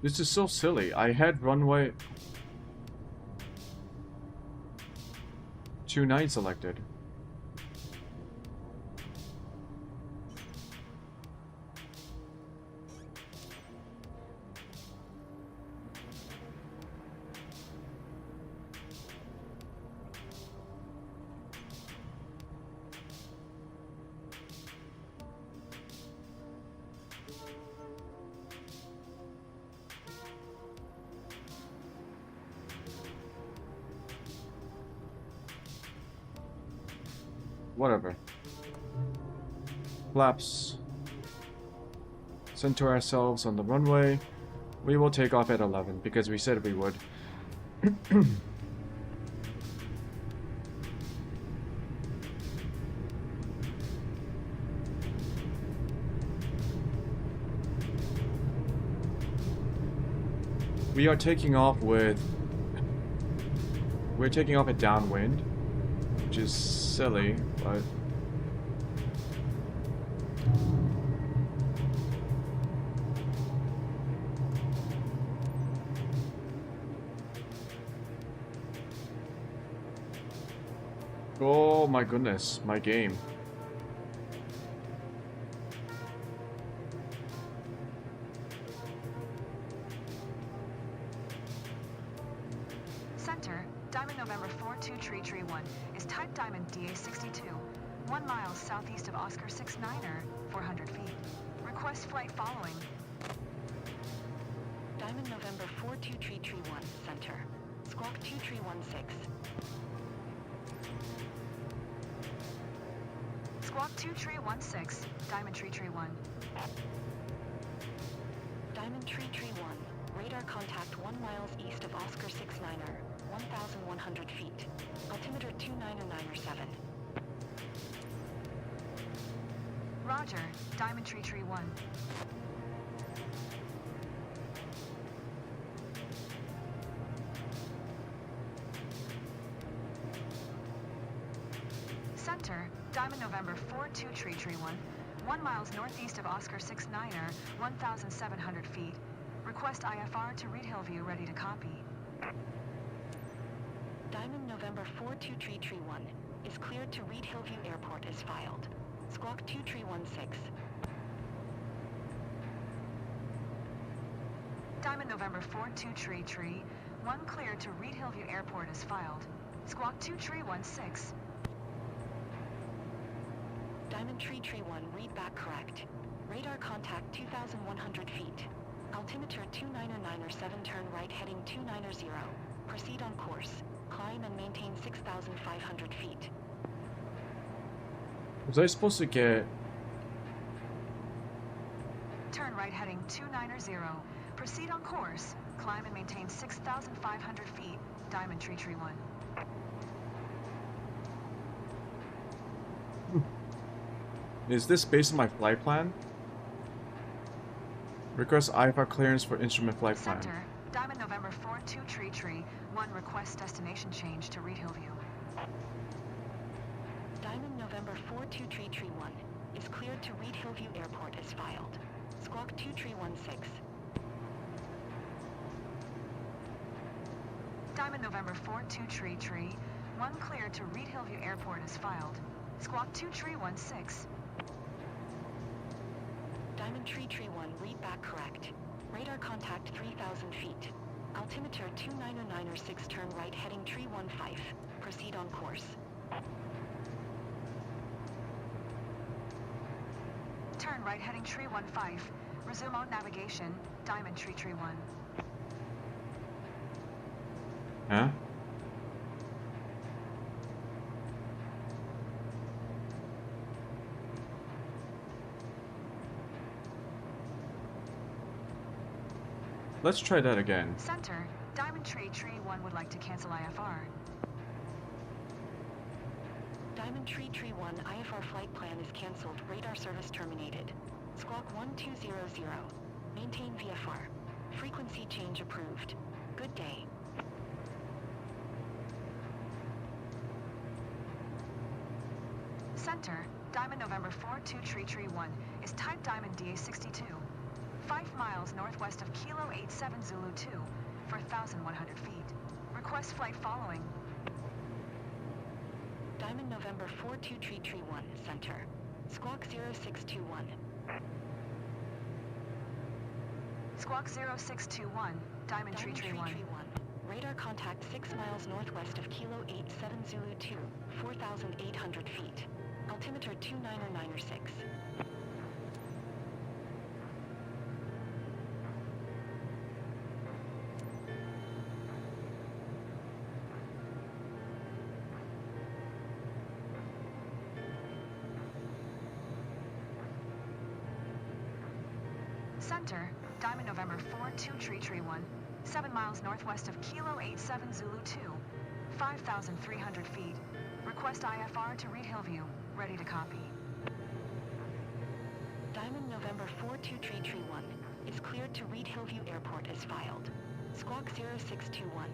This is so silly. I had runway 29 selected. Whatever. Flaps. Center ourselves on the runway. We will take off at 11 because we said we would. We are taking off with... We're taking off at downwind, which is silly, but... Oh my goodness, my game. Center, Diamond November 42331 is type Diamond DA62, 1 mile southeast of Oscar 69er, 400 feet. Request flight following. Diamond November 42331, center. Squawk 2316. Squawk 2316, Diamond Tree Tree 1. Diamond Tree Tree 1. Radar contact 1 miles east of Oscar 69er, 1,100 feet. Altimeter 29997. Roger, Diamond Tree Tree 1. Center, Diamond November 42331, 1 miles northeast of Oscar 69er, 1,700 feet. Request IFR to Reed Hillview, ready to copy. Diamond November 42331 is cleared to Reed Hillview Airport as filed. Squawk 2316. Diamond November 42331, 1 cleared to Reed Hillview Airport as filed. Squawk 2316. Diamond Tree Tree 1, read back correct. Radar contact 2,100 feet. Altimeter 29997, turn right heading 290. Proceed on course. Climb and maintain 6,500 feet. Was I supposed to get... Turn right heading 290. Proceed on course. Climb and maintain 6,500 feet. Diamond Tree Tree 1. Is this based on my flight plan? Request IFR clearance for instrument flight plan. Center, Diamond November 42331, 1 request destination change to Reed Hillview. Diamond November 42331 is cleared to Reed Hillview Airport as filed. Squawk 2316. Diamond November 42331, 1 cleared to Reed Hillview Airport as filed. Squawk 2316. Diamond Tree Tree 1, read back correct. Radar contact 3,000 feet. Altimeter 2909 turn right heading tree 15. Proceed on course. Turn right heading tree 15. Resume on navigation, Diamond Tree 1. Huh? Let's try that again. Center, Diamond Tree 1 would like to cancel IFR. Diamond Tree 1, IFR flight plan is cancelled. Radar service terminated. Squawk 1200. Maintain VFR. Frequency change approved. Good day. Center, Diamond November 42 Tree 1 is type Diamond DA62. 5 miles northwest of Kilo 87 Zulu 2 for 1,100 feet. Request flight following. Diamond November 42 Tree 1, Center. Squawk 0621. Squawk 0621, Diamond Tree 1. Radar contact 6 miles northwest of Kilo 87 Zulu 2, 4,800 feet. Altimeter 2909 Center, Diamond November 42 Tree 1, 7 miles northwest of Kilo 87 Zulu 2, 5,300 feet. Request IFR to Reed Hillview. Ready to copy. Diamond November 42 Tree 1 is cleared to Reed Hillview Airport as filed. Squawk 0621.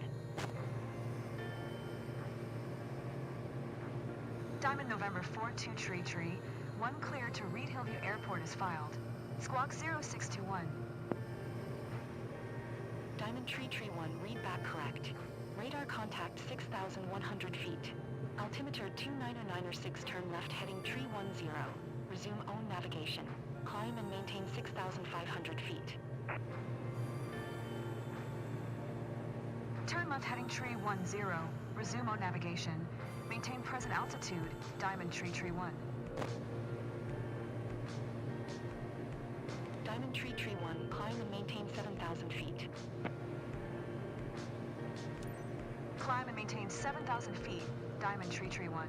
Diamond November 42 Tree 1 cleared to Reed Hillview Airport as filed. Squawk 0621. Diamond Tree 1, read back correct. Radar contact 6,100 feet. Altimeter 2909 turn left heading tree 10. Resume own navigation. Climb and maintain 6,500 feet. Turn left heading tree 10. Resume on navigation. Maintain present altitude, Diamond Tree 1. Diamond Tree 1, climb and maintain 7,000 feet. Climb and maintain 7,000 feet, Diamond Tree 1.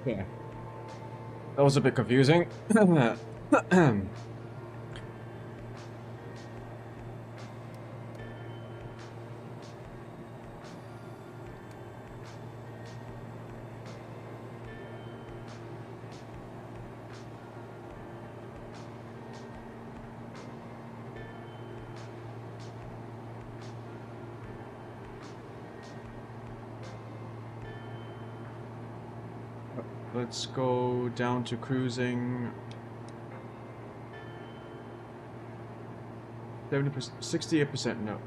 Yeah. That was a bit confusing. Let's go down to cruising. 70%, 68%, no,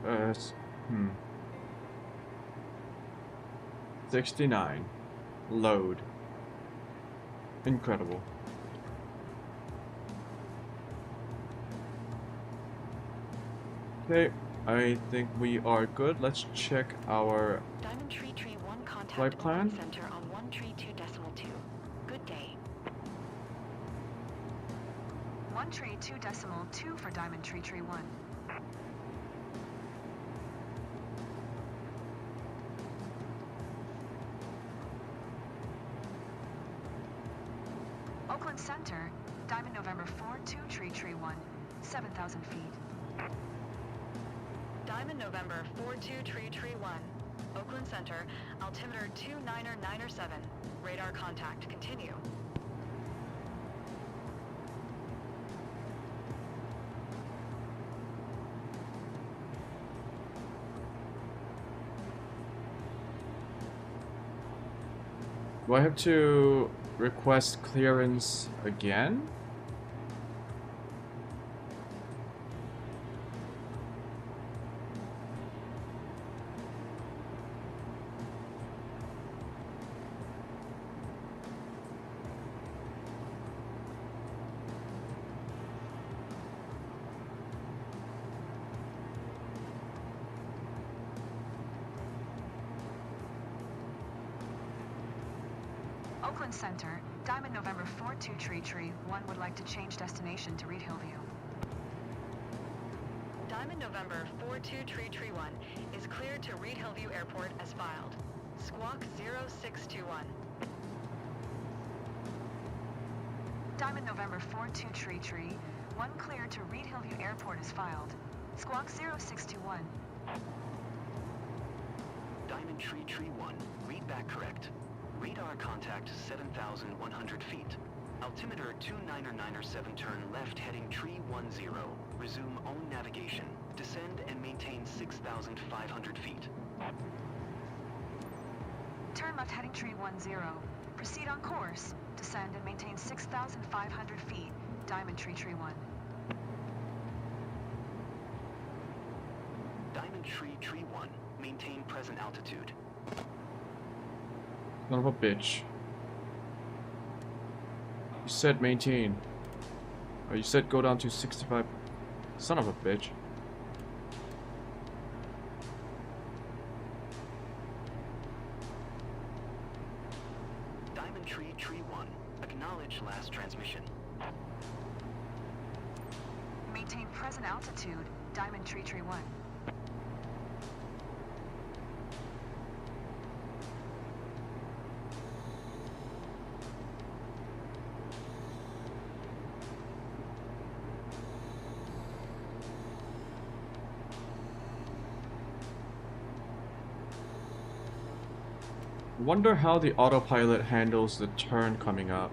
69. Load. Incredible. Okay, I think we are good. Let's check our Diamond Tree 1 contact flight plan. center on 132.2. Good day. 132.2 for Diamond Tree 1. Oakland Center, Diamond November 42 Tree 1, 7,000 feet. Diamond November 42 Tree 1, Oakland Center, altimeter 2997. Radar contact, continue. Do I have to request clearance again? Oakland Center, Diamond November 4233-1 would like to change destination to Reed Hillview. Diamond November 42331 is cleared to Reed Hillview Airport as filed. Squawk 0621. Diamond November 4233-1 cleared to Reed Hillview Airport is filed. Squawk 0621. Diamond Tree Tree 1, read back correct. Radar contact 7,100 feet. Altimeter 29907, turn left heading tree 10. Resume own navigation. Descend and maintain 6,500 feet. Turn left heading tree 10. Proceed on course. Descend and maintain 6,500 feet. Diamond Tree Tree 1. Diamond Tree Tree 1, maintain present altitude. Son of a bitch. You said maintain. Or you said go down to 65. Son of a bitch. Diamond Tree Tree 1, acknowledge last transmission. Maintain present altitude. Diamond Tree Tree 1. Wonder how the autopilot handles the turn coming up.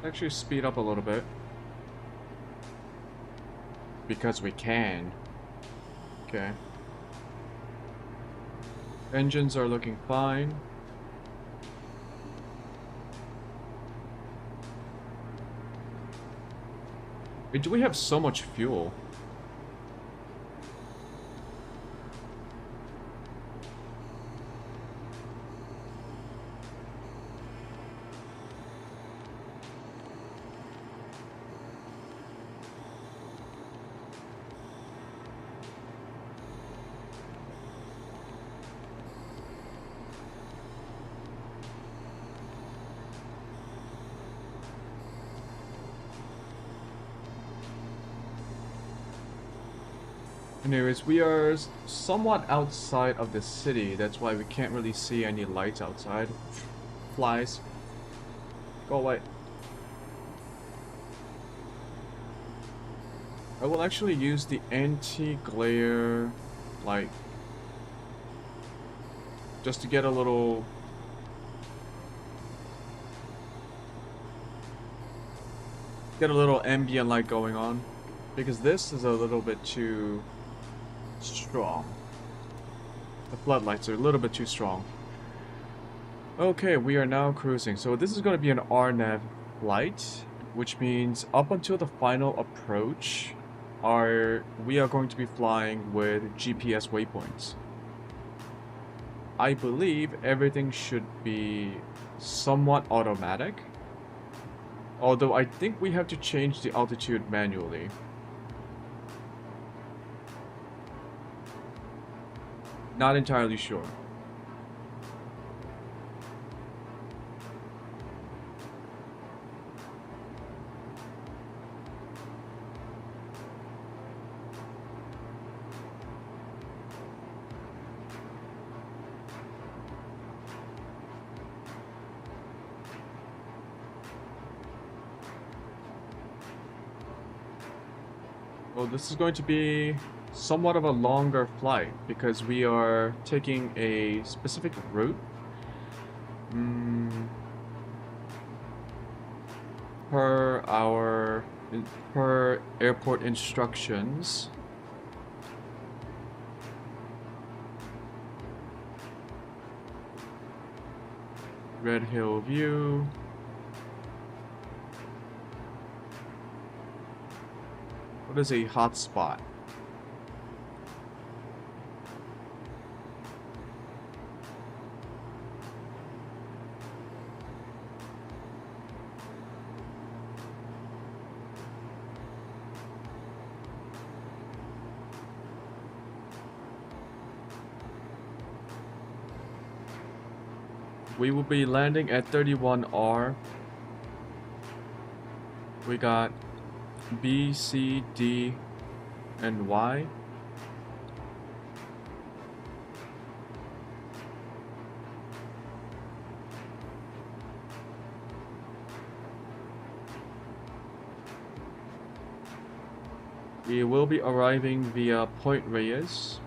Actually speed up a little bit. Because we can. Okay. Engines are looking fine. Wait, do we have so much fuel? Anyways, we are somewhat outside of the city. That's why we can't really see any lights outside. Flies. Go away. I will actually use the anti-glare light. Just to get a little... ambient light going on. Because this is a little bit too... strong. The floodlights are a little bit too strong. Okay, we are now cruising. So this is going to be an RNAV flight, which means up until the final approach, we are going to be flying with GPS waypoints. I believe everything should be somewhat automatic, although I think we have to change the altitude manually. Not entirely sure. Well, this is going to be somewhat of a longer flight because we are taking a specific route. Per airport instructions. Red Hill View. What is a hotspot? We will be landing at 31R. We got B, C, D, and Y. We will be arriving via Point Reyes.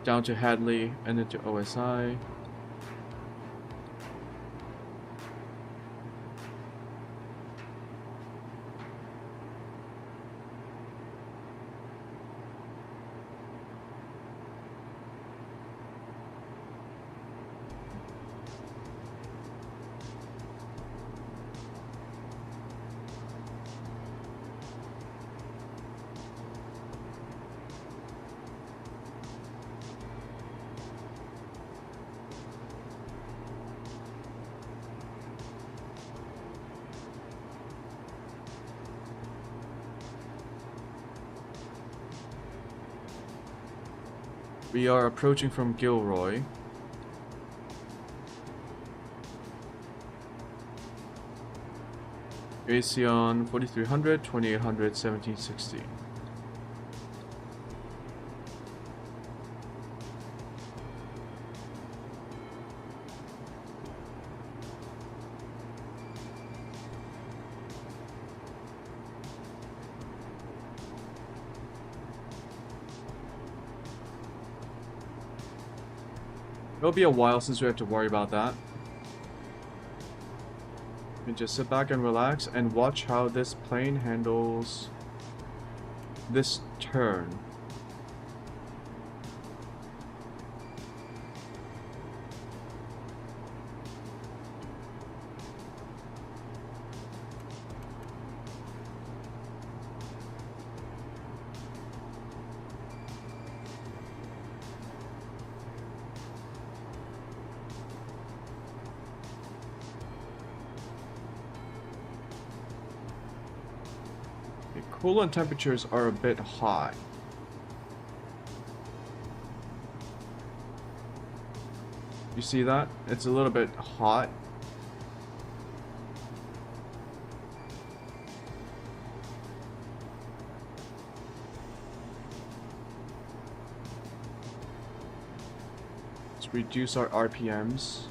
Down to Hadley and then to OSI. We are approaching from Gilroy. Asion 4300, 2800, 1760. It'll be a while since we have to worry about that. And just sit back and relax and watch how this plane handles this turn. Coolant temperatures are a bit high. You see that? It's a little bit hot. Let's reduce our RPMs.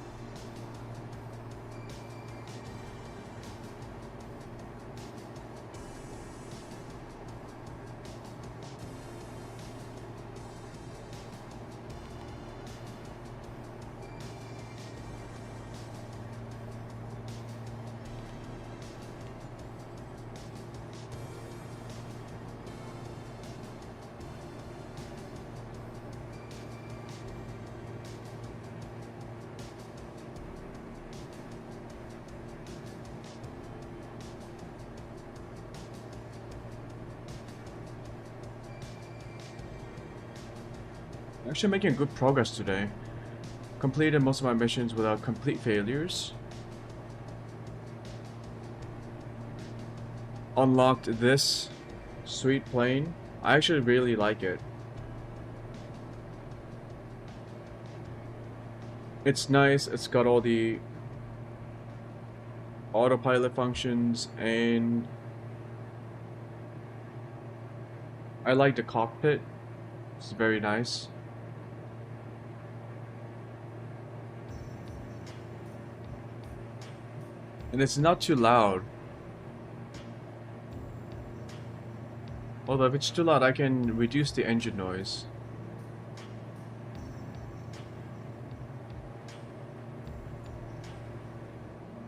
Actually making good progress today. Completed most of my missions without complete failures. Unlocked this sweet plane. I actually really like it. It's nice, it's got all the autopilot functions and I like the cockpit. It's very nice. And it's not too loud. Although if it's too loud, I can reduce the engine noise.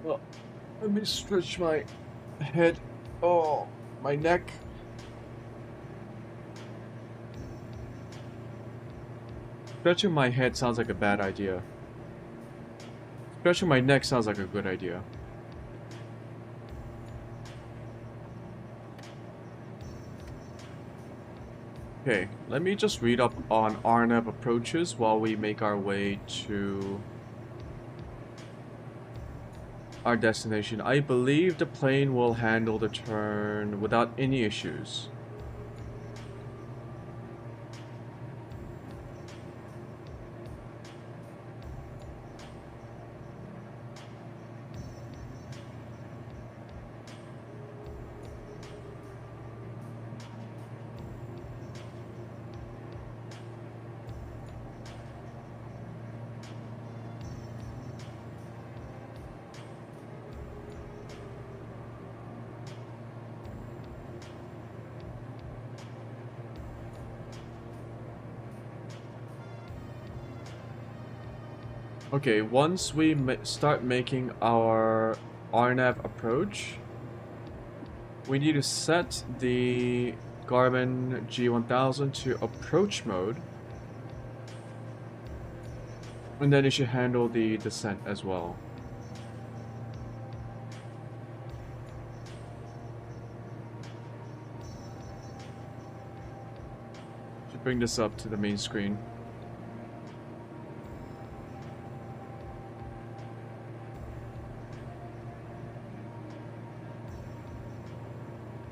Well, let me stretch my head. Oh, my neck. Stretching my head sounds like a bad idea. Stretching my neck sounds like a good idea. Okay, let me just read up on RNAV approaches while we make our way to our destination. I believe the plane will handle the turn without any issues. Okay, once we start making our RNAV approach, we need to set the Garmin G1000 to approach mode, and then it should handle the descent as well. Should bring this up to the main screen.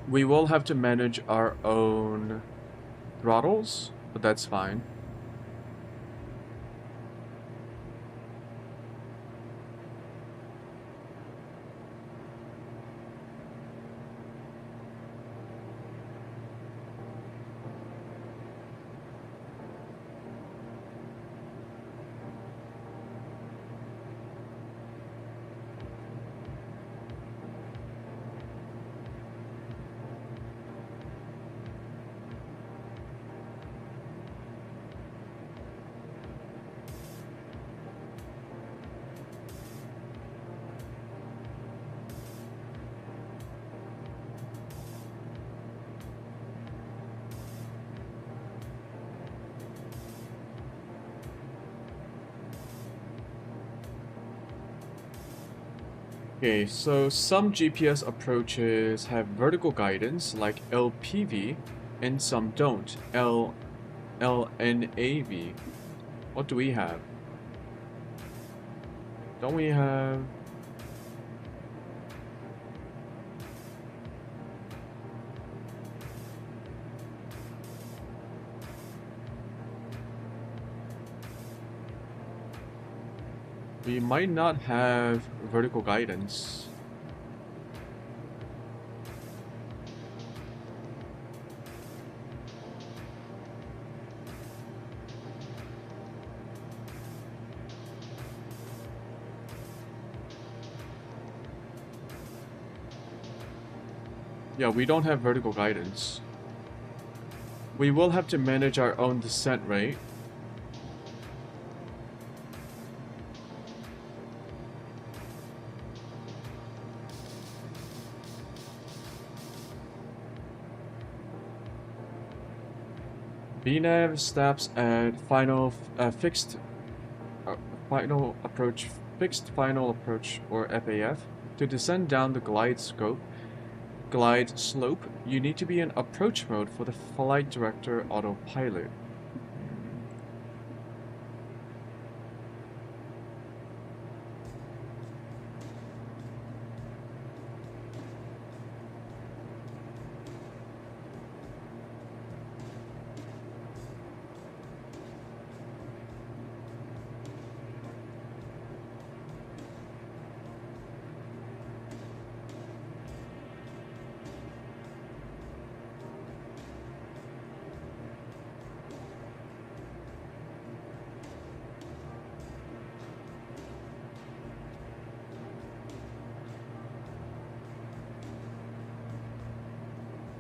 We will have to manage our own throttles, but that's fine. Okay, so some GPS approaches have vertical guidance like LPV and some don't. LNAV. What do we have? Don't we have... We might not have vertical guidance. Yeah, we don't have vertical guidance. We will have to manage our own descent rate. VNAV stops at fixed final approach or FAF. To descend down the glide slope, you need to be in approach mode for the flight director autopilot.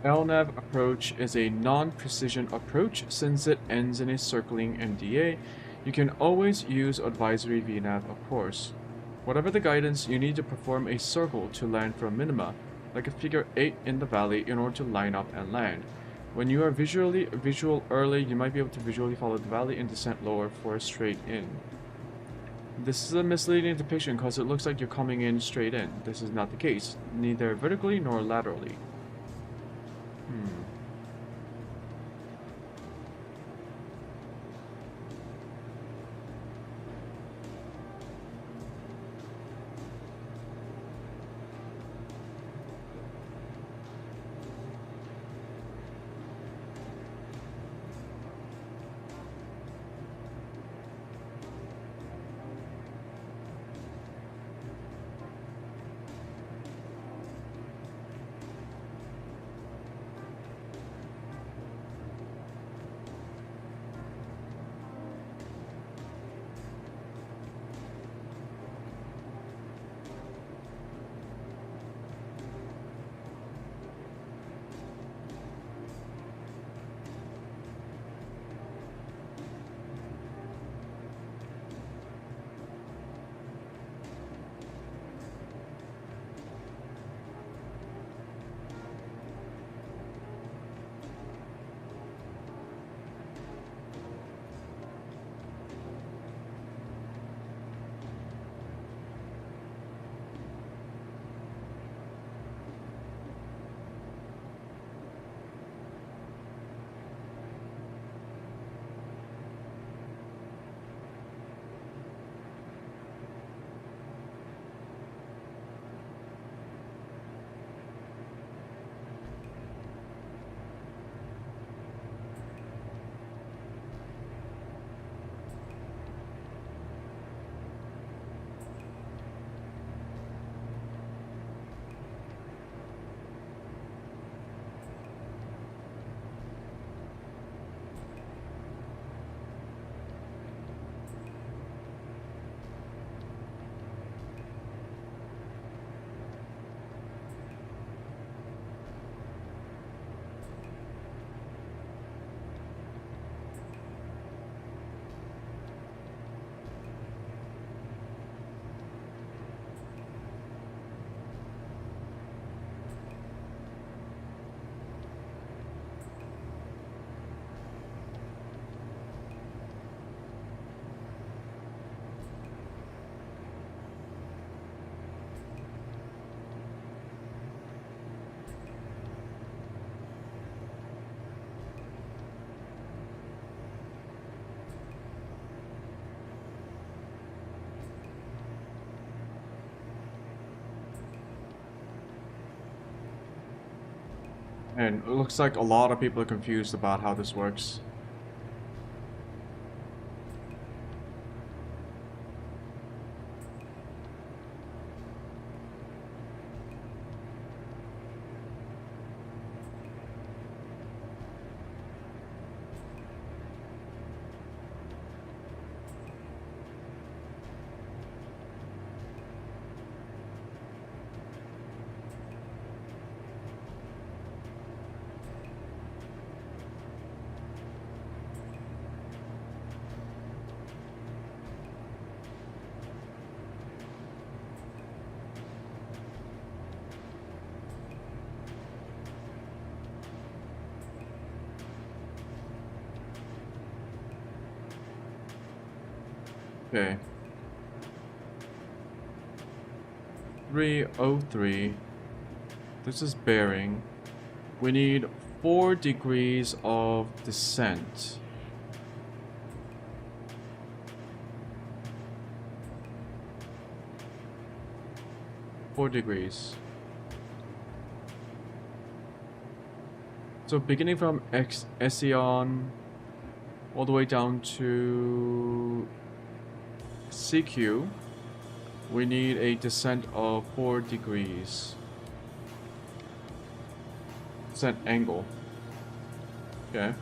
LNAV approach is a non-precision approach since it ends in a circling MDA. You can always use advisory VNAV, of course. Whatever the guidance, you need to perform a circle to land from minima, like a figure 8 in the valley, in order to line up and land. When you are visual early, you might be able to visually follow the valley and descent lower for a straight in. This is a misleading depiction because it looks like you're coming in straight in. This is not the case, neither vertically nor laterally. And it looks like a lot of people are confused about how this works. Okay. 303. This is bearing. We need 4 degrees of descent. Four degrees. So beginning from Ecyon all the way down to CQ, we need a descent of 4 degrees. Descent angle. Okay.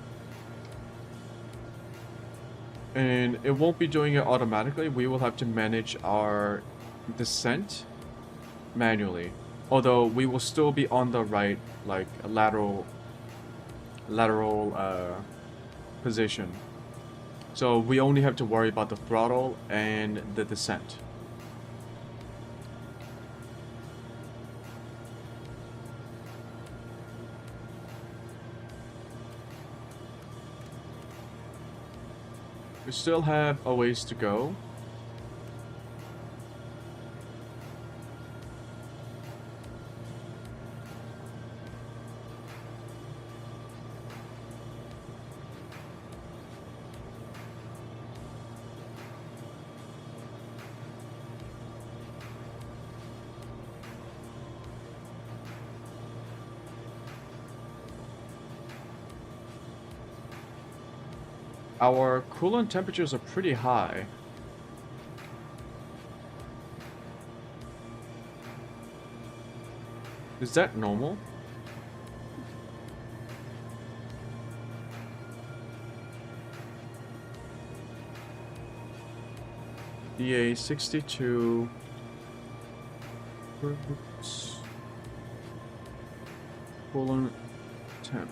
And it won't be doing it automatically. We will have to manage our descent manually. Although we will still be on the right, like a lateral position. So we only have to worry about the throttle and the descent. We still have a ways to go. Our coolant temperatures are pretty high. Is that normal? DA62. Coolant temp.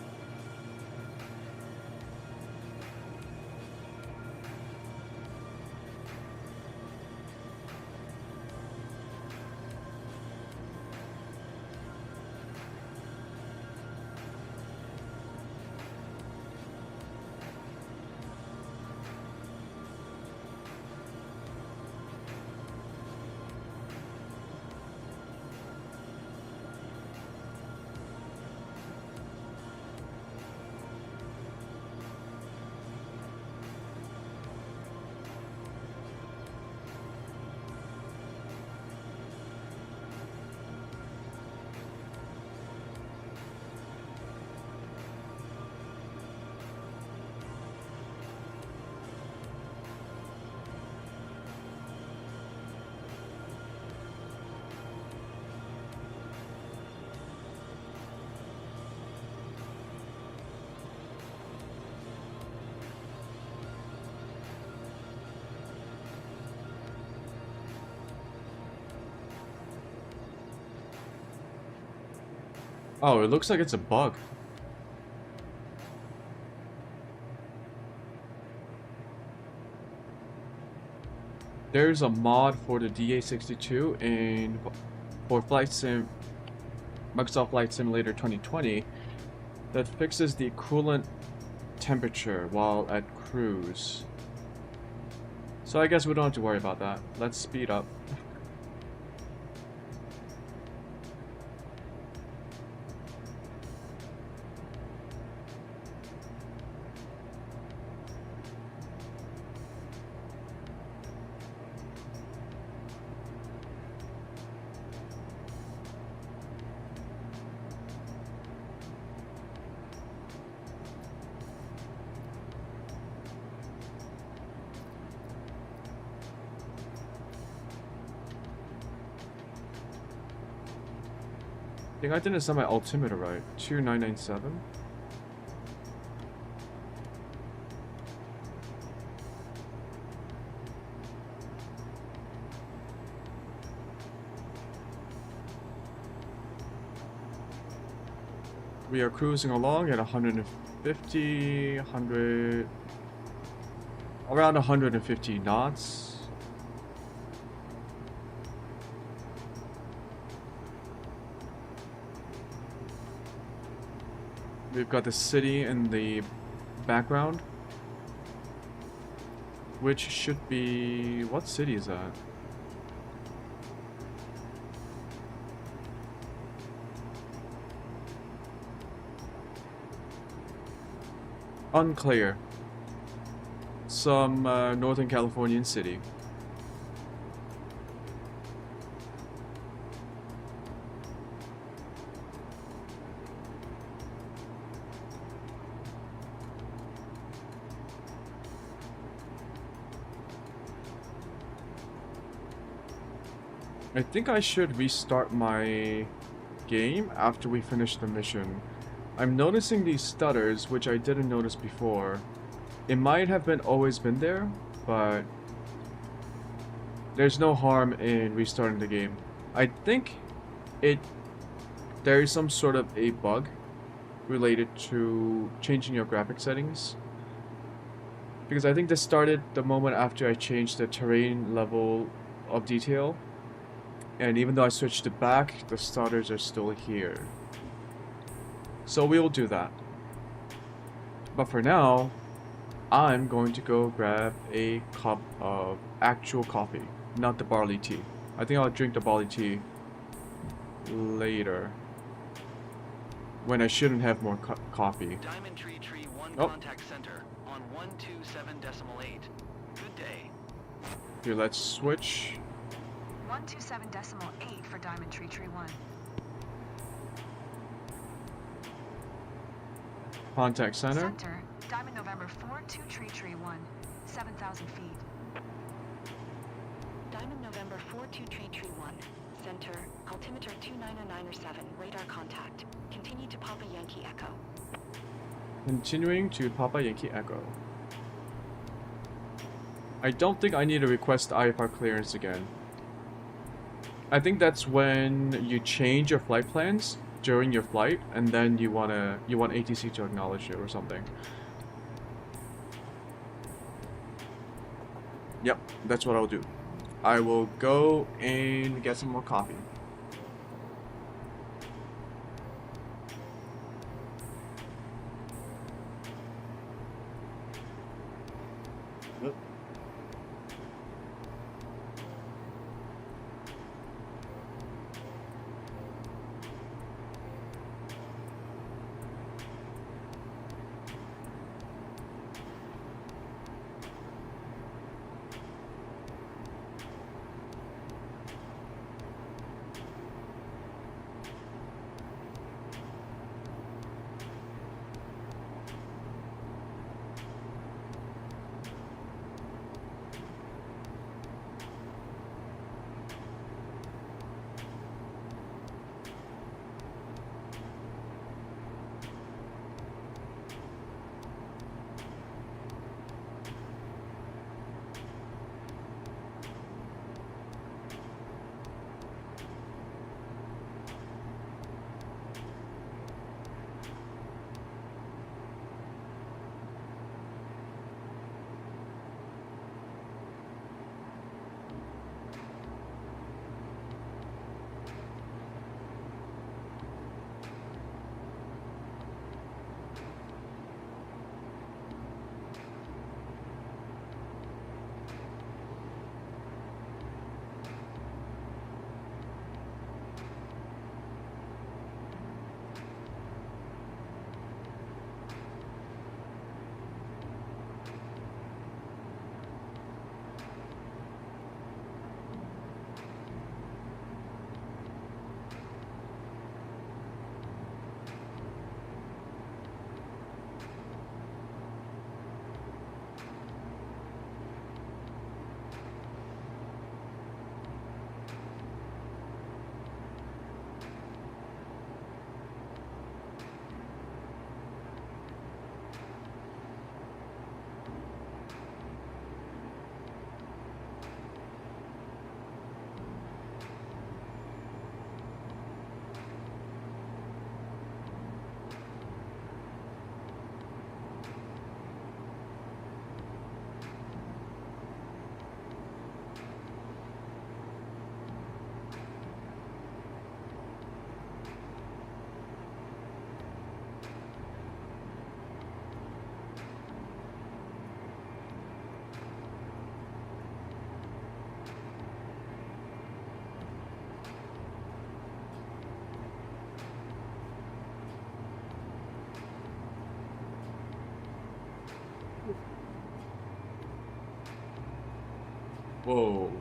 Oh, it looks like it's a bug. There's a mod for the DA62 and for Microsoft Flight Simulator 2020 that fixes the coolant temperature while at cruise. So I guess we don't have to worry about that. Let's speed up. I think I didn't set my altimeter right. 2997. We are cruising along at 150, 100, around 150 knots. We've got the city in the background, which should be... what city is that? Unclear. Some Northern Californian city. I think I should restart my game after we finish the mission. I'm noticing these stutters, which I didn't notice before. It might have always been there, but there's no harm in restarting the game. I think it there is some sort of a bug related to changing your graphic settings. Because I think this started the moment after I changed the terrain level of detail. And even though I switched it back, the starters are still here. So we will do that. But for now, I'm going to go grab a cup of actual coffee, not the barley tea. I think I'll drink the barley tea later, when I shouldn't have more coffee. Diamond Tree 1 Oh. contact center on 127.8. Good day. Here, let's switch. 127.8 for Diamond Tree 1. Contact center. Center, Diamond November 42 Tree 1, 7,000 feet. Diamond November 42 Tree 1. Center, altimeter 29907, radar contact. Continue to Papa Yankee Echo. Continuing to Papa Yankee Echo. I don't think I need to request IFR clearance again. I think that's when you change your flight plans during your flight, and then you want ATC to acknowledge it or something. Yep, that's what I'll do. I will go and get some more coffee. Whoa.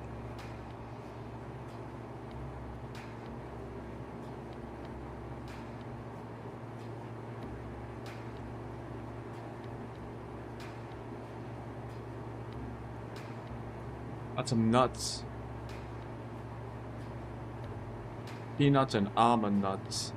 That's some nuts. Peanuts and almond nuts.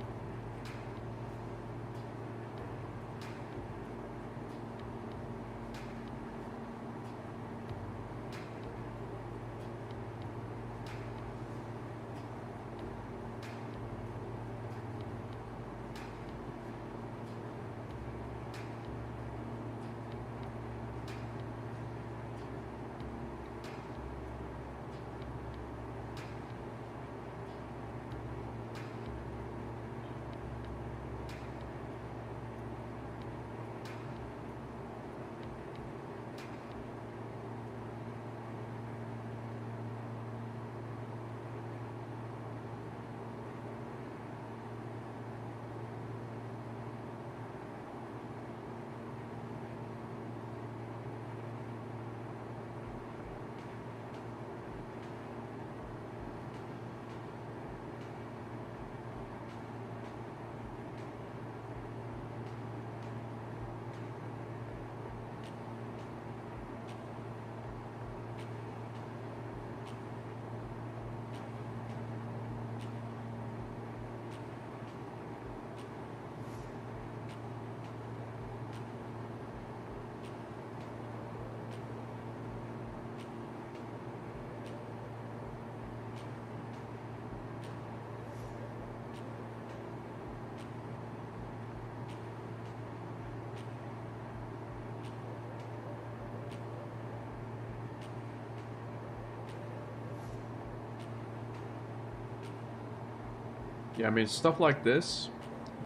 Yeah, I mean, stuff like this,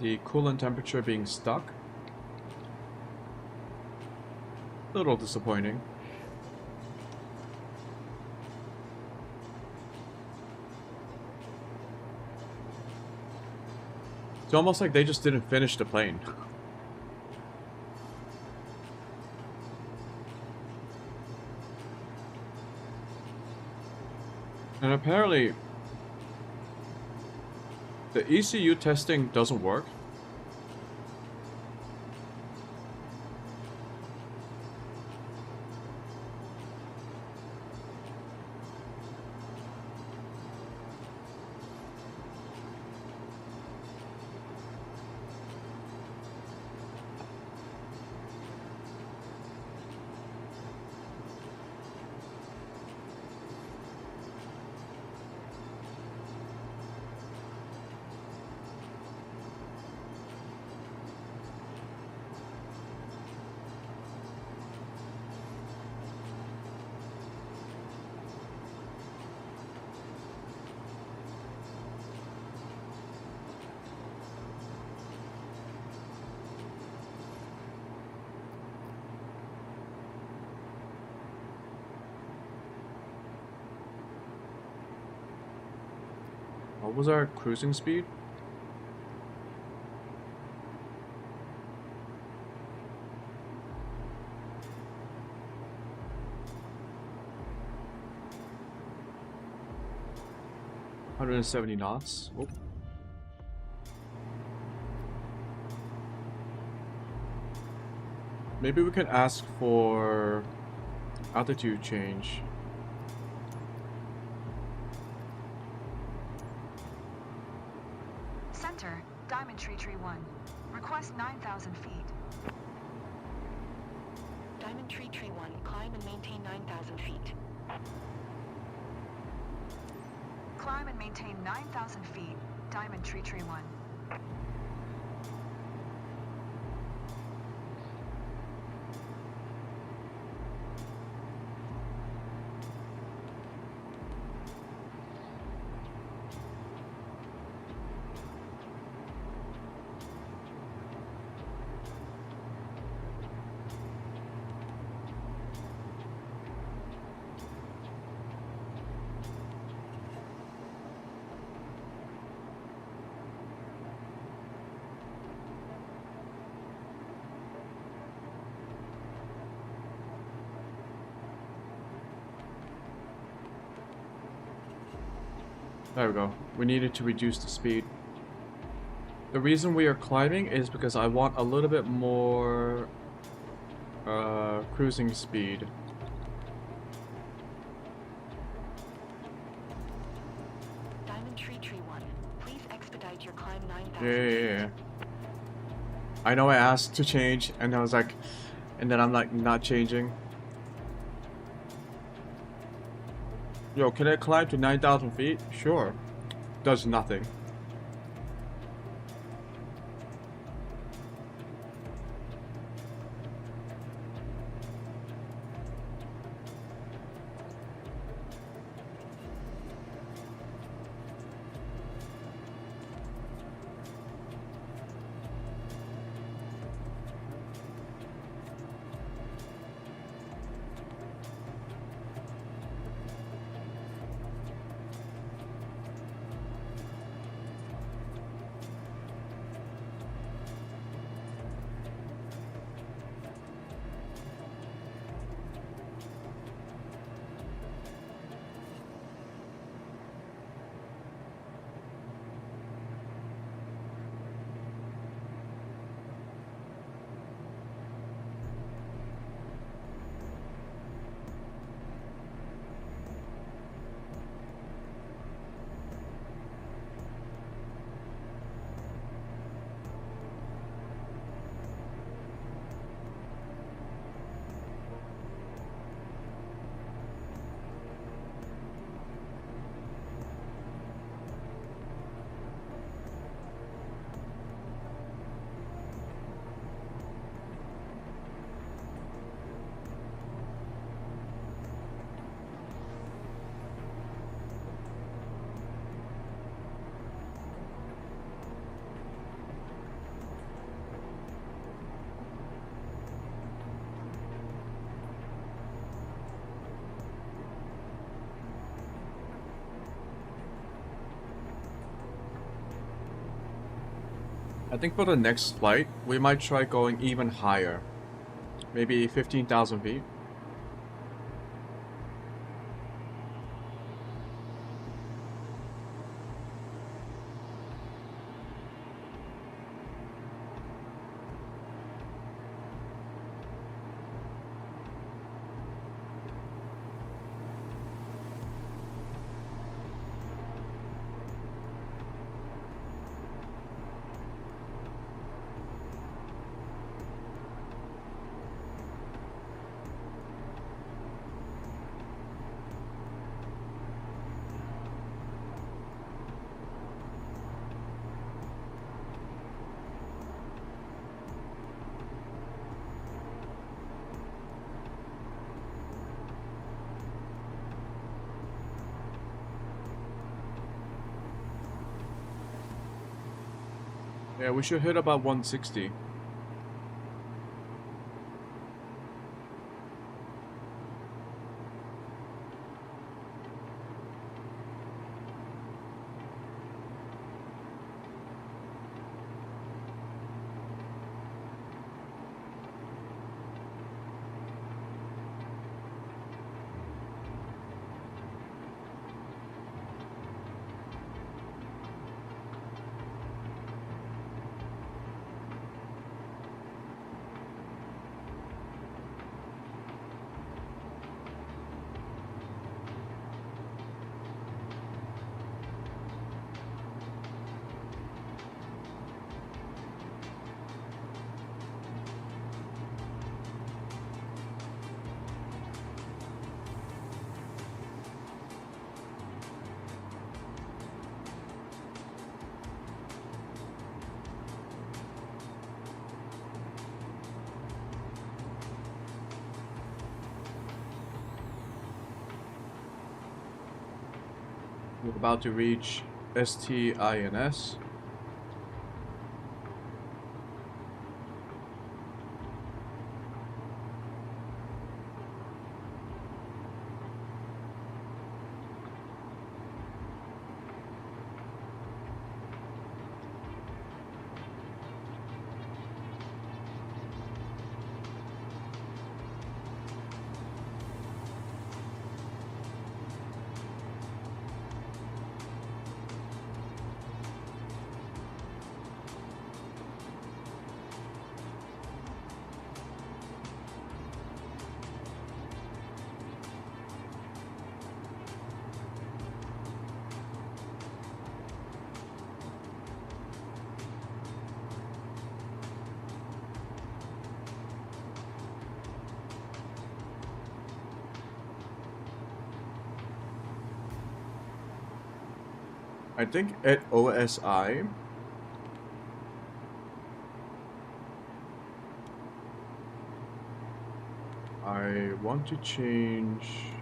the coolant temperature being stuck, a little disappointing. It's almost like they just didn't finish the plane. And apparently, the ECU testing doesn't work. What was our cruising speed? $170 knots. Oh. Maybe we could ask for altitude change. Center, Diamond Tree 1. Request 9,000 feet. Diamond Tree 1, climb and maintain 9,000 feet. Climb and maintain 9,000 feet. Diamond Tree 1. There we go. We needed to reduce the speed. The reason we are climbing is because I want a little bit more cruising speed. Diamond Tree 1, please expedite your climb 9,000 Yeah. I know I asked to change, and I was like, and then I'm like not changing. Yo, can I climb to 9,000 feet? Sure. Does nothing. I think for the next flight, we might try going even higher. Maybe 15,000 feet. Yeah, we should hit about 160. We're about to reach STINS. I think at OSI, I want to change.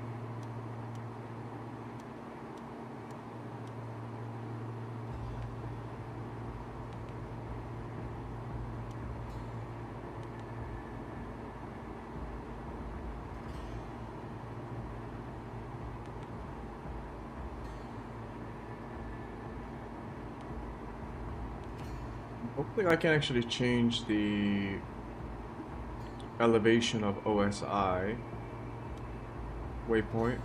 Hopefully I can actually change the elevation of OSI waypoint.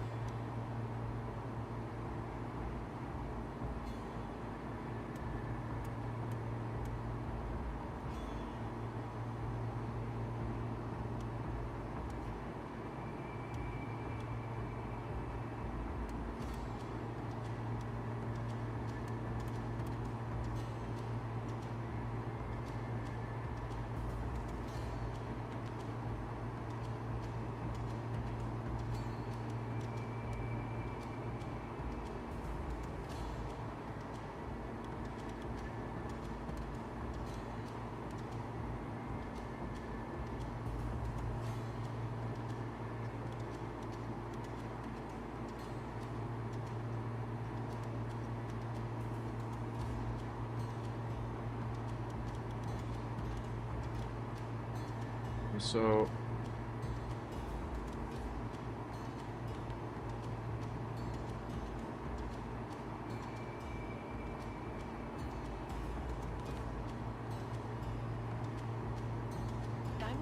So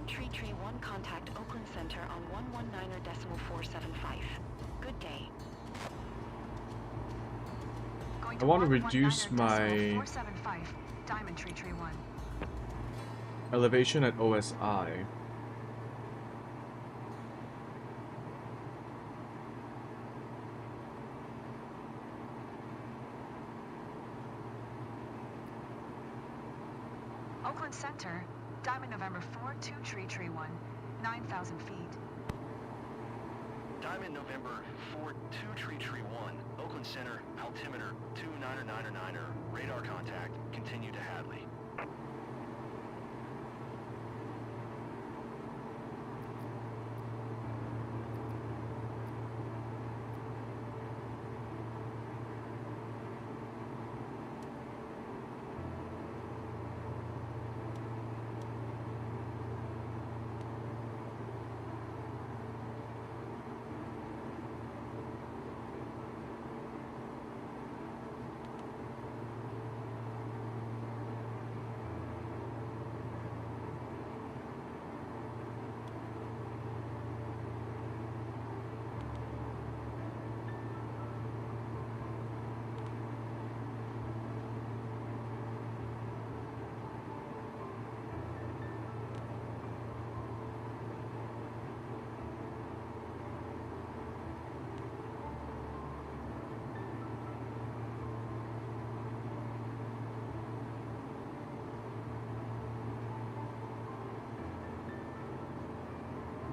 Tree 1, contact Oakland Center on 119.475. Good day. Going I want to 119.475, reduce my Diamond Tree 1. elevation at OSI. Oakland Center, Diamond November 42 Tree 1, 9,000 feet. Diamond November 42 Tree 1, Oakland Center, altimeter 299er, radar contact, continue to Hadley.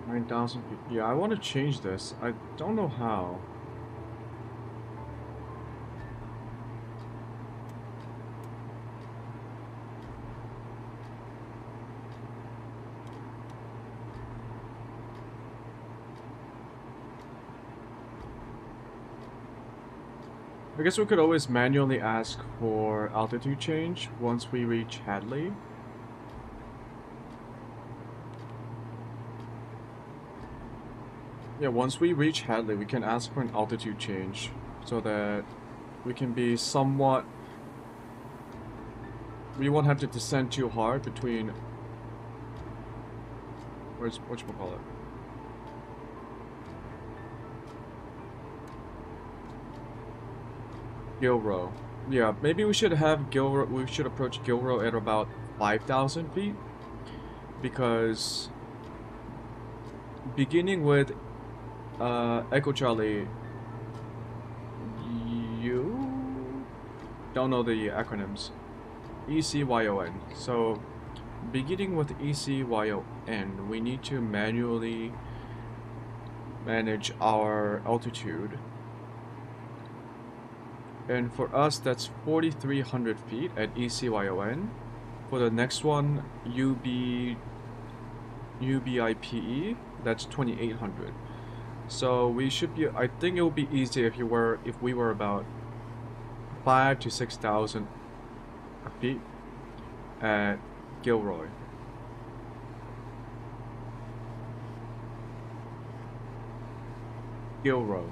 $9,000 feet. Yeah, I want to change this. I don't know how. I guess we could always manually ask for altitude change once we reach Hadley. Yeah, once we reach Hadley, we can ask for an altitude change so that we can be somewhat... We won't have to descend too hard between... whatchamacallit? Gilrow. Yeah, maybe we should have Gilrow. We should approach Gilrow at about 5,000 feet, because beginning with Echo Charlie, you don't know the acronyms. ECYON. So beginning with ECYON, we need to manually manage our altitude. And for us, that's 4,300 feet at ECYON. For the next one, UBIPE, that's 2,800. So we should be. I think it would be easier if we were about 5,000 to 6,000 feet at Gilroy. Gilroy.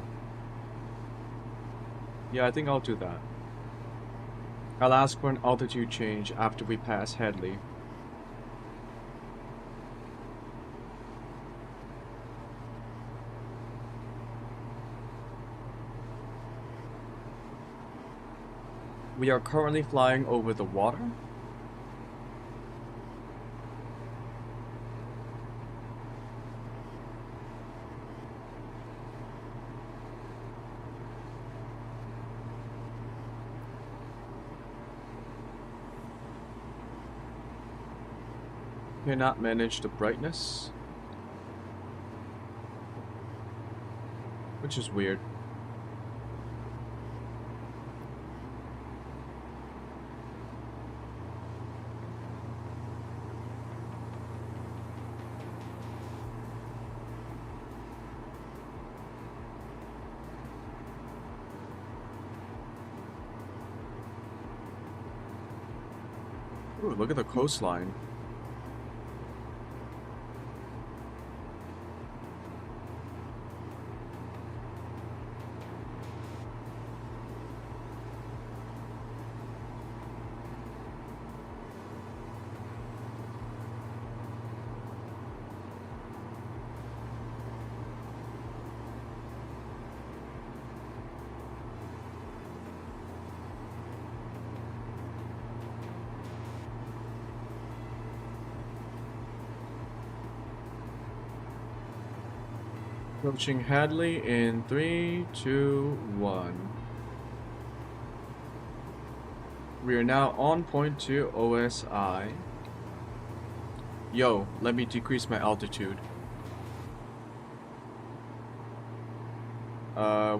Yeah, I think I'll do that. I'll ask for an altitude change after we pass Hadley. We are currently flying over the water. Cannot manage the brightness, which is weird. Ooh, look at the coastline. Approaching Hadley in 3, 2, 1. We are now on point 2 OSI. Yo, let me decrease my altitude.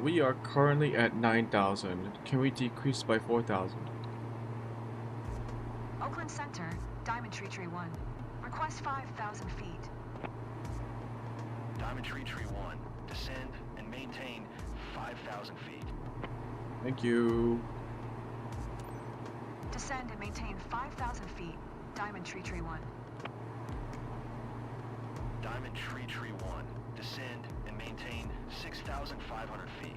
We are currently at 9,000. Can we decrease by 4,000? Oakland Center, Diamond Tree 1. Request 5,000 feet. Diamond Tree 1, descend and maintain 5,000 feet. Thank you. Descend and maintain 5,000 feet. Diamond Tree 1. Diamond Tree 1, descend and maintain 6,500 feet.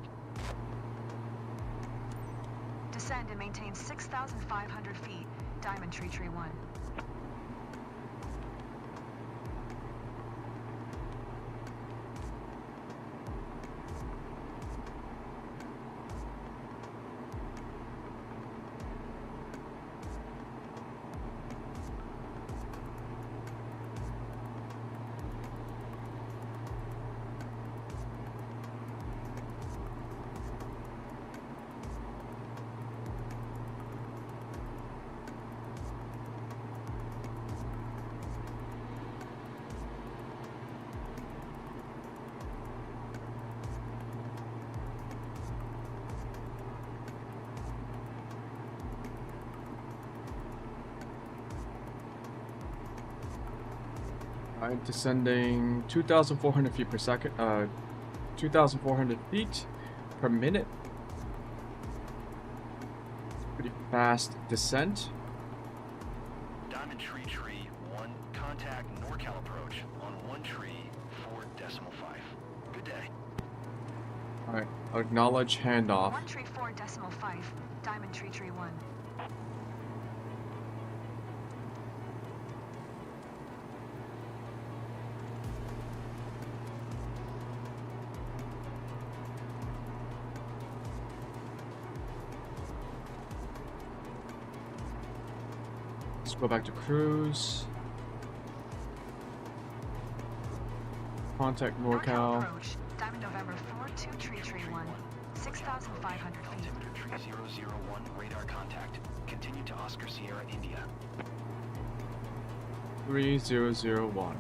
Descend and maintain 6,500 feet. Diamond Tree 1. I'm descending 2,400 feet per second. 2,400 feet per minute. Pretty fast descent. Diamond Tree 1, contact NorCal approach on 1 tree 4.5. Good day. Alright, acknowledge handoff. 1 tree 4.5. Diamond Tree 1. Let's go back to cruise. Contact NorCal. Approach. Diamond November 4-2 Tree 1. 6,500 feet. Altimeter Tree 001, radar contact. Continue to Oscar Sierra, India. 3001.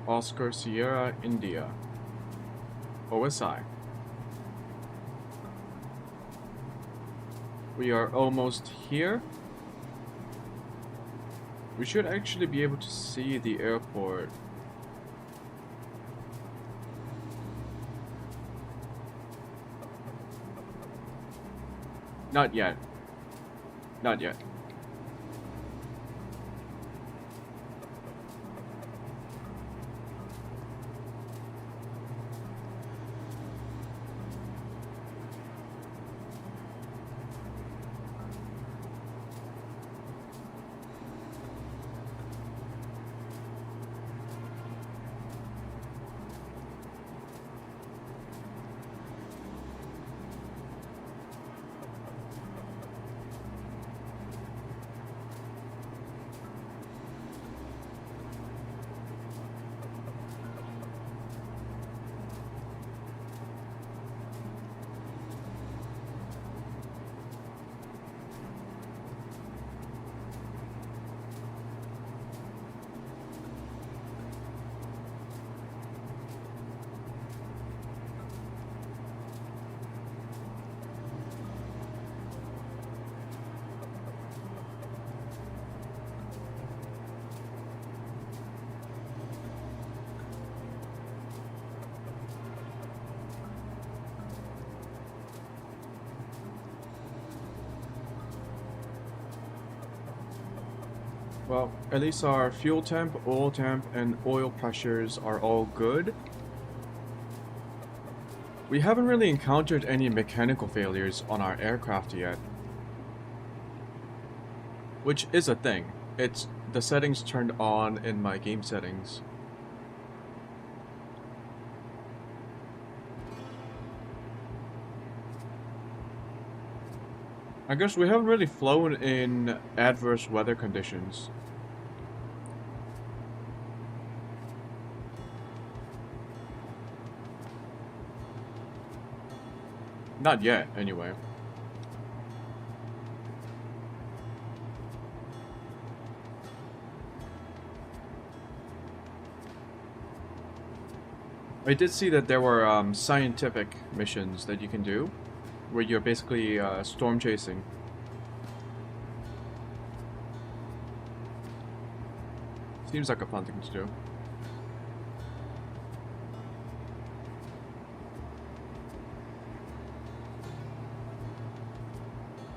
Oscar Sierra, India. OSI. We are almost here. We should actually be able to see the airport. Not yet. Not yet. Well, at least our fuel temp, oil temp, and oil pressures are all good. We haven't really encountered any mechanical failures on our aircraft yet. Which is a thing. It's the settings turned on in my game settings. I guess we haven't really flown in adverse weather conditions. Not yet, anyway. I did see that there were scientific missions that you can do, where you're basically storm chasing. Seems like a fun thing to do.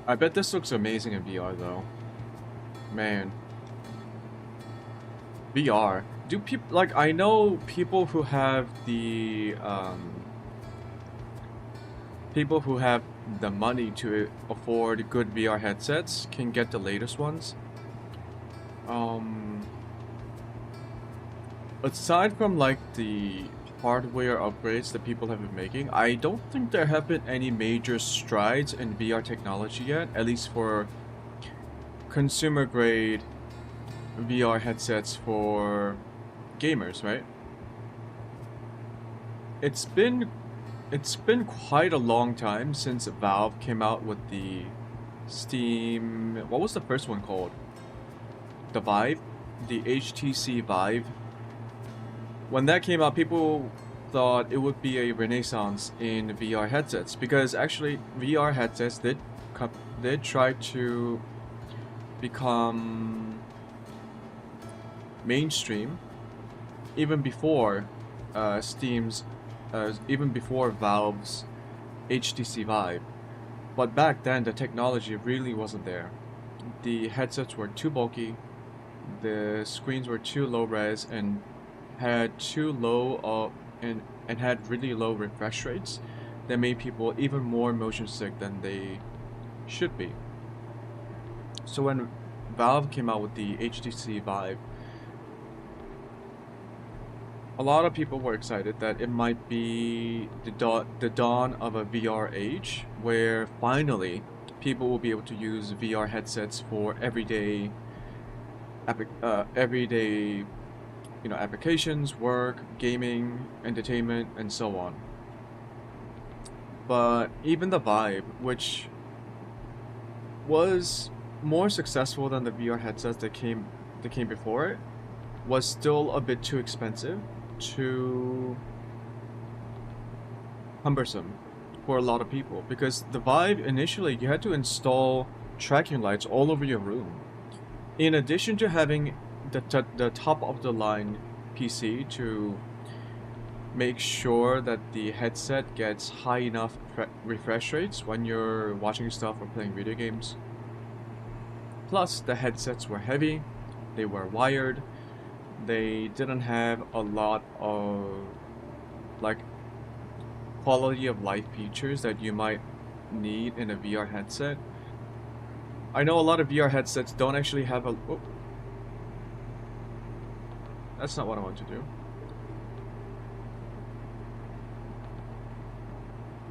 I bet this looks amazing in VR though. Man. VR. Do people like I know people who have the money to afford good VR headsets can get the latest ones. Aside from like the hardware upgrades that people have been making, I don't think there have been any major strides in VR technology yet, at least for consumer grade VR headsets for gamers, right? It's been quite a long time since Valve came out with the Steam, what was the first one called? The Vive? The HTC Vive. When that came out, people thought it would be a renaissance in VR headsets, because actually VR headsets did try to become mainstream even before even before Valve's HTC Vive. But back then the technology really wasn't there. The headsets were too bulky, the screens were too low res, and had too low and had really low refresh rates that made people even more motion sick than they should be. So when Valve came out with the HTC Vive, a lot of people were excited that it might be the dawn of a VR age, where finally people will be able to use VR headsets for everyday applications, work, gaming, entertainment, and so on. But even the Vive, which was more successful than the VR headsets that came before it, was still a bit too expensive, too cumbersome for a lot of people, because the Vive initially you had to install tracking lights all over your room. In addition to having the top of the line PC to make sure that the headset gets high enough refresh rates when you're watching stuff or playing video games. Plus, the headsets were heavy, they were wired, they didn't have a lot of like quality of life features that you might need in a VR headset. I know a lot of VR headsets don't actually have a... Oh. That's not what I want to do.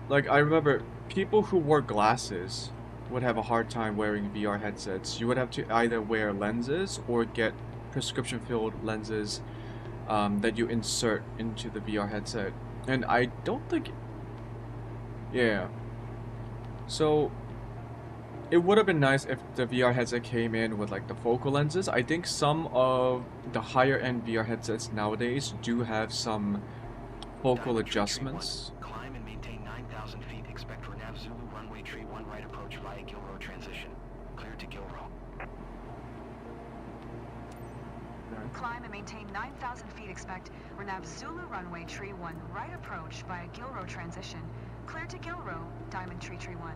Like, I remember people who wore glasses would have a hard time wearing VR headsets. You would have to either wear lenses or get prescription-filled lenses that you insert into the VR headset. And I don't think... Yeah. So, it would have been nice if the VR headset came in with like the focal lenses. I think some of the higher end VR headsets nowadays do have some focal adjustments. Climb and maintain 9,000 feet. Expect Renav Zulu runway tree 1 right approach via Gilrow transition. Cleared to Gilrow. Climb and maintain 9,000 feet. Expect Renav Zulu runway tree 1 right approach via Gilrow transition. Clear to Gilrow, Diamond Tree 1.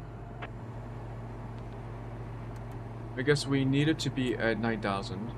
I guess we needed to be at 9,000.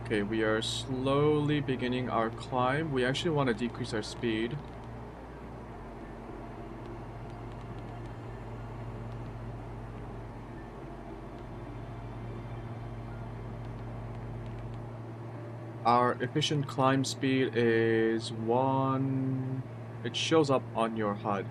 Okay, we are slowly beginning our climb. We actually want to decrease our speed. Our efficient climb speed is 1... It shows up on your HUD.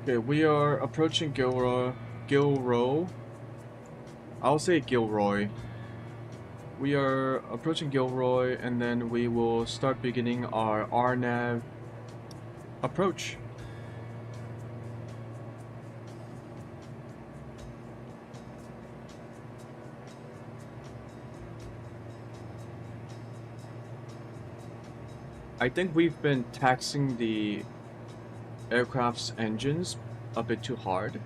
Okay, we are approaching Gilroy. I'll say Gilroy. We are approaching Gilroy, and then we will start beginning our RNAV approach. I think we've been taxing the aircraft's engines a bit too hard.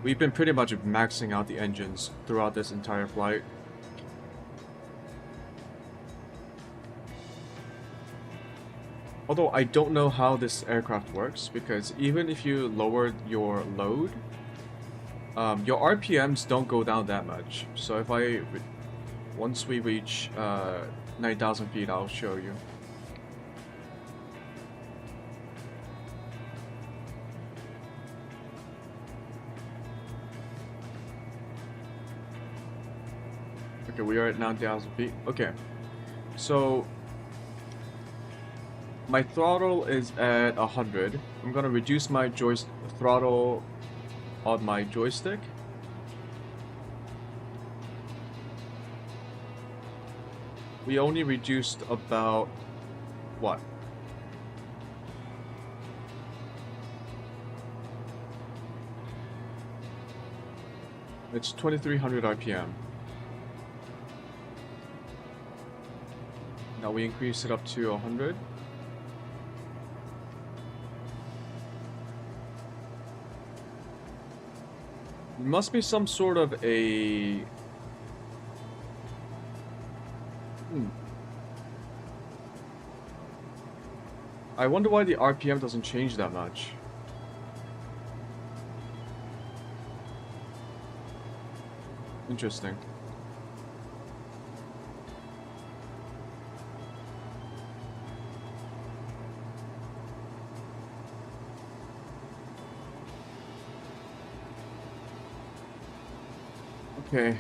We've been pretty much maxing out the engines throughout this entire flight. Although I don't know how this aircraft works, because even if you lower your load, your RPMs don't go down that much. So if once we reach 9,000 feet, I'll show you. Okay, we are at 9,000 feet. Okay, so my throttle is at 100. I'm gonna reduce my throttle on my joystick. We only reduced about what? It's 2300 RPM. Now we increase it up to 100. Must be some sort of a... I wonder why the RPM doesn't change that much. Interesting. Okay,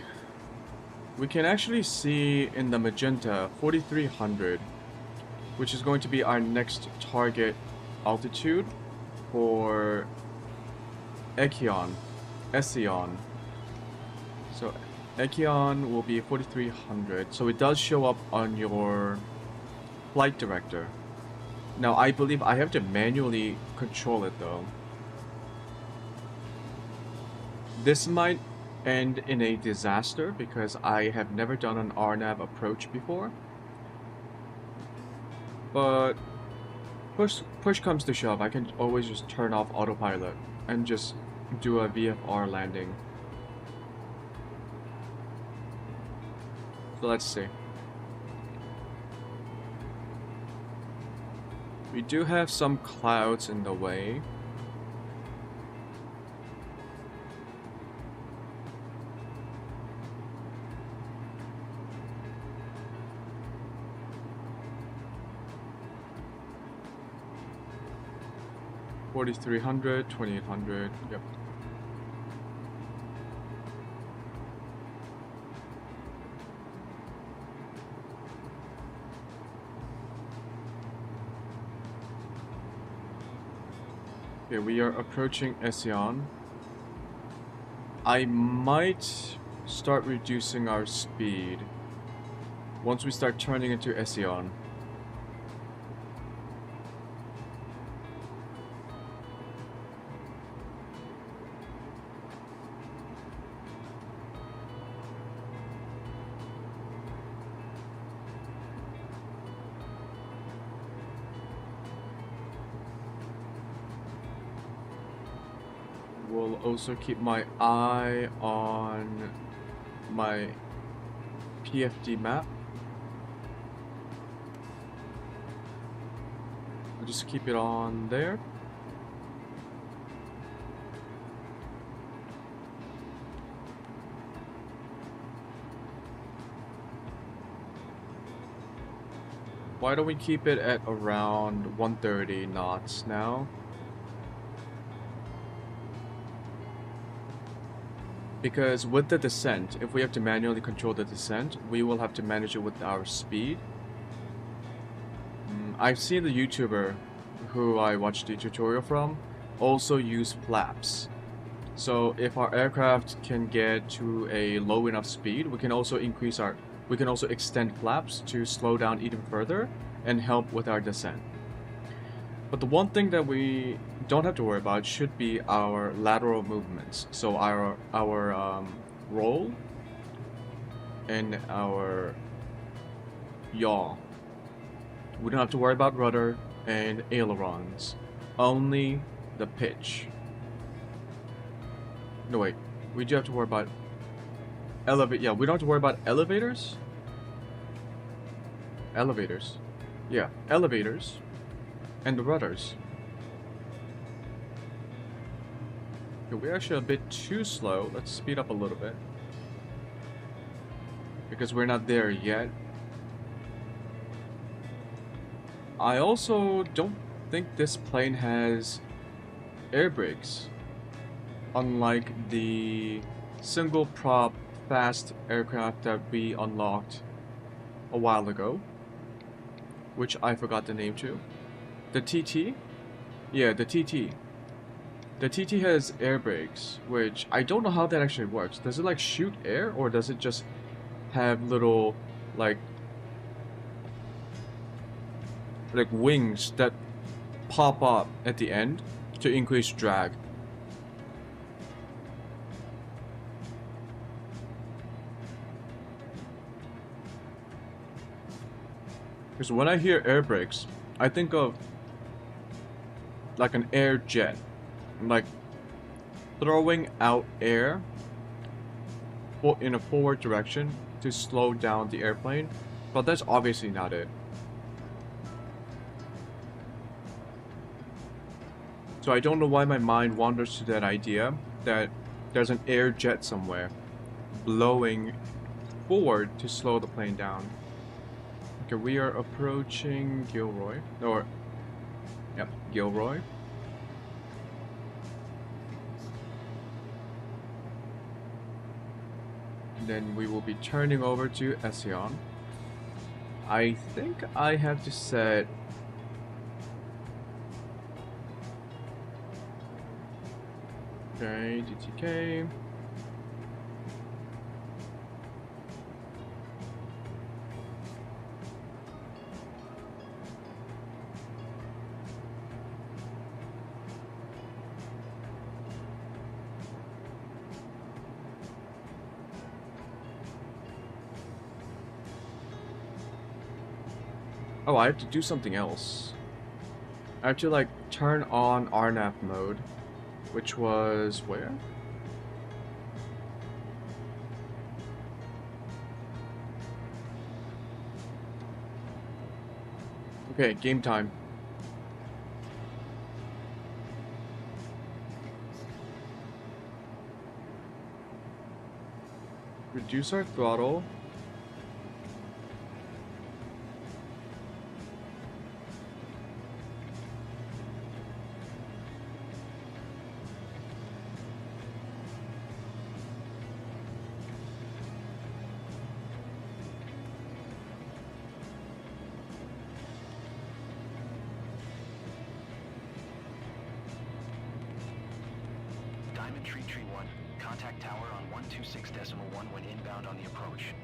we can actually see in the magenta 4,300, which is going to be our next target altitude for Echeon. So Echeon will be 4,300, so it does show up on your flight director. Now I believe I have to manually control it though. This might end in a disaster because I have never done an RNAV approach before. But push comes to shove, I can always just turn off autopilot and just do a VFR landing. So let's see. We do have some clouds in the way. $4,300, $2,800, yep. Okay, we are approaching Echeon. I might start reducing our speed once we start turning into Echeon. will also keep my eye on my PFD map. I'll just keep it on there. Why don't we keep it at around 130 knots now? Because with the descent, if we have to manually control the descent, we will have to manage it with our speed. I've seen the YouTuber who I watched the tutorial from also use flaps. So if our aircraft can get to a low enough speed, we can also extend flaps to slow down even further and help with our descent. But the one thing that we don't have to worry about should be our lateral movements. So our roll and our yaw. We don't have to worry about rudder and ailerons. Only the pitch. No wait, we do have to worry about yeah, we don't have to worry about elevators. Yeah, elevators and the rudders. Okay, we're actually a bit too slow. Let's speed up a little bit. Because we're not there yet. I also don't think this plane has air brakes. Unlike the single prop fast aircraft that we unlocked a while ago. Which I forgot the name to. The TT? Yeah, the TT. The TT has air brakes, which I don't know how that actually works. Does it like shoot air, or does it just have little like wings that pop up at the end to increase drag? Because when I hear air brakes, I think of like an air jet, like throwing out air in a forward direction to slow down the airplane, but that's obviously not it. So I don't know why my mind wanders to that idea that there's an air jet somewhere blowing forward to slow the plane down. Okay, we are approaching Gilroy. Yep, Gilroy. Then we will be turning over to Ession. I think I have to set... Okay, DTK. Oh, I have to do something else. I have to like turn on RNAV mode, which was where? Okay, game time. Reduce our throttle. Tree 1, contact tower on 126.1 when inbound on the approach.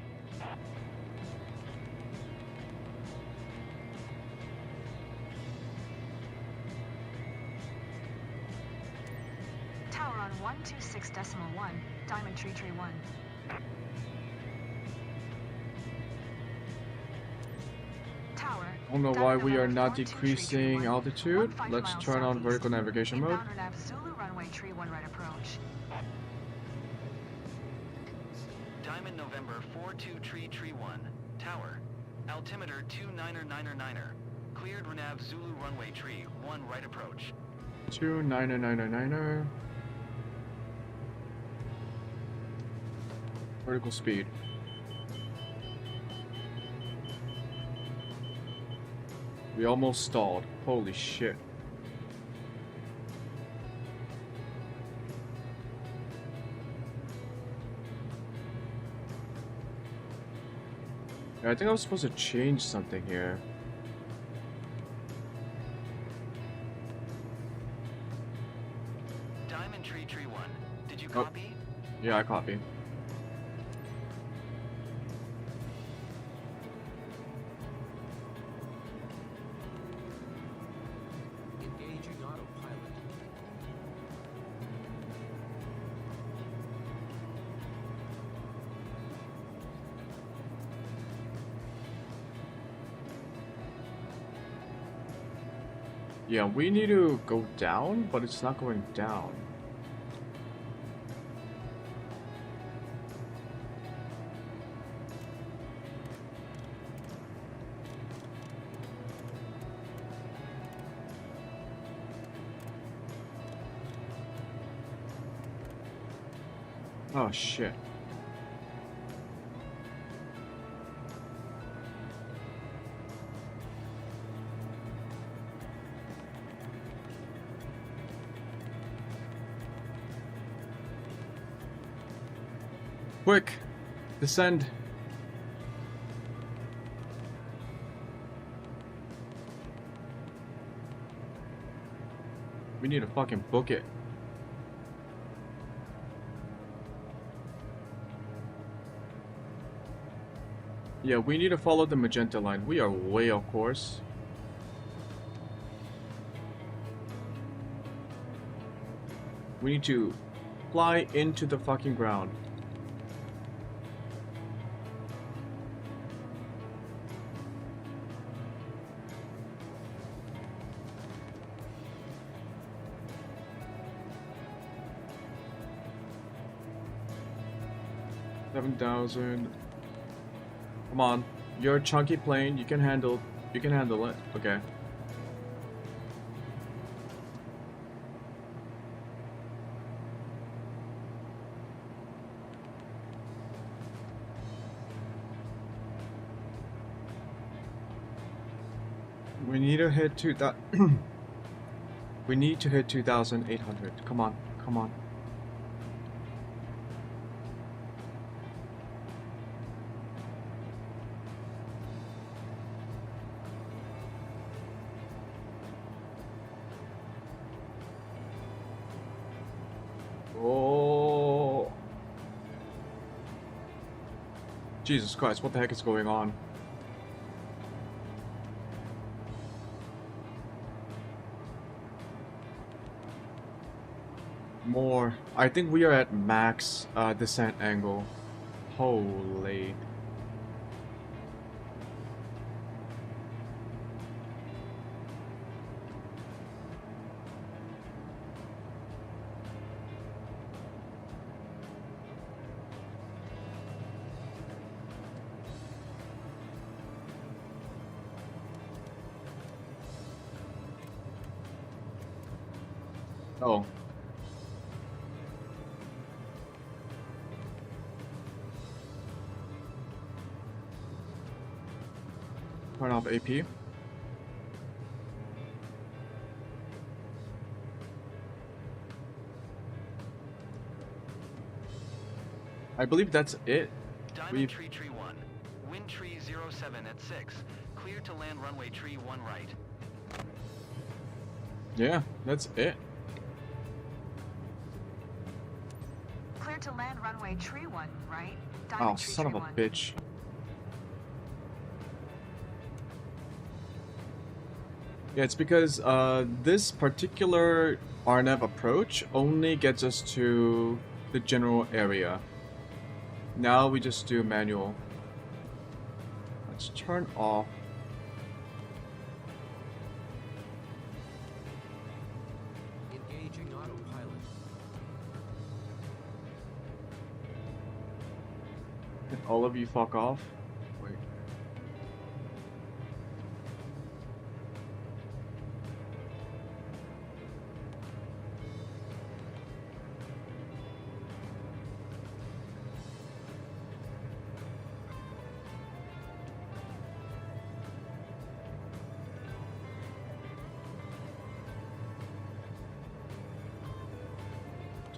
Tower on 126.1, Diamond Tree 1. Tower. I don't know why we are not decreasing altitude. Let's turn on vertical navigation mode. runway tree 1 right approach. Diamond November 42 tree 1, tower. Altimeter 299er. Cleared Renav Zulu runway tree 1 right approach. 29999er. Vertical speed. We almost stalled. Holy shit. Yeah, I think I was supposed to change something here. Diamond tree 1. Did you Oh. copy? Yeah, I copy. Engaging autopilot. Yeah, we need to go down, but it's not going down. Oh shit. Quick! Descend! We need to fucking book it. Yeah, we need to follow the magenta line. We are way off course. We need to fly into the fucking ground. $7,000. Come on, you're a chunky plane. You can handle it. Okay. We need to hit 2,000. We need to hit 2,800. Come on, come on. Oh. Jesus Christ, what the heck is going on? More. I think we are at max descent angle. Holy. Oh. Turn off AP. I believe that's it. Diamond tree 1. Wind tree 07 at 6. Clear to land runway tree 1 right. Yeah, that's it. Clear to land runway tree 1 right. Oh, Diamond tree son of a 1. bitch. Yeah, it's because this particular RNAV approach only gets us to the general area. Now we just do manual. Let's turn off. Engaging autopilot. Can all of you fuck off? Wait.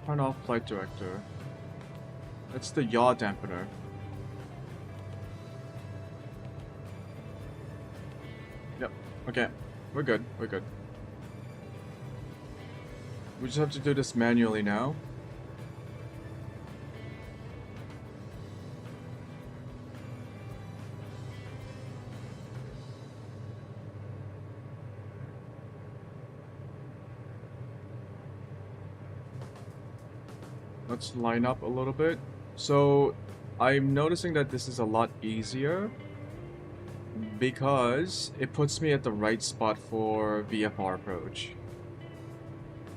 Turn off flight director. That's the yaw dampener. Yep. Okay. We're good. We're good. We just have to do this manually now. Let's line up a little bit. So I'm noticing that this is a lot easier because it puts me at the right spot for VFR approach.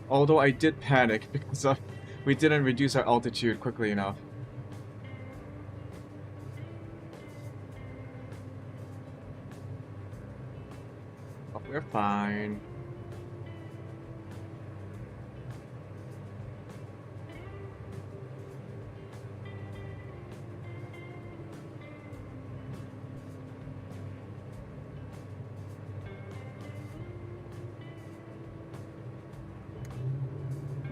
Although I did panic because we didn't reduce our altitude quickly enough. But we're fine.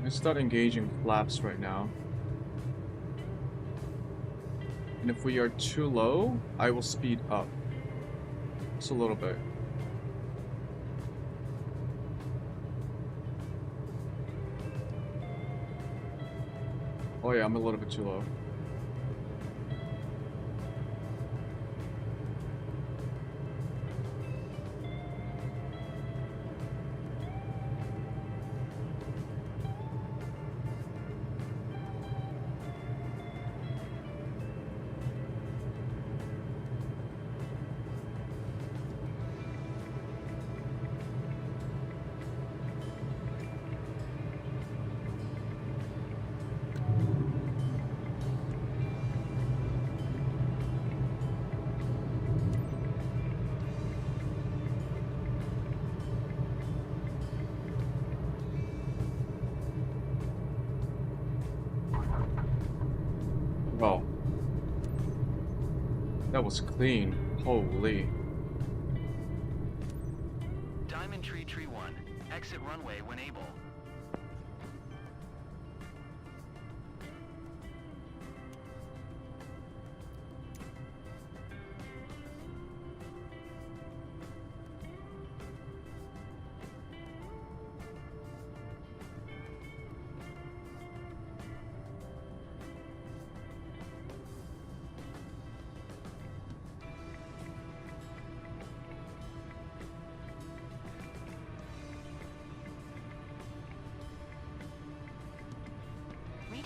I start engaging flaps right now. And if we are too low, I will speed up. Just a little bit. Oh yeah, I'm a little bit too low. Wow. That was clean. Holy. Diamond Tree 1. Exit runway when able.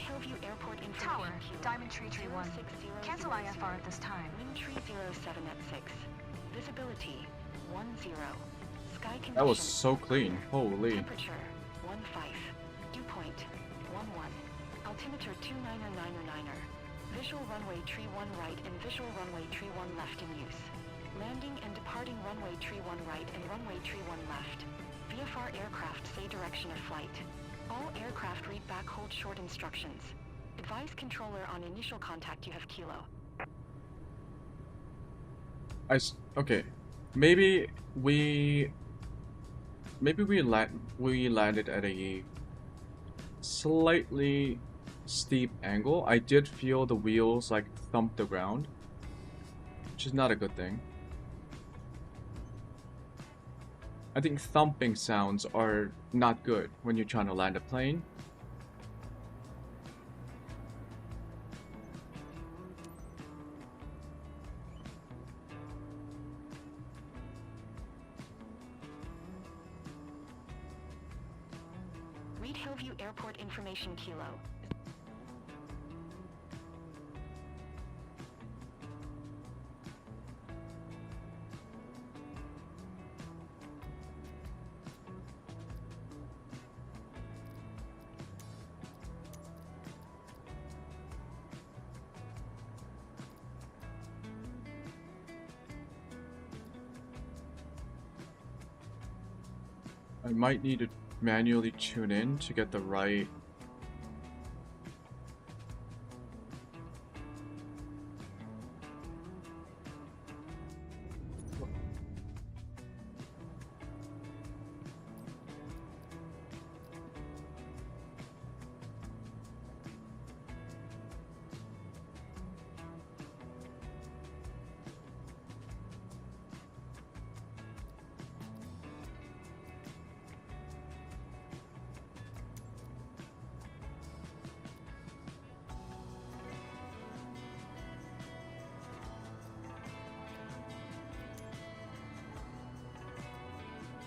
Hillview Airport information Tower, queue. Diamond Tree 1. Cancel IFR at this time. Wind tree 07 at 6. Visibility 10. Sky conditions. That was so clean. Holy. Temperature 15. Dew point 11. Altimeter 29er. Visual runway tree 1 right and visual runway tree 1 left in use. Landing and departing runway tree 1 right and runway tree 1 left. VFR aircraft say direction of flight. All aircraft read back hold short instructions. Advise controller on initial contact you have kilo. Okay. Maybe we landed at a slightly steep angle. I did feel the wheels like thump the ground, which is not a good thing. I think thumping sounds are not good when you're trying to land a plane. Read Hillview Airport information kilo. I might need to manually tune in to get the right...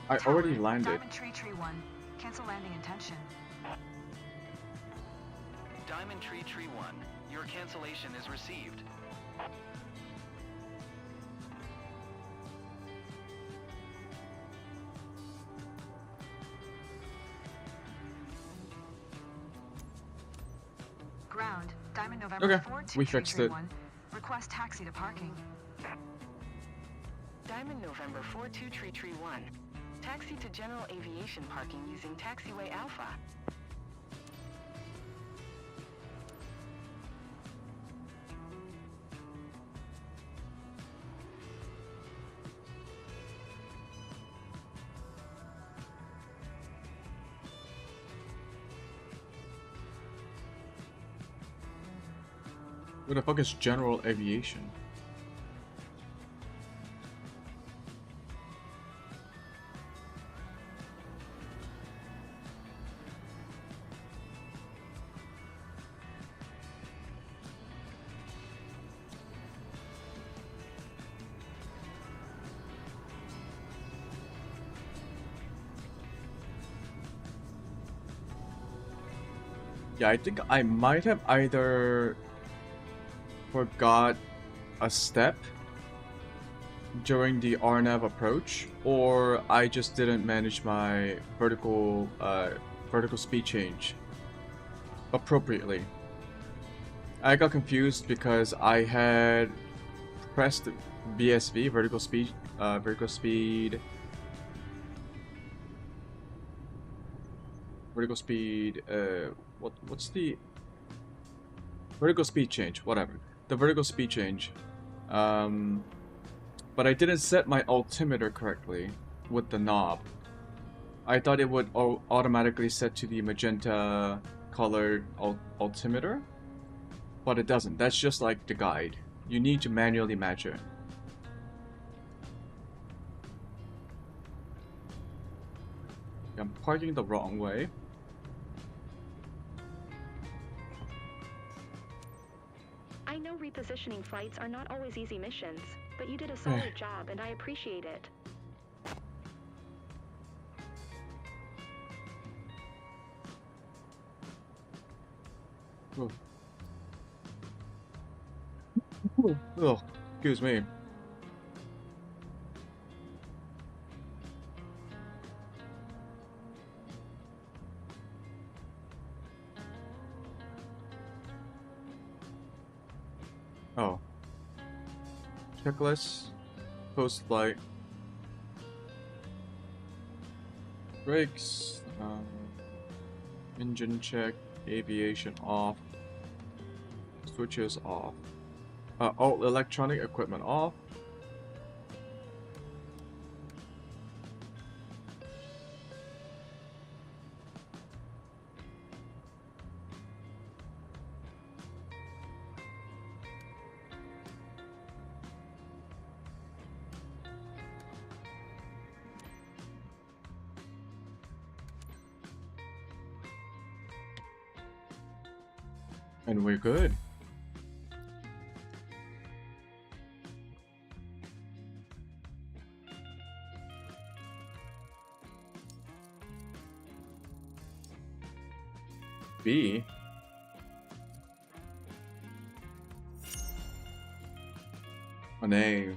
I already landed. Diamond Tree 1. Cancel landing intention. Diamond Tree 1, your cancellation is received. Ground. Diamond November Okay, 4 we fixed it. 1. Request taxi to parking. Diamond November 423331. Taxi to general aviation parking using taxiway Alpha. Where the fuck is general aviation? Yeah, I think I might have either forgot a step during the RNAV approach, or I just didn't manage my vertical speed change appropriately. I got confused because I had pressed VSV, vertical speed, what's the vertical speed change, whatever, the vertical speed change, but I didn't set my altimeter correctly with the knob. I thought it would automatically set to the magenta colored altimeter, but it doesn't. That's just like the guide. You need to manually match it. I'm parking the wrong way. I know repositioning flights are not always easy missions, but you did a solid job and I appreciate it. Oh. Oh, excuse me. Oh. Checklist. Post-flight. Brakes. Engine check. Aviation off. Switches off. All electronic equipment off. And we're good. B. An A.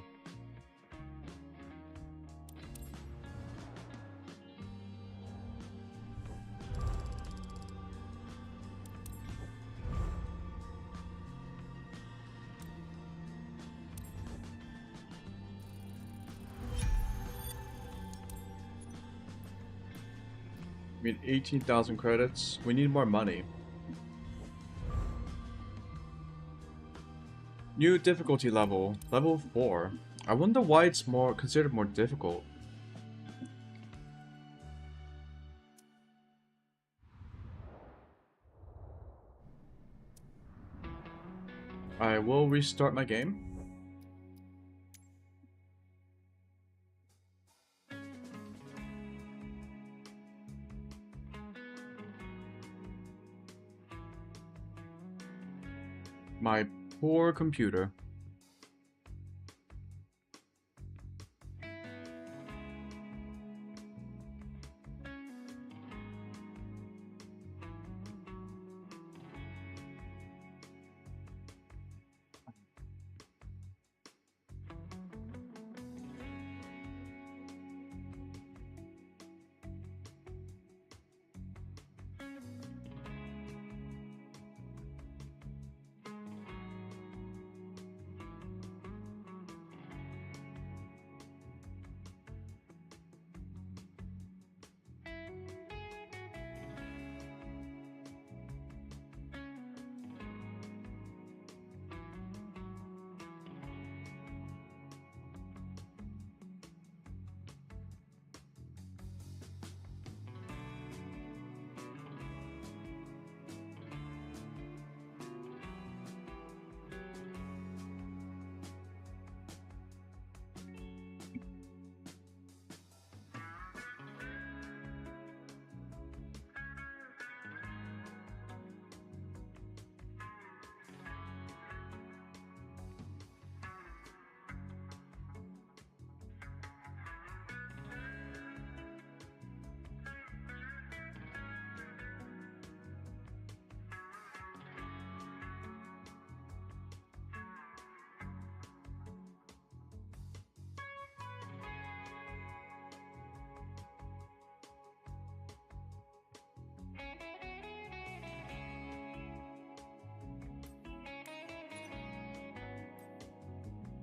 mean 18,000 credits. We need more money. New difficulty level, level 4. I wonder why it's considered more difficult. I will restart my game. My poor computer.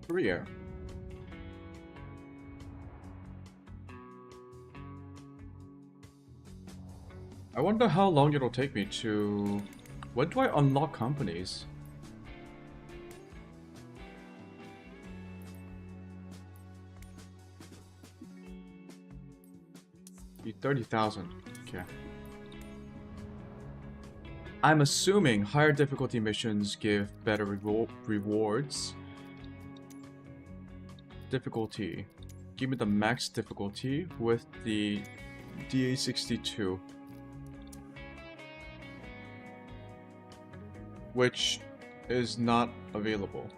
Career. I wonder how long it'll take me to... When do I unlock companies? Be 30,000. Okay. I'm assuming higher difficulty missions give better rewards. Difficulty. Give me the max difficulty with the DA62. Which is not available.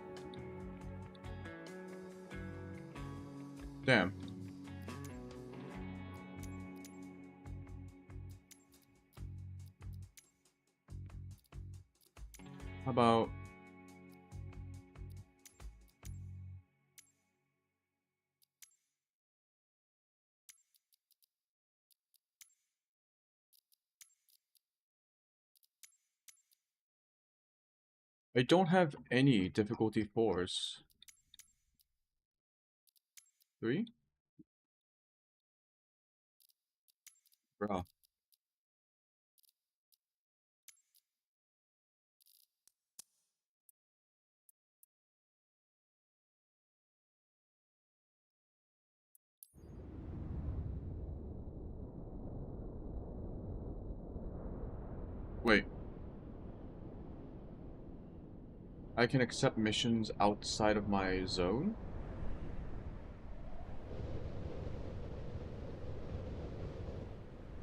Damn. How about... I don't have any difficulty 4s. 3? Bruh. Wait. I can accept missions outside of my zone?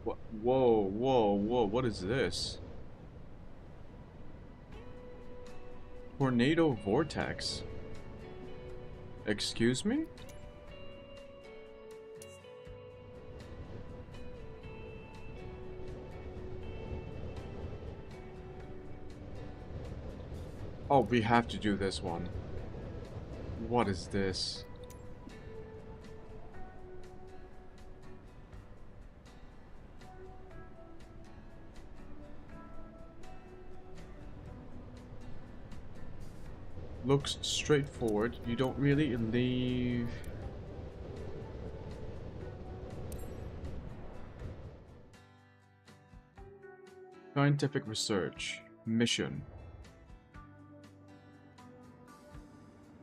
What? Whoa, whoa, whoa, what is this? Tornado Vortex. Excuse me? Oh, we have to do this one. What is this? Looks straightforward. You don't really leave... Scientific research. Mission.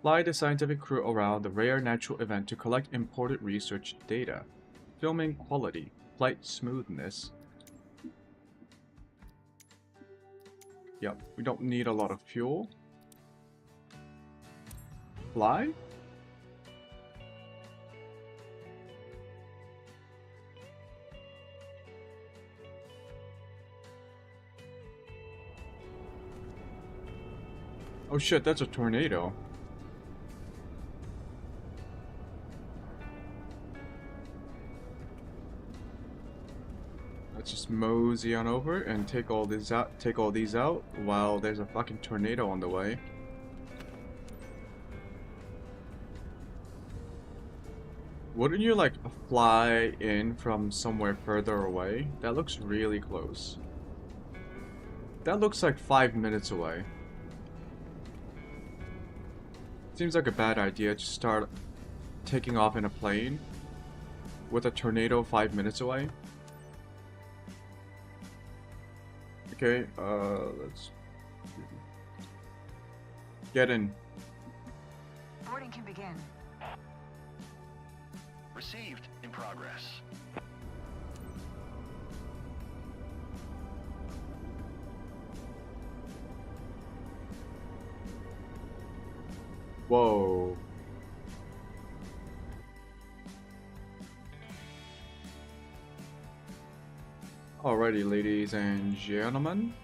Fly the scientific crew around the rare natural event to collect important research data. Filming quality. Flight smoothness. Yep, we don't need a lot of fuel. Fly? Oh shit, that's a tornado. Let's just mosey on over and take all these out while there's a fucking tornado on the way. Wouldn't you like fly in from somewhere further away? That looks really close. That looks like 5 minutes away. Seems like a bad idea to start taking off in a plane with a tornado 5 minutes away. Okay, let's get in. Boarding can begin. Received in progress. Whoa. Alrighty, ladies and gentlemen.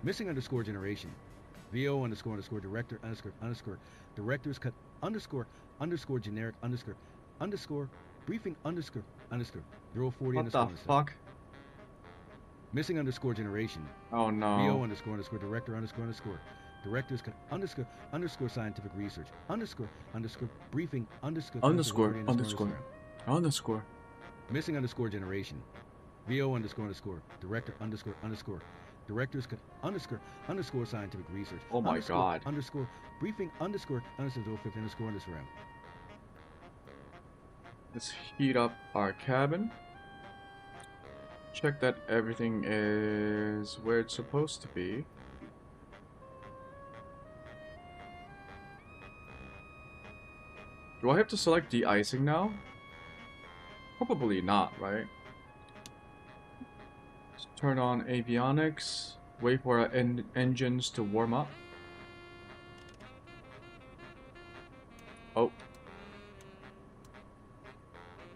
Missing underscore generation. VO underscore underscore director underscore underscore directors cut underscore underscore generic underscore underscore briefing underscore underscore 040 What underscore the fuck? Missing underscore generation. Oh no. VO underscore underscore director underscore underscore directors cut underscore underscore scientific research underscore underscore briefing underscore Underscore, 040 underscore. Missing underscore generation. VO underscore underscore director underscore underscore directors cut underscore underscore scientific research. Oh my underscore, god. Underscore briefing underscore underscore 050 underscore underscore M. Let's heat up our cabin. Check that everything is where it's supposed to be. Do I have to select de-icing now? Probably not, right? Let's turn on avionics. Wait for our engines to warm up. Oh.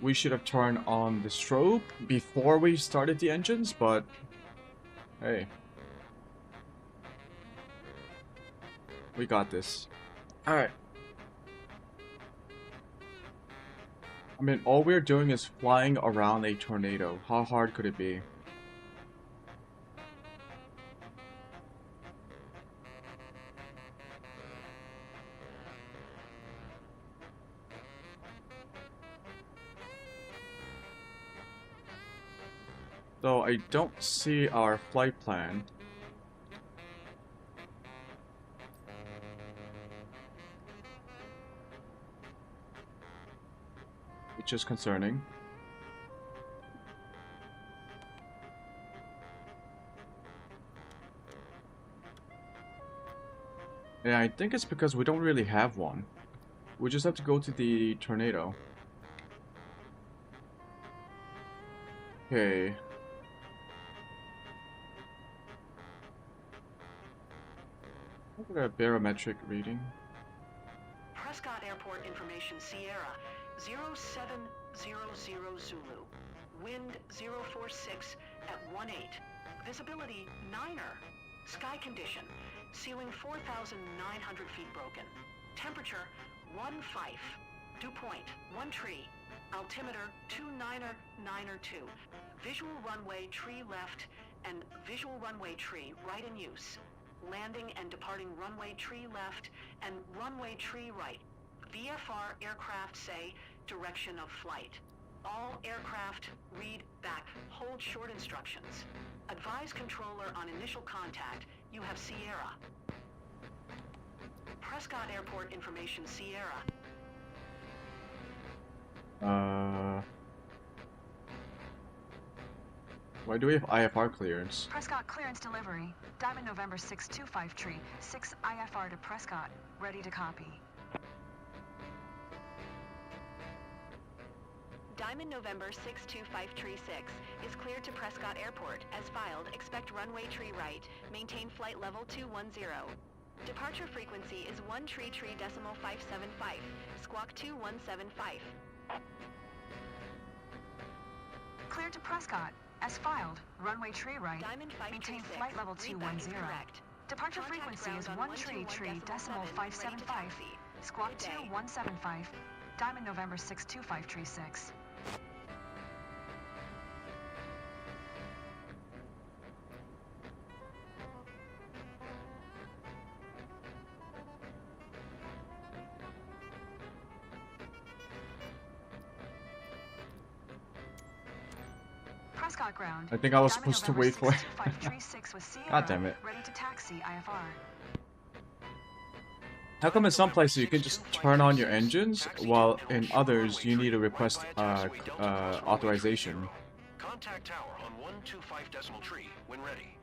We should have turned on the strobe before we started the engines, but hey. We got this. Alright. I mean, all we're doing is flying around a tornado. How hard could it be? Though I don't see our flight plan. Which is concerning. Yeah, I think it's because we don't really have one. We just have to go to the tornado. Okay. Look at a barometric reading. Prescott Airport information Sierra 0700 Zulu. Wind 046 at 18. Visibility 9er. Sky condition. Ceiling 4,900 feet broken. Temperature 15. Dew point 1 tree. Altimeter 29er 2. Visual runway tree left and visual runway tree right in use. Landing and departing runway tree left and runway tree right. VFR aircraft say direction of flight. All aircraft read back. Hold short instructions. Advise controller on initial contact. You have Sierra. Prescott Airport information Sierra. Why do we have IFR clearance? Prescott clearance delivery. Diamond November 625 tree. 6 IFR to Prescott. Ready to copy. Diamond November 625 tree 6 is cleared to Prescott Airport. As filed, expect runway tree right. Maintain flight level 210. Departure frequency is 1 tree decimal 575. Squawk 2175. Cleared to Prescott. As filed, runway tree right. Diamond 5 Maintain tree 6. flight level Read back is 210. correct. Departure Contact frequency ground is on 1 tree 121 decimal 7, 575. ready to taxi. Squawk Good day. 2175. Diamond November 625 tree 6. Prescott ground. I think I was Diamond supposed to November wait for it. 625 tree 6 with Sierra. God damn it. Ready to taxi IFR. How come in some places you can just turn on your engines, while in others you need to request authorization? Contact tower on 125 decimal tree when ready.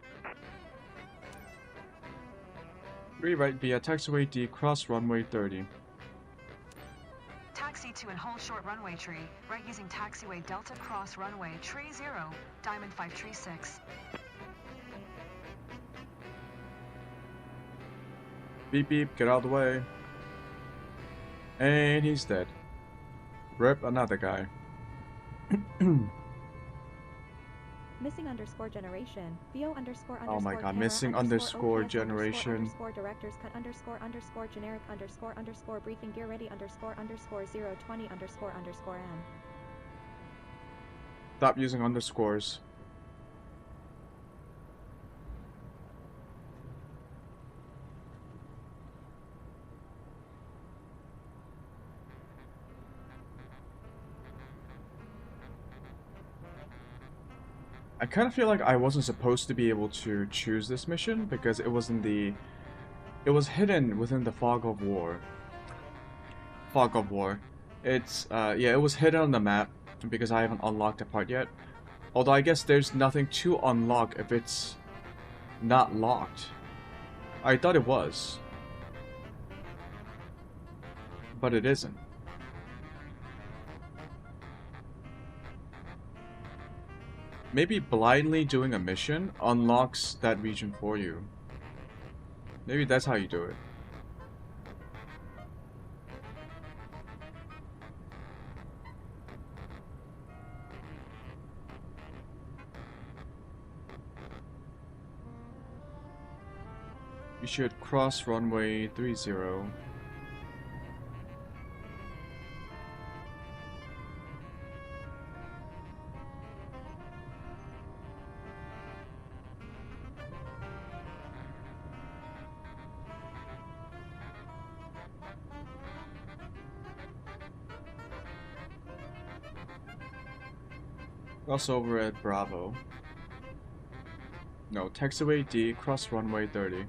Rewrite via taxiway D cross runway 30. Taxi to and hold short runway tree. Right using taxiway Delta cross runway tree 0. Diamond 5 tree 6. Beep beep, get out of the way. And he's dead. Rip another guy. Missing underscore generation. VO underscore Oh my god, camera missing underscore underscore OPS generation. underscore directors cut underscore generic underscore briefing gear ready underscore 020 underscore M. Stop using underscores. I kind of feel like I wasn't supposed to be able to choose this mission because it was hidden within the fog of war. It's yeah, it was hidden on the map because I haven't unlocked the part yet. Although I guess there's nothing to unlock if it's not locked. I thought it was, but it isn't. Maybe blindly doing a mission unlocks that region for you. Maybe that's how you do it. You should cross runway 30. Cross over at Bravo. No, taxiway D, cross runway 30.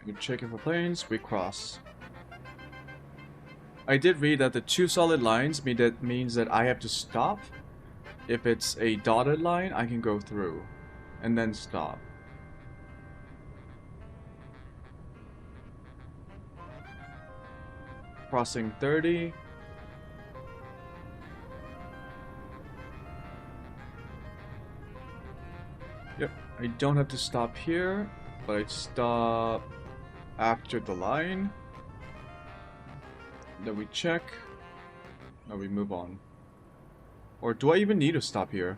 You're checking for planes, we cross. I did read that the 2 solid lines means that I have to stop. If it's a dotted line, I can go through and then stop. Crossing 30. Yep, I don't have to stop here, but I stop after the line. Then we check. Now we move on. Or do I even need to stop here?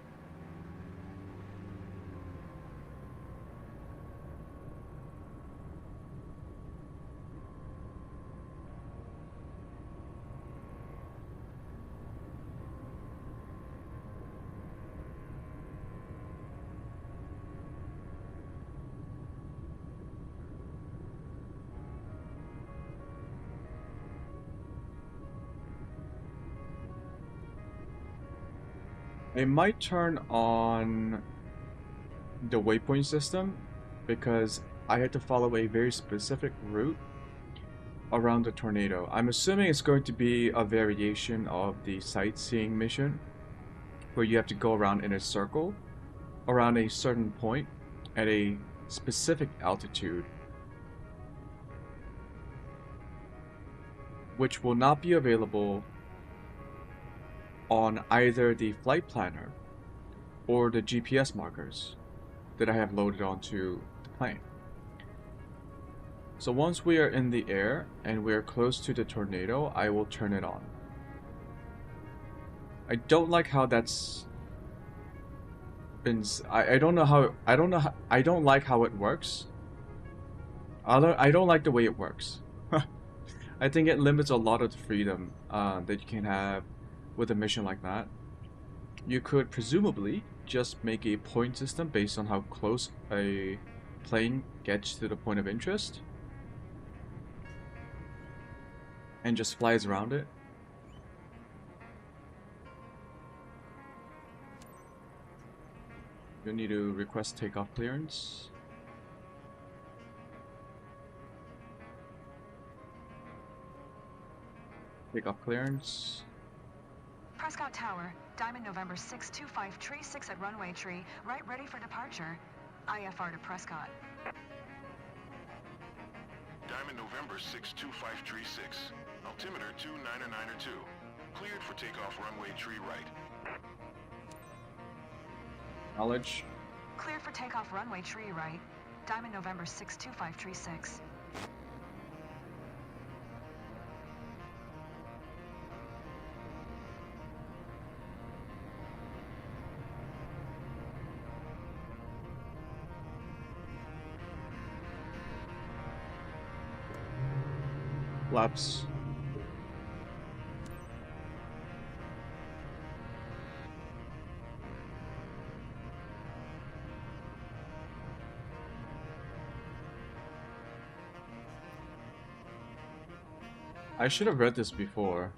I might turn on the waypoint system because I had to follow a very specific route around the tornado. I'm assuming it's going to be a variation of the sightseeing mission where you have to go around in a circle around a certain point at a specific altitude, which will not be available on either the flight planner or the GPS markers that I have loaded onto the plane. So once we are in the air and we are close to the tornado, I will turn it on. I don't like how that's been. I don't like how it works. I don't like the way it works. I think it limits a lot of the freedom that you can have with a mission like that. You could presumably just make a point system based on how close a plane gets to the point of interest and just flies around it. You need to request takeoff clearance. Takeoff clearance. Prescott Tower, Diamond November 625 Tree 6 at runway tree, right ready for departure. IFR to Prescott. Diamond November 625 Tree 6, altimeter 299er2, cleared for takeoff runway tree right. Knowledge. Cleared for takeoff runway tree right. Diamond November 625 Tree 6. Flaps. I should have read this before.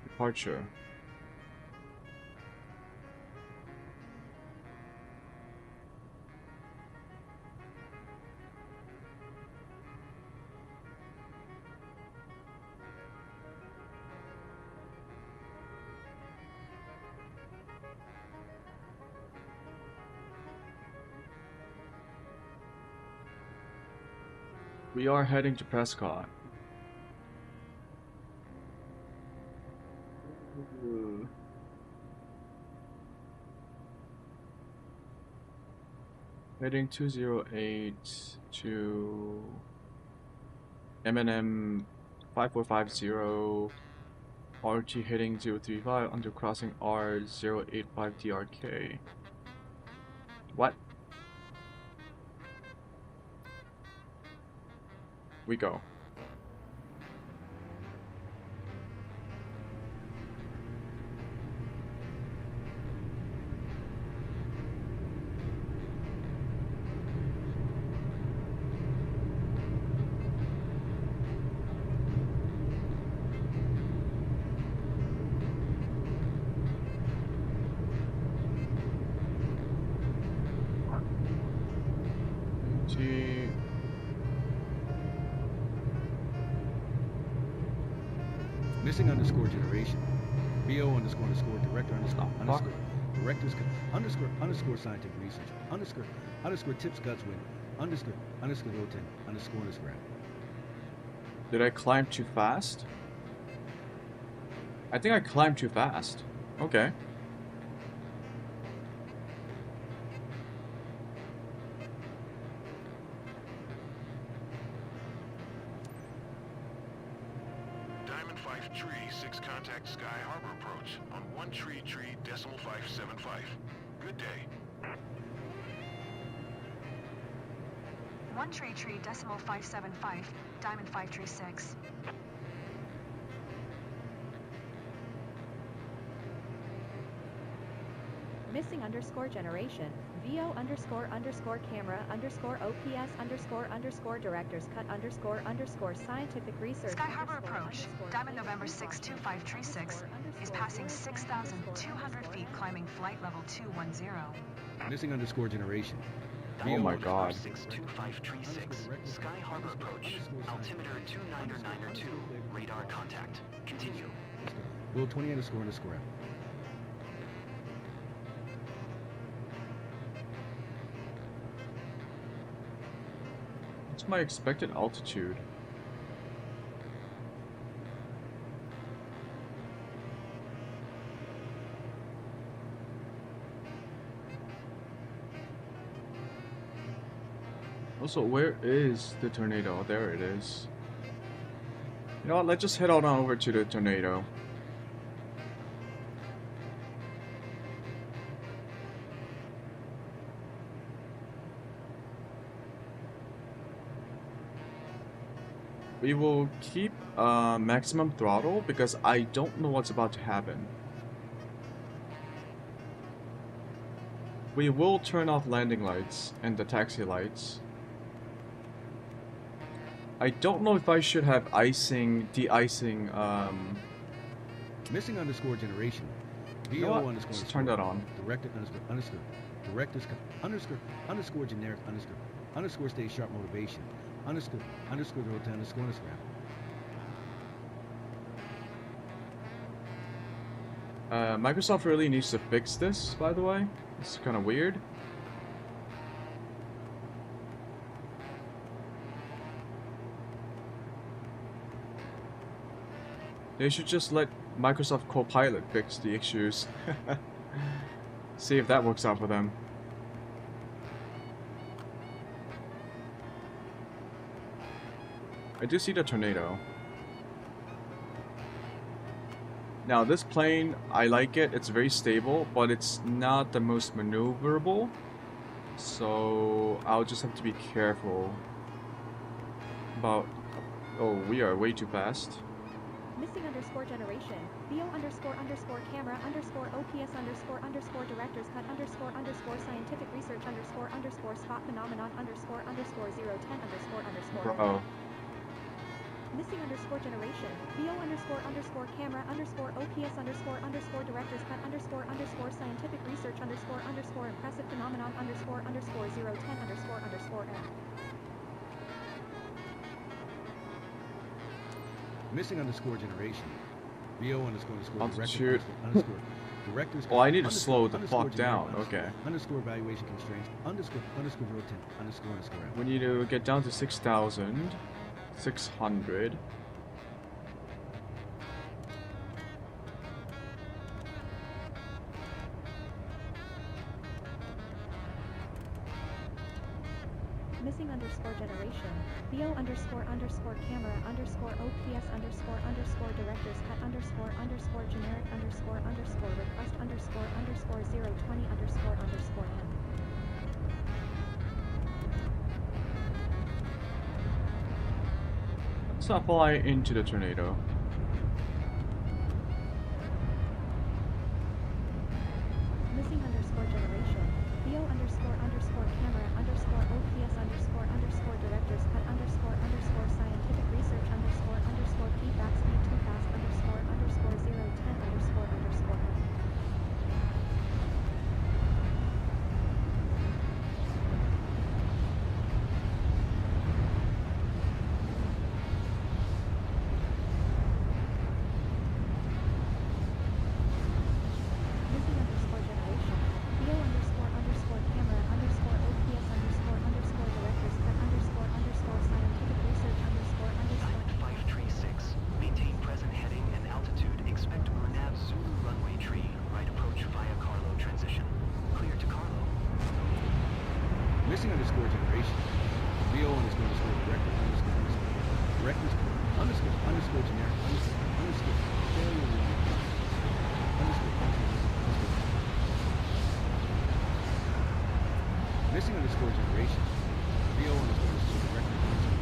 Departure. We are heading to Prescott. Heading 208 to M&M 5450. RT heading 035 under crossing R085 DRK. What? We go. Missing underscore generation. VO underscore underscore director underscore Oh, fuck. underscore directors underscore scientific research underscore tips guts win underscore roten underscore. Did I climb too fast? I think I climbed too fast. Okay. Diamond 5 tree, 6 contact Sky Harbor approach on 1 tree decimal 575. Good day. 1 tree decimal 575, Diamond 5 tree 6. Missing underscore generation. VO underscore camera underscore OPS underscore directors cut underscore scientific research. Sky Harbor approach, Diamond November 625 tree 6, is passing 6,200 feet climbing flight level 210. Missing underscore generation. Oh my god. 625 tree 6. Sky Harbor approach. Altimeter 29902. Radar contact. Continue. Will 20 underscore. What's my expected altitude? Also, where is the tornado? There it is. You know what? Let's just head on over to the tornado. We will keep maximum throttle because I don't know what's about to happen. We will turn off landing lights and the taxi lights. I don't know if I should have de-icing. Missing underscore generation. You know VO what? underscore. Let's turn that on. Director directors underscore generic underscore stay sharp motivation underscore roten underscore. Microsoft really needs to fix this, by the way. It's kind of weird. They should just let Microsoft Copilot fix the issues. See if that works out for them. I do see the tornado. Now this plane, I like it. It's very stable, but it's not the most maneuverable. So I'll just have to be careful about... Oh, we are way too fast. Missing underscore generation. VO underscore camera underscore OPS underscore directors cut underscore scientific research underscore spot phenomenon underscore 010 Bro. Missing underscore generation. VO underscore camera underscore OPS underscore directors cut underscore scientific research underscore impressive phenomenon underscore 010 M. Missing underscore generation. VO underscore Altitude. directors. Oh, I need to slow the clock down. Okay. Underscore evaluation constraints. Underscore roten underscore. We need to get down to 6,600. Missing underscore generation. VO underscore camera underscore OPS underscore directors cut underscore generic underscore request underscore 020 underscore M. Let's not fly into the tornado. Missing underscore generation. VO underscore camera underscore OPS underscore directors cut underscore scientific research underscore feedback speed too fast underscore 010 underscore M. Missing underscore generation. VO underscore underscore director underscore underscore. Directors underscore underscore generic underscore underscore failure warning underscore underscore. Missing underscore generation. VO underscore underscore director underscore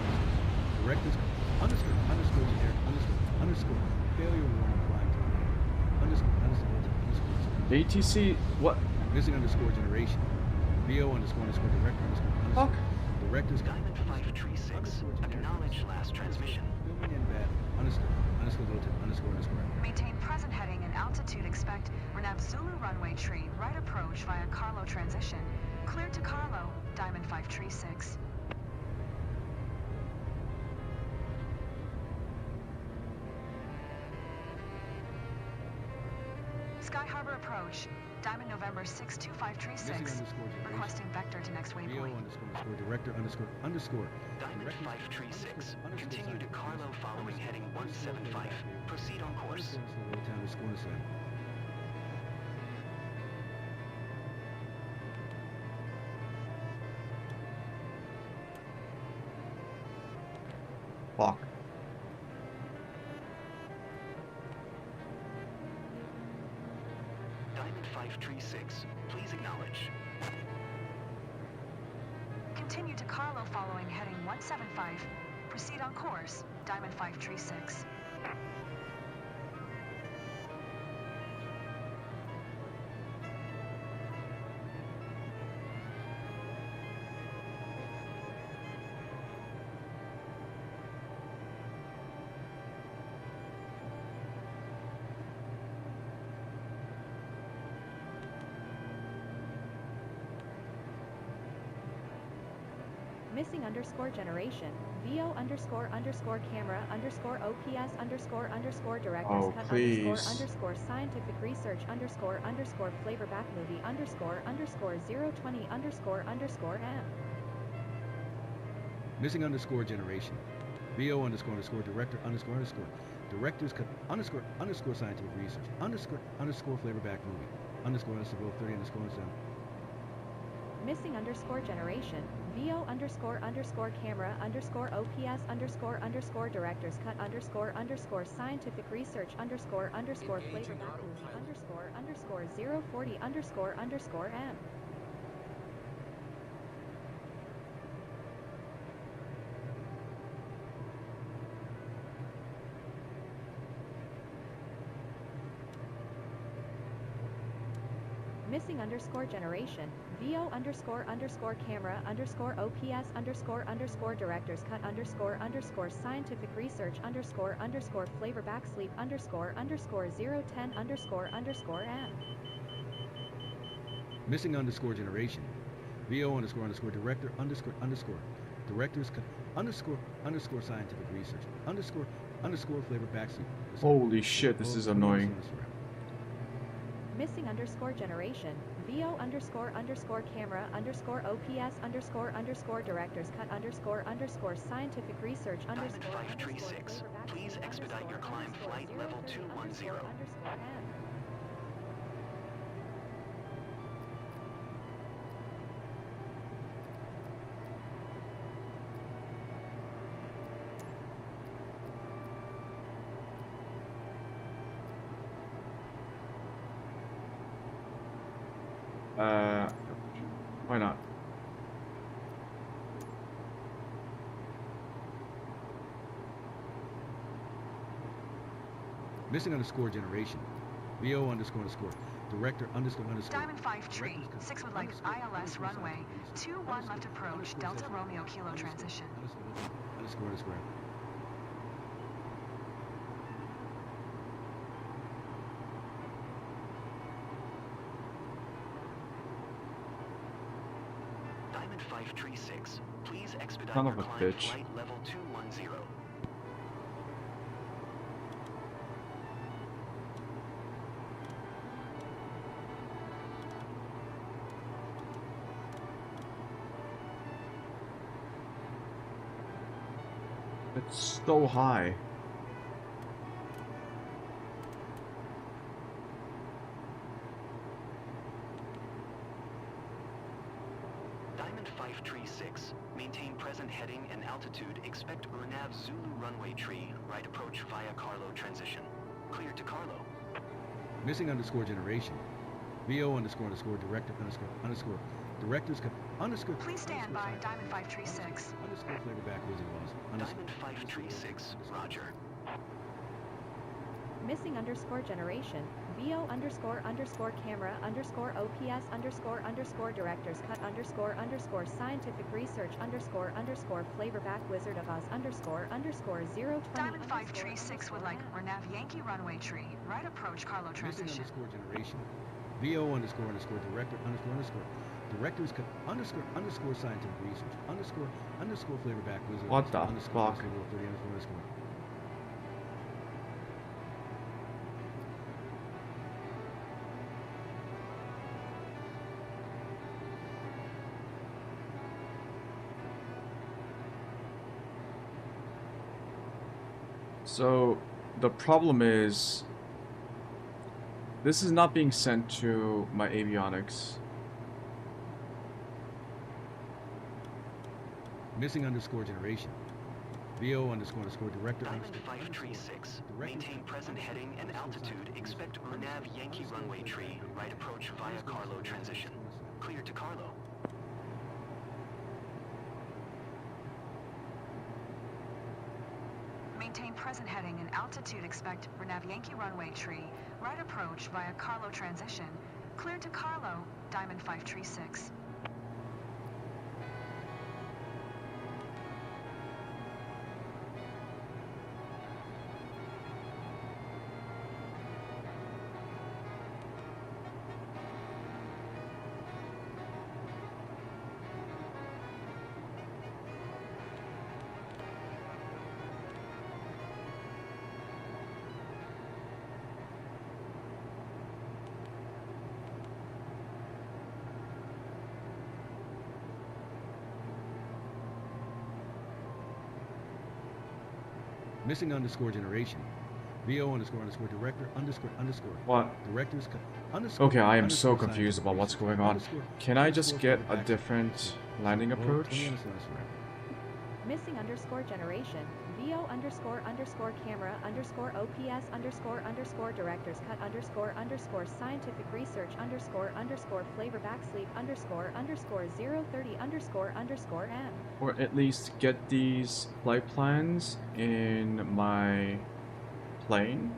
directors underscore underscore generic underscore underscore failure warning flying tornado underscore underscore underscore. ATC, what? Missing underscore generation. VO underscore underscore director underscore underscore. Fuck. Directors Diamond 536. Acknowledge last transmission. filming in bad underscore underscore Delta underscore underscore. Maintain present heading and altitude. Expect Renav Zulu runway tree, right approach via Carlo transition. Cleared to Carlo, Diamond 536. Sky Harbor approach, Diamond November 62536. Missing underscore generation. Requesting vector to next VO waypoint. underscore underscore director underscore underscore. Diamond Directors 536. underscore Continue to Carlo following heading 175. Proceed on course. Underscore underscore. Fuck. Diamond 536. Please acknowledge. Continue to Carlo following heading 175. Proceed on course, Diamond 536. Missing underscore generation. VO underscore underscore camera underscore OPS underscore underscore directors Oh, cut please. underscore underscore scientific research underscore underscore flavor back movie underscore underscore 020 underscore underscore M. Missing underscore generation. VO underscore underscore director underscore underscore. Directors cut underscore underscore scientific research underscore underscore flavor back movie underscore underscore 30 underscore underscore. Missing underscore generation. VO underscore underscore camera underscore OPS underscore underscore directors cut underscore underscore scientific research underscore underscore flavor back movie underscore underscore 040 underscore underscore M. Missing underscore generation. VO underscore underscore camera underscore OPS underscore underscore directors cut underscore underscore scientific research underscore underscore flavor back sleep underscore underscore 010 underscore underscore M. Missing underscore generation. VO underscore underscore director underscore underscore. Directors cut underscore underscore scientific research underscore underscore flavor back sleep. Holy shit, this is annoying. Missing underscore generation. VO underscore underscore camera underscore OPS underscore underscore directors cut underscore underscore scientific research Diamond underscore 536. Please expedite your climb flight level 210. underscore M. Why not? Missing underscore generation. VO underscore underscore. Director underscore underscore. Diamond 5 tree, 6 would like ILS runway, 21 left approach, Delta Romeo Kilo transition. Underscore underscore. Diamond 536. Please expedite Son your of a climb bitch. flight level 210. It's so high. Diamond Diamond 536, maintain present heading and altitude, expect Urnav Zulu runway tree, right approach via Carlo transition. Clear to Carlo. Missing underscore generation. VO underscore underscore director underscore underscore directors underscore. Please stand by, Diamond 536. Underscore flavor back Wizard Laws. Diamond 536, roger. Missing underscore generation. VO underscore underscore camera underscore OPS underscore underscore directors cut underscore underscore scientific research underscore underscore flavor back Wizard of Oz underscore underscore 020 Diamond underscore 536 would like M. Renav Yankee runway tree, right approach Carlo Missing transition. underscore generation. VO underscore underscore director underscore underscore directors cut underscore underscore scientific research underscore underscore flavor back Wizard What the underscore fuck? underscore 30 underscore underscore. So the problem is this is not being sent to my avionics. Missing underscore generation. VO underscore underscore director Diamond underscore 536, director maintain present heading and altitude, expect Urnav Yankee runway tree, right approach via Carlo transition. Clear to Carlo. Maintain present heading and altitude, expect Renav Yankee runway tree, right approach via Carlo transition. Clear to Carlo, Diamond 536. Missing underscore generation. VO underscore underscore director underscore underscore. What? Directors cut underscore. Okay, I am so underscore confused about what's scientific going on. research, Can I just underscore get flavor a back- different landing Well, approach? 20 underscore underscore. Missing underscore generation. VO underscore underscore camera underscore OPS underscore underscore directors cut underscore underscore scientific research underscore underscore flavor back sleep underscore underscore 030 underscore underscore M. Or at least get these flight plans in my plane?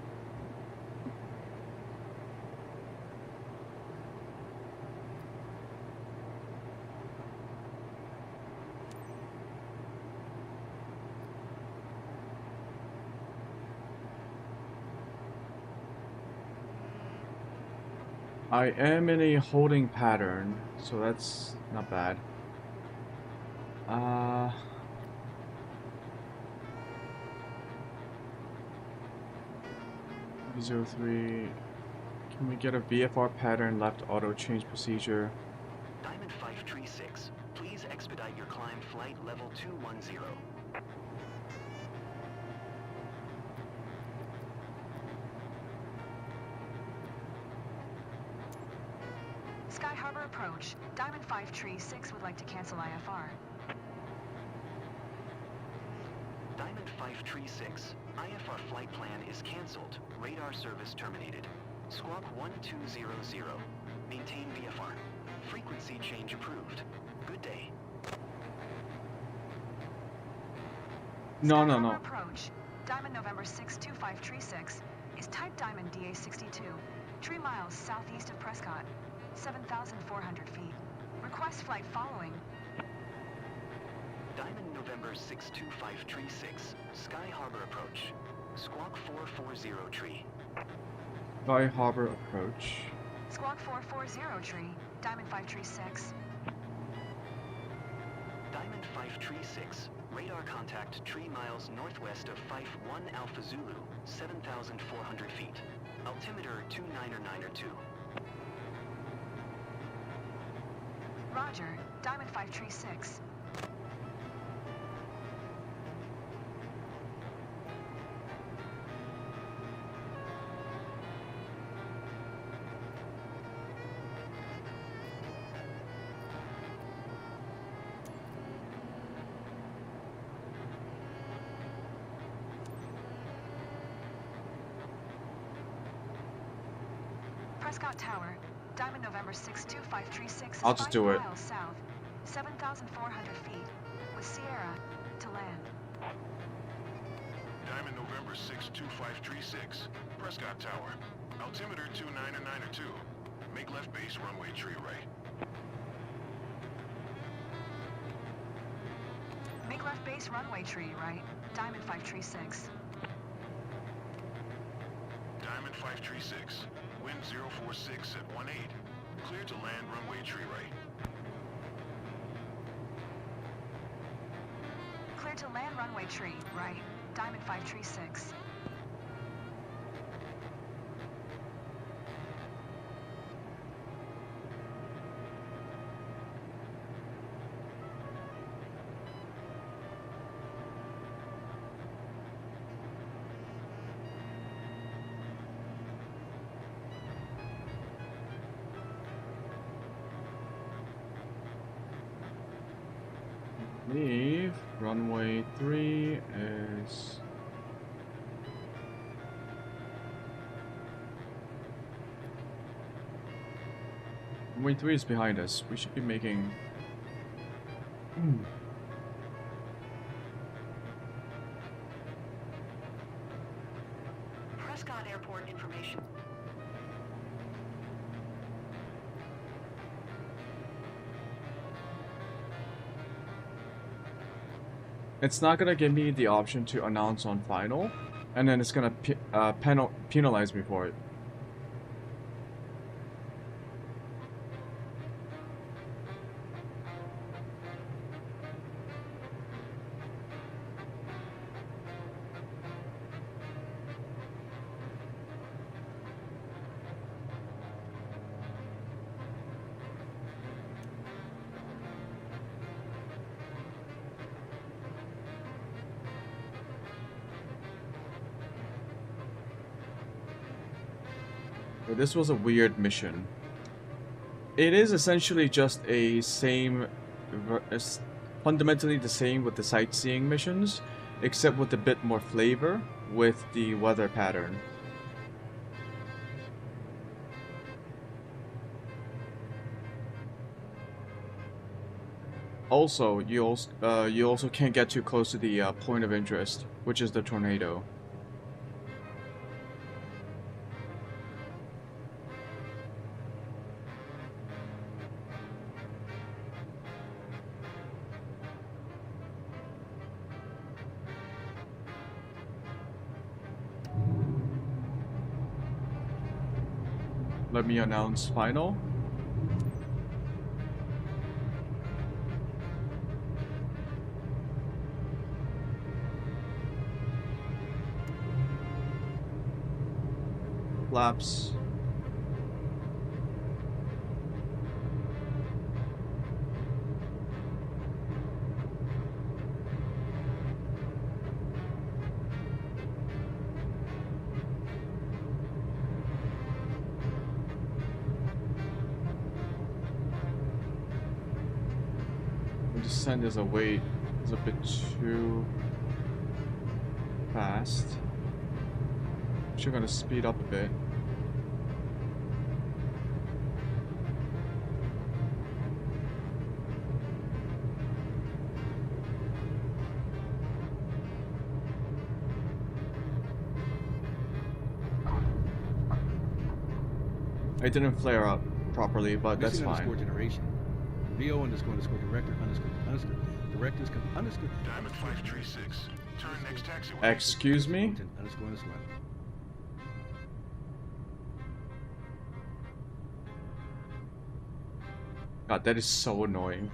I am in a holding pattern, so that's not bad. 03. Can we get a VFR pattern left auto change procedure? Diamond 536, please expedite your climb flight level 210. Sky Harbor approach. Diamond 536 would like to cancel IFR. Diamond 536, IFR flight plan is cancelled. Radar service terminated. Squawk 1200. Maintain VFR. Frequency change approved. Good day. No, Sky no, Harbor no. approach. Diamond November 62536 is type Diamond DA62, 3 miles southeast of Prescott, 7,400 feet. Request flight following. Diamond November 62536, Sky Harbor approach. Squawk 440 tree. Sky Harbor approach. Squawk 440 tree, Diamond 536. Diamond 536, radar contact 3 miles northwest of Fife 1 Alpha Zulu, 7,400 feet. Altimeter 2992. Roger, Diamond 536. Prescott Tower, Diamond November 62536 is I'll just 5 do it. miles south, 7,400 feet, with Sierra to land. Diamond November 62536, Prescott Tower. Altimeter 29902. Make left base runway tree right. Make left base runway tree right, Diamond 536. Diamond 536. Wind 046 at 18. Clear to land runway tree right. Clear to land runway tree right, Diamond 536. Leave. Runway 3 is... Runway 3 is behind us. We should be making... Prescott Airport information. It's not gonna give me the option to announce on final, and then it's gonna penalize me for it. This was a weird mission. It is essentially just a fundamentally the same with the sightseeing missions, except with a bit more flavor with the weather pattern. Also, you also can't get too close to the point of interest, which is the tornado. Let me announce final. Flaps. Descent is a bit too fast. Actually gonna speed up a bit. I didn't flare up properly, but that's fine. Generation. VO underscore director underscore directors underscore Diamond 536. Turn next taxiway. Excuse me? Underscore. God, that is so annoying.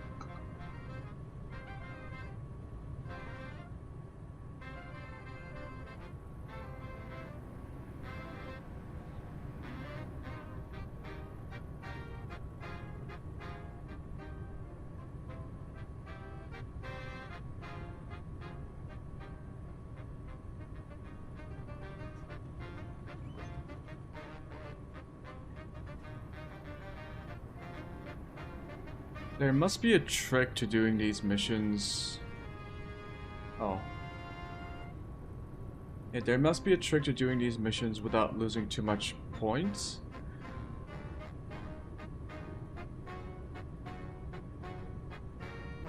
There must be a trick to doing these missions. Oh. Yeah, there must be a trick to doing these missions without losing too much points.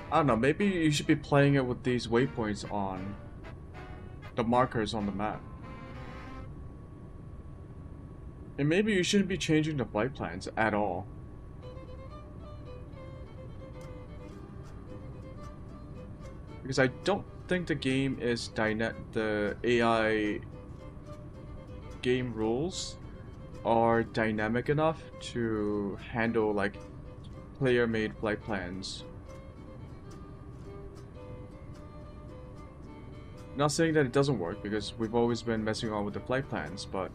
I don't know, maybe you should be playing it with these waypoints on. The markers on the map. And maybe you shouldn't be changing the flight plans at all. Because I don't think the game is the AI game rules are dynamic enough to handle like player-made flight plans. Not saying that it doesn't work, because we've always been messing around with the flight plans, but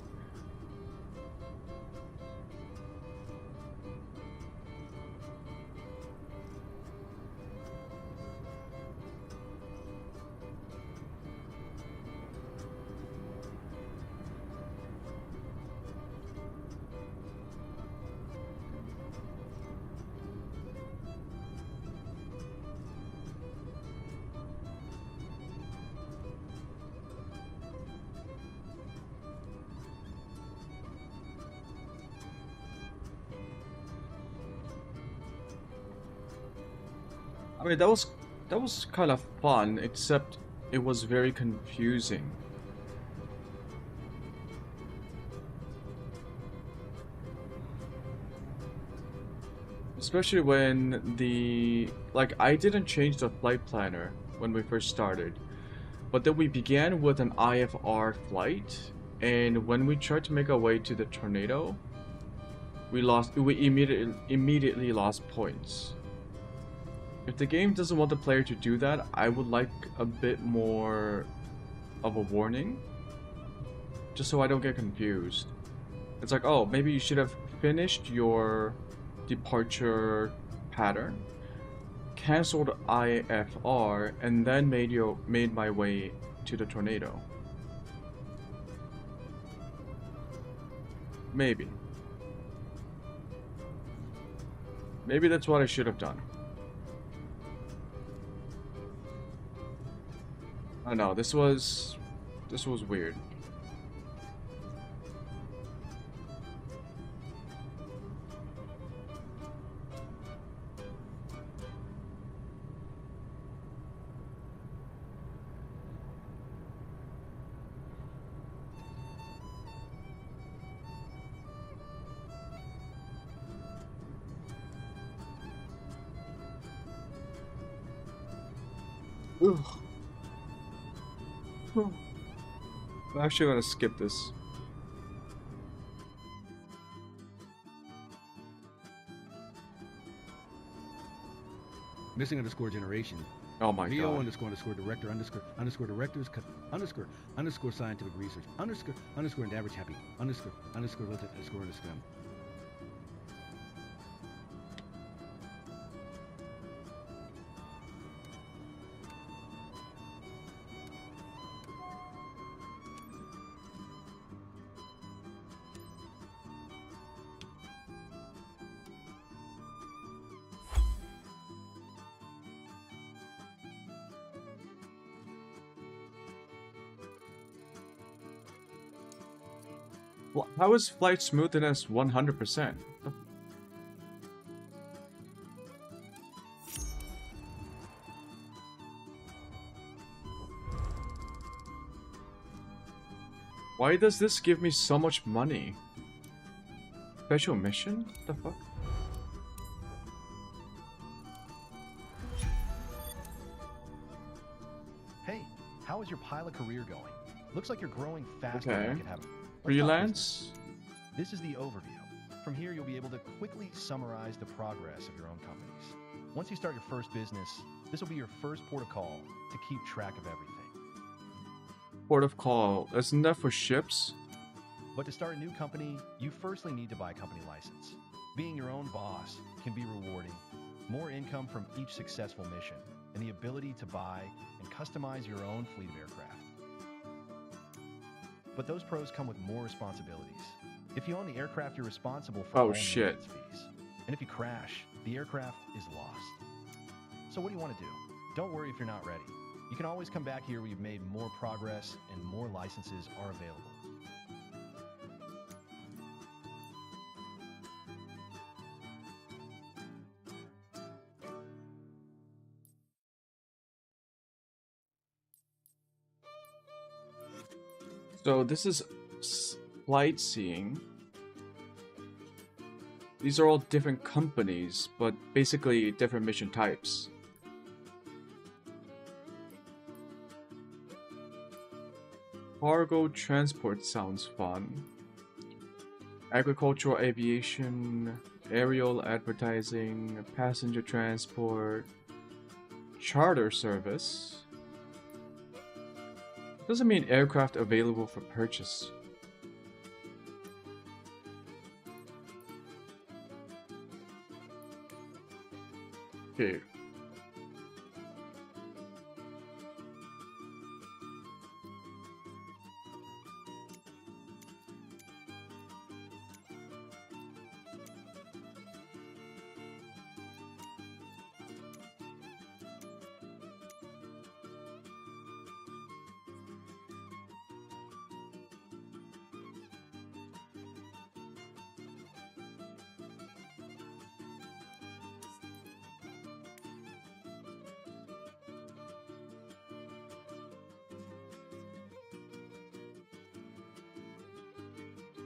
I mean, that was kind of fun, except it was very confusing. Especially when I didn't change the flight planner when we first started, but then we began with an IFR flight, and when we tried to make our way to the tornado, we immediately lost points. If the game doesn't want the player to do that, I would like a bit more of a warning, just so I don't get confused. It's like, oh, maybe you should have finished your departure pattern, cancelled IFR, and then made my way to the tornado. Maybe that's what I should have done. I know, this was weird. Ugh. I'm actually gonna skip this. Missing underscore generation. Oh my VO god. underscore director underscore directors underscore scientific research underscore and average happy underscore relative underscore. Well, how is flight smoothness 100%? Why does this give me so much money? Special mission? What the fuck? Hey, how is your pilot career going? Looks like you're growing faster than I could have. Freelance? This is the overview. From here, you'll be able to quickly summarize the progress of your own companies. Once you start your first business, this will be your first port of call to keep track of everything. Port of call. Isn't that for ships? But to start a new company, you firstly need to buy a company license. Being your own boss can be rewarding. More income from each successful mission, and the ability to buy and customize your own fleet of aircraft. But those pros come with more responsibilities. If you own the aircraft, you're responsible for all maintenance fees. And if you crash, the aircraft is lost. So what do you want to do? Don't worry if you're not ready. You can always come back here where you've made more progress and more licenses are available. So this is flight seeing. These are all different companies, but basically different mission types. Cargo transport sounds fun. Agricultural aviation, aerial advertising, passenger transport, charter service. Doesn't mean aircraft available for purchase. Okay.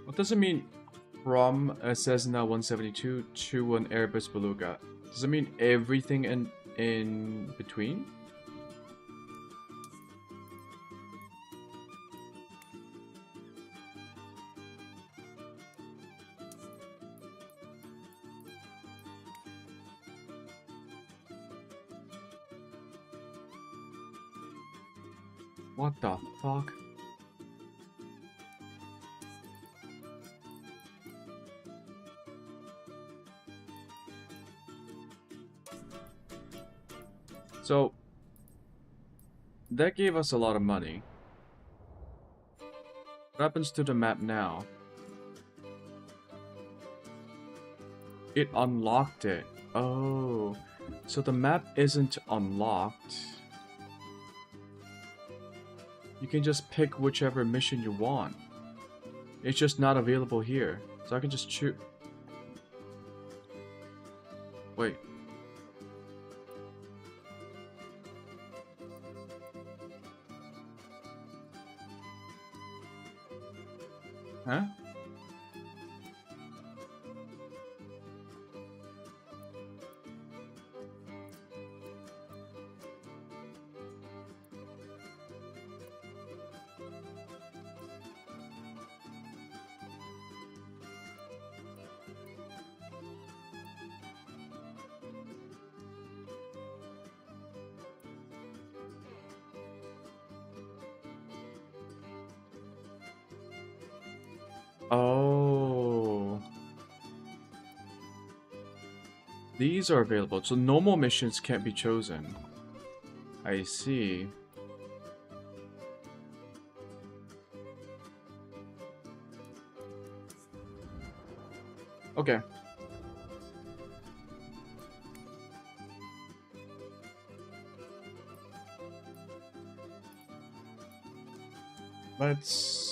What does it mean from a Cessna 172 to an Airbus Beluga? Does it mean everything in between? What the fuck? So, that gave us a lot of money. What happens to the map now? It unlocked it. Oh, so the map isn't unlocked. You can just pick whichever mission you want. It's just not available here. So I can just choose. Wait. Huh? Oh. These are available, so normal missions can't be chosen. I see. Okay. Let's...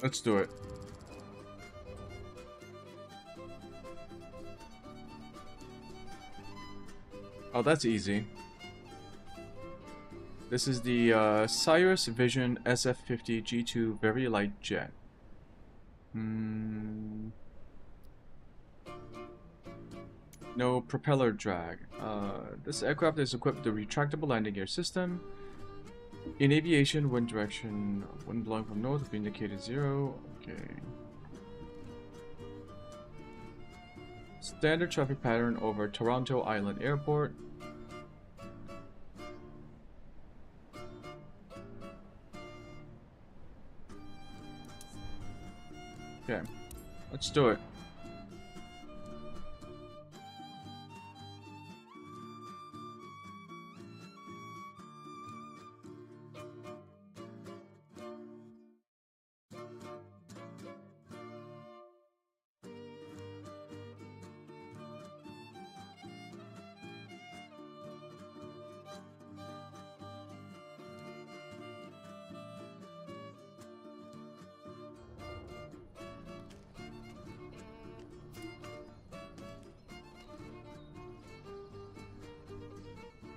Let's do it. Oh, that's easy. This is the Cirrus Vision SF-50 G2 Very Light Jet. No propeller drag. This aircraft is equipped with a retractable landing gear system. In aviation, wind direction, wind blowing from north will be indicated 0. Okay. Standard traffic pattern over Toronto Island Airport. Okay, let's do it.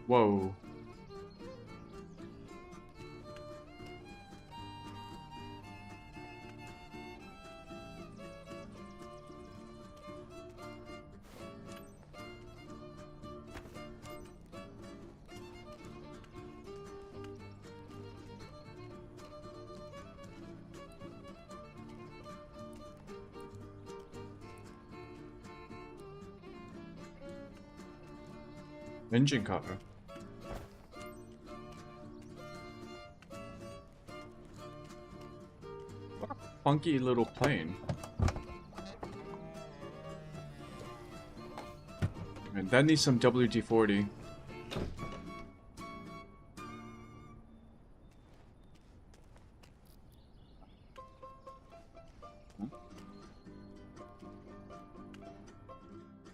Whoa. Engine cover. What a funky little plane. And that needs some WD-40.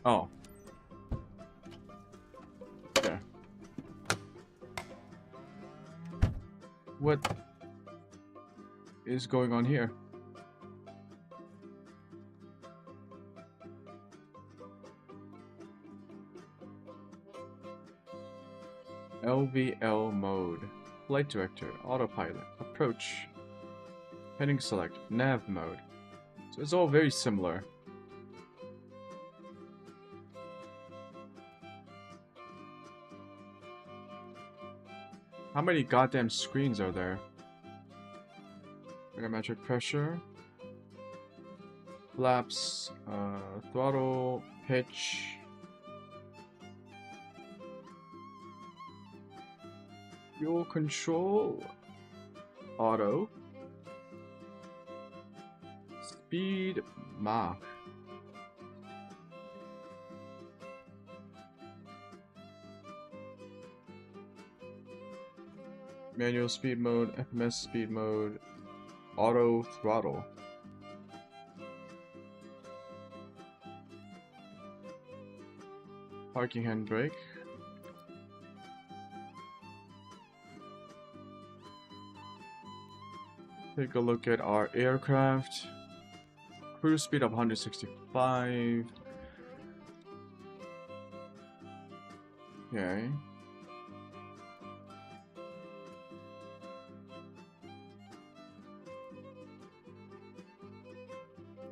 Oh. Okay. What is going on here? LVL mode. Flight director. Autopilot. Approach. Heading select. Nav mode. So it's all very similar. How many goddamn screens are there? Barometric pressure. Flaps. Throttle. Pitch. Fuel control. Auto. Speed. Mach. Manual speed mode, FMS speed mode, auto throttle. Parking handbrake. Take a look at our aircraft. Cruise speed of 165. Okay.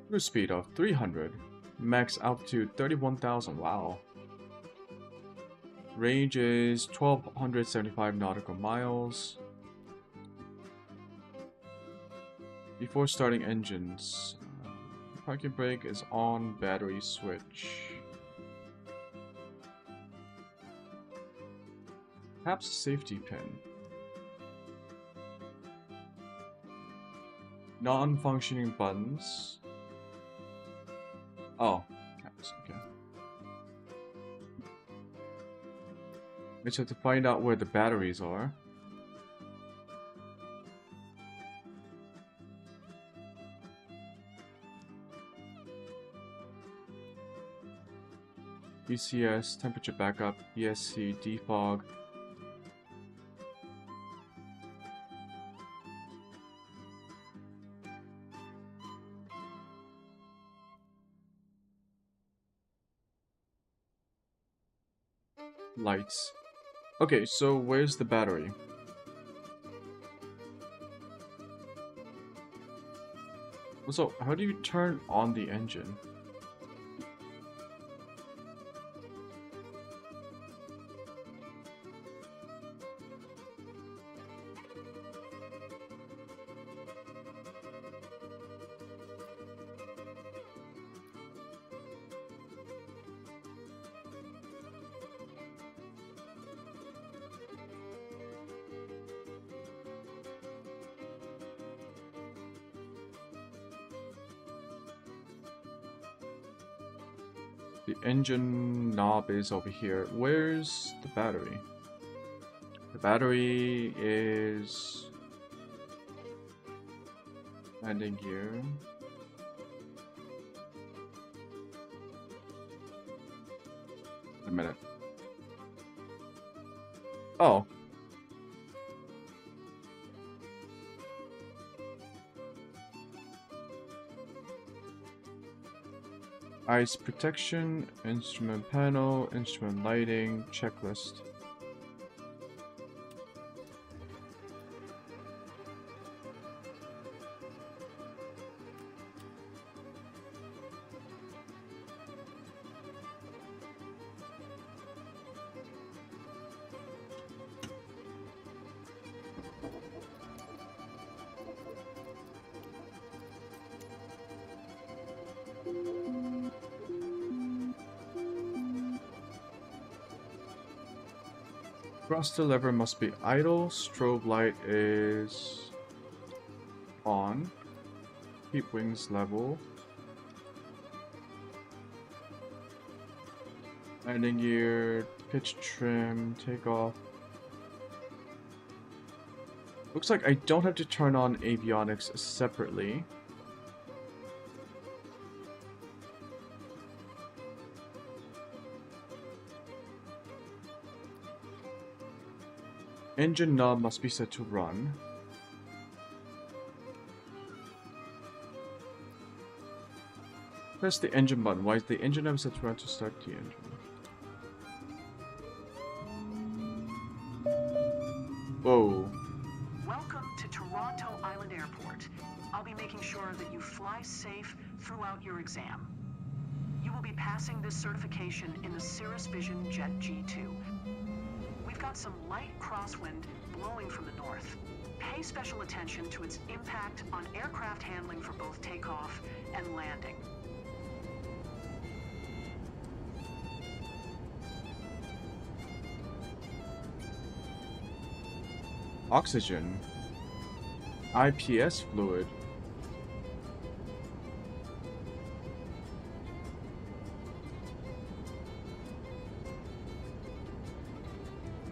Cruise speed of 300. Max altitude 31,000. Wow. Range is 1,275 nautical miles. Before starting engines, parking brake is on, battery switch. Perhaps a safety pin. Non-functioning buttons. Oh, okay. We just have to find out where the batteries are. ECS, temperature backup, ESC, defog. Lights. Okay, so where's the battery? Also, how do you turn on the engine? The engine knob is over here. Where's the battery? The battery is landing gear. A minute. Oh. Ice protection, instrument panel, instrument lighting, checklist. Thruster lever must be idle. Strobe light is on. Keep wings level. Landing gear, pitch trim, take off. Looks like I don't have to turn on avionics separately. Engine knob must be set to run. Press the engine button. Why is the engine knob set to run to start the engine? Whoa. Welcome to Toronto Island Airport. I'll be making sure that you fly safe throughout your exam. You will be passing this certification in the Cirrus Vision Jet G2. We've got some light crosswind blowing from the north. Pay special attention to its impact on aircraft handling for both takeoff and landing. Oxygen. IPS fluid.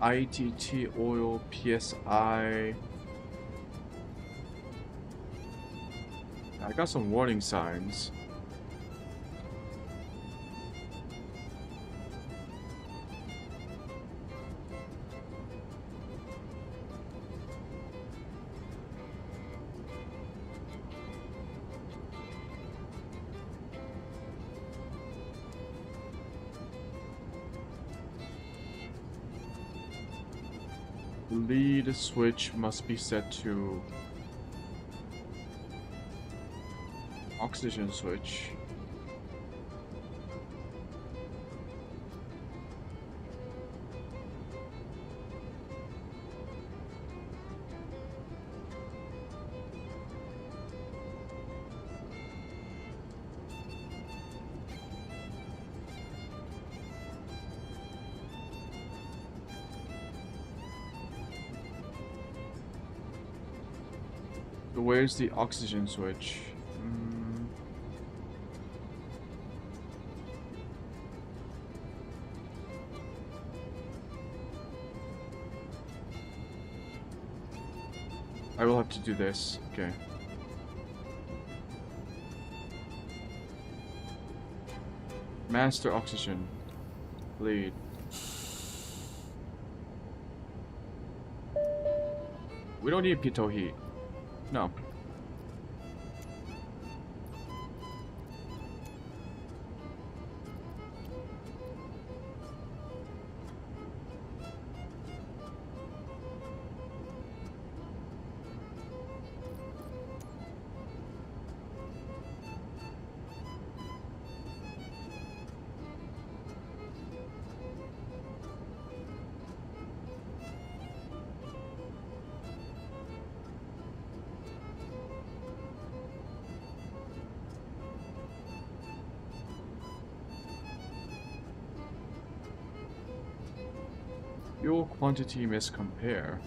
ITT oil, PSI. I got some warning signs. Lead switch must be set to oxygen switch. So where's the oxygen switch? I will have to do this. Okay. Master oxygen. Lead. We don't need pitot heat. No. Fuel quantity miscompare.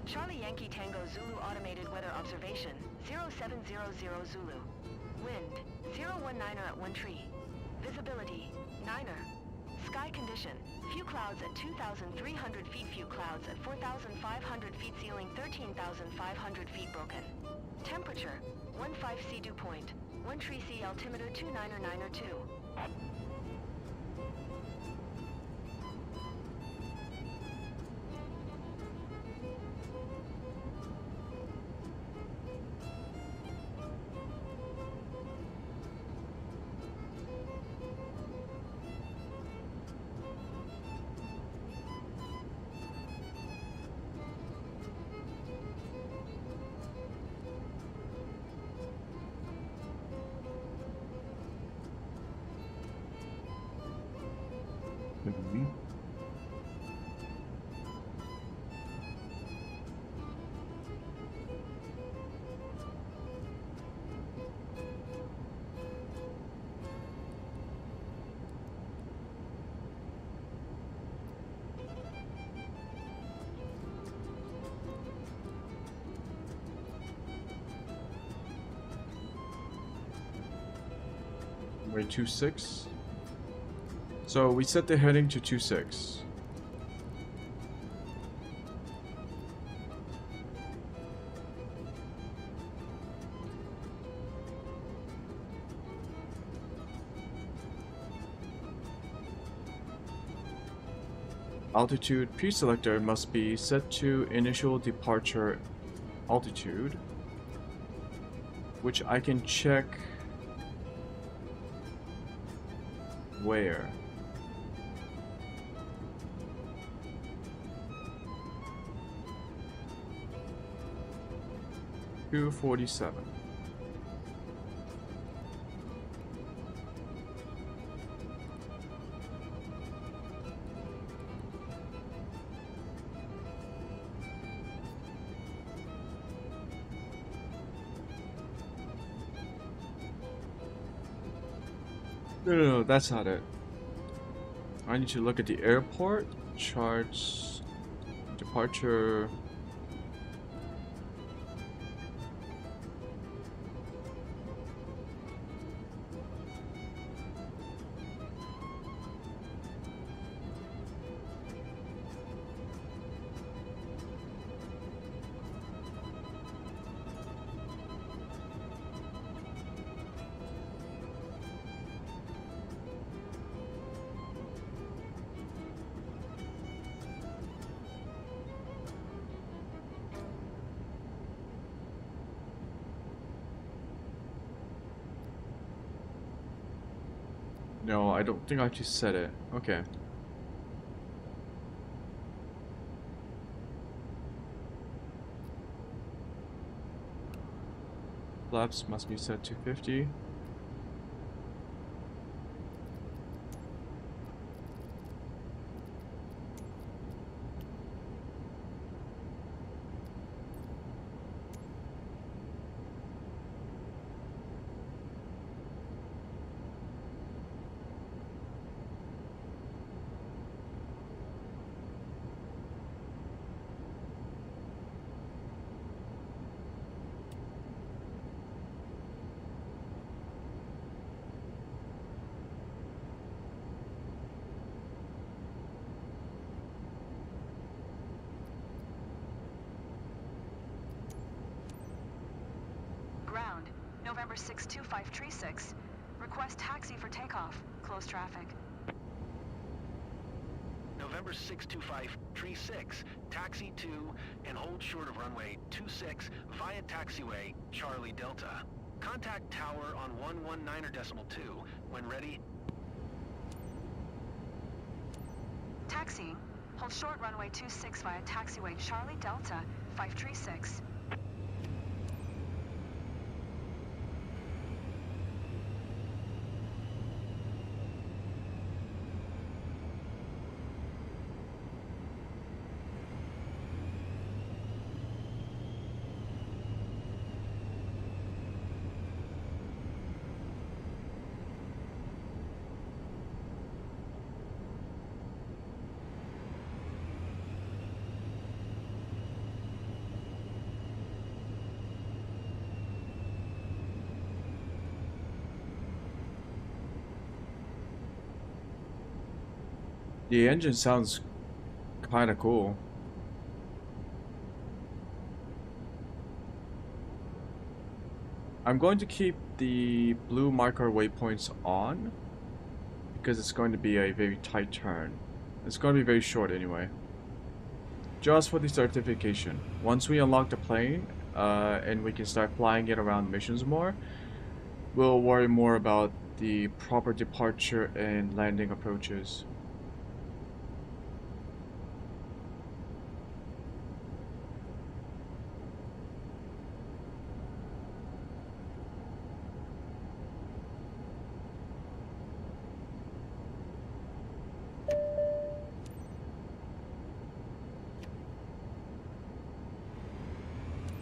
Charlie Yankee Tango Zulu Automated Weather Observation, 0700 Zulu. Wind, 019er at 1 tree. Visibility, 9er. Sky condition, few clouds at 2,300 feet, few clouds at 4,500 feet, ceiling 13,500 feet, broken. Temperature, 15 C dew point, 1 tree C, altimeter 29er 9er 2. Wait, 26. So we set the heading to 26. Altitude pre-selector must be set to initial departure altitude, which I can check where. $247. No, that's not it. I need to look at the airport charts, departure. No, I don't think I just said it. Okay. Flaps must be set to 50. Ground, November 62536. Request taxi for takeoff. Close traffic. November 62536, taxi to and hold short of runway 26 via taxiway Charlie Delta. Contact tower on 119.2 when ready. Taxiing. Hold short runway 26 via taxiway Charlie Delta 536. The engine sounds kind of cool. I'm going to keep the blue marker waypoints on because it's going to be a very tight turn. It's going to be very short anyway. Just for the certification. Once we unlock the plane and we can start flying it around missions more, we'll worry more about the proper departure and landing approaches.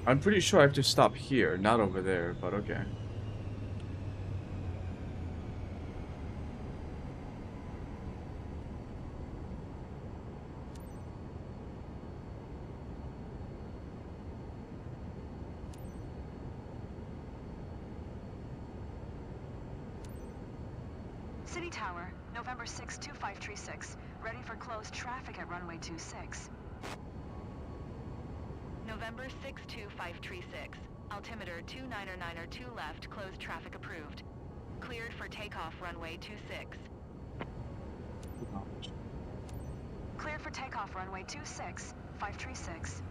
I'm pretty sure I have to stop here, not over there, but okay. City Tower, November 6, 2536. Ready for closed traffic at runway 26. November 62536. Altimeter 299er 2 left, closed traffic approved. Cleared for takeoff runway 26. Cleared for takeoff runway 26, 536.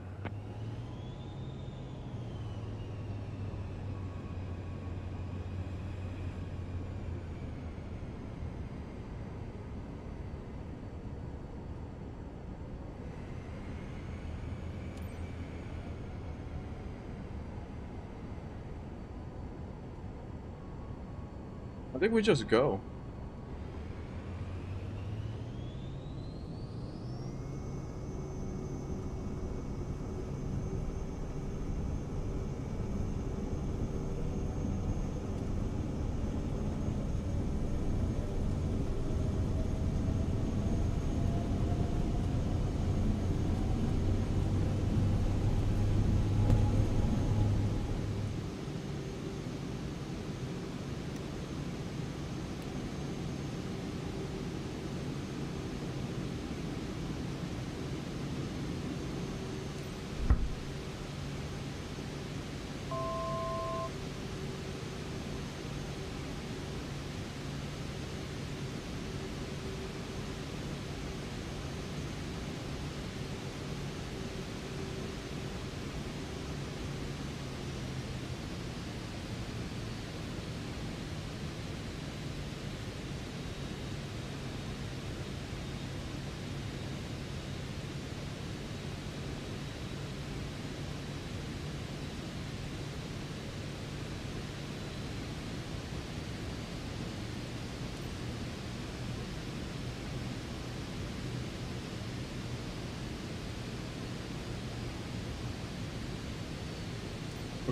I think we just go.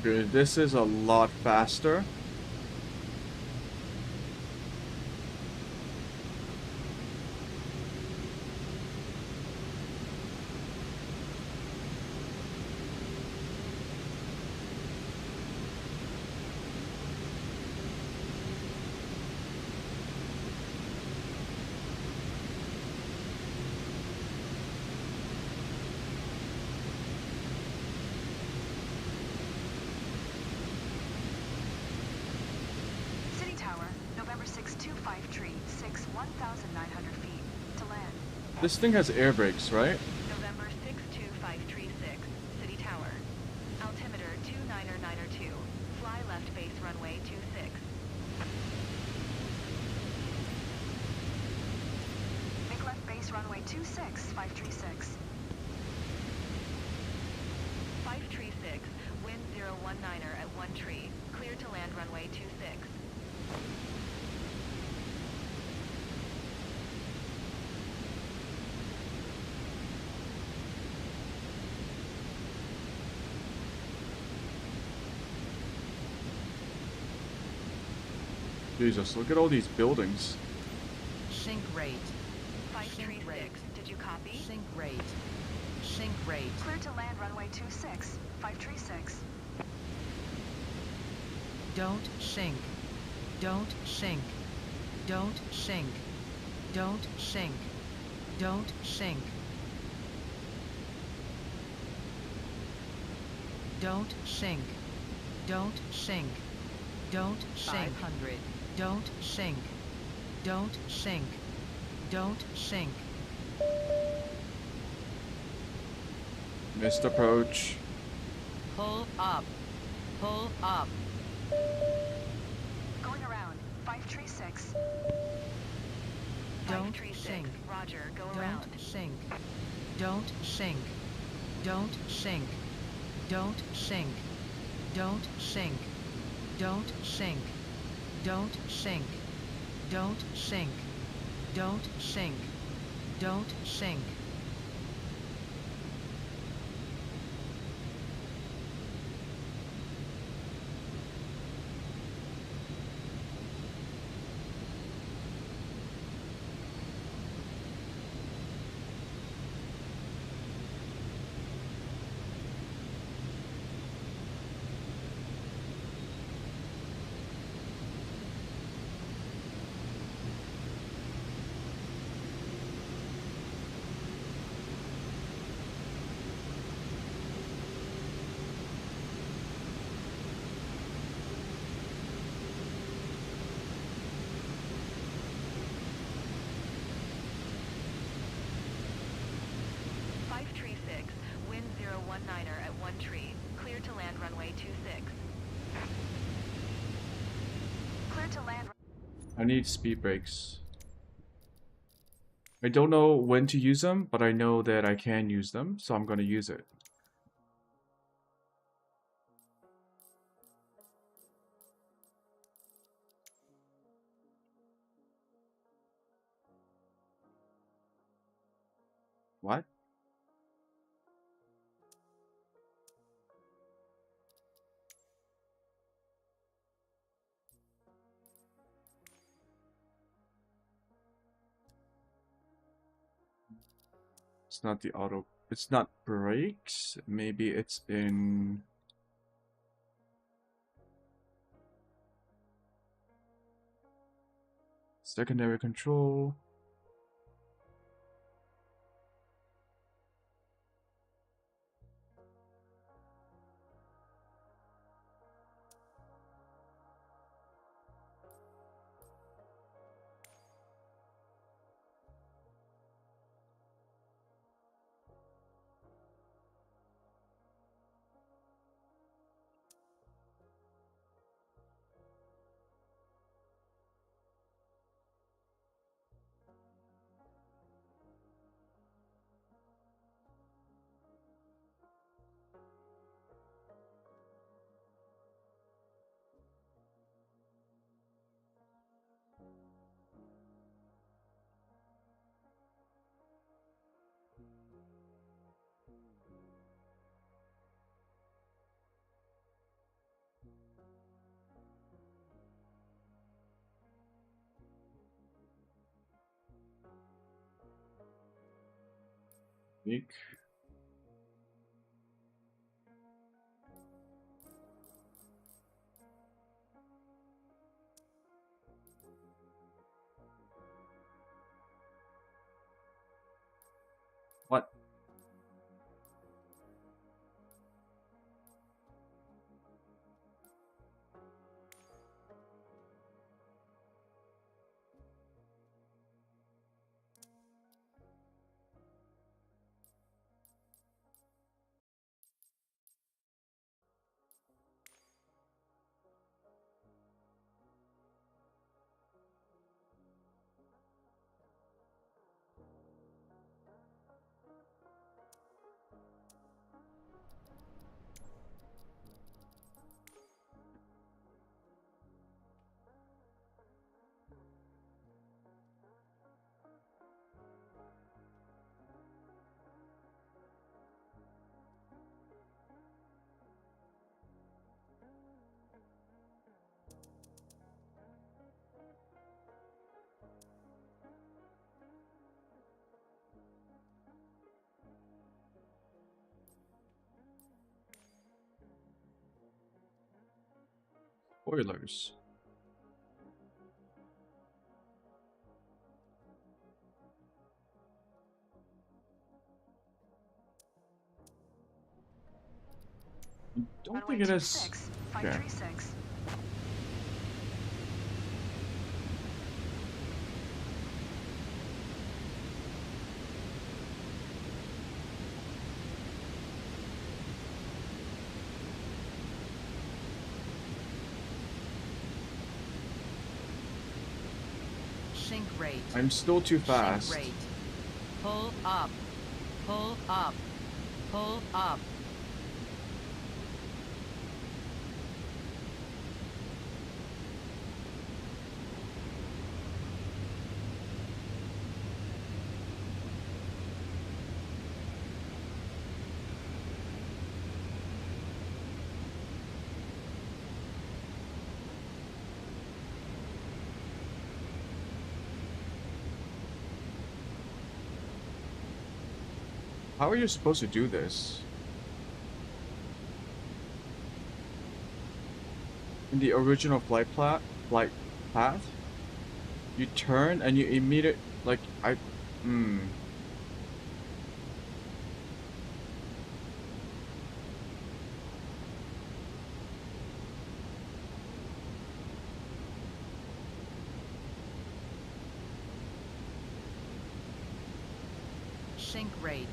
Okay, this is a lot faster. November 62536, 1,900 feet. To land. This thing has air brakes, right? November 62536, City Tower. Altimeter 299er 2. Fly left base runway 26. Make left base runway 26, 536. 536, wind 019er at 1 tree. Clear to land runway 26. Jesus, look at all these buildings. Sync rate. 536, did you copy? Sync rate. Sync rate. Clear to land runway 26, 536. Don't sink. Don't sink. Don't sink. Don't sink. Don't sink. Don't sink. Don't sink. Don't sink. 500. Don't sink. Don't sink. Don't sink. Missed approach. Pull up. Pull up. Going around, 536. Don't 536, sink. Roger, go Don't around. sink. Don't sink. Don't sink. Don't sink. Don't sink. Don't sink. Don't sink. Don't sink. Don't sink. Don't sink. runway 26. Clear to land. I need speed brakes. I don't know when to use them, but I know that I can use them, so I'm gonna use it. What? It's not the auto. It's not brakes. Maybe it's in. Secondary control. Weak. What? Spoilers. I don't think it is. Okay. 536. Sink rate. I'm still too fast. Sink rate. Pull up. Pull up. Pull up. How are you supposed to do this? In the original flight path, you turn and you immediately Sink rate.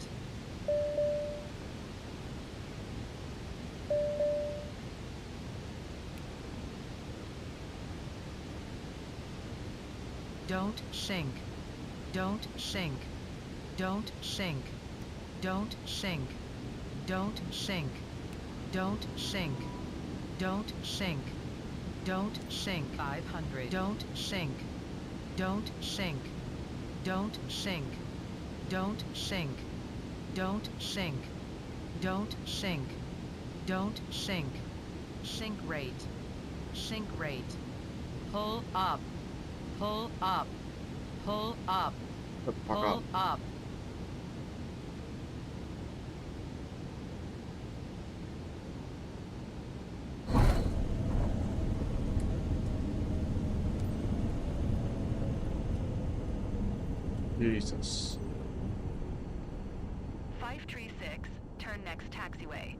Don't sink. Don't sink. Don't sink. Don't sink. Don't sink. Don't sink. Don't sink. Don't sink. 500. Don't sink. Don't sink. Don't sink. Don't sink. Don't sink. Don't sink. Don't sink. Sink rate. Sink rate. Pull up. Pull up. Pull up. Pull up. Jesus. 536, turn next taxiway.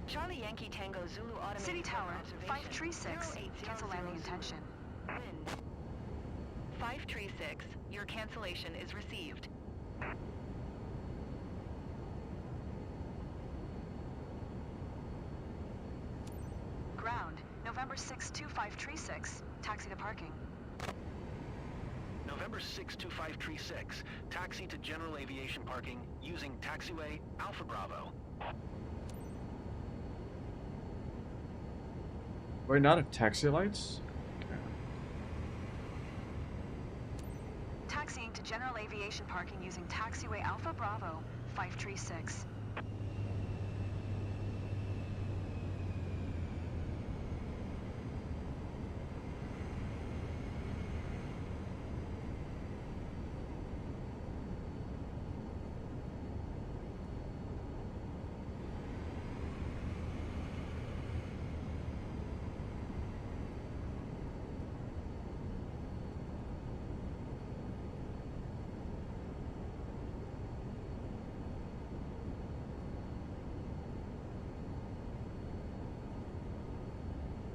Charlie Yankee Tango Zulu Automated City Tower, Observation, 536. 0800 Cancel landing intention. Wind. 536, your cancellation is received. Ground, November 62536. Taxi to parking. November 62536. Taxi to general aviation parking using taxiway Alpha Bravo. We're not at taxi lights? Okay. Taxiing to general aviation parking using taxiway Alpha Bravo, 536.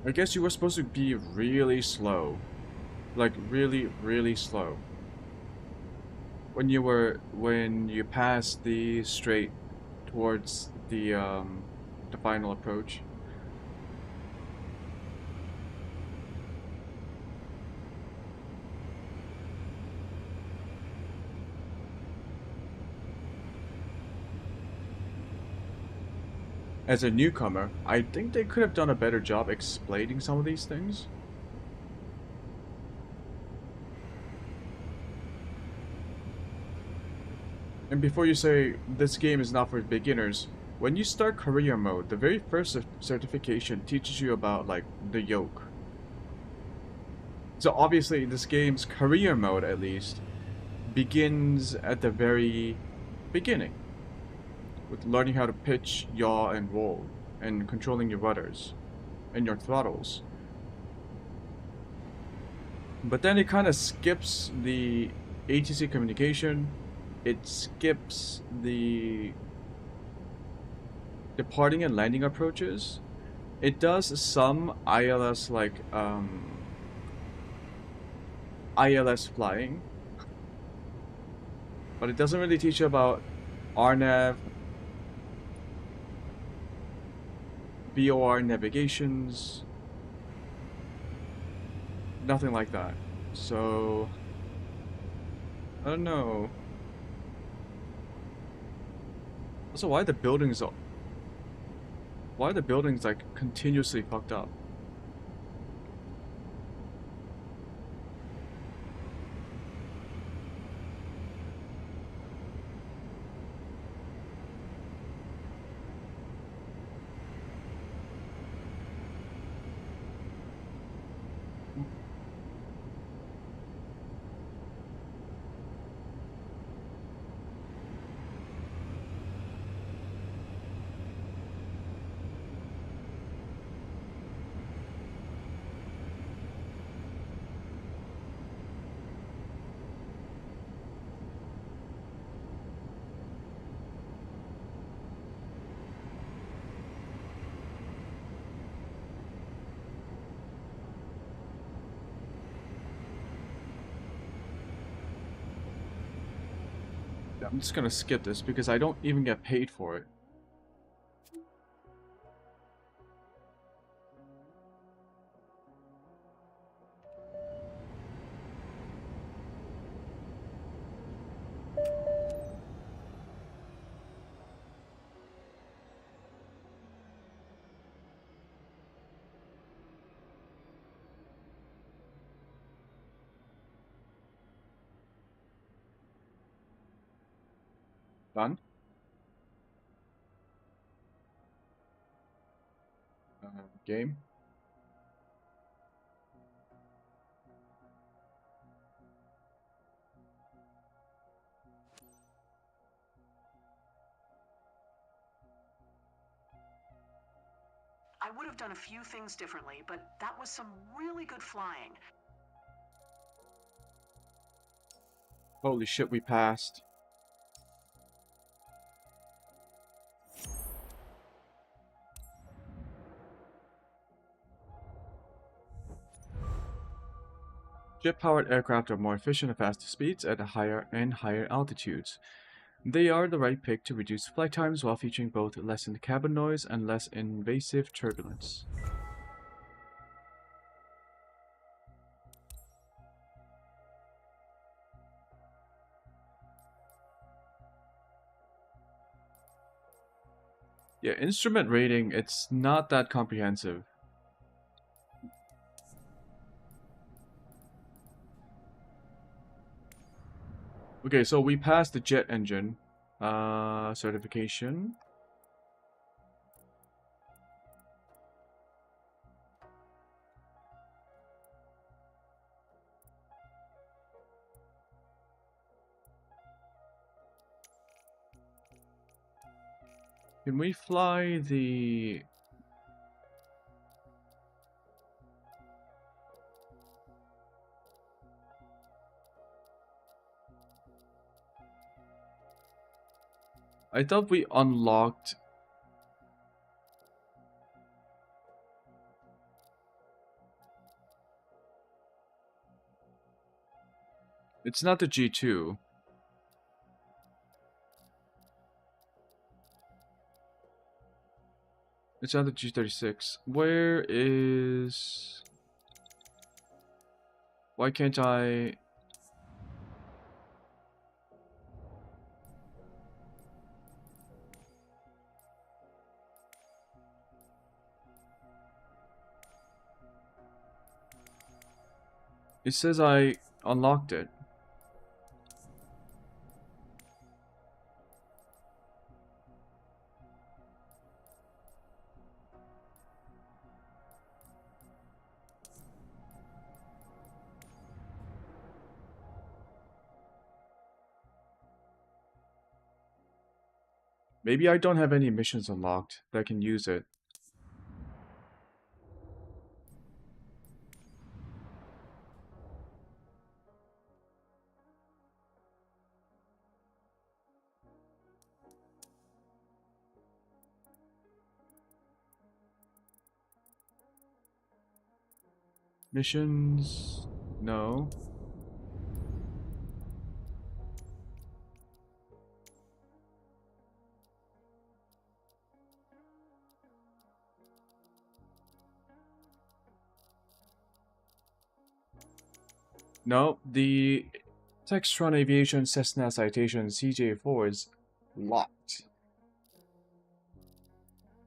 I guess you were supposed to be really slow. Like really, really slow. When you passed the straight towards the final approach. As a newcomer, I think they could have done a better job explaining some of these things. And before you say, this game is not for beginners, when you start career mode, the very first certification teaches you about, like, the yoke. So obviously, this game's career mode, at least, begins at the very beginning. With learning how to pitch, yaw, and roll, and controlling your rudders, and your throttles. But then it kind of skips the ATC communication, it skips the departing and landing approaches. It does some ILS, like, ILS flying, but it doesn't really teach you about RNAV, VOR navigations, nothing like that. So, I don't know. Also, why are the buildings like continuously fucked up? I'm just gonna skip this because I don't even get paid for it. Done. Game. I would have done a few things differently, but that was some really good flying. Holy shit, we passed. Jet-powered aircraft are more efficient at faster speeds at higher altitudes. They are the right pick to reduce flight times while featuring both lessened cabin noise and less invasive turbulence. Yeah, instrument rating, it's not that comprehensive. Okay, so we passed the jet engine certification. Can we fly the... I thought we unlocked... It's not the G2. It's not the G36. Where is... Why can't I... It says I unlocked it. Maybe I don't have any missions unlocked that can use it. Missions... No. No, the Textron Aviation Cessna Citation CJ4 is locked.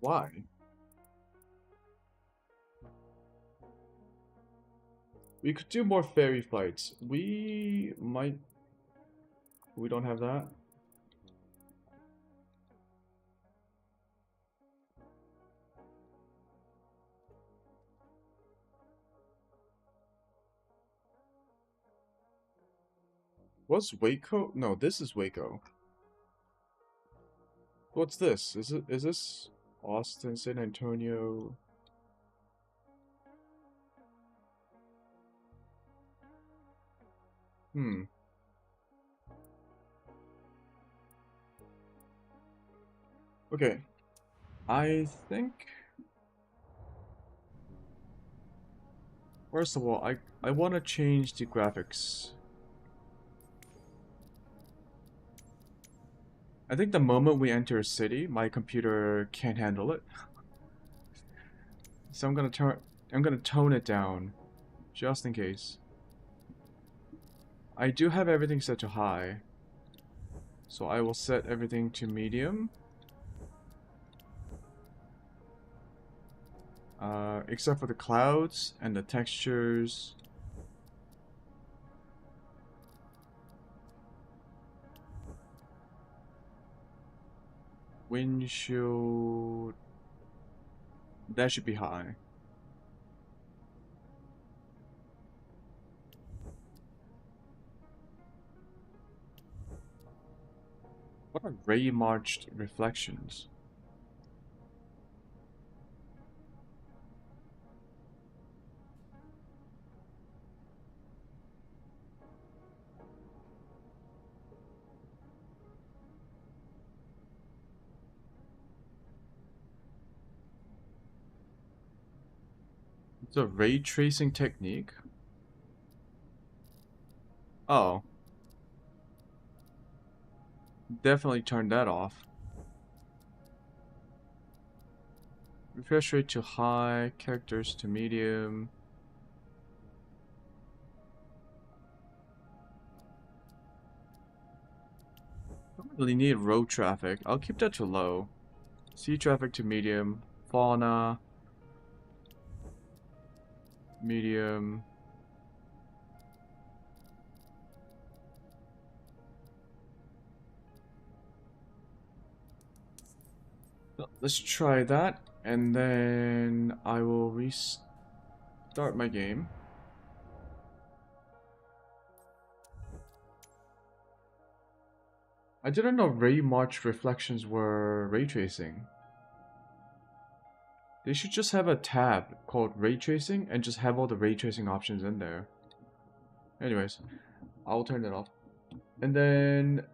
Why? We could do more ferry flights. We might... We don't have that. What's Waco? No, this is Waco. What's this? Is this Austin, San Antonio? Okay. I think... First of all, I want to change the graphics. I think the moment we enter a city, my computer can't handle it. So I'm gonna tone it down, just in case. I do have everything set to high, so I will set everything to medium. Except for the clouds and the textures. Windshield. That should be high. What are ray marched reflections? It's a ray tracing technique. Oh. Definitely turn that off. Refresh rate to high, characters to medium. Don't really need road traffic. I'll keep that to low. Sea traffic to medium. Fauna. Medium. Let's try that, and then I will restart my game. I didn't know ray march reflections were ray tracing. They should just have a tab called ray tracing and just have all the ray tracing options in there. Anyways, I'll turn it off. And then...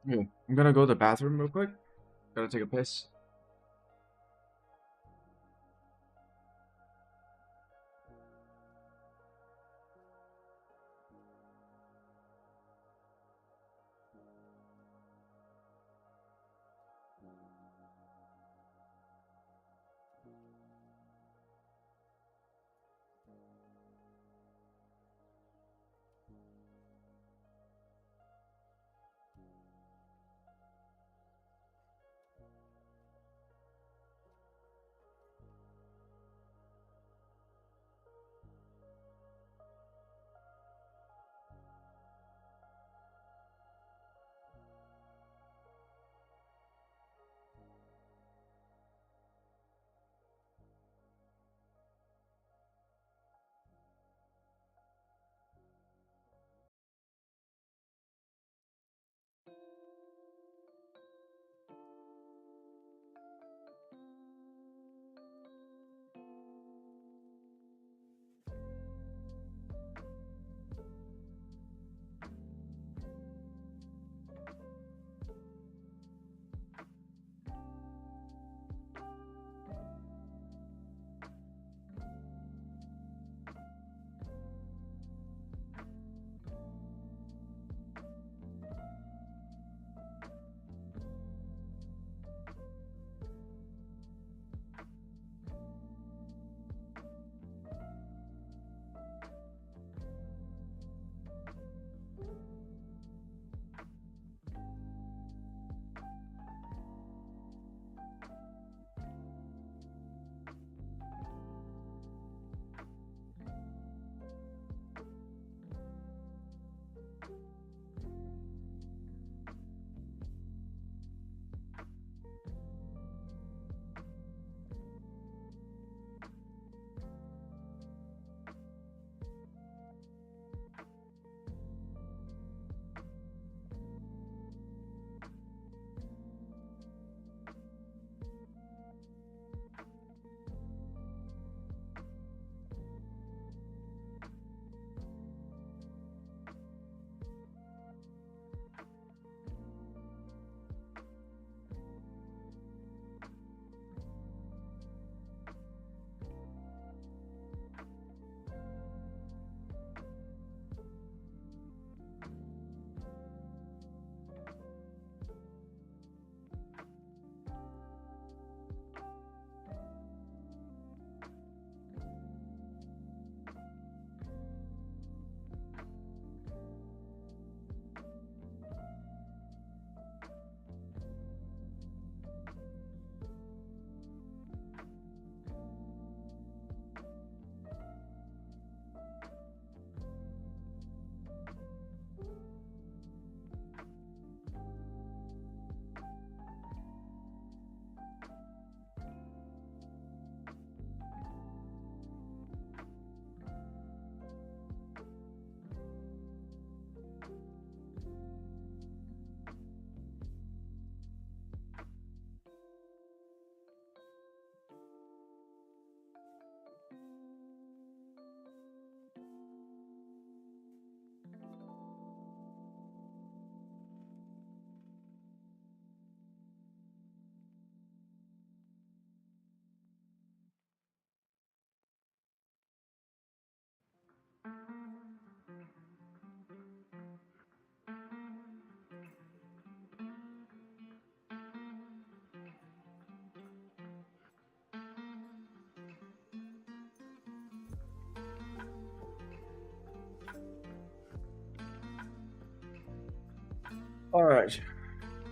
Yeah, I'm gonna go to the bathroom real quick. Gotta take a piss.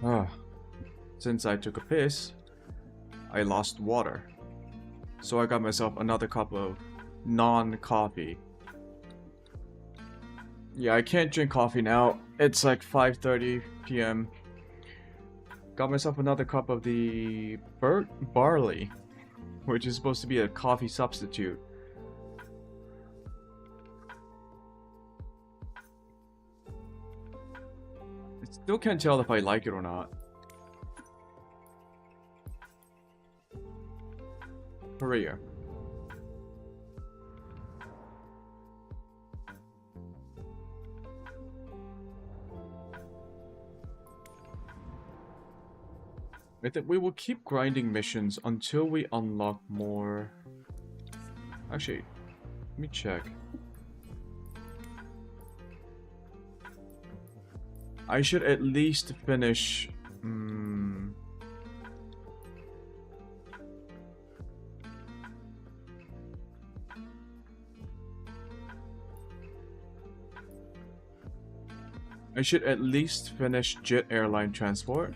Alright. Since I took a piss, I lost water. So I got myself another cup of non-coffee. Yeah, I can't drink coffee now. It's like 5:30 p.m. Got myself another cup of the barley, which is supposed to be a coffee substitute. I still can't tell if I like it or not. Korea. I think we will keep grinding missions until we unlock more. Actually, let me check. I should at least finish. I should at least finish jet airline transport.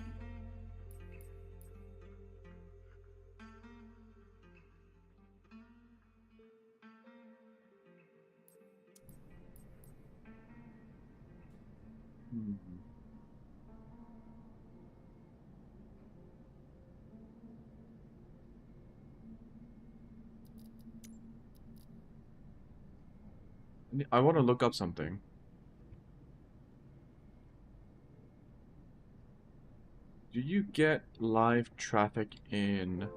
I want to look up something. Do you get live traffic in...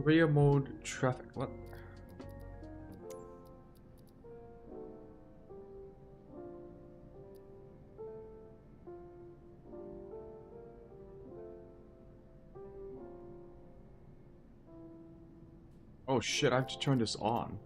Career mode traffic. What? Oh shit, I have to turn this on.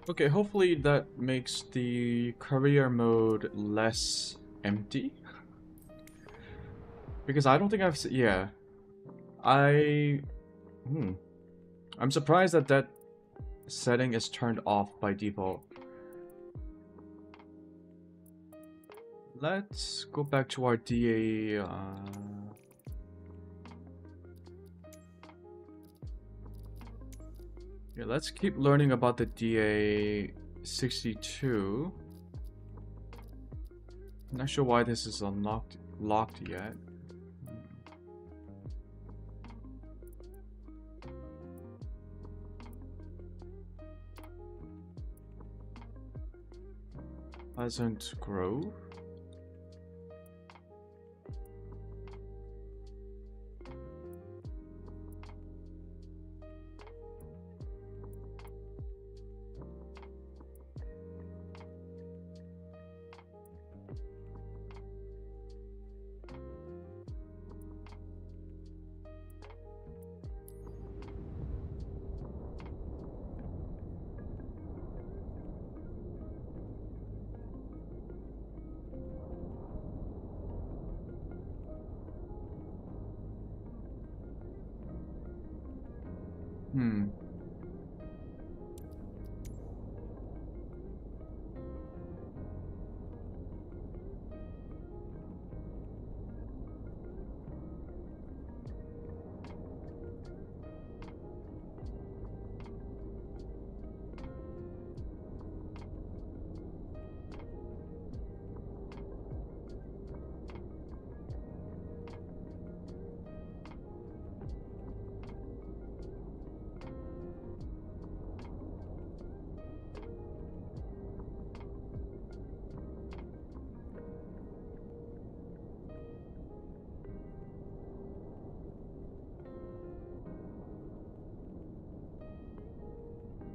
Okay, hopefully that makes the career mode less empty. Because I don't think I've... yeah. I'm surprised that that setting is turned off by default. Let's go back to our DA... Yeah, let's keep learning about the DA62. Not sure why this is locked yet. Pleasant Grove.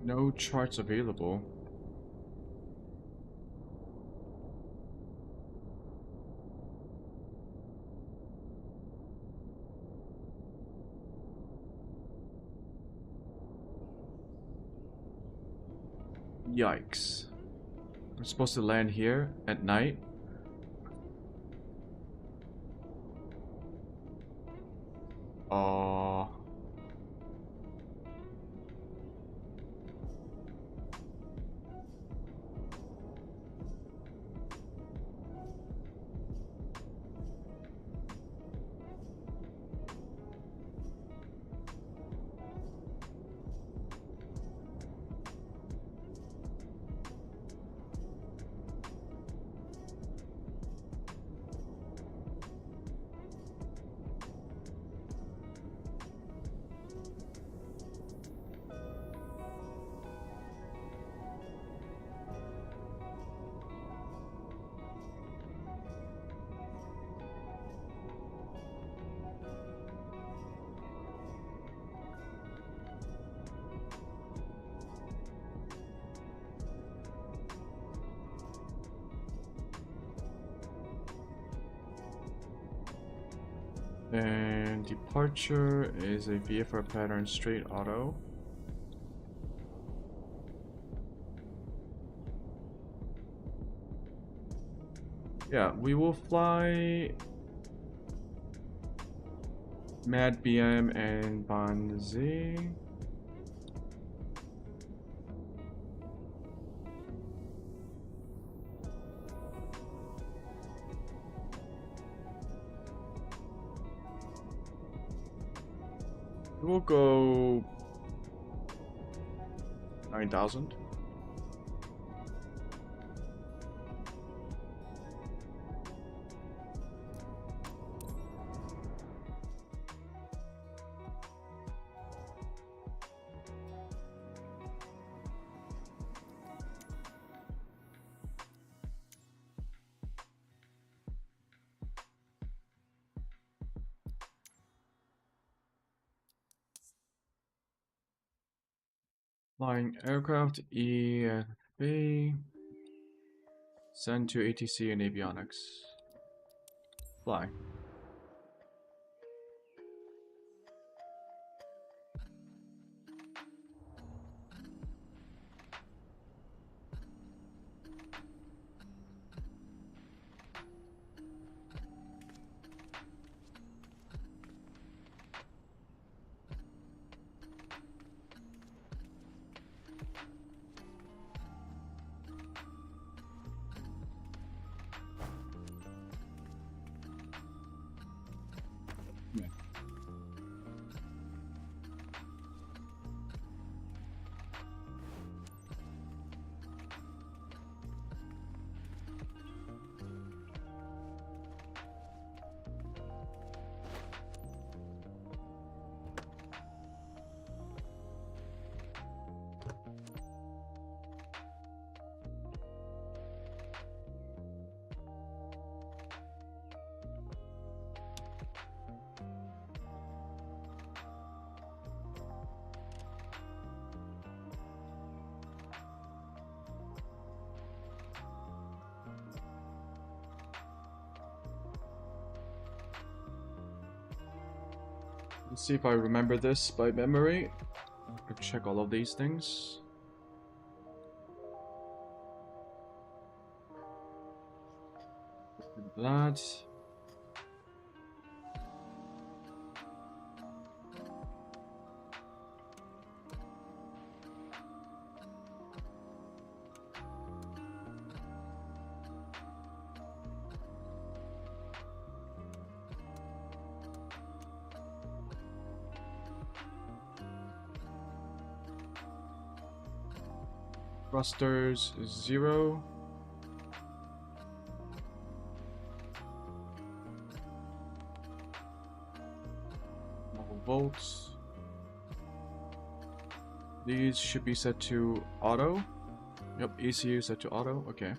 No charts available. Yikes. We're supposed to land here at night. And departure is a VFR pattern straight auto. Yeah, we will fly Mad BM and Banzai. We'll go 9,000. Flying aircraft EFA. Send to ATC and avionics. Fly. Let's see if I remember this by memory. I'll check all of these things. That. Thrusters is 0. Volts. These should be set to auto. Yep, ECU set to auto. Okay.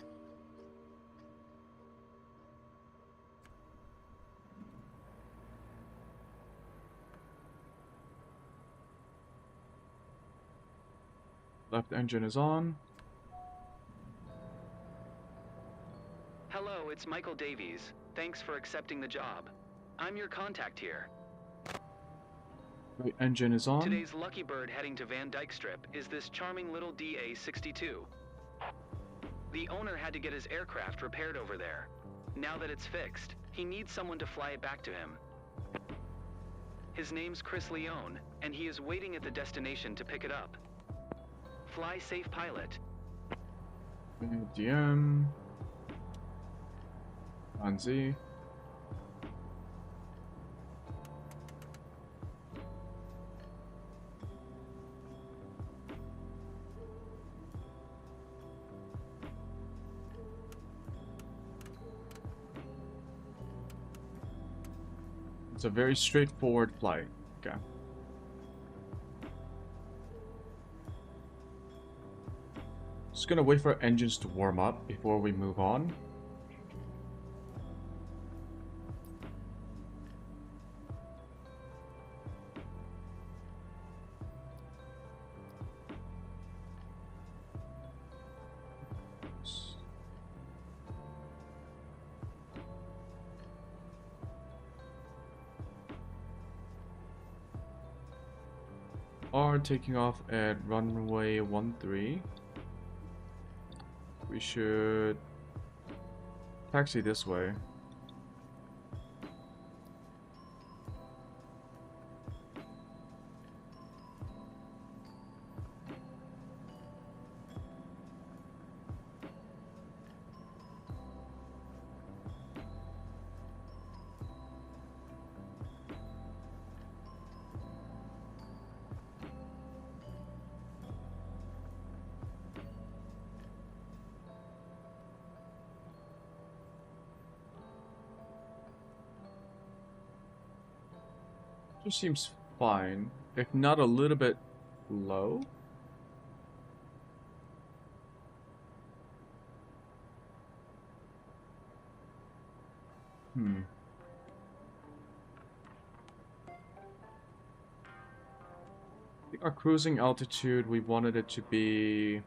Left engine is on. Hello, it's Michael Davies. Thanks for accepting the job. I'm your contact here. Right engine is on. Today's lucky bird heading to Van Dyke Strip is this charming little DA-62. The owner had to get his aircraft repaired over there. Now that it's fixed, he needs someone to fly it back to him. His name's Chris Leone, and he is waiting at the destination to pick it up. Fly safe, pilot. DM. On Z. It's a very straightforward flight. Okay. Just gonna wait for engines to warm up before we move on. Are taking off at runway 13. We should taxi this way. Just seems fine, if not a little bit low. I think our cruising altitude, we wanted it to be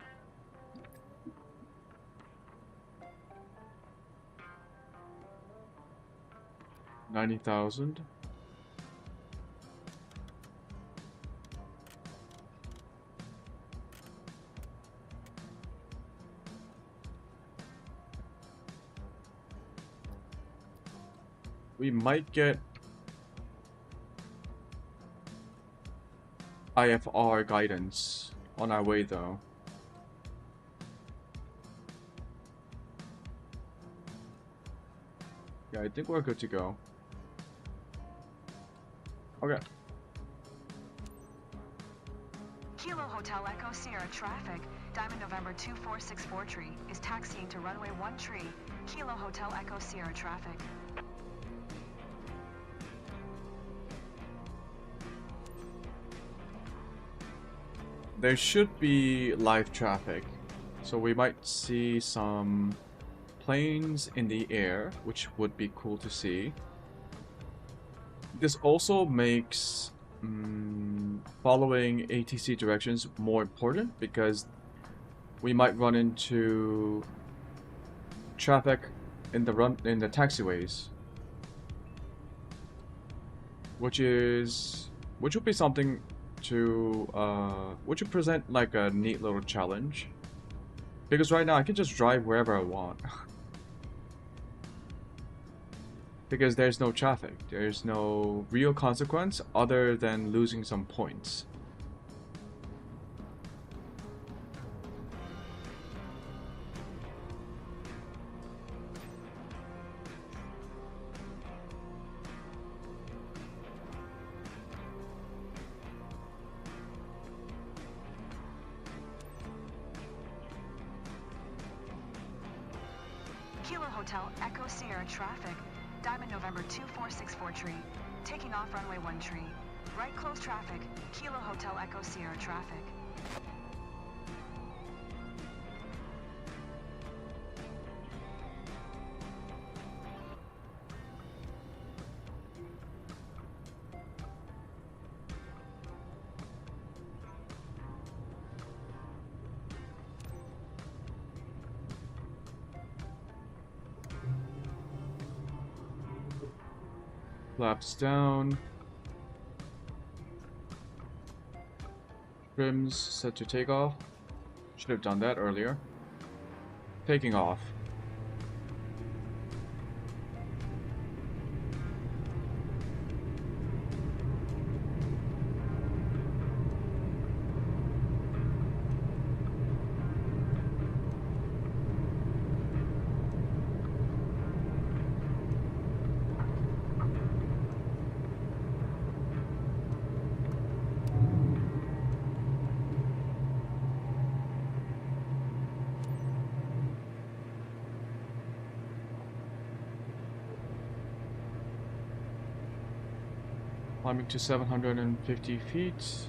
90,000. We might get IFR guidance on our way though. Yeah, I think we're good to go. Okay. Kilo Hotel Echo Sierra traffic, Diamond November 2464 tree is taxiing to runway 1 tree, Kilo Hotel Echo Sierra traffic. There should be live traffic, so we might see some planes in the air, which would be cool to see. This also makes following ATC directions more important because we might run into traffic in the taxiways, which is which would be something to, would you present like a neat little challenge? Because right now I can just drive wherever I want. Because there's no traffic, there's no real consequence other than losing some points. Kilo Hotel Echo Sierra traffic. Diamond November 2464 tree. Taking off runway 1 tree. Right close traffic. Kilo Hotel Echo Sierra traffic. Flaps down. Trims set to take off. Should have done that earlier. Taking off. Climbing to 750 feet.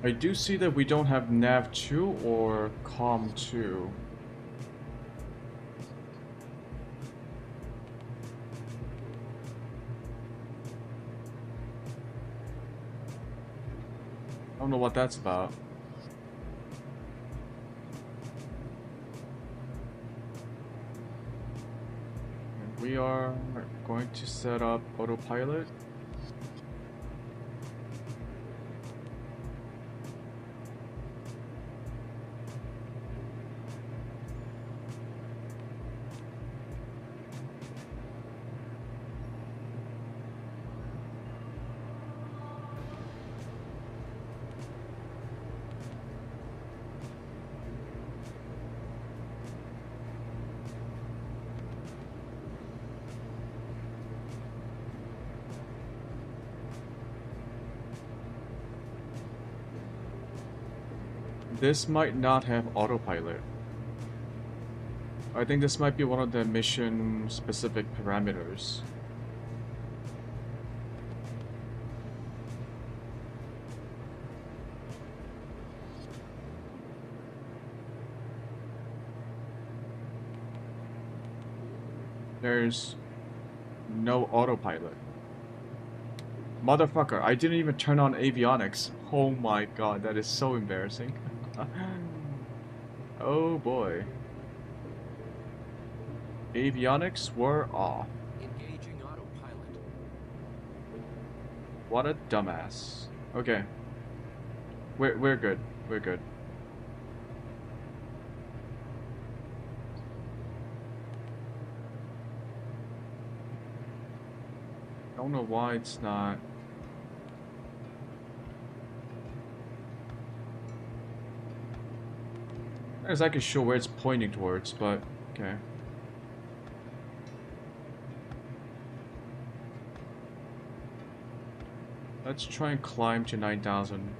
I do see that we don't have nav 2 or com 2. I don't know what that's about. And we are going to set up autopilot. This might not have autopilot. I think this might be one of the mission specific parameters. There's no autopilot. Motherfucker, I didn't even turn on avionics. Oh my god, that is so embarrassing. Oh boy. Avionics were off. Engaging autopilot. What a dumbass. Okay. We're good. We're good. don't know why it's not. Not exactly sure where it's pointing towards, but okay. Let's try and climb to 9,000.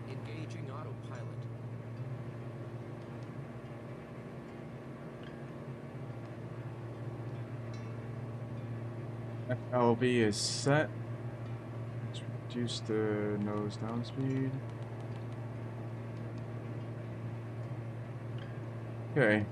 Engaging autopilot. FLV is set. Let's reduce the nose down speed. Okay.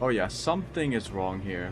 Oh yeah, something is wrong here.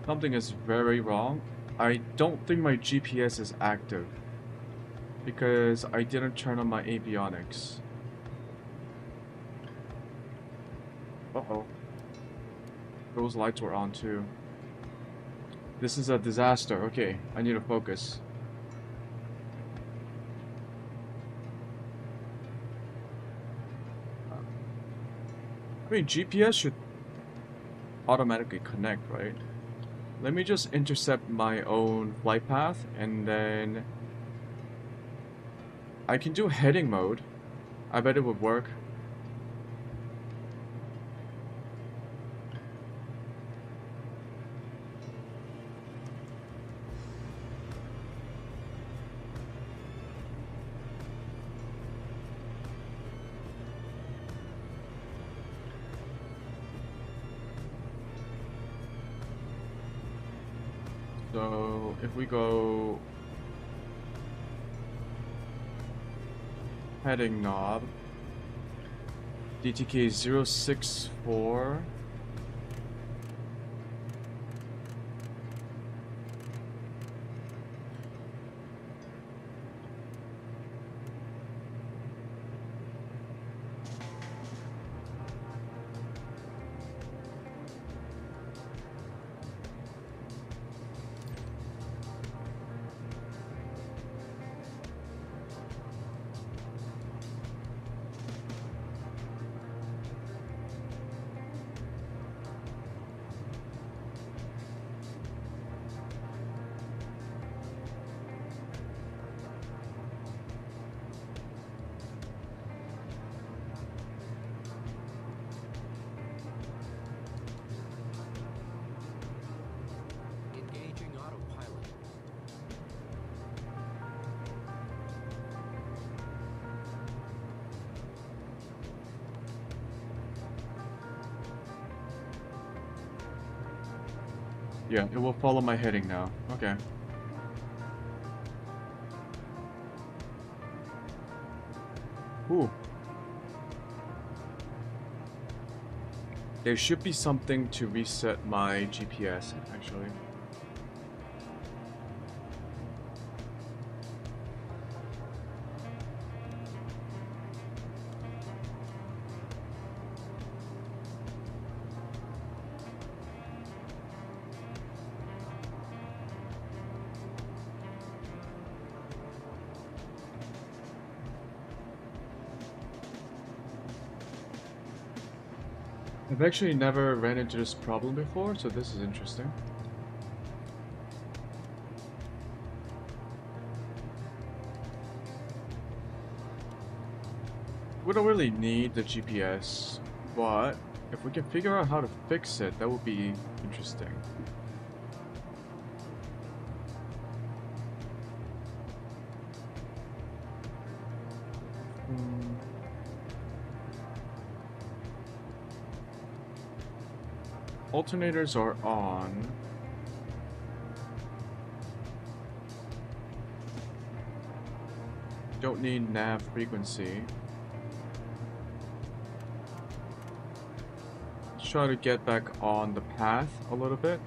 Something is very wrong. I don't think my GPS is active because I didn't turn on my avionics. Uh-oh. Those lights were on too. This is a disaster. Okay, I need to focus. I mean, GPS should automatically connect, right? Let me just intercept my own flight path, and then I can do heading mode. I bet it would work. So if we go heading knob, DTK 064. Engaging autopilot. Yeah, it will follow my heading now. Okay. Ooh. There should be something to reset my GPS, actually. I've actually never ran into this problem before, so this is interesting. We don't really need the GPS, but if we can figure out how to fix it, that would be interesting. Alternators are on. Don't need nav frequency. Let's try to get back on the path a little bit.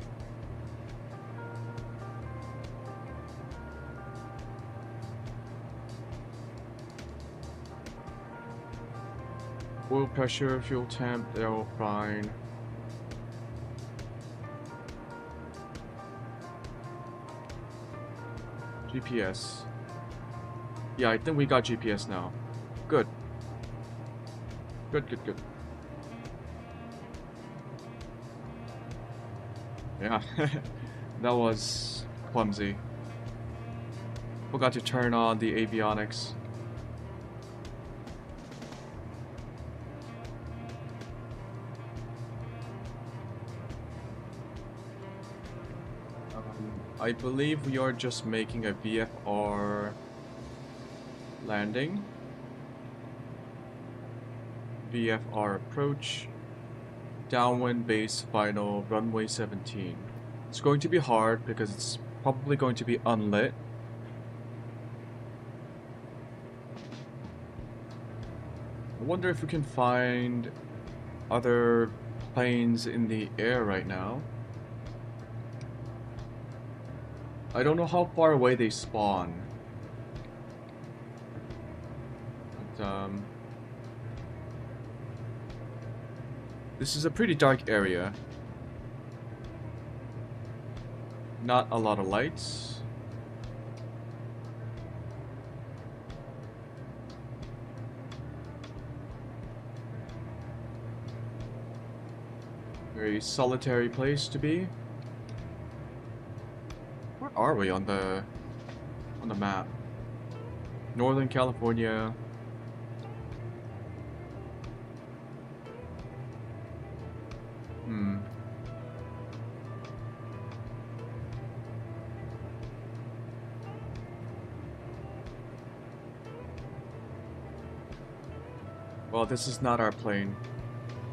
Oil pressure, fuel temp, they're all fine. GPS. Yeah, I think we got GPS now. Good. Good, good, good. Yeah, that was clumsy. Forgot to turn on the avionics. I believe we are just making a VFR landing. VFR approach. Downwind base final runway 17. It's going to be hard because it's probably going to be unlit. I wonder if we can find other planes in the air right now. I don't know how far away they spawn. But, this is a pretty dark area. Not a lot of lights. Very solitary place to be. Where are we on the map? Northern California. Well, this is not our plane.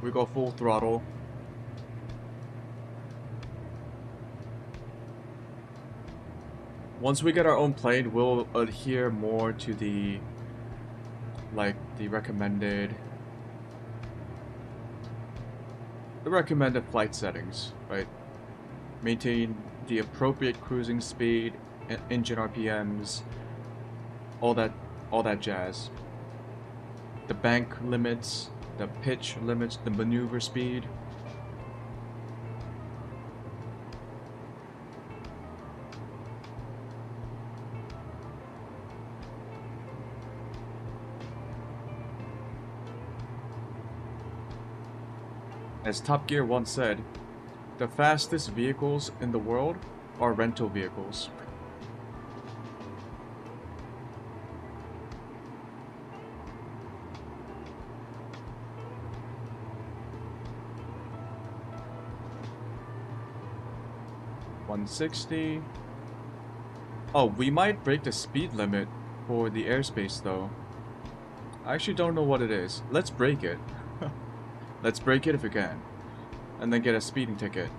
We go full throttle. Once we get our own plane, we'll adhere more to the recommended flight settings, right? Maintain the appropriate cruising speed, engine RPMs, all that jazz. The bank limits, the pitch limits, the maneuver speed. As Top Gear once said, the fastest vehicles in the world are rental vehicles. $160. Oh, we might break the speed limit for the airspace though. I actually don't know what it is. Let's break it. Let's break it if we can. And then get a speeding ticket.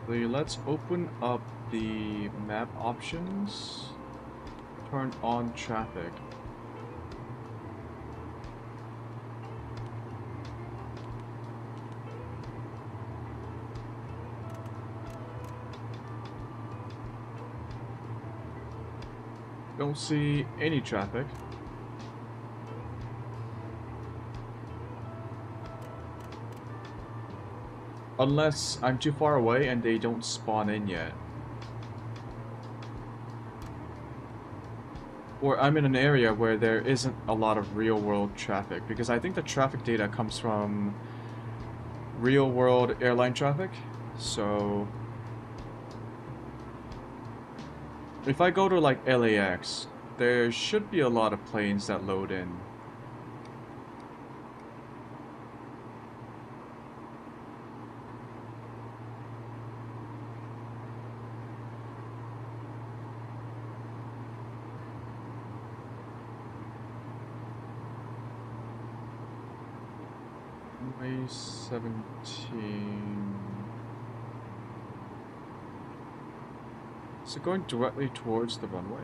Let's open up the map options. Turn on traffic. Don't see any traffic. Unless I'm too far away and they don't spawn in yet. Or I'm in an area where there isn't a lot of real-world traffic, because I think the traffic data comes from real-world airline traffic. So if I go to like LAX, There should be a lot of planes that load in. Runway 17. Is it going directly towards the runway?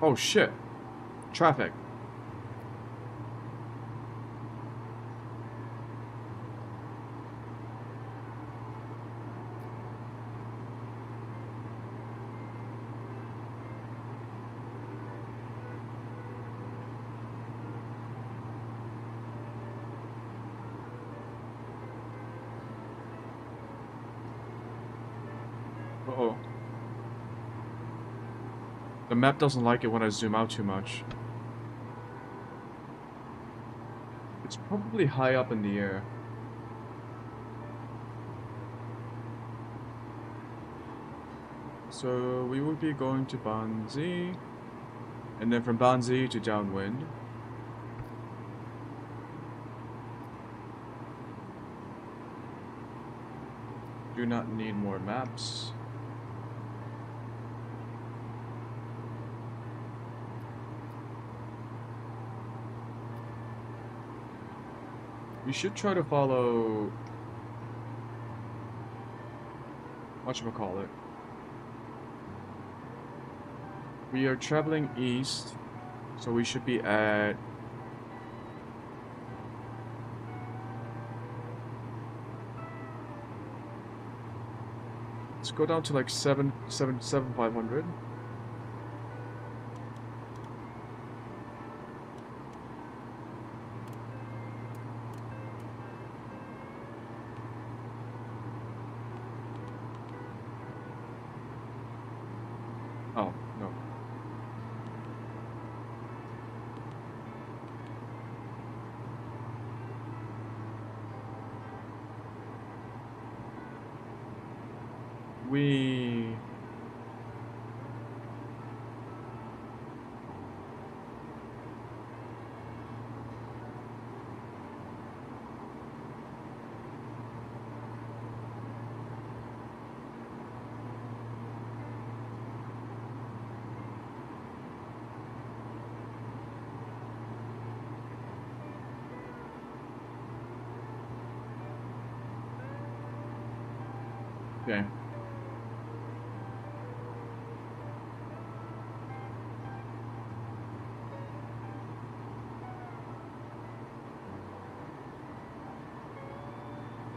Oh shit. Traffic. Uh-oh. The map doesn't like it when I zoom out too much. It's probably high up in the air. So we would be going to Banzi, and then from Banzi to downwind. Do not need more maps. We should try to follow whatchamacallit. We are traveling east, so we should be at let's go down to like 7,500. Oh, no. We... Okay.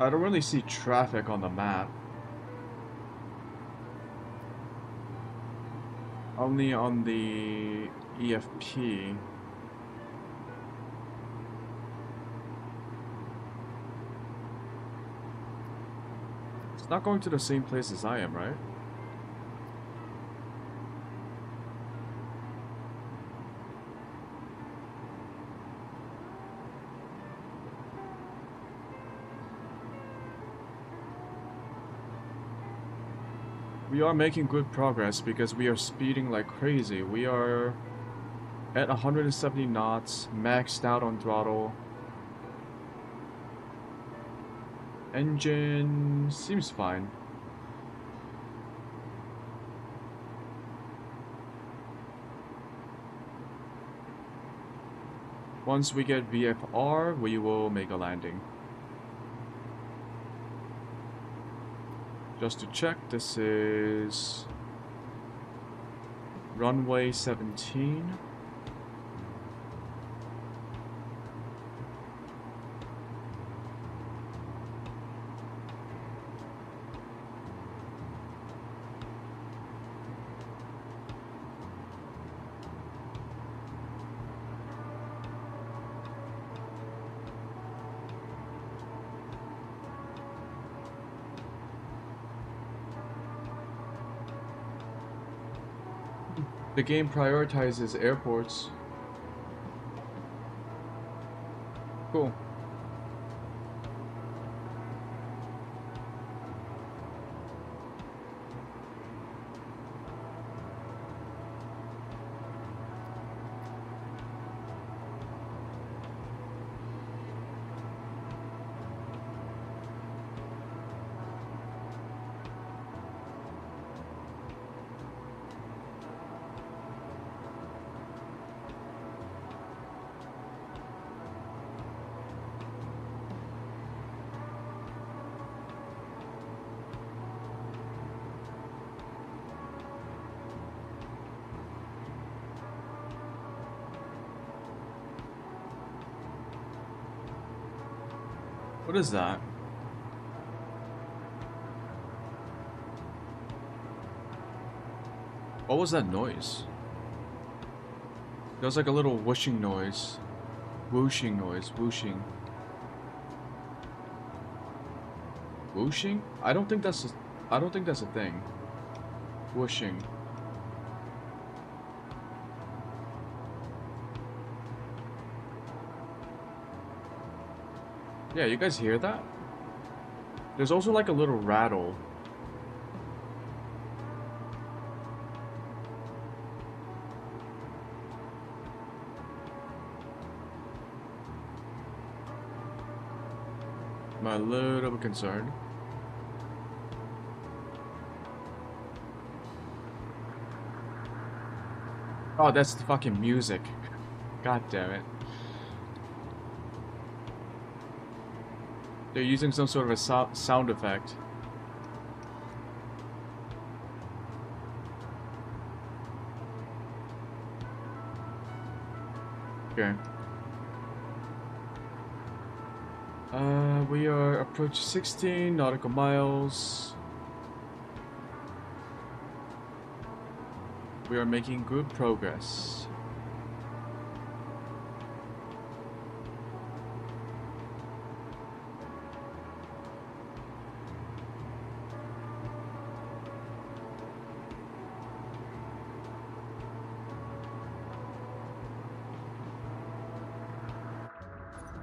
I don't really see traffic on the map. Only on the EFP. It's not going to the same place as I am, right? We are making good progress because we are speeding like crazy. We are at 170 knots, maxed out on throttle. Engine seems fine. Once we get VFR, we will make a landing. Just to check, this is runway 17. The game prioritizes airports. Cool. What is that? What was that noise? There was like a little whooshing noise. Whooshing noise. Whooshing. Whooshing? I don't think that's a thing. Whooshing. Yeah, you guys hear that? There's also like a little rattle. I'm a little bit concerned. Oh, that's the fucking music. God damn it. They're using some sort of a sound effect. Okay. We are approaching 16 nautical miles. We are making good progress.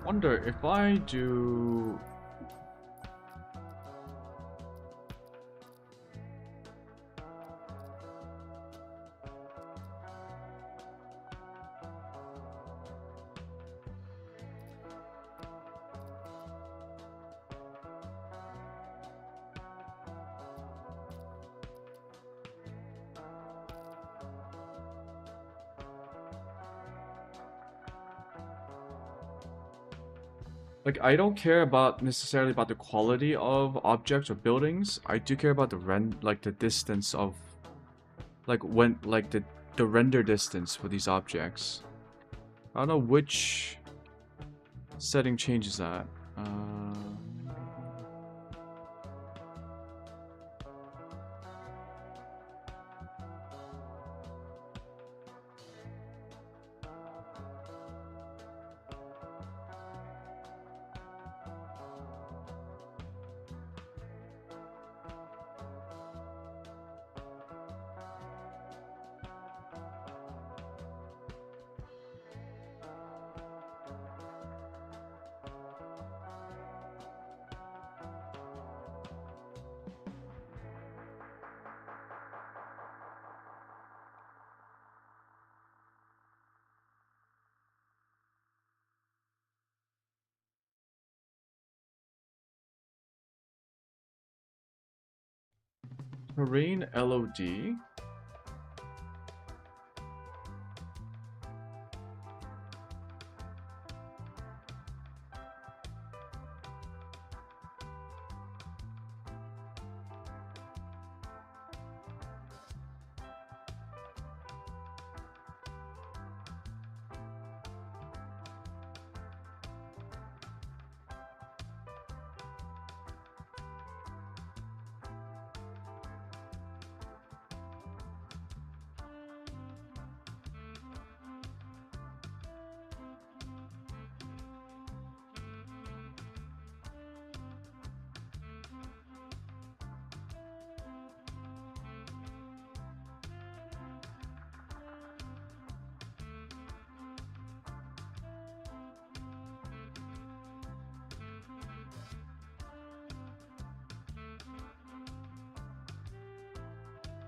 Wonder if I do... Like, I don't care necessarily about the quality of objects or buildings. I do care about the distance of, the render distance for these objects. I don't know which setting changes that. Terrain LOD.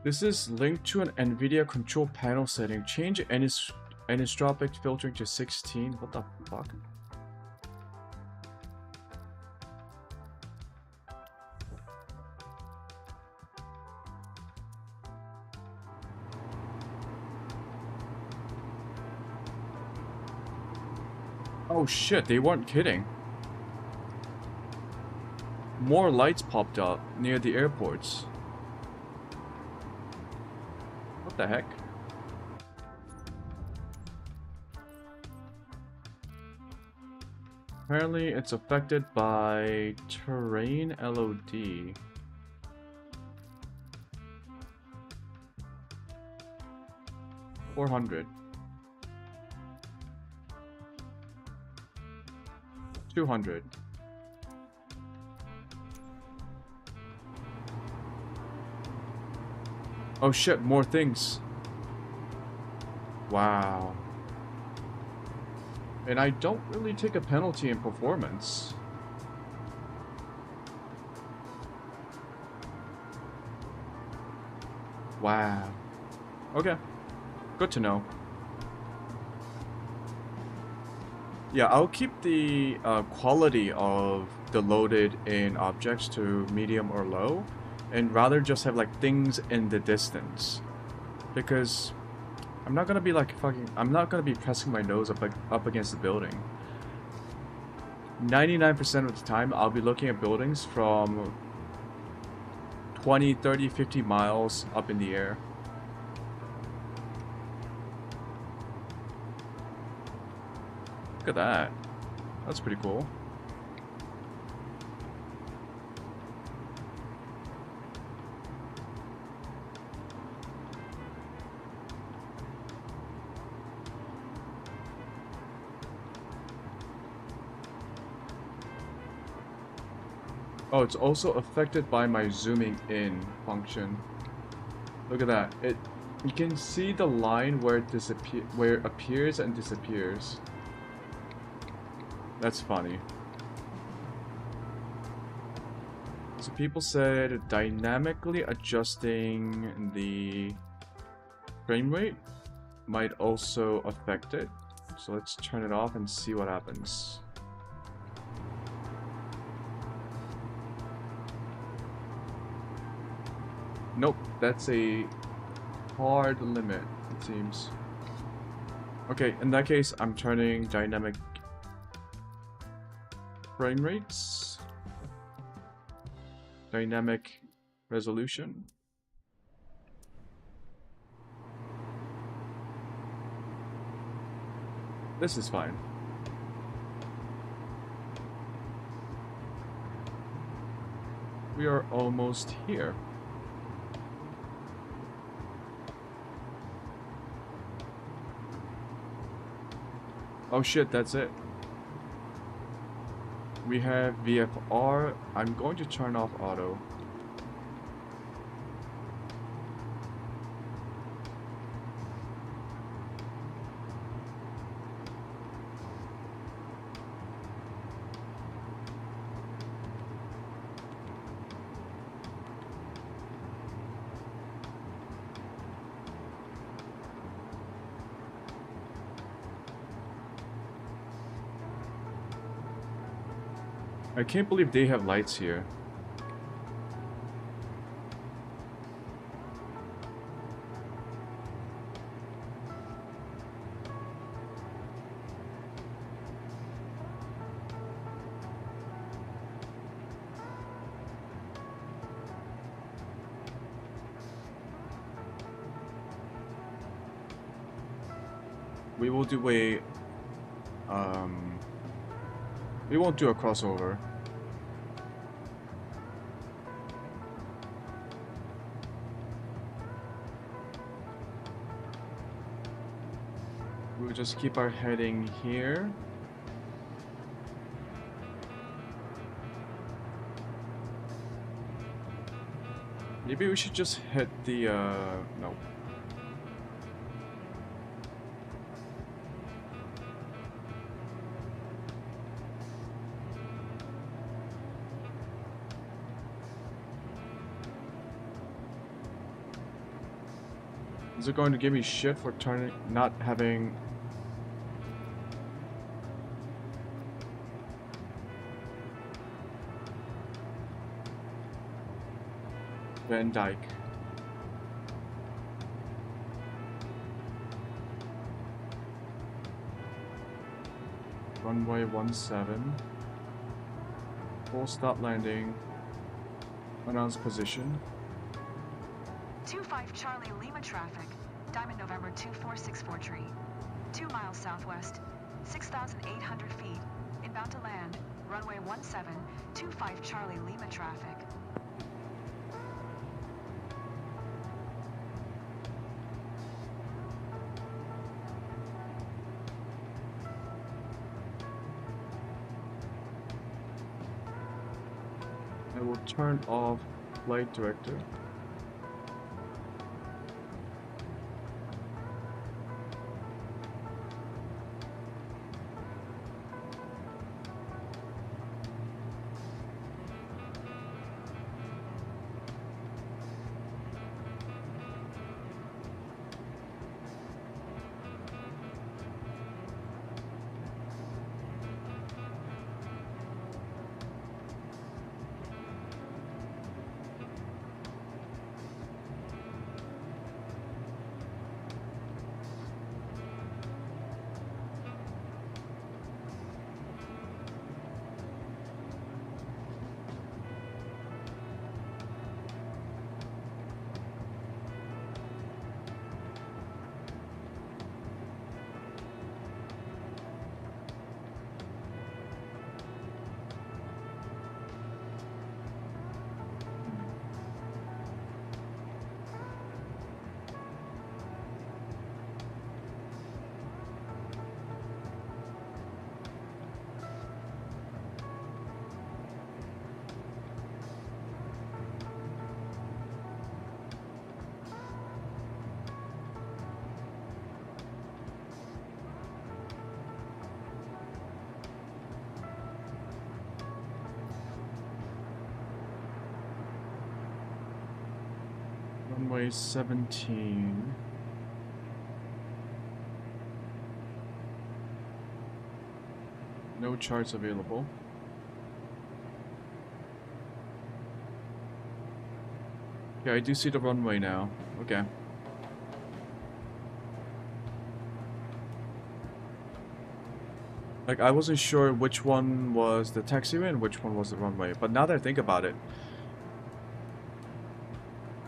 This is linked to an NVIDIA control panel setting. Change anisotropic filtering to 16. What the fuck? Oh shit, they weren't kidding. More lights popped up near the airports. What the heck? Apparently it's affected by terrain LOD. $400. 200. Oh shit, more things. Wow. And I don't really take a penalty in performance. Wow. Okay. Good to know. Yeah, I'll keep the quality of the loaded in objects to medium or low, and rather just have like things in the distance, because I'm not gonna be like I'm not gonna be pressing my nose up against the building. 99% of the time, I'll be looking at buildings from 20, 30, 50 miles up in the air. Look at that. That's pretty cool. Oh, it's also affected by my zooming in function. Look at that. You can see the line where it appears and disappears. That's funny. So people said dynamically adjusting the frame rate might also affect it. So let's turn it off and see what happens. Nope, that's a hard limit, it seems. Okay, in that case, I'm turning dynamic frame rates, dynamic resolution. This is fine. We are almost here. Oh shit, that's it. We have VFR. I'm going to turn off auto. I can't believe they have lights here. We will do a we won't do a crossover. We'll just keep our heading here. Maybe we should just hit the no. Is it going to give me shit for not having... Van Dyke. Runway 17. Full stop landing. Announced position. 25 Charlie Lima traffic. Diamond November 2464 tree. 2 miles southwest. 6,800 feet. Inbound to land. Runway 17. 25 Charlie Lima traffic. I will turn off flight director. Runway 17. No charts available. Okay, I do see the runway now. Okay. Like, I wasn't sure which one was the taxiway and which one was the runway, but now that I think about it,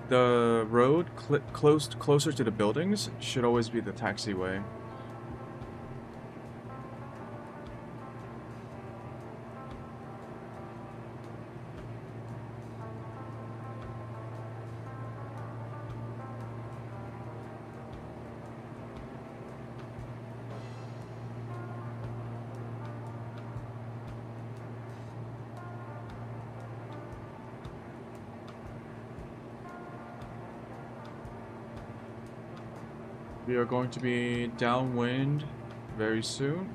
the road closer to the buildings should always be the taxiway. We are going to be downwind very soon.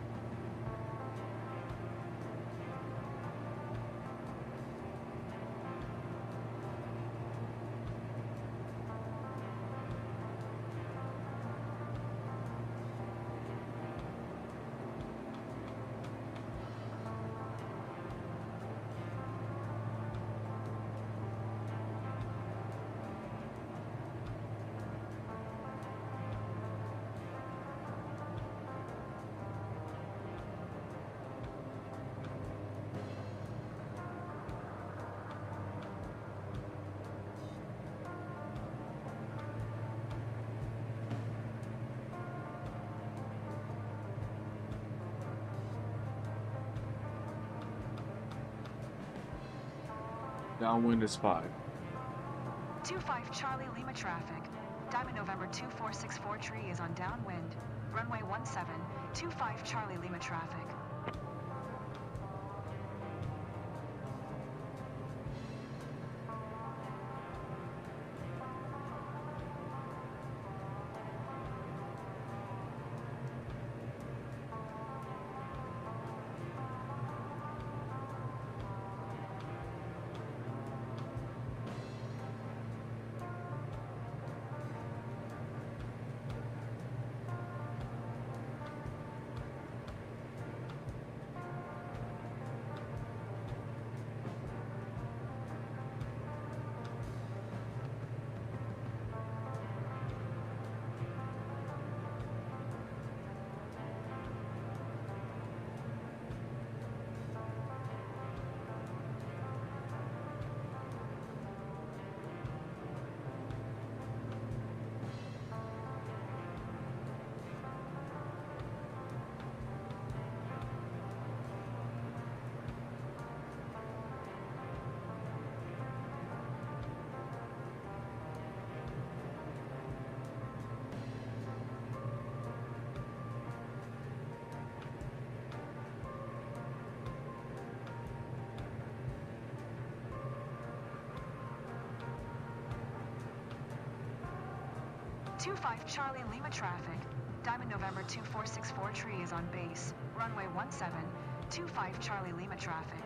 Downwind is 5. 25 Charlie Lima traffic. Diamond November 2464 tree is on downwind. Runway 17. 25 Charlie Lima traffic. 25 Charlie Lima traffic. Diamond November 2464 tree is on base. Runway 17, 25 Charlie Lima traffic.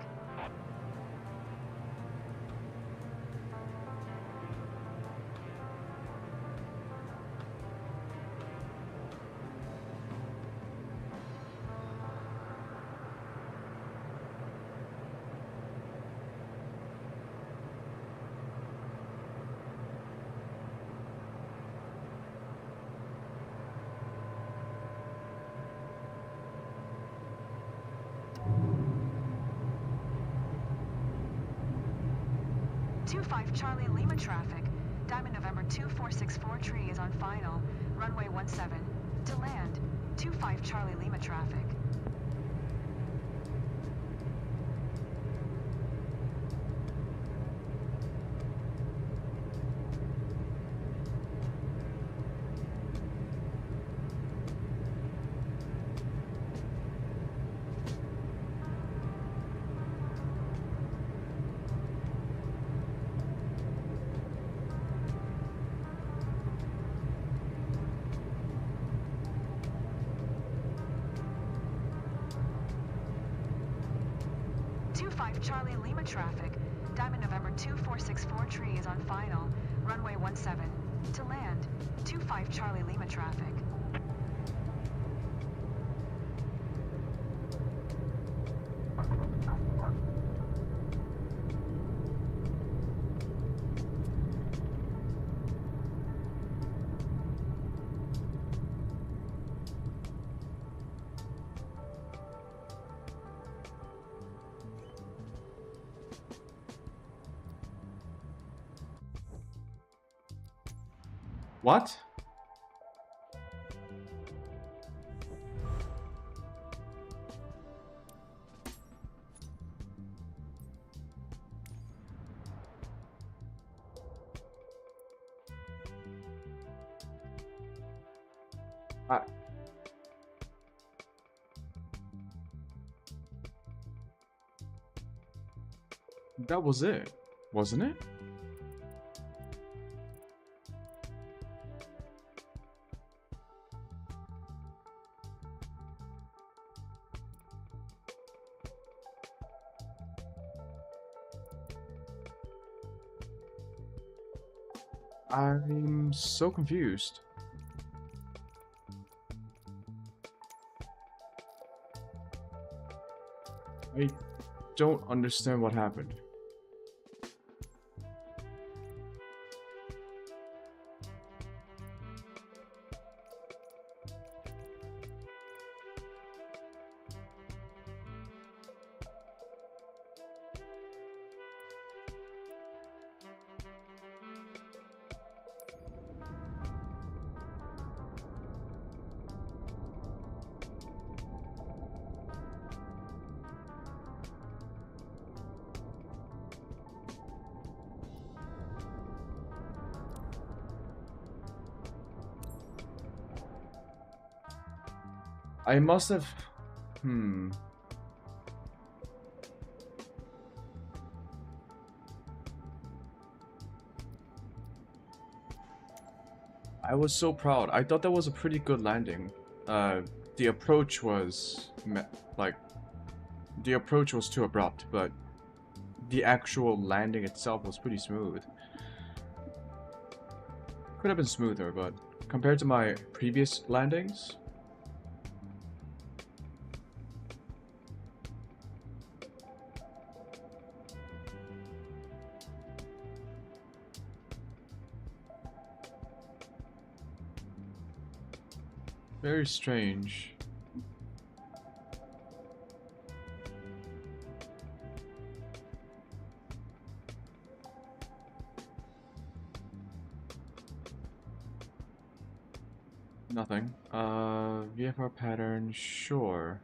Charlie Lima traffic. Diamond November 2464 tree is on final. Runway 17 to land. 25 Charlie Lima traffic. Charlie Lima traffic. Diamond November 2464 tree is on final. Runway 17 to land. 25 Charlie Lima traffic. What? That was it, wasn't it? I'm so confused. I don't understand what happened. I must have... I was so proud. I thought that was a pretty good landing. The approach was... the approach was too abrupt, but the actual landing itself was pretty smooth. Could have been smoother, but compared to my previous landings... Very strange. Nothing. VFR pattern, sure.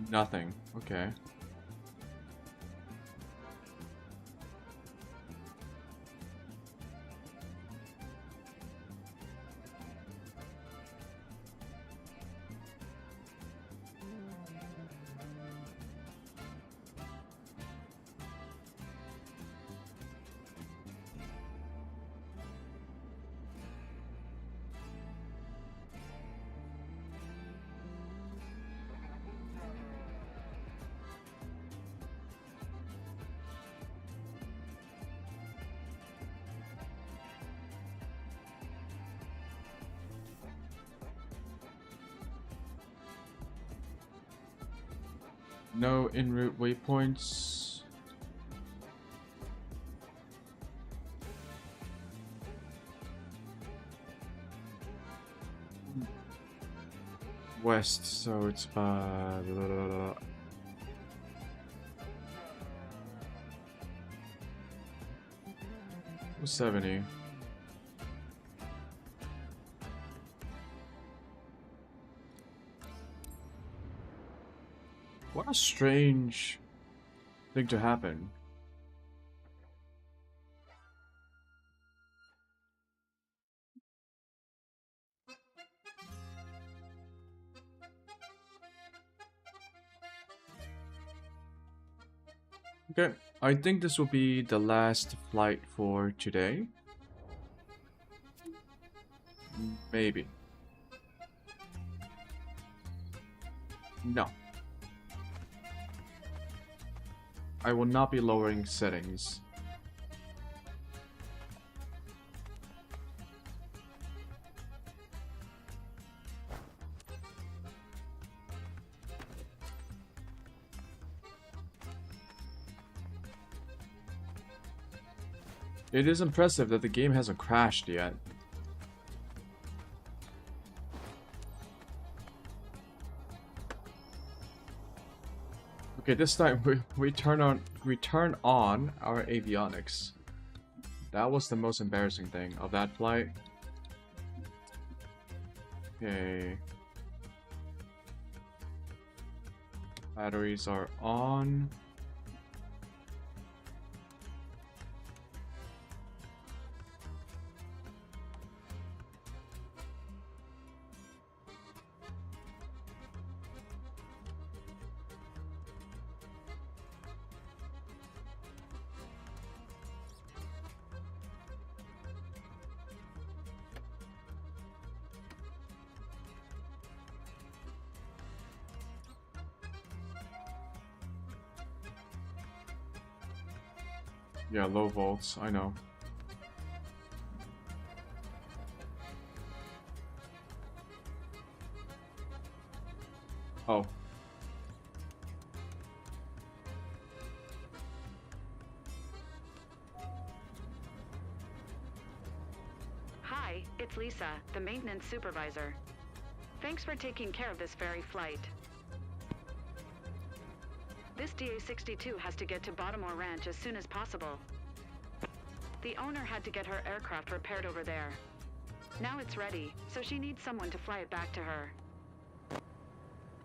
Nothing. Okay. No en route waypoints. West, so it's 70. What a strange thing to happen. Okay, I think this will be the last flight for today. Maybe. No. I will not be lowering settings. It is impressive that the game hasn't crashed yet. Okay, this time we turn on our avionics. That was the most embarrassing thing of that flight. Okay. Batteries are on. Yeah, low volts, I know. Oh. Hi, it's Lisa, the maintenance supervisor. Thanks for taking care of this ferry flight. This DA-62 has to get to Baltimore Ranch as soon as possible. The owner had to get her aircraft repaired over there. Now it's ready, so she needs someone to fly it back to her.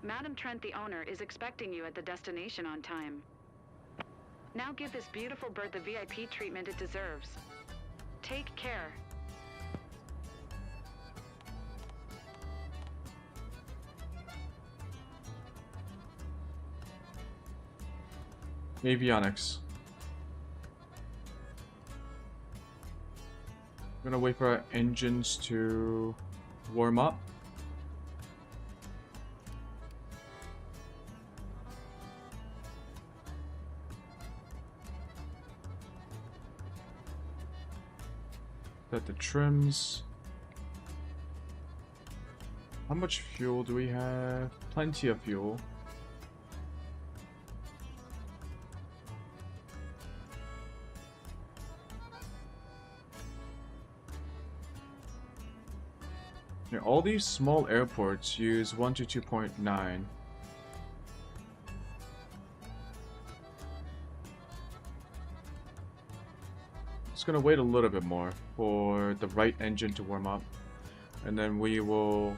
Madam Trent, the owner, is expecting you at the destination on time. Now give this beautiful bird the VIP treatment it deserves. Take care. Avionics. I'm gonna wait for our engines to warm up. Set the trims. How much fuel do we have? Plenty of fuel. All these small airports use 1 to 2.9. Just gonna wait a little bit more for the right engine to warm up, and then we will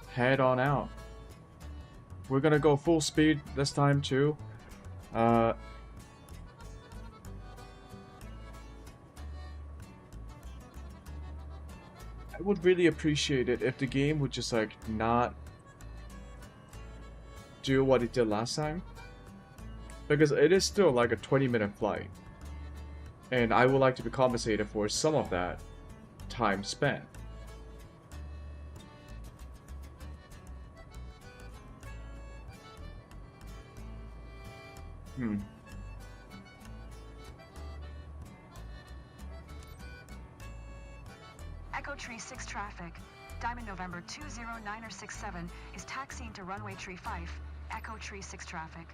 head on out. We're gonna go full speed this time too. I would really appreciate it if the game would just like not do what it did last time. Because it is still like a 20-minute flight. And I would like to be compensated for some of that time spent. Echo Tree 6 traffic. Diamond November 20967 is taxiing to runway Tree 5. Echo Tree 6 traffic.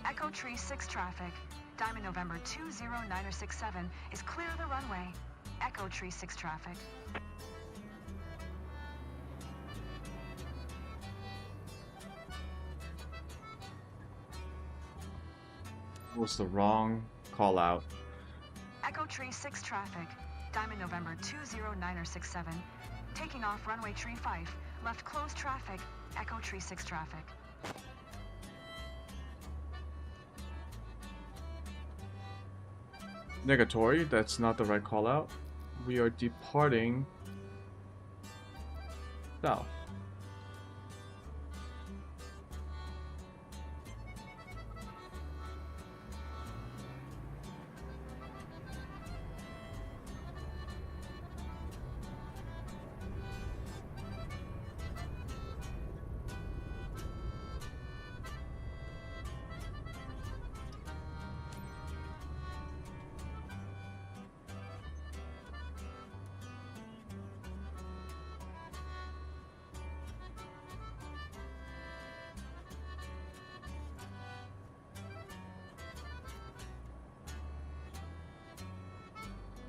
Echo Tree 6 traffic. Diamond November 20967 is clear of the runway. Echo Tree 6 traffic. Was the wrong call out. Echo Tree 6 traffic. Diamond November 20967. Taking off runway Tree 5. Left closed traffic. Echo Tree 6 traffic. Negatory, that's not the right call out. We are departing south.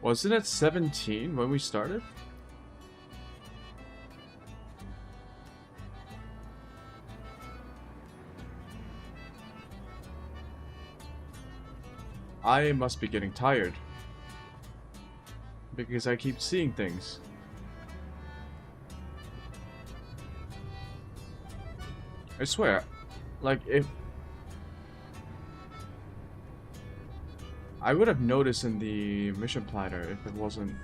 Wasn't it 17 when we started? I must be getting tired. Because I keep seeing things. I swear, like if... I would have noticed in the mission planner if it wasn't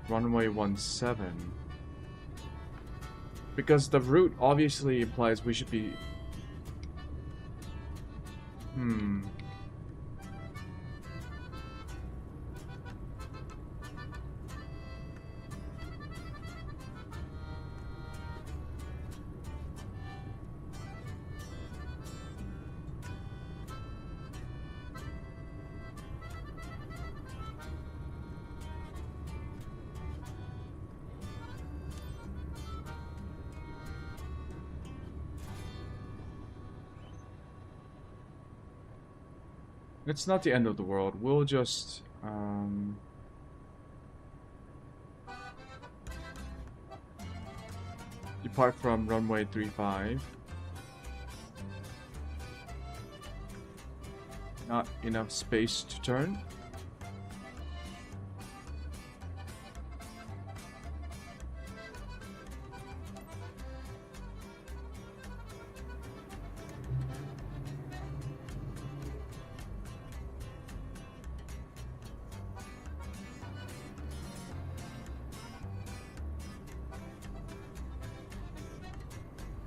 runway 17. Because the route obviously implies we should be... It's not the end of the world. We'll just depart from runway 35. Not enough space to turn.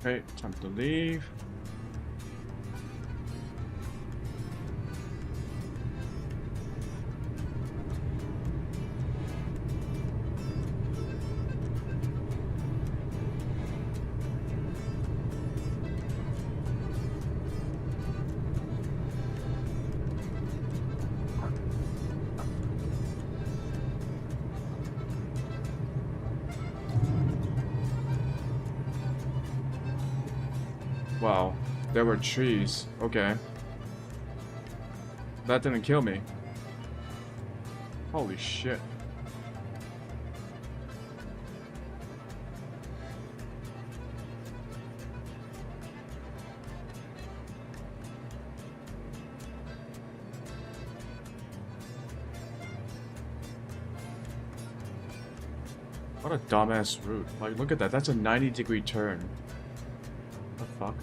Okay, time to leave. Wow, there were trees. Okay. That didn't kill me. Holy shit. What a dumbass route. Like, look at that. That's a 90-degree turn. What the fuck?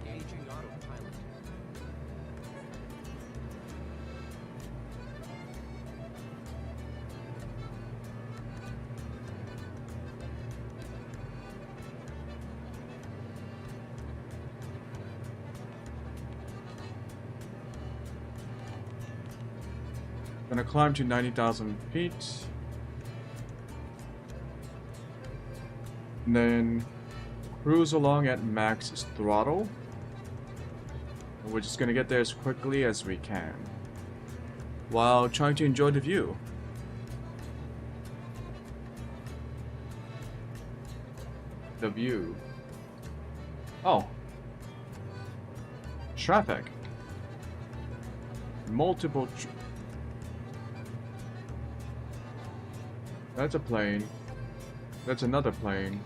Engaging autopilot. Gonna climb to 90,000 feet. And then cruise along at max throttle. We're just gonna get there as quickly as we can, while trying to enjoy the view. The view. Oh. Traffic. Multiple That's a plane. That's another plane.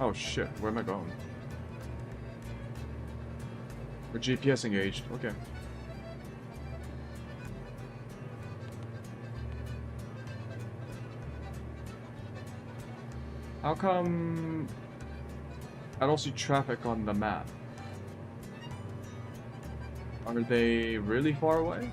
Oh shit, where am I going? The GPS engaged, okay. How come I don't see traffic on the map? Are they really far away?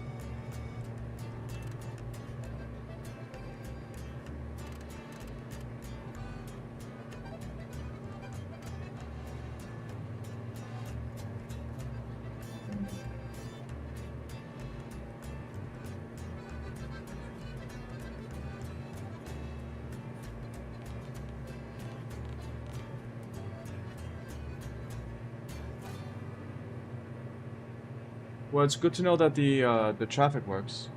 Well, it's good to know that the traffic works.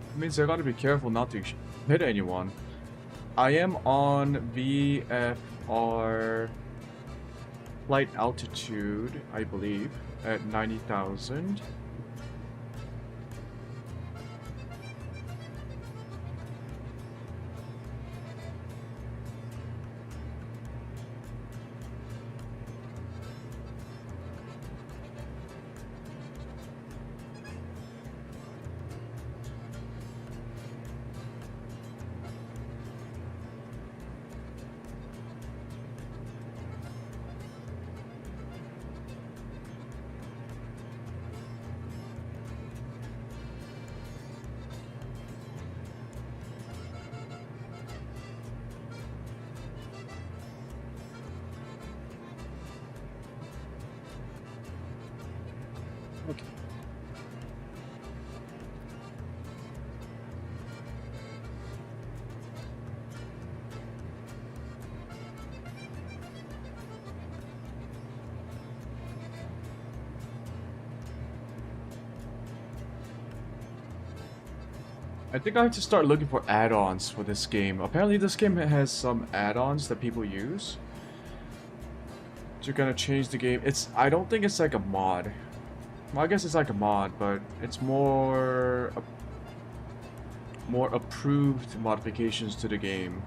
It means I gotta be careful not to hit anyone. I am on VFR flight altitude, I believe, at 90,000. Okay. I think I have to start looking for add-ons for this game. Apparently this game has some add-ons that people use to kind of change the game. I don't think it's like a mod. Well, I guess it's like a mod, but it's more approved modifications to the game.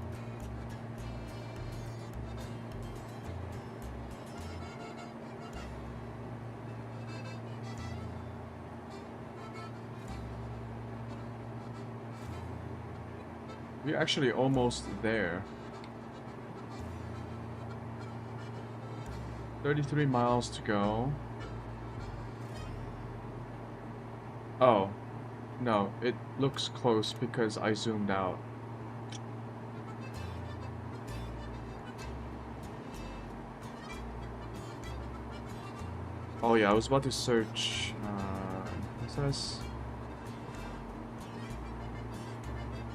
We're actually almost there. 33 miles to go. Oh, no, it looks close because I zoomed out. Oh yeah, I was about to search, it says...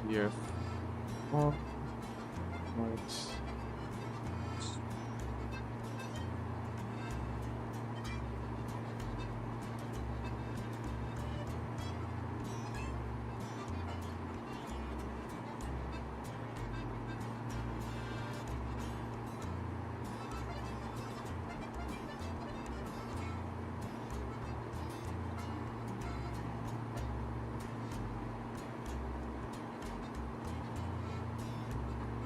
Yeah. Well, right.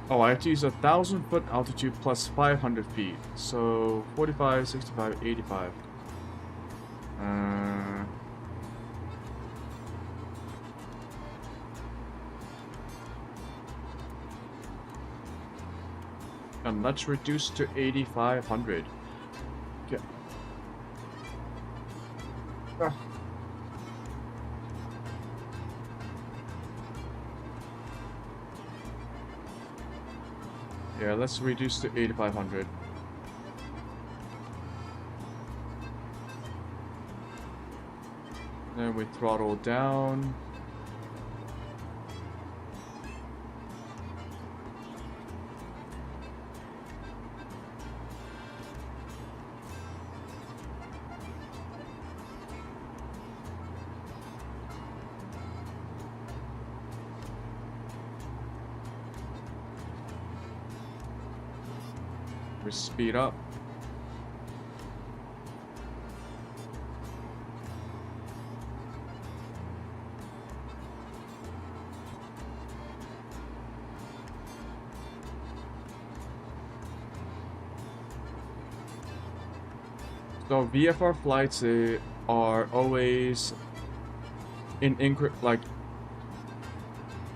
Oh, I have to use 1,000-foot altitude plus 500 feet. So 45, 65, 85. And let's reduce to 8,500. Okay. Ah. Yeah, let's reduce to 8,500. Then we throttle down. We speed up. So VFR flights are always in like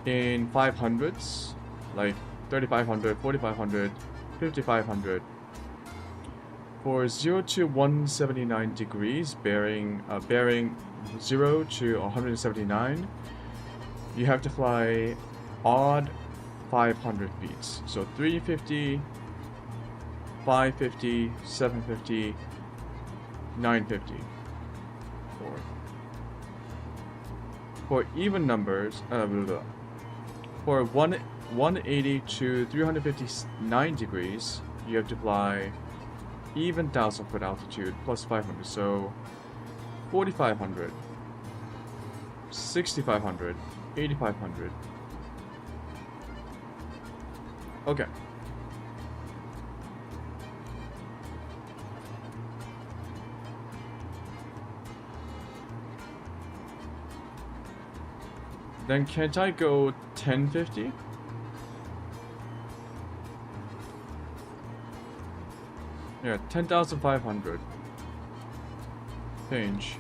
in 500s, like 3,500, 4,500, 5,500. For 0 to 179 degrees, bearing 0 to 179, you have to fly odd 500 feet. So 350, 550, 750, 950. For even numbers, for 180 to 359 degrees, you have to fly even 1,000-foot altitude plus 500. So 4,500, 6,500, 8,500. Okay. Then can't I go 1050? Yeah, 10,500. Change.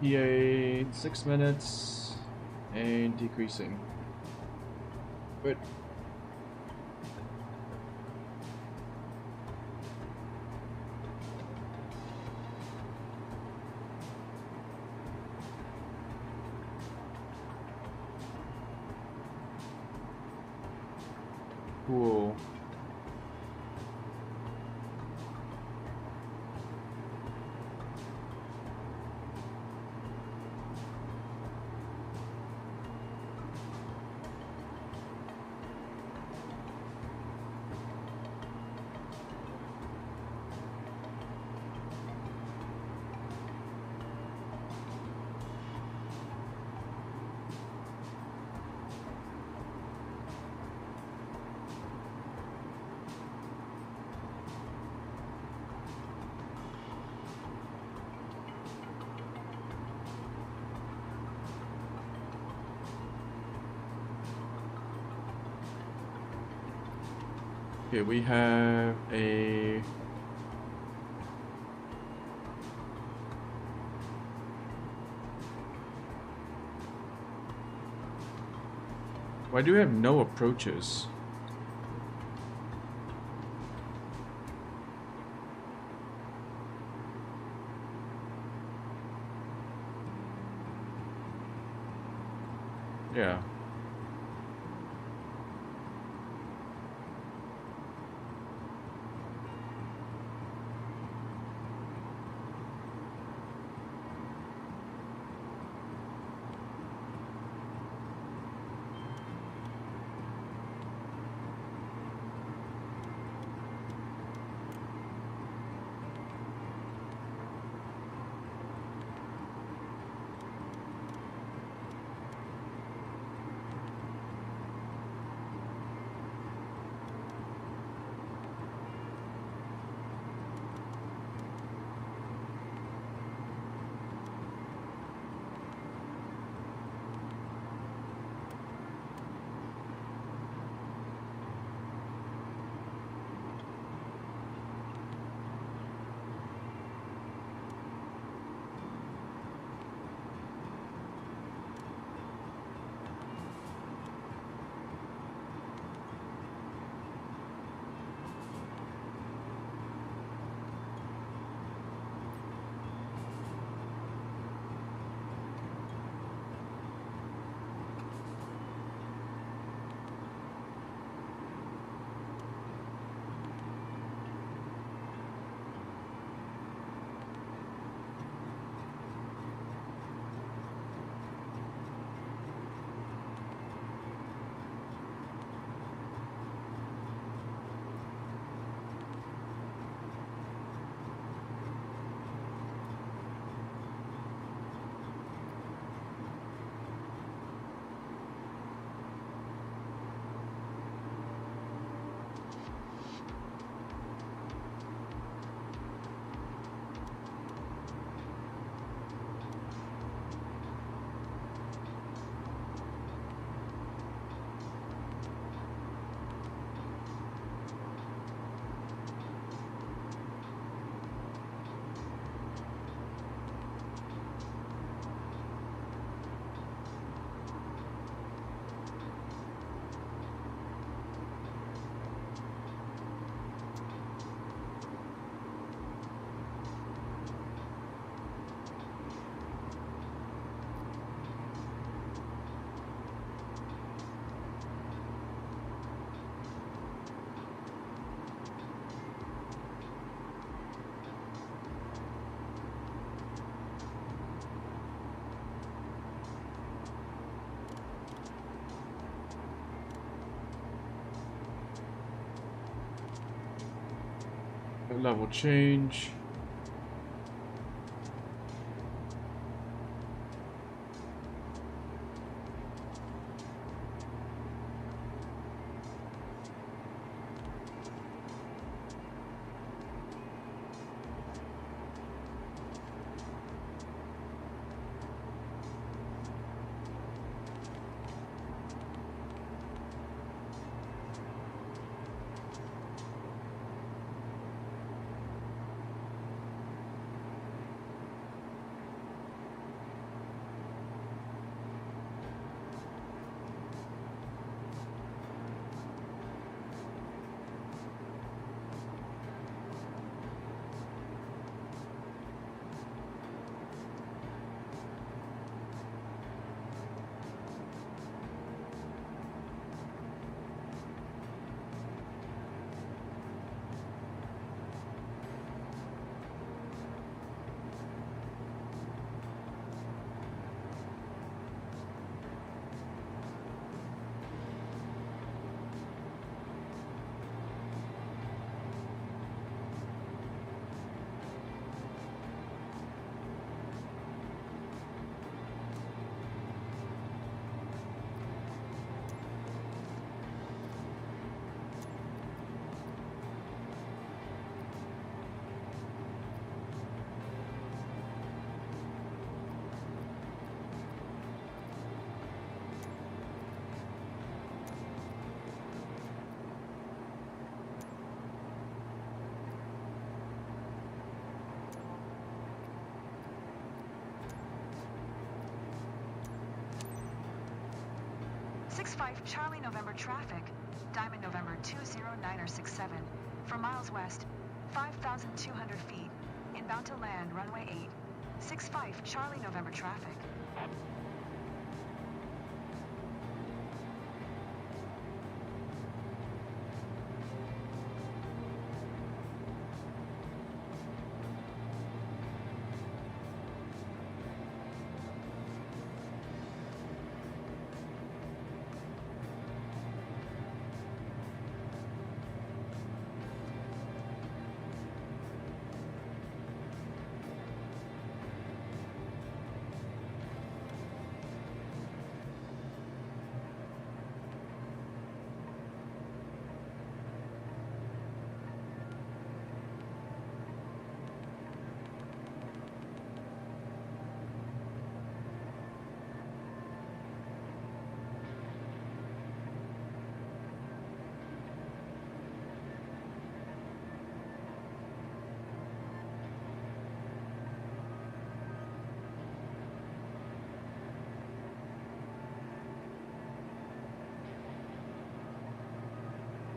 ETA 6 minutes and decreasing. Good. Cool. Okay, we have a why do we have no approaches? Yeah. Level change. 65 Charlie November traffic, Diamond November 20967, for miles west, 5,200 feet, inbound to land, runway 8. 65 Charlie November traffic.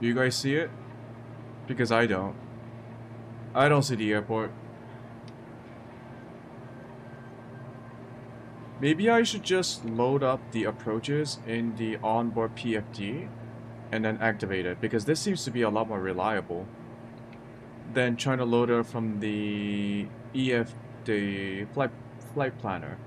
Do you guys see it? Because I don't. I don't see the airport. Maybe I should just load up the approaches in the onboard PFD and then activate it, because this seems to be a lot more reliable than trying to load it from the the flight planner.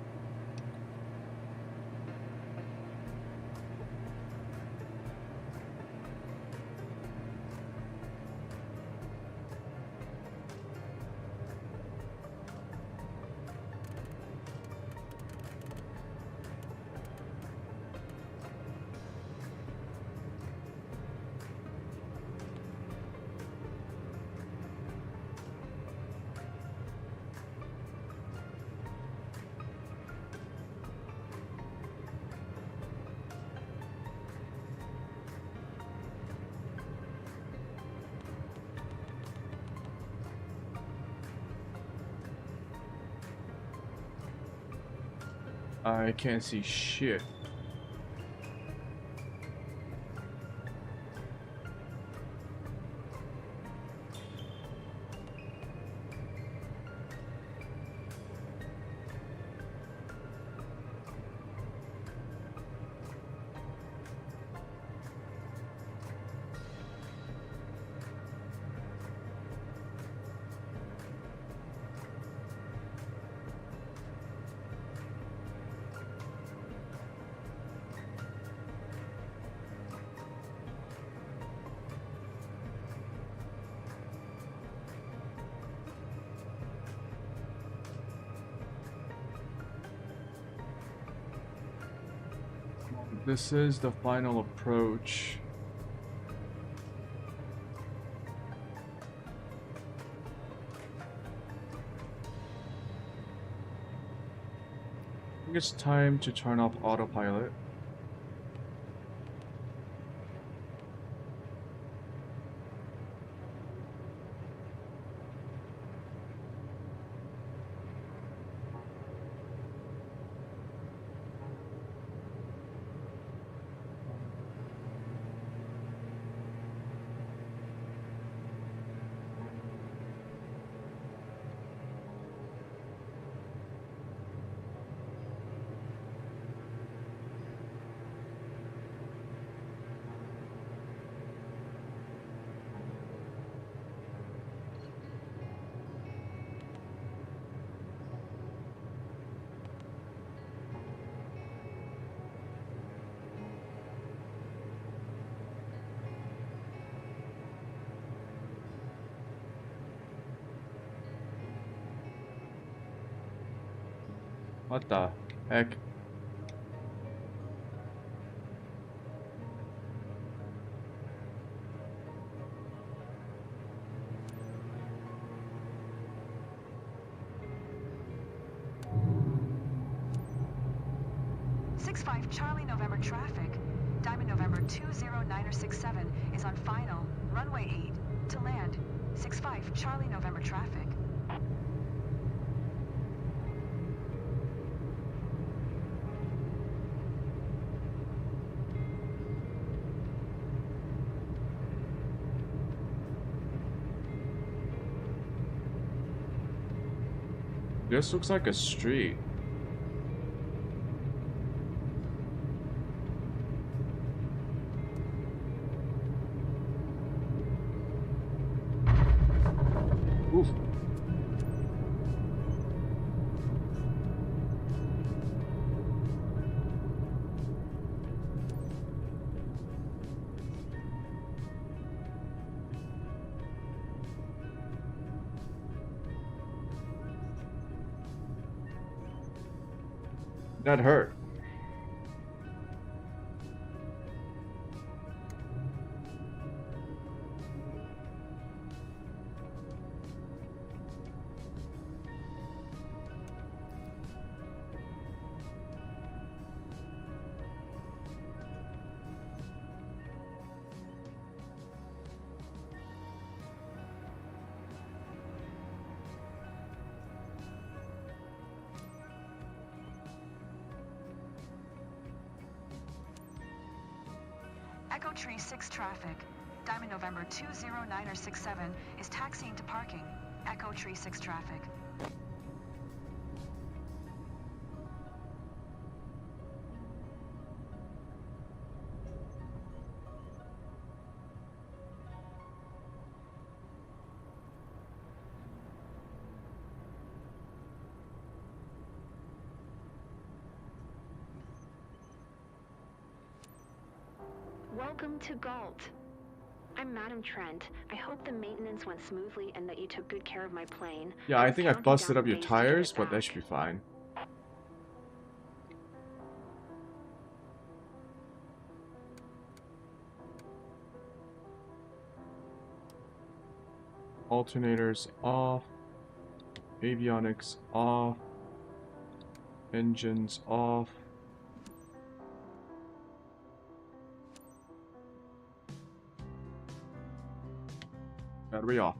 I can't see shit. This is the final approach. I think it's time to turn off autopilot. What the heck? Charlie November traffic, Diamond November 20967 is on final, runway 8, to land. 65 Charlie November traffic. This looks like a street. Oof. That hurt. Echo Tree 6 traffic. Diamond November 20967 is taxiing to parking. Echo Tree 6 traffic. Welcome to Galt. I'm Madam Trent. I hope the maintenance went smoothly and that you took good care of my plane. Yeah, I think I counting busted down up your days to get tires, it but that back. should be fine. Alternators off. Avionics off. Engines off. Battery off.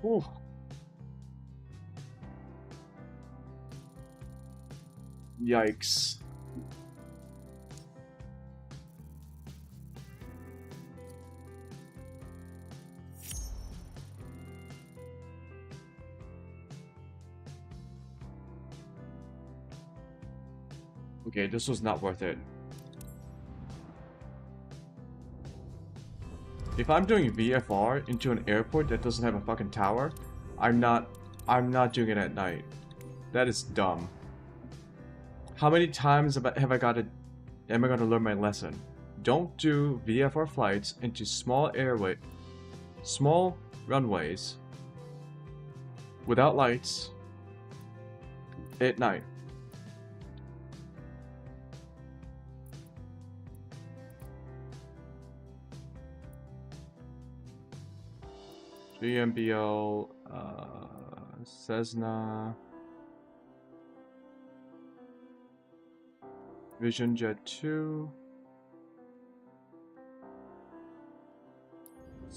Ooh. Yikes. Okay, this was not worth it. If I'm doing VFR into an airport that doesn't have a fucking tower, I'm not doing it at night. That is dumb. How many times am I gonna learn my lesson? Don't do VFR flights into small runways without lights at night. GMBL, Cessna, Vision Jet 2.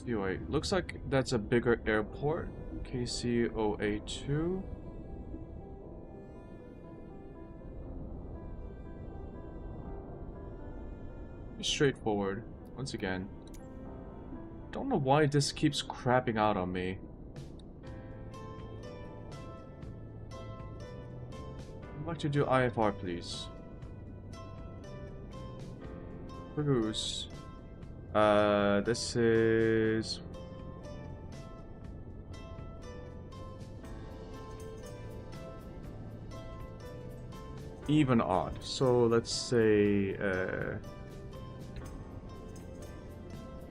COA. Looks like that's a bigger airport. KCOA2. Straightforward. Once again. Don't know why this keeps crapping out on me. I'd like to do IFR, please. Cruise. This is... even odd. So let's say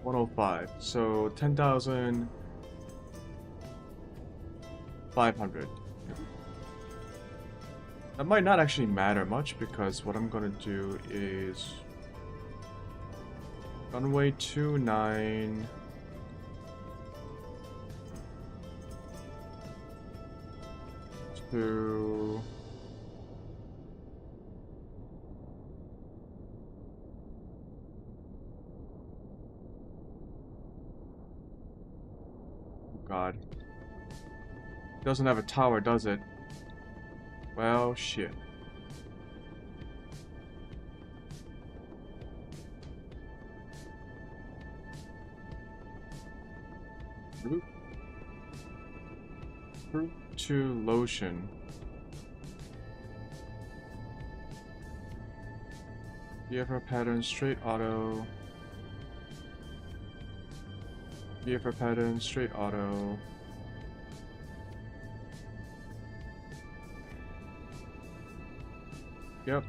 105. So 10,500. That might not actually matter much because what I'm gonna do is runway 29 to God. Doesn't have a tower, does it? Well, shit. Oop. Fruit to lotion. VFR pattern, straight auto. VFR pattern, straight auto. Yep.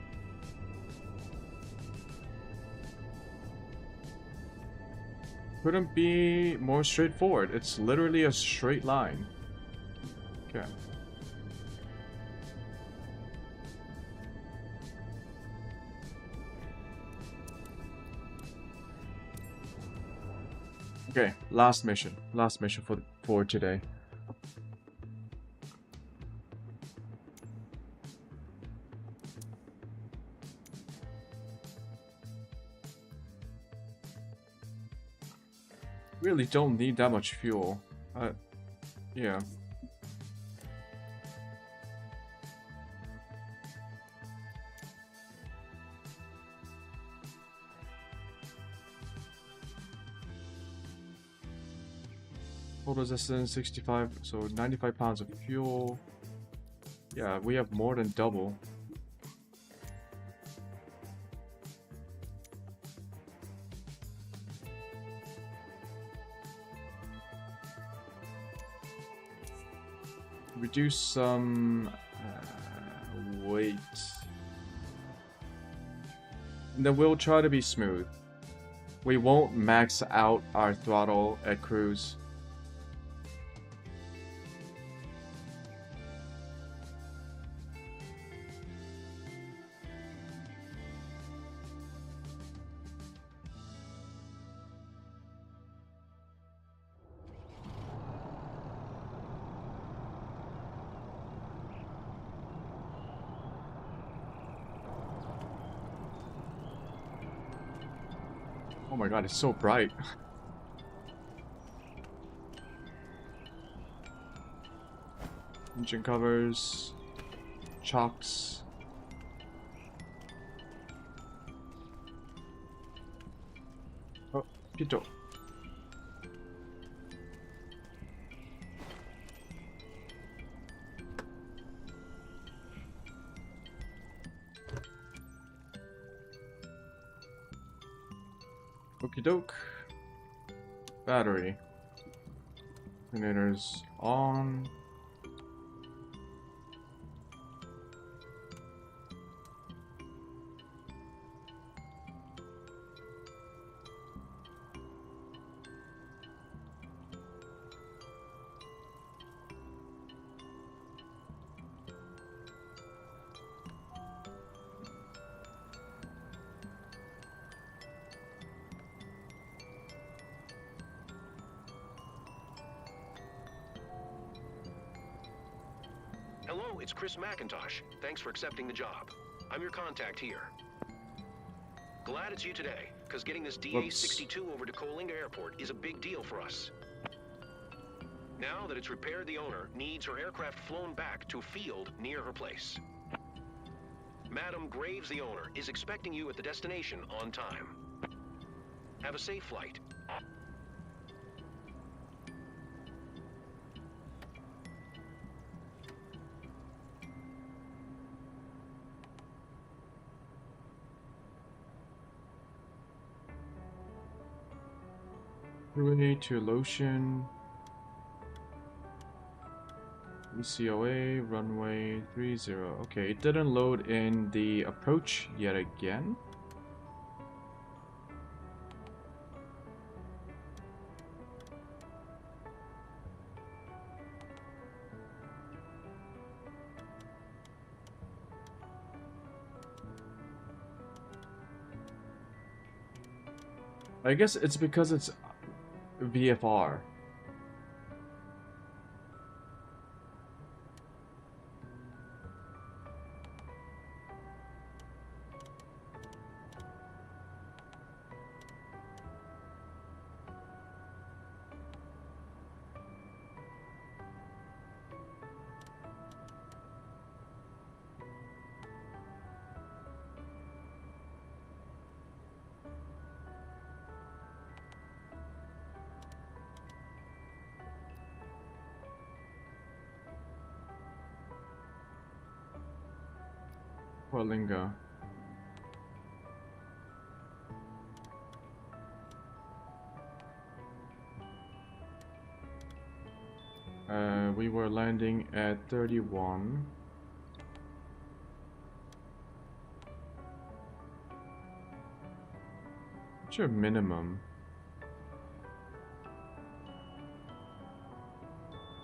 Couldn't be more straightforward. It's literally a straight line. Okay. Okay, last mission for today. Really don't need that much fuel. Yeah. Total resistance 65, so 95 pounds of fuel. Yeah, we have more than double. Reduce some weight. And then we'll try to be smooth. We won't max out our throttle at cruise. Oh my god, it's so bright. Engine covers, chocks. Oh, Pito. Okie doke. Battery. Generators on. Hello, it's Chris McIntosh. Thanks for accepting the job. I'm your contact here. Glad it's you today, because getting this DA-62 over to Coalinga Airport is a big deal for us. Now that it's repaired, the owner needs her aircraft flown back to a field near her place. Madam Graves, the owner, is expecting you at the destination on time. Have a safe flight. Runway to lotion. ECOA, runway 30. Okay, it didn't load in the approach yet again. I guess it's because it's VFR. Coalinga. We were landing at 31. What's your minimum?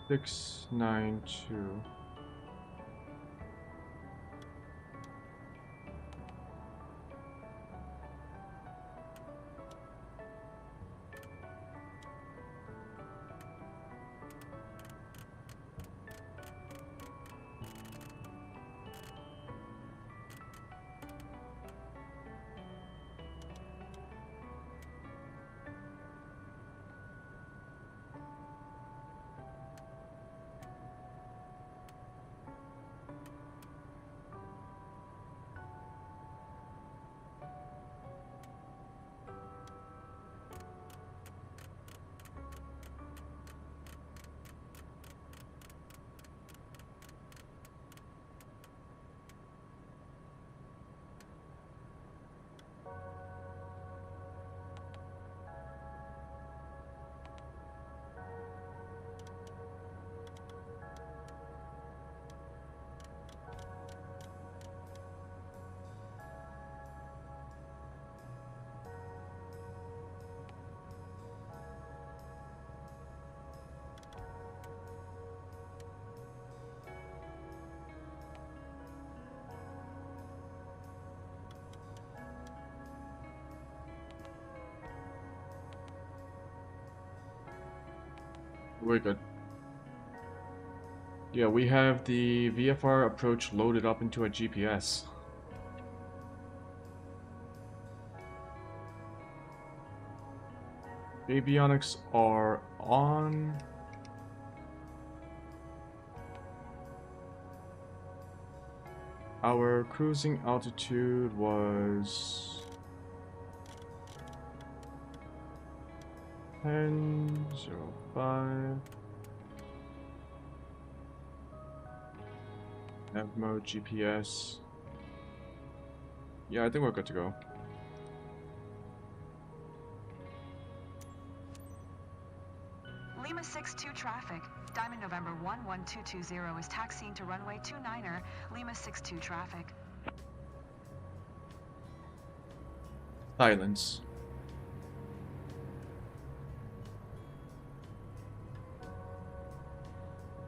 692. We're good. Yeah, we have the VFR approach loaded up into a GPS. Avionics are on. Our cruising altitude was 10:05. Nav mode, GPS. Yeah, I think we're good to go. Lima 62 traffic. Diamond November 11220 is taxiing to runway 29er, Lima 62 traffic. Silence.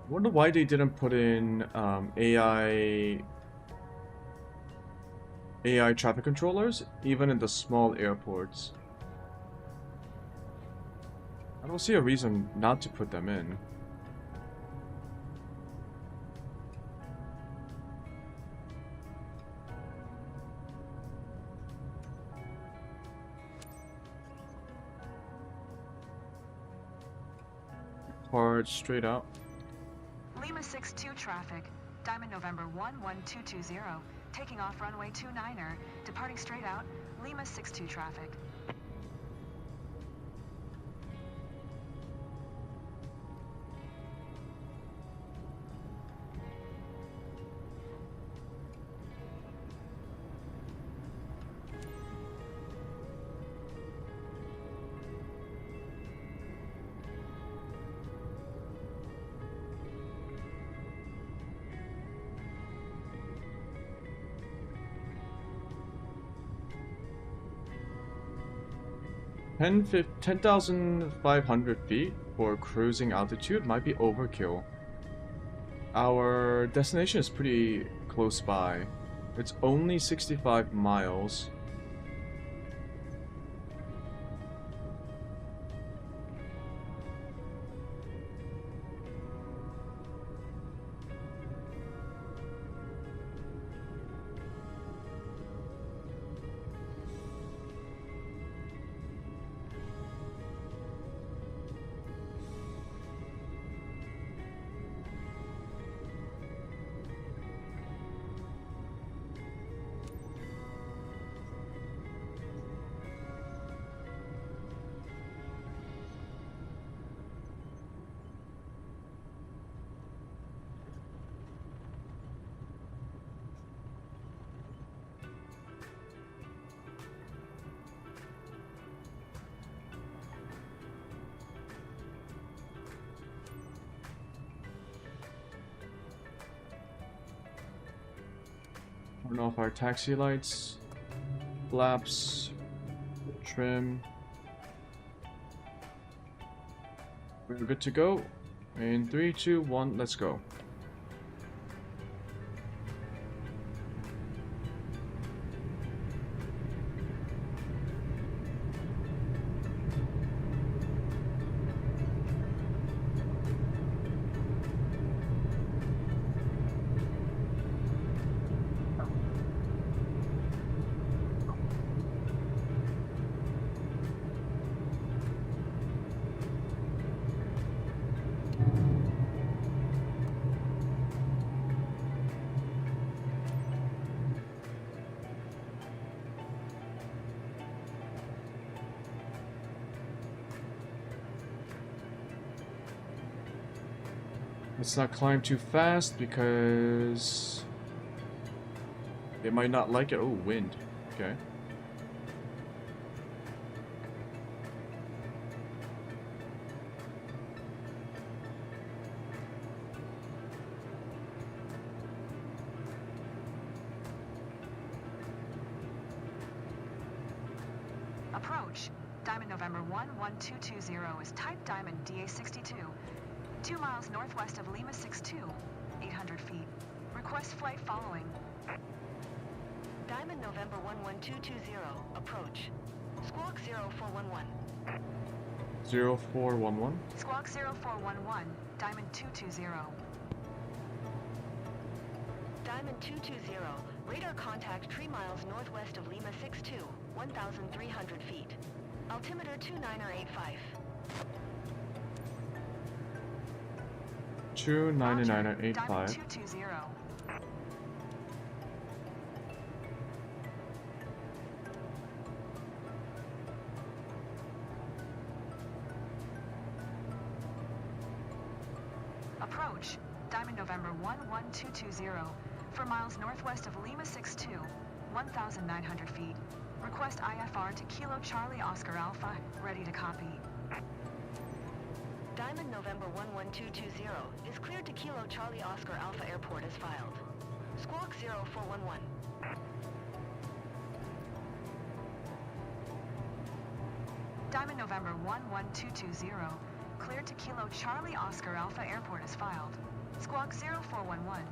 Wonder why they didn't put in AI traffic controllers, even in the small airports. I don't see a reason not to put them in. Hard straight out. Lima 62 traffic. Diamond November 11220, taking off runway 29er, departing straight out, Lima 62 traffic. Ten 10,500 feet for cruising altitude might be overkill. Our destination is pretty close by. It's only 65 miles. Turn off our taxi lights, flaps, trim. We're good to go. In 3, 2, 1, let's go. Let's not climb too fast because they might not like it. Oh, wind. Okay. Approach. Diamond November 11220 is type Diamond DA62. 2 miles northwest of Lima 62, 800 feet. Request flight following. Diamond November 11220, approach. Squawk 0411. 0411. Squawk 0411, Diamond 220. Diamond 220, radar contact 3 miles northwest of Lima 62, 1,300 feet. Altimeter 2985. 29985. Diamond 220. Approach. Diamond November 11220. 4 miles northwest of Lima 62, 1,900 feet. Request IFR to Kilo Charlie Oscar Alpha. Ready to copy. Diamond November 11220 is cleared to Kilo Charlie Oscar Alpha Airport as filed. Squawk 0411. Diamond November 11220, cleared to Kilo Charlie Oscar Alpha Airport as filed. Squawk 0411.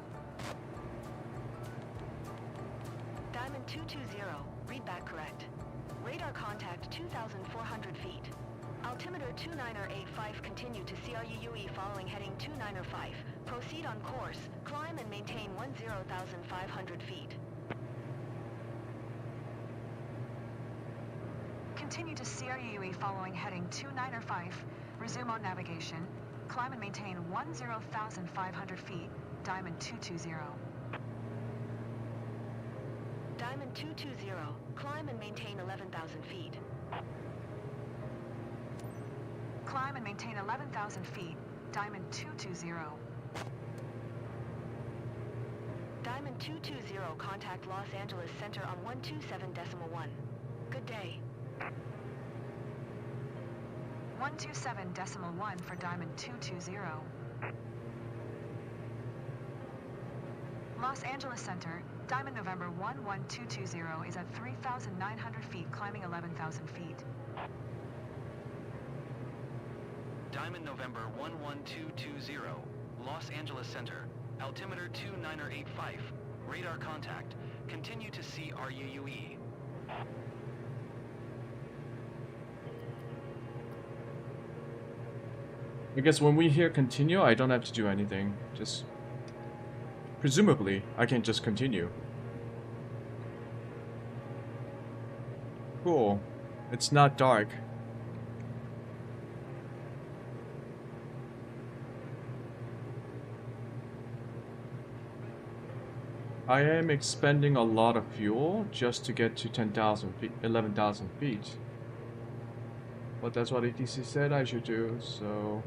Diamond 220, read back correct. Radar contact 2,400 feet. Altimeter 2985, continue to CRUE following heading 2905. Proceed on course, climb and maintain 10,500 feet. Continue to CRUE following heading 2905. Resume on navigation. Climb and maintain 10,500 feet. Diamond 220. Diamond 220, climb and maintain 11,000 feet. Climb and maintain 11,000 feet. Diamond 220. Diamond 220, contact Los Angeles Center on 127.1. Good day. 127.1 for Diamond 220. Los Angeles Center, Diamond November 11220 is at 3,900 feet, climbing 11,000 feet. Diamond November 11220, Los Angeles Center, altimeter 2985, radar contact, continue to CRUE. I guess when we hear continue, I don't have to do anything. Just presumably, I can just continue. Cool. It's not dark. I am expending a lot of fuel just to get to 10,000 feet, 11,000 feet. But that's what ATC said I should do, so...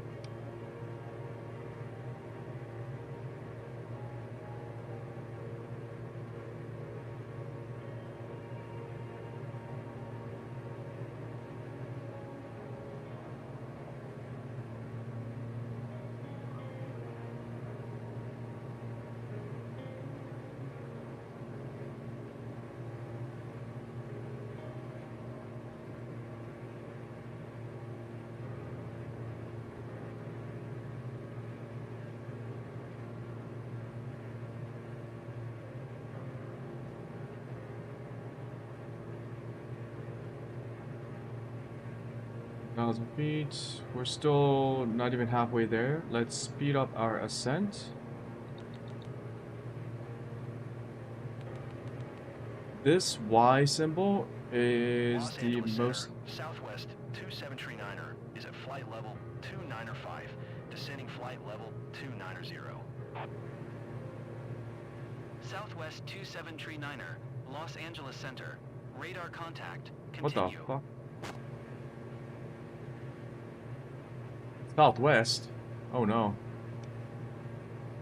8,000 feet. We're still not even halfway there. Let's speed up our ascent. This Y symbol is Los the Angeles most... Center, Southwest 2739er is at flight level 295, descending flight level 290. Southwest 2739er, Los Angeles Center. Radar contact. What the Continue. fuck? Southwest? Oh no.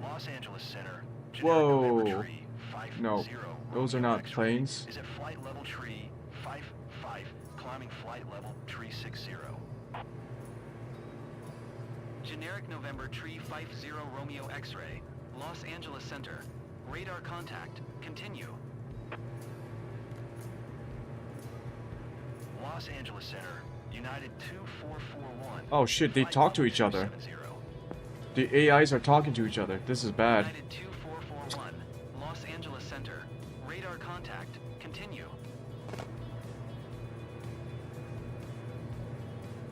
Los Angeles Center. Whoa. No, those are not planes. Is at flight level tree 55, climbing flight level tree 60. Generic November Tree 50 Romeo X-ray, Los Angeles Center. Radar contact. Continue. Los Angeles Center, United 2441. Oh shit, they talk to each other. The AIs are talking to each other. This is bad. United 2441, Los Angeles Center. Radar contact. Continue.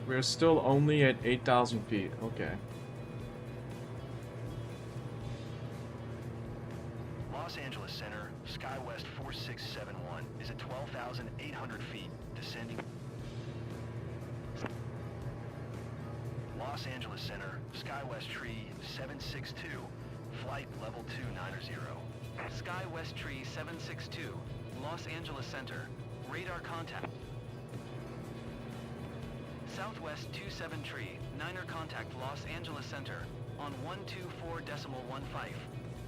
We're still only at 8,000 feet. Okay. Los Angeles Center, SkyWest 4671 is at 12,800 feet, descending. Los Angeles Center, SkyWest Tree 762, flight level 290. SkyWest Tree 762, Los Angeles Center. Radar contact. Southwest 27 Tree, Niner contact Los Angeles Center on 124.15.